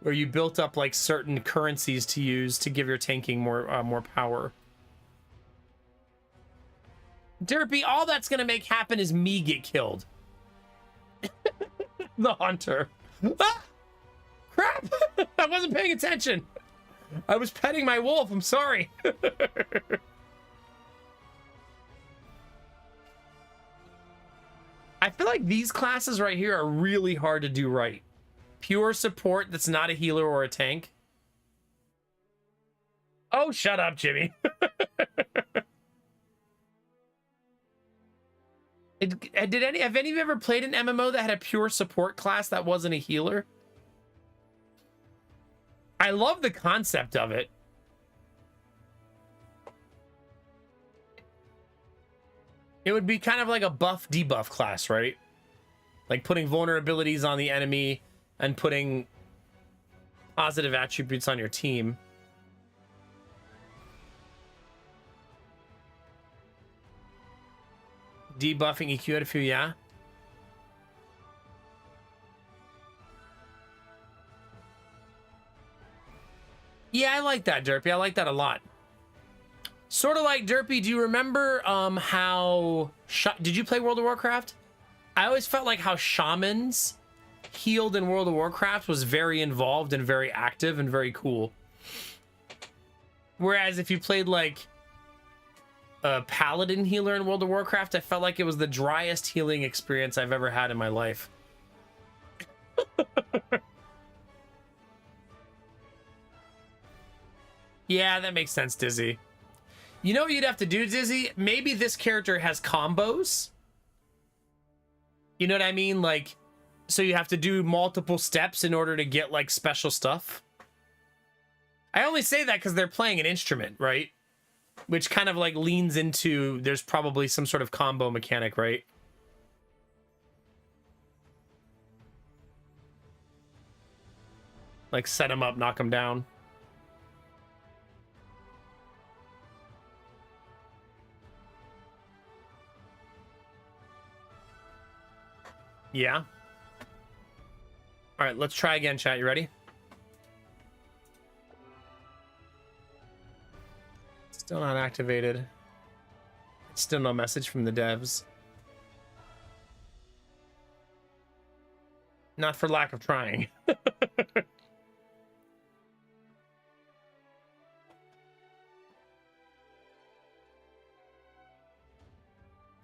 [SPEAKER 1] where you built up like certain currencies to use to give your tanking more power. Derpy, all that's gonna make happen is me get killed. The hunter. Ah! Crap! I wasn't paying attention. I was petting my wolf. I'm sorry. I feel like these classes right here are really hard to do right. Pure support that's not a healer or a tank. Oh, shut up, Jimmy. Have any of you ever played an MMO that had a pure support class that wasn't a healer? I love the concept of it. It would be kind of like a buff debuff class, right? Like putting vulnerabilities on the enemy and putting positive attributes on your team. Debuffing EQ at a few, yeah. Yeah, I like that, Derpy. I like that a lot. Sort of like Derpy, do you remember how... Did you play World of Warcraft? I always felt like how shamans healed in World of Warcraft was very involved and very active and very cool. Whereas if you played like a paladin healer in World of Warcraft, I felt like it was the driest healing experience I've ever had in my life. Yeah, that makes sense, Dizzy. You know what you'd have to do, Dizzy? Maybe this character has combos. You know what I mean? Like, so you have to do multiple steps in order to get, like, special stuff. I only say that because they're playing an instrument, right? Which kind of, like, leans into there's probably some sort of combo mechanic, right? Like, set him up, knock him down. Yeah. All right, let's try again, chat. You ready? Still not activated. Still no message from the devs. Not for lack of trying.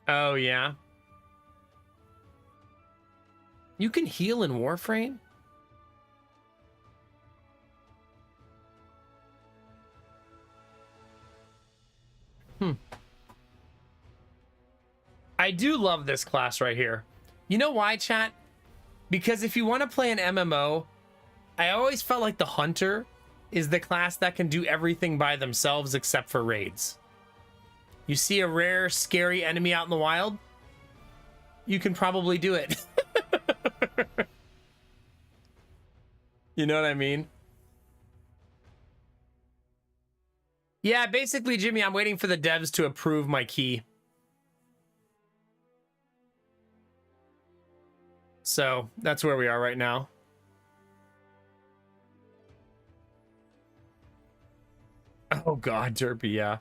[SPEAKER 1] Oh, yeah. You can heal in Warframe? I do love this class right here. You know why, chat? Because if you want to play an MMO, I always felt like the Hunter is the class that can do everything by themselves except for raids. You see a rare, scary enemy out in the wild? You can probably do it. You know what I mean? Yeah, basically, Jimmy, I'm waiting for the devs to approve my key. So that's where we are right now. Oh God, Derpy, yeah.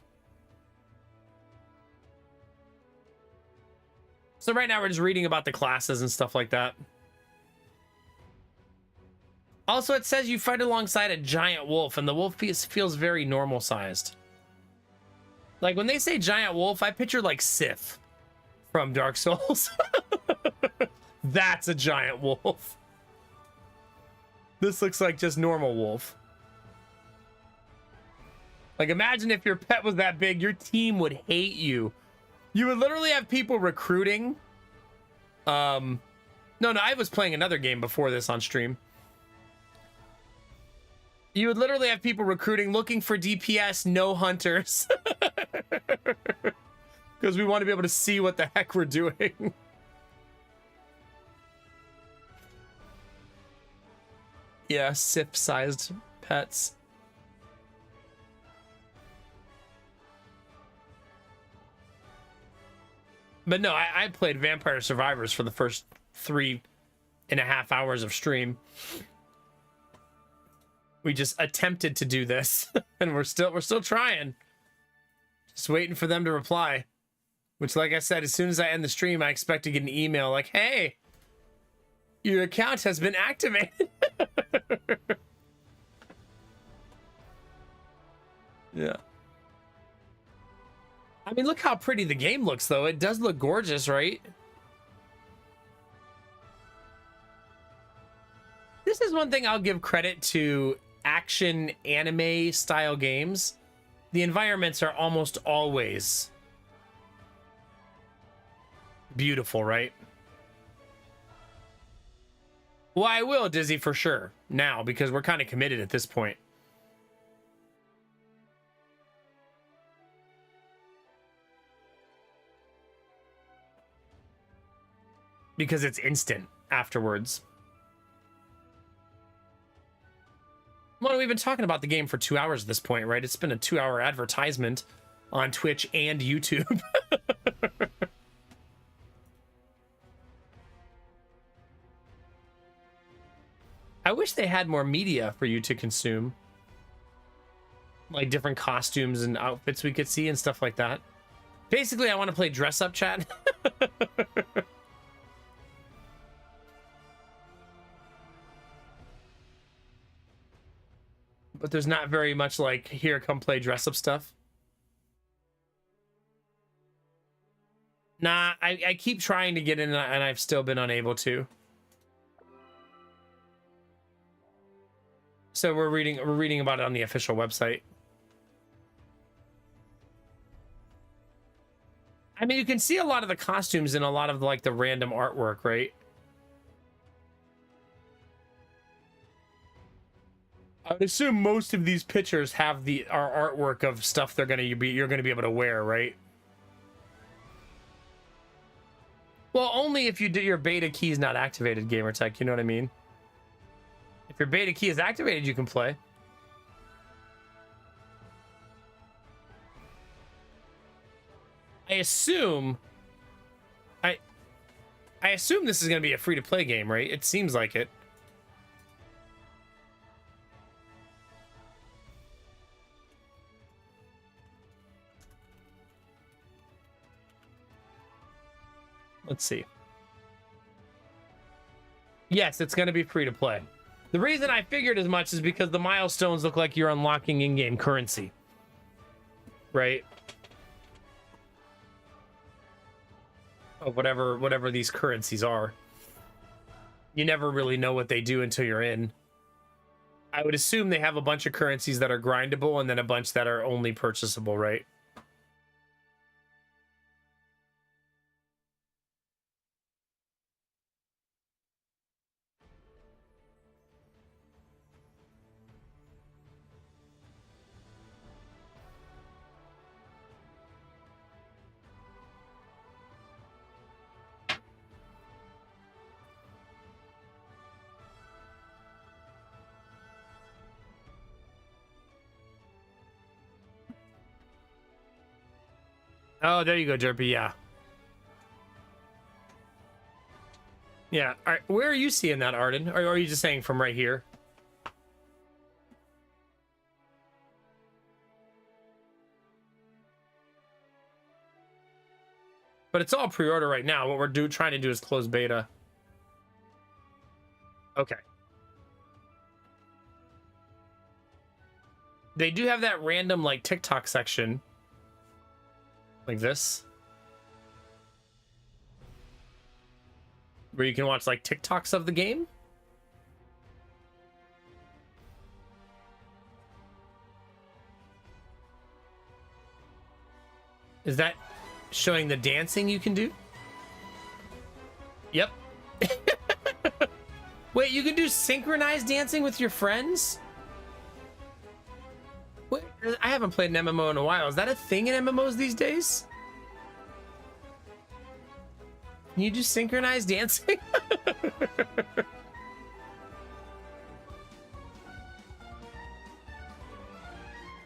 [SPEAKER 1] So right now we're just reading about the classes and stuff like that. Also, it says you fight alongside a giant wolf, and the wolf piece feels very normal sized. Like when they say giant wolf, I picture like Sith from Dark Souls. That's a giant wolf. This looks like just normal wolf. Like imagine if your pet was that big, your team would hate you. You would literally have people recruiting. No, I was playing another game before this on stream. You would literally have people recruiting, looking for DPS, no hunters. Because we want to be able to see what the heck we're doing. Yeah, sip-sized pets. But no, I played Vampire Survivors for the first 3.5 hours of stream. We just attempted to do this, and we're still trying. Just waiting for them to reply. Which, like I said, as soon as I end the stream, I expect to get an email like, "Hey, your account has been activated." Yeah. I mean, look how pretty the game looks, though. It does look gorgeous, right? This is one thing I'll give credit to action anime style games. The environments are almost always beautiful, right? Well, I will, Dizzy, for sure. Now, because we're kind of committed at this point. Because it's instant afterwards. Well, we've been talking about the game for 2 hours at this point, right? It's been a 2-hour advertisement on Twitch and YouTube. I wish they had more media for you to consume. Like different costumes and outfits we could see and stuff like that. Basically, I want to play dress up, chat. But there's not very much like, here, come play dress up stuff. Nah, I keep trying to get in and I've still been unable to. So we're reading about it on the official website. I mean, you can see a lot of the costumes and a lot of like the random artwork, right? I would assume most of these pictures have our artwork of stuff you're gonna be able to wear, right? Well, only if your beta key is not activated, Gamertech. You know what I mean? If your beta key is activated, you can play. I assume this is going to be a free-to-play game, right? It seems like it. Let's see. Yes, it's going to be free-to-play. The reason I figured as much is because the milestones look like you're unlocking in-game currency. Right? Of whatever these currencies are. You never really know what they do until you're in. I would assume they have a bunch of currencies that are grindable and then a bunch that are only purchasable, right? Oh, there you go, Derpy. Yeah. Yeah. All right. Where are you seeing that, Arden? Or are you just saying from right here? But it's all pre-order right now. What we're trying to do is close beta. Okay. They do have that random like TikTok section. Like this. Where you can watch like TikToks of the game. Is that showing the dancing you can do? Yep. Wait, you can do synchronized dancing with your friends? I haven't played an MMO in a while. Is that a thing in MMOs these days? Can you do synchronized dancing?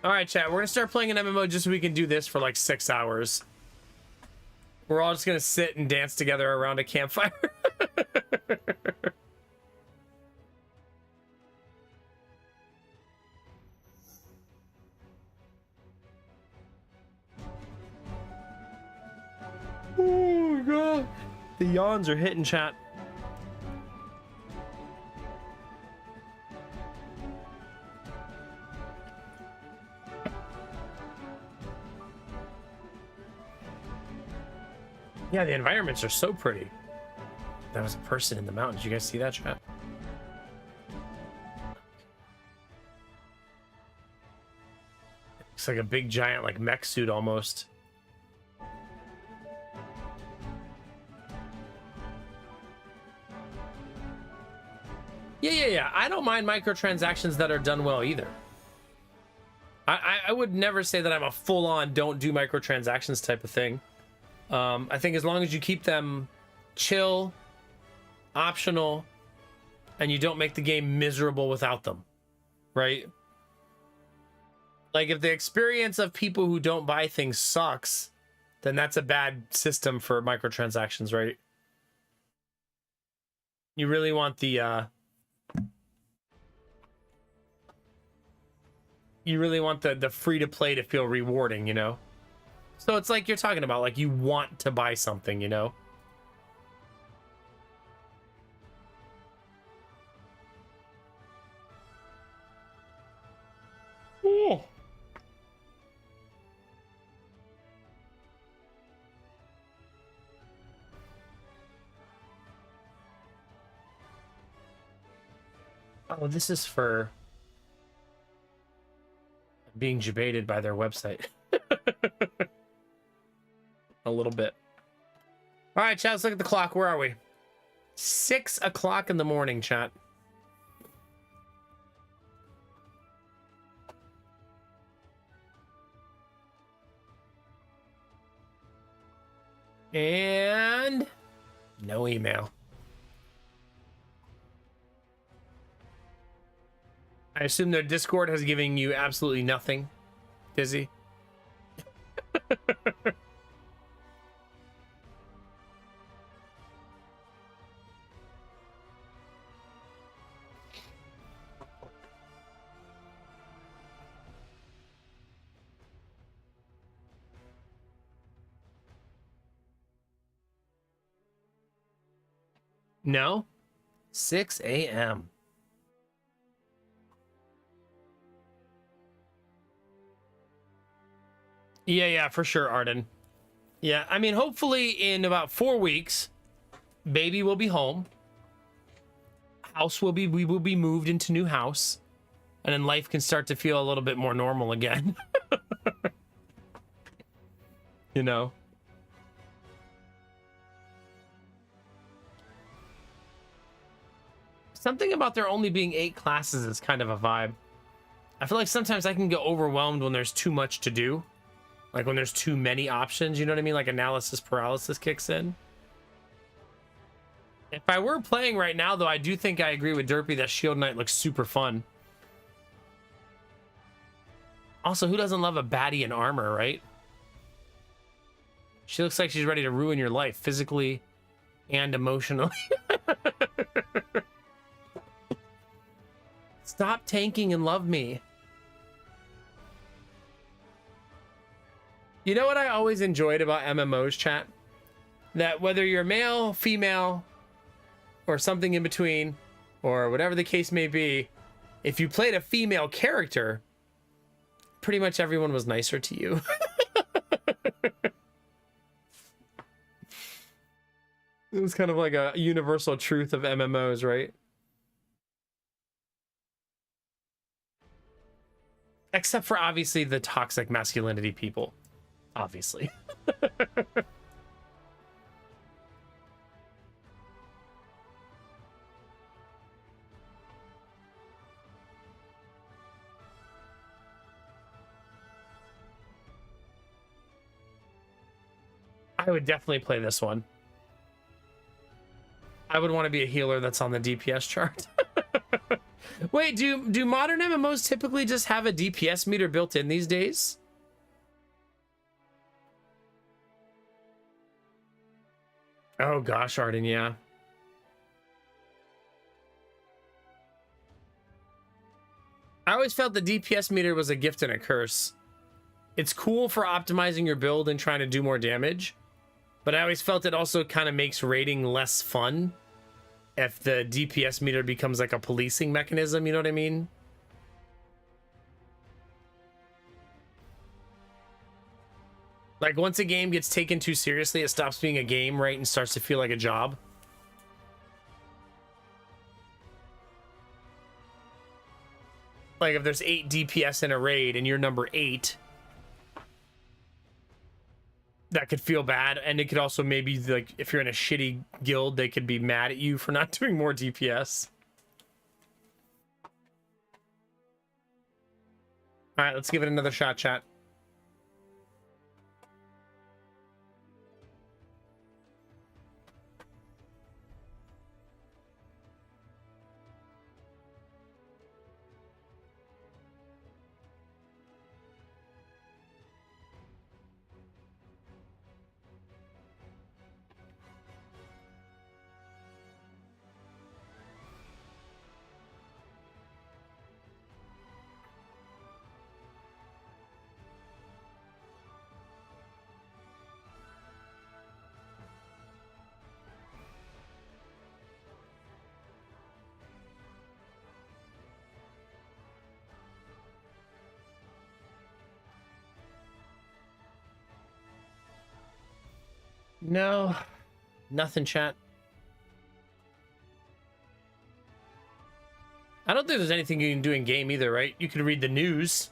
[SPEAKER 1] All right, chat. We're gonna start playing an MMO just so we can do this for like 6 hours. We're all just gonna sit and dance together around a campfire. Oh my god. The yawns are hitting, chat. Yeah, the environments are so pretty. That was a person in the mountains. You guys see that, chat? It's like a big giant like mech suit almost. Yeah. I don't mind microtransactions that are done well either. I would never say that I'm a full-on don't do microtransactions type of thing. I think as long as you keep them chill, optional, and you don't make the game miserable without them, right? Like if the experience of people who don't buy things sucks, then that's a bad system for microtransactions, right? You really want the the free to play to feel rewarding, you know? So it's like you're talking about, like you want to buy something, you know? Oh. Oh, this is for being debated by their website. A little bit. All right, chat, let's look at the clock. Where are we? 6 o'clock in the morning, chat. And no email. I assume their Discord has given you absolutely nothing, Dizzy. No? 6 a.m. Yeah, for sure, Arden. Yeah, I mean, hopefully in about 4 weeks, baby will be home. We will be moved into new house. And then life can start to feel a little bit more normal again. You know? Something about there only being 8 classes is kind of a vibe. I feel like sometimes I can get overwhelmed when there's too much to do. Like when there's too many options, you know what I mean? Like analysis paralysis kicks in. If I were playing right now, though, I do think I agree with Derpy that Shield Knight looks super fun. Also, who doesn't love a baddie in armor, right? She looks like she's ready to ruin your life, physically and emotionally. Stop tanking and love me. You know what I always enjoyed about MMOs, chat? That whether you're male, female, or something in between, or whatever the case may be, if you played a female character, pretty much everyone was nicer to you. It was kind of like a universal truth of MMOs, right? Except for obviously the toxic masculinity people. Obviously. I would definitely play this one. I would want to be a healer that's on the DPS chart. Wait, do modern MMOs typically just have a DPS meter built in these days? Oh gosh, Arden, yeah. I always felt the DPS meter was a gift and a curse. It's cool for optimizing your build and trying to do more damage, but I always felt it also kind of makes raiding less fun if the DPS meter becomes like a policing mechanism, you know what I mean? Like once a game gets taken too seriously, it stops being a game, right? And starts to feel like a job. Like if there's 8 DPS in a raid and you're number 8, that could feel bad. And it could also maybe, like, if you're in a shitty guild, they could be mad at you for not doing more DPS. All right, let's give it another shot, chat. No, nothing, chat. I don't think there's anything you can do in game either, right? You could read the news.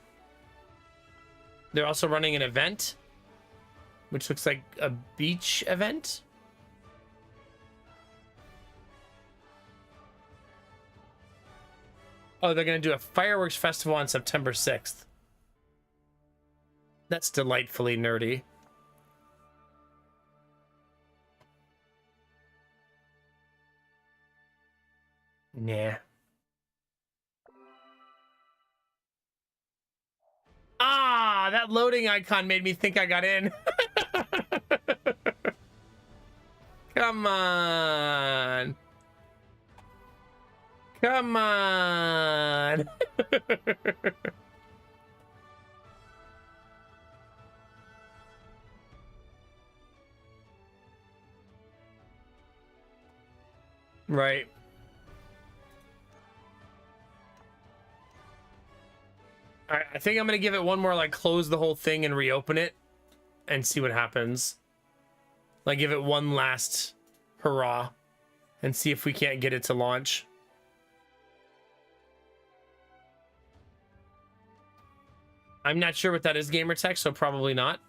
[SPEAKER 1] They're also running an event, which looks like a beach event. Oh, they're going to do a fireworks festival on September 6th. That's delightfully nerdy. Nah. Ah, that loading icon made me think I got in. Come on. Come on. Right. I think I'm gonna give it one more, like, close the whole thing and reopen it and see what happens. Like, give it one last hurrah and see if we can't get it to launch. I'm not sure what that is, Gamertech, so probably not.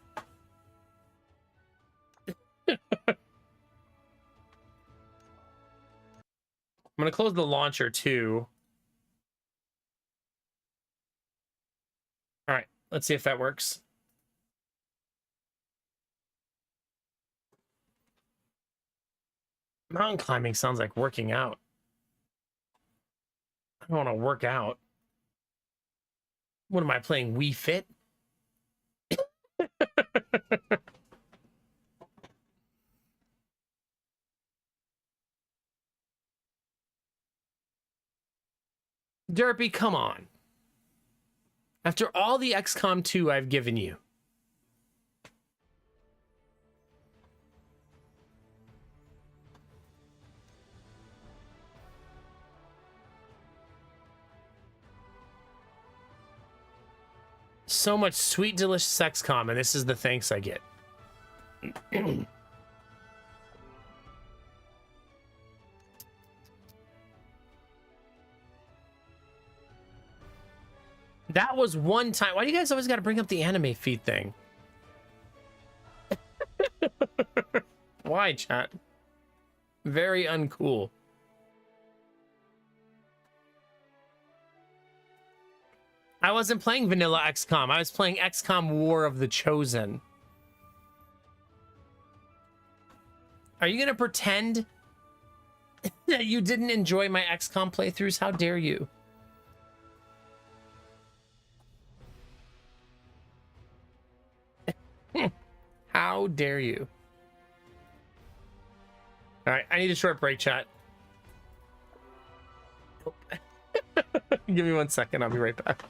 [SPEAKER 1] I'm gonna close the launcher too. All right, let's see if that works. Mountain climbing sounds like working out. I don't want to work out. What am I playing? Wii Fit? Derpy, come on. After all the XCOM 2 I've given you. So much sweet, delicious XCOM, and this is the thanks I get. That was one time. Why do you guys always got to bring up the anime feed thing? Why, chat? Very uncool. I wasn't playing vanilla XCOM. I was playing XCOM War of the Chosen. Are you gonna pretend that you didn't enjoy my XCOM playthroughs? How dare you? How dare you? All right, I need a short break, chat. Give me 1 second. I'll be right back.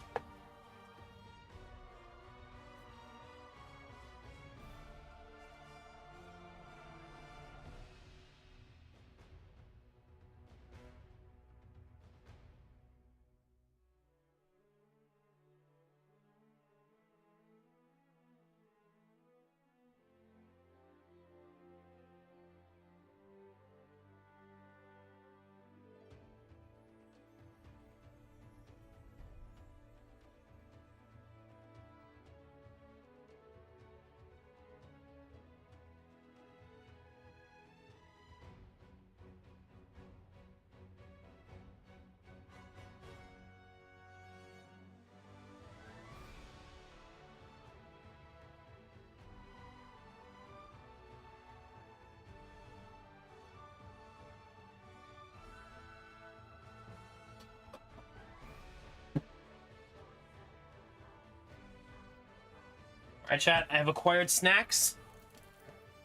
[SPEAKER 1] All right, chat, I have acquired snacks.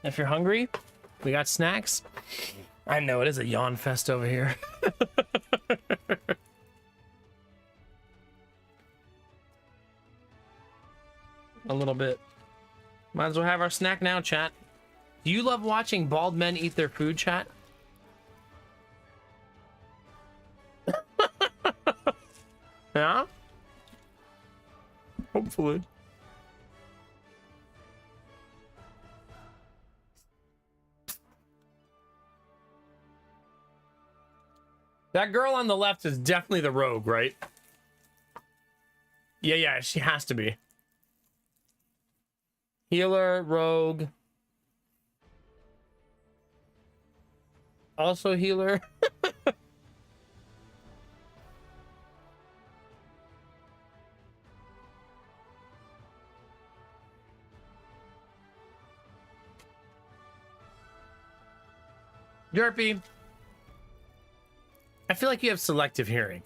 [SPEAKER 1] If you're hungry, we got snacks. I know it is a yawn fest over here. A little bit. Might as well have our snack now, chat. Do you love watching bald men eat their food, chat? Yeah? Hopefully. That girl on the left is definitely the rogue, right? Yeah, she has to be. Healer, rogue. Also healer. Derpy. I feel like you have selective hearing.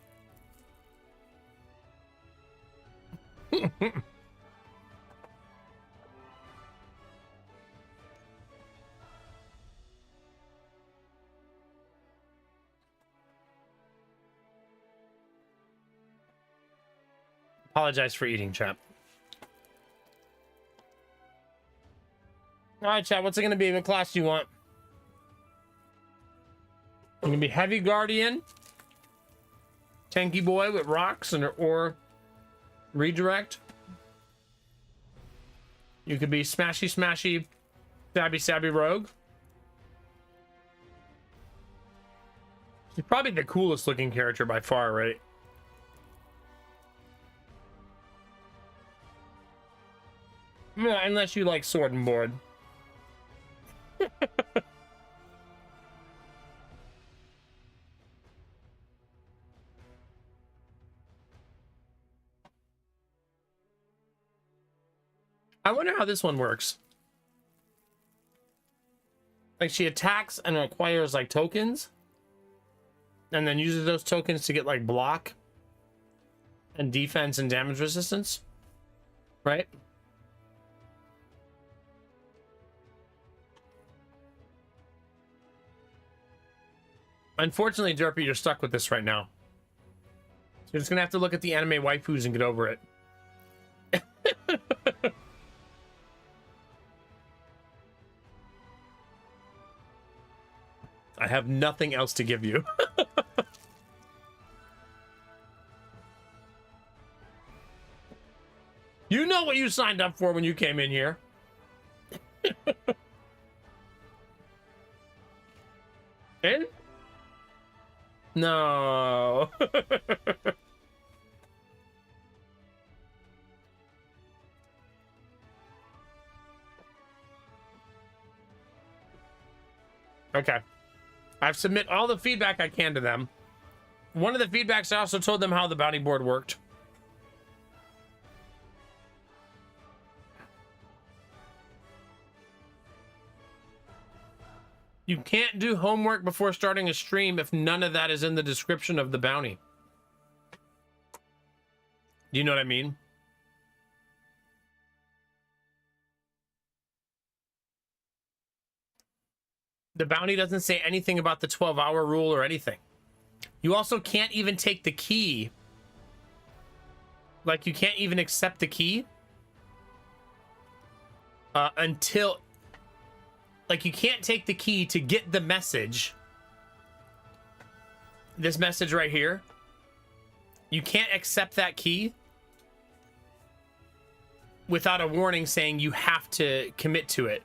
[SPEAKER 1] Apologize for eating, chat. All right, chat. What's it going to be? What class do you want? You can be heavy guardian, tanky boy with rocks and or redirect. You could be smashy, stabby, stabby rogue. He's probably the coolest looking character by far, right? Yeah, unless you like sword and board. I wonder how this one works. Like she attacks and acquires like tokens and then uses those tokens to get like block and defense and damage resistance, right? Unfortunately, Derpy, you're stuck with this right now. So you're just gonna have to look at the anime waifus and get over it. I have nothing else to give you. You know what you signed up for when you came in here. In? No. Okay. I've submit all the feedback I can to them. One of the feedbacks, I also told them how the bounty board worked. You can't do homework before starting a stream if none of that is in the description of the bounty. Do you know what I mean? The bounty doesn't say anything about the 12-hour rule or anything. You also can't even take the key. Like, you can't even accept the key until... Like, you can't take the key to get the message. This message right here. You can't accept that key without a warning saying you have to commit to it.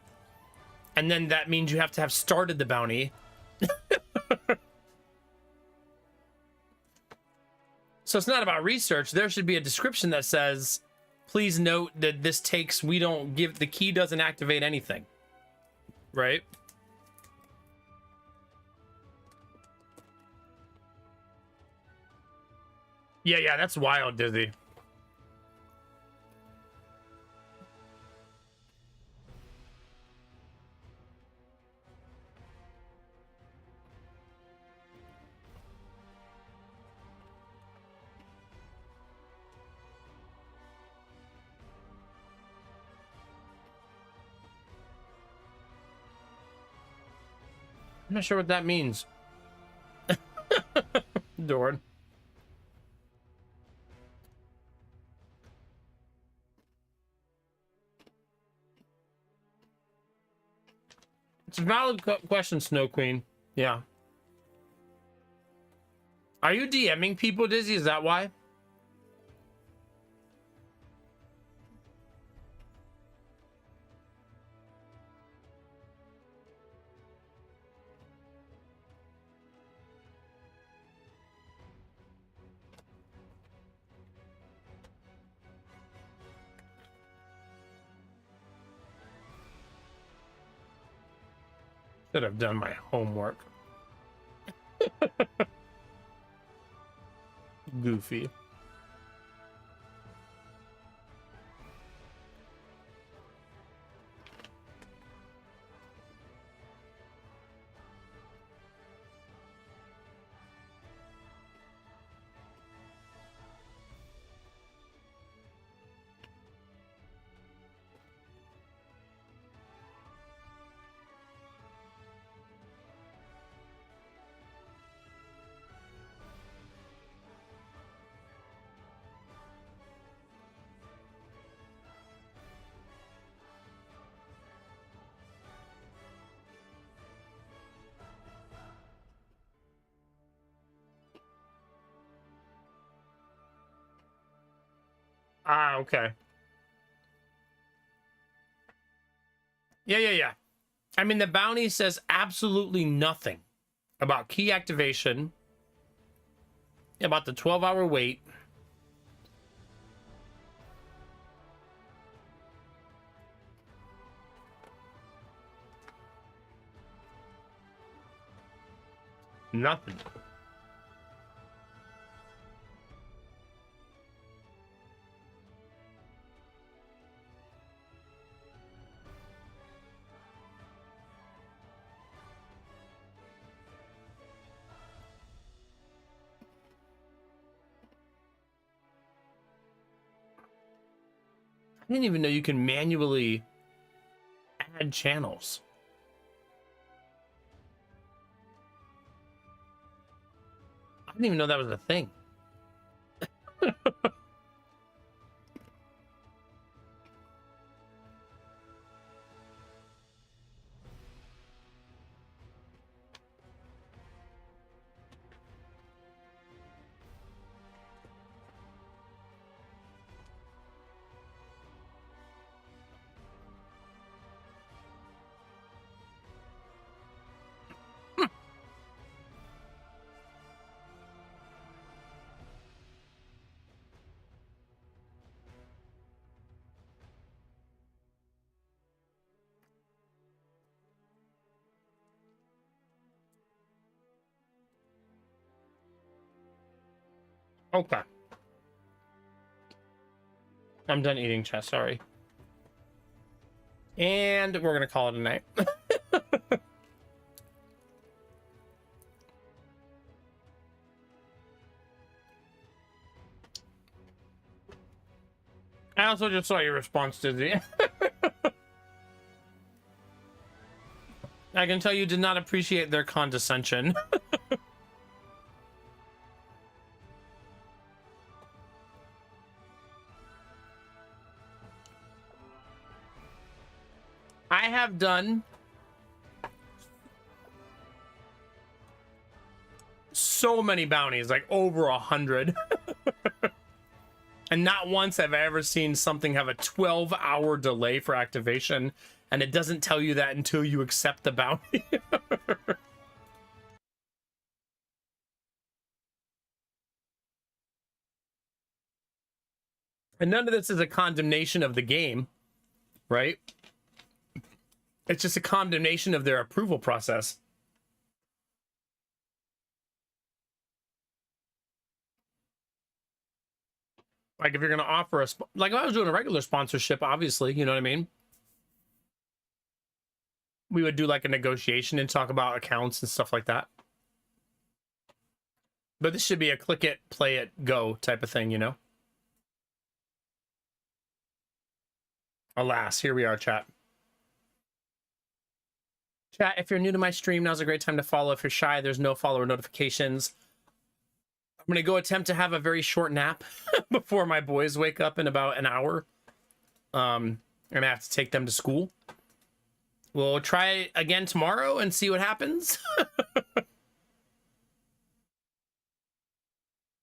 [SPEAKER 1] And then that means you have to have started the bounty. So it's not about research. There should be a description that says, please note that this takes, we don't give, the key doesn't activate anything. Right? Yeah, that's wild, Dizzy. I'm not sure what that means. Dorn. It's a valid question, Snow Queen. Yeah. Are you DMing people, Dizzy? Is that why? Should have done my homework. Goofy. Ah, okay. Yeah. I mean, the bounty says absolutely nothing about key activation, about the 12-hour wait. Nothing. I didn't even know you can manually add channels. I didn't even know that was a thing. Okay. I'm done eating, chat. Sorry. And we're going to call it a night. I also just saw your response to the. I can tell you did not appreciate their condescension. I have done so many bounties, like over 100. And not once have I ever seen something have a 12-hour delay for activation, and it doesn't tell you that until you accept the bounty. And none of this is a condemnation of the game, right? It's just a condemnation of their approval process. Like if you're going to offer like if I was doing a regular sponsorship, obviously, you know what I mean? We would do like a negotiation and talk about accounts and stuff like that. But this should be a click it, play it, go type of thing, you know? Alas, here we are, chat. Chat, if you're new to my stream, now's a great time to follow. If you're shy, there's no follower notifications. I'm going to go attempt to have a very short nap before my boys wake up in about an hour. I'm going to have to take them to school. We'll try again tomorrow and see what happens.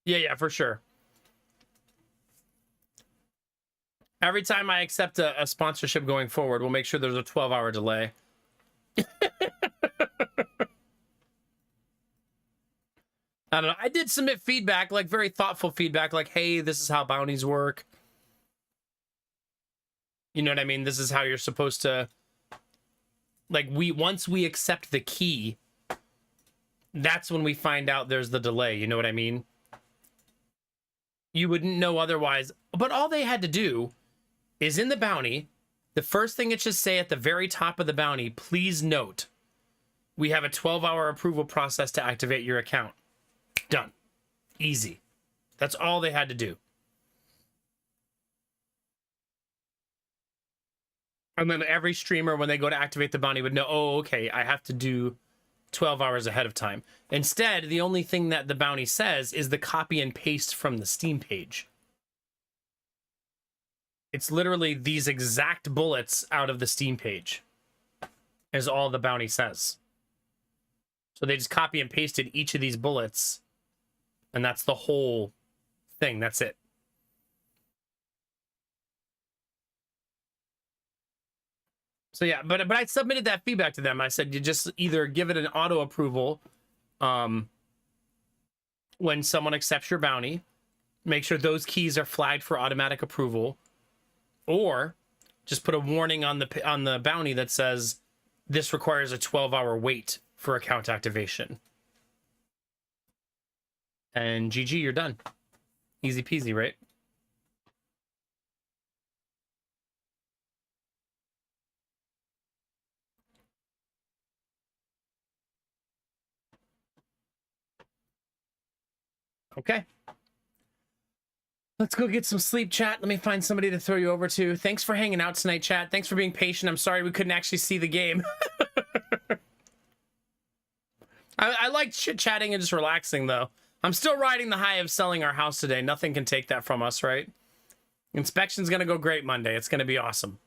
[SPEAKER 1] Yeah, for sure. Every time I accept a sponsorship going forward, we'll make sure there's a 12-hour delay. I don't know. I did submit feedback, like very thoughtful feedback, like, hey, this is how bounties work. You know what I mean? This is how you're supposed to, like, once we accept the key, that's when we find out there's the delay. You know what I mean? You wouldn't know otherwise. But all they had to do is in the bounty, the first thing it should say at the very top of the bounty, please note, we have a 12-hour approval process to activate your account. Done. Easy. That's all they had to do. And then every streamer, when they go to activate the bounty, would know, oh, okay, I have to do 12 hours ahead of time. Instead, the only thing that the bounty says is the copy and paste from the Steam page. It's literally these exact bullets out of the Steam page is all the bounty says. So they just copy and pasted each of these bullets, and that's the whole thing. That's it. So yeah, but I submitted that feedback to them. I said, you just either give it an auto approval when someone accepts your bounty, make sure those keys are flagged for automatic approval, or just put a warning on the bounty that says this requires a 12-hour wait for account activation. And GG, you're done. Easy peasy, right? Okay. Let's go get some sleep, chat. Let me find somebody to throw you over to. Thanks for hanging out tonight, chat. Thanks for being patient. I'm sorry we couldn't actually see the game. I like chit-chatting and just relaxing, though. I'm still riding the high of selling our house today. Nothing can take that from us, right? Inspection's going to go great Monday. It's going to be awesome.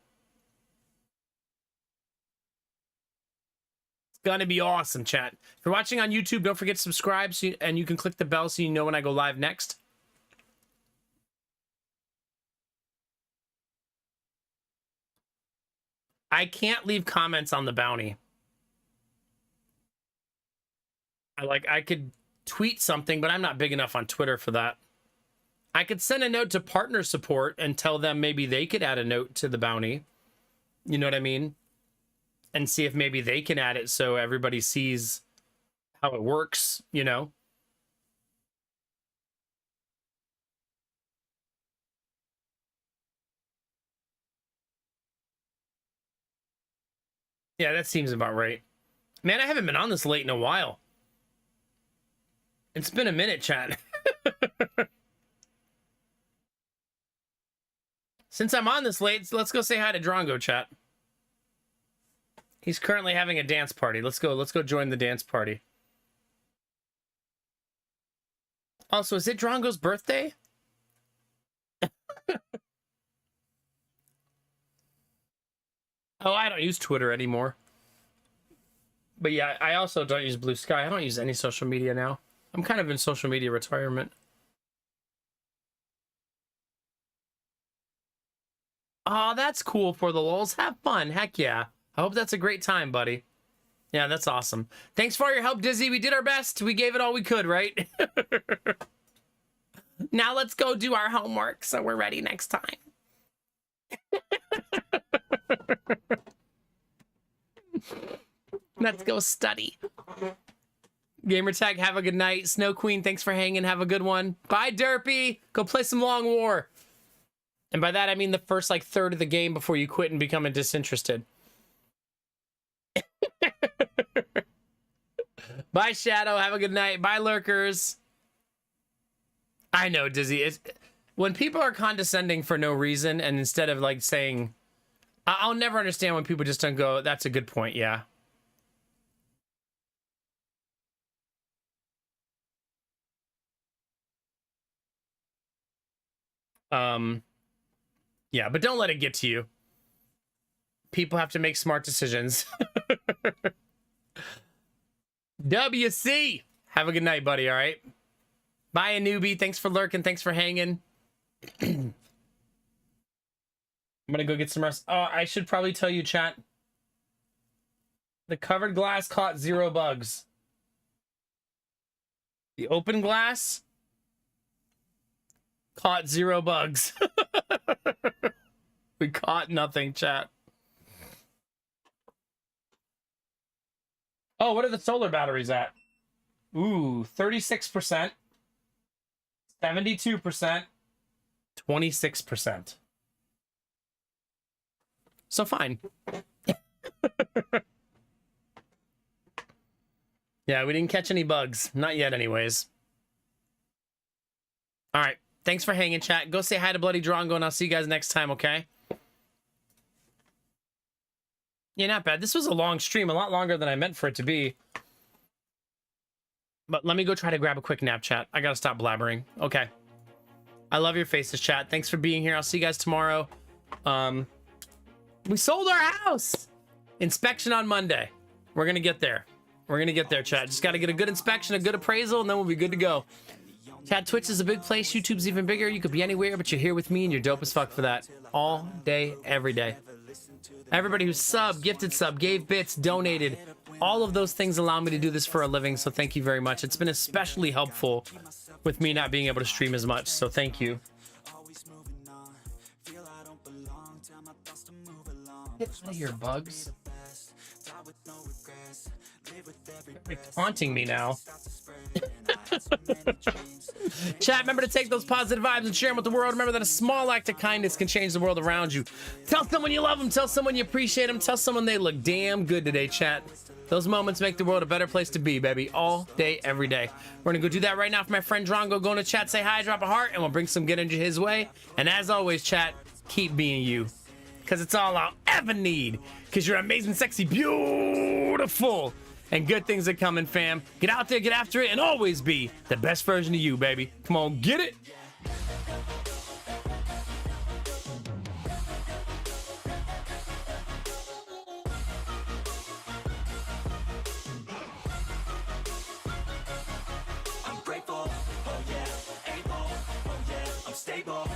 [SPEAKER 1] It's going to be awesome, chat. If you're watching on YouTube, don't forget to subscribe and you can click the bell so you know when I go live next. I can't leave comments on the bounty. I could tweet something, but I'm not big enough on Twitter for that. I could send a note to partner support and tell them maybe they could add a note to the bounty. You know what I mean? And see if maybe they can add it so everybody sees how it works, you know? Yeah, that seems about right. Man, I haven't been on this late in a while. It's been a minute, chat. Since I'm on this late, let's go say hi to Drongo, chat. He's currently having a dance party. Let's go join the dance party. Also, is it Drongo's birthday? Oh, I don't use Twitter anymore. But yeah, I also don't use Blue Sky. I don't use any social media now. I'm kind of in social media retirement. Oh, that's cool for the lulz. Have fun. Heck yeah. I hope that's a great time, buddy. Yeah, that's awesome. Thanks for your help, Dizzy. We did our best. We gave it all we could, right? Now let's go do our homework so we're ready next time. Let's go study. Gamertag, have a good night. Snow Queen, thanks for hanging. Have a good one. Bye, Derpy. Go play some Long War. And by that, I mean the first, like, third of the game before you quit and become disinterested. Bye, Shadow. Have a good night. Bye, Lurkers. I know, Dizzy. When people are condescending for no reason, and instead of, like, saying... I'll never understand when people just don't go, that's a good point, yeah. Yeah, but don't let it get to you. People have to make smart decisions. WC! Have a good night, buddy, all right? Bye, a newbie. Thanks for lurking. Thanks for hanging. I'm gonna go get some rest. Oh, I should probably tell you, chat. The covered glass caught 0 bugs. The open glass caught 0 bugs. We caught nothing, chat. Oh, what are the solar batteries at? Ooh, 36%, 72%, 26%. So fine. Yeah, we didn't catch any bugs. Not yet, anyways. All right. Thanks for hanging, chat. Go say hi to Bloody Drongo, and I'll see you guys next time, okay? Yeah, not bad. This was a long stream, a lot longer than I meant for it to be. But let me go try to grab a quick nap, chat. I gotta stop blabbering. Okay. I love your faces, chat. Thanks for being here. I'll see you guys tomorrow. We sold our house! Inspection on Monday. We're gonna get there. We're gonna get there, chat. Just gotta get a good inspection, a good appraisal, and then we'll be good to go. Chat, Twitch is a big place. YouTube's even bigger. You could be anywhere, but you're here with me, and you're dope as fuck for that. All day, every day. Everybody who subbed, gifted sub, gave bits, donated, all of those things allow me to do this for a living, so thank you very much. It's been especially helpful with me not being able to stream as much, so thank you. Get out of here, bugs. They're taunting me now. Chat, remember to take those positive vibes and share them with the world. Remember that a small act of kindness can change the world around you. Tell someone you love them. Tell someone you appreciate them. Tell someone they look damn good today, chat. Those moments make the world a better place to be, baby. All day, every day. We're gonna go do that right now for my friend Drongo. Go in the chat, say hi, drop a heart, and we'll bring some good energy his way. And as always, chat, keep being you. Because it's all I'll ever need. Because you're amazing, sexy, beautiful. And good things are coming, fam. Get out there, get after it, and always be the best version of you, baby. Come on, get it.
[SPEAKER 7] I'm grateful, oh yeah, able, oh yeah, I'm stable.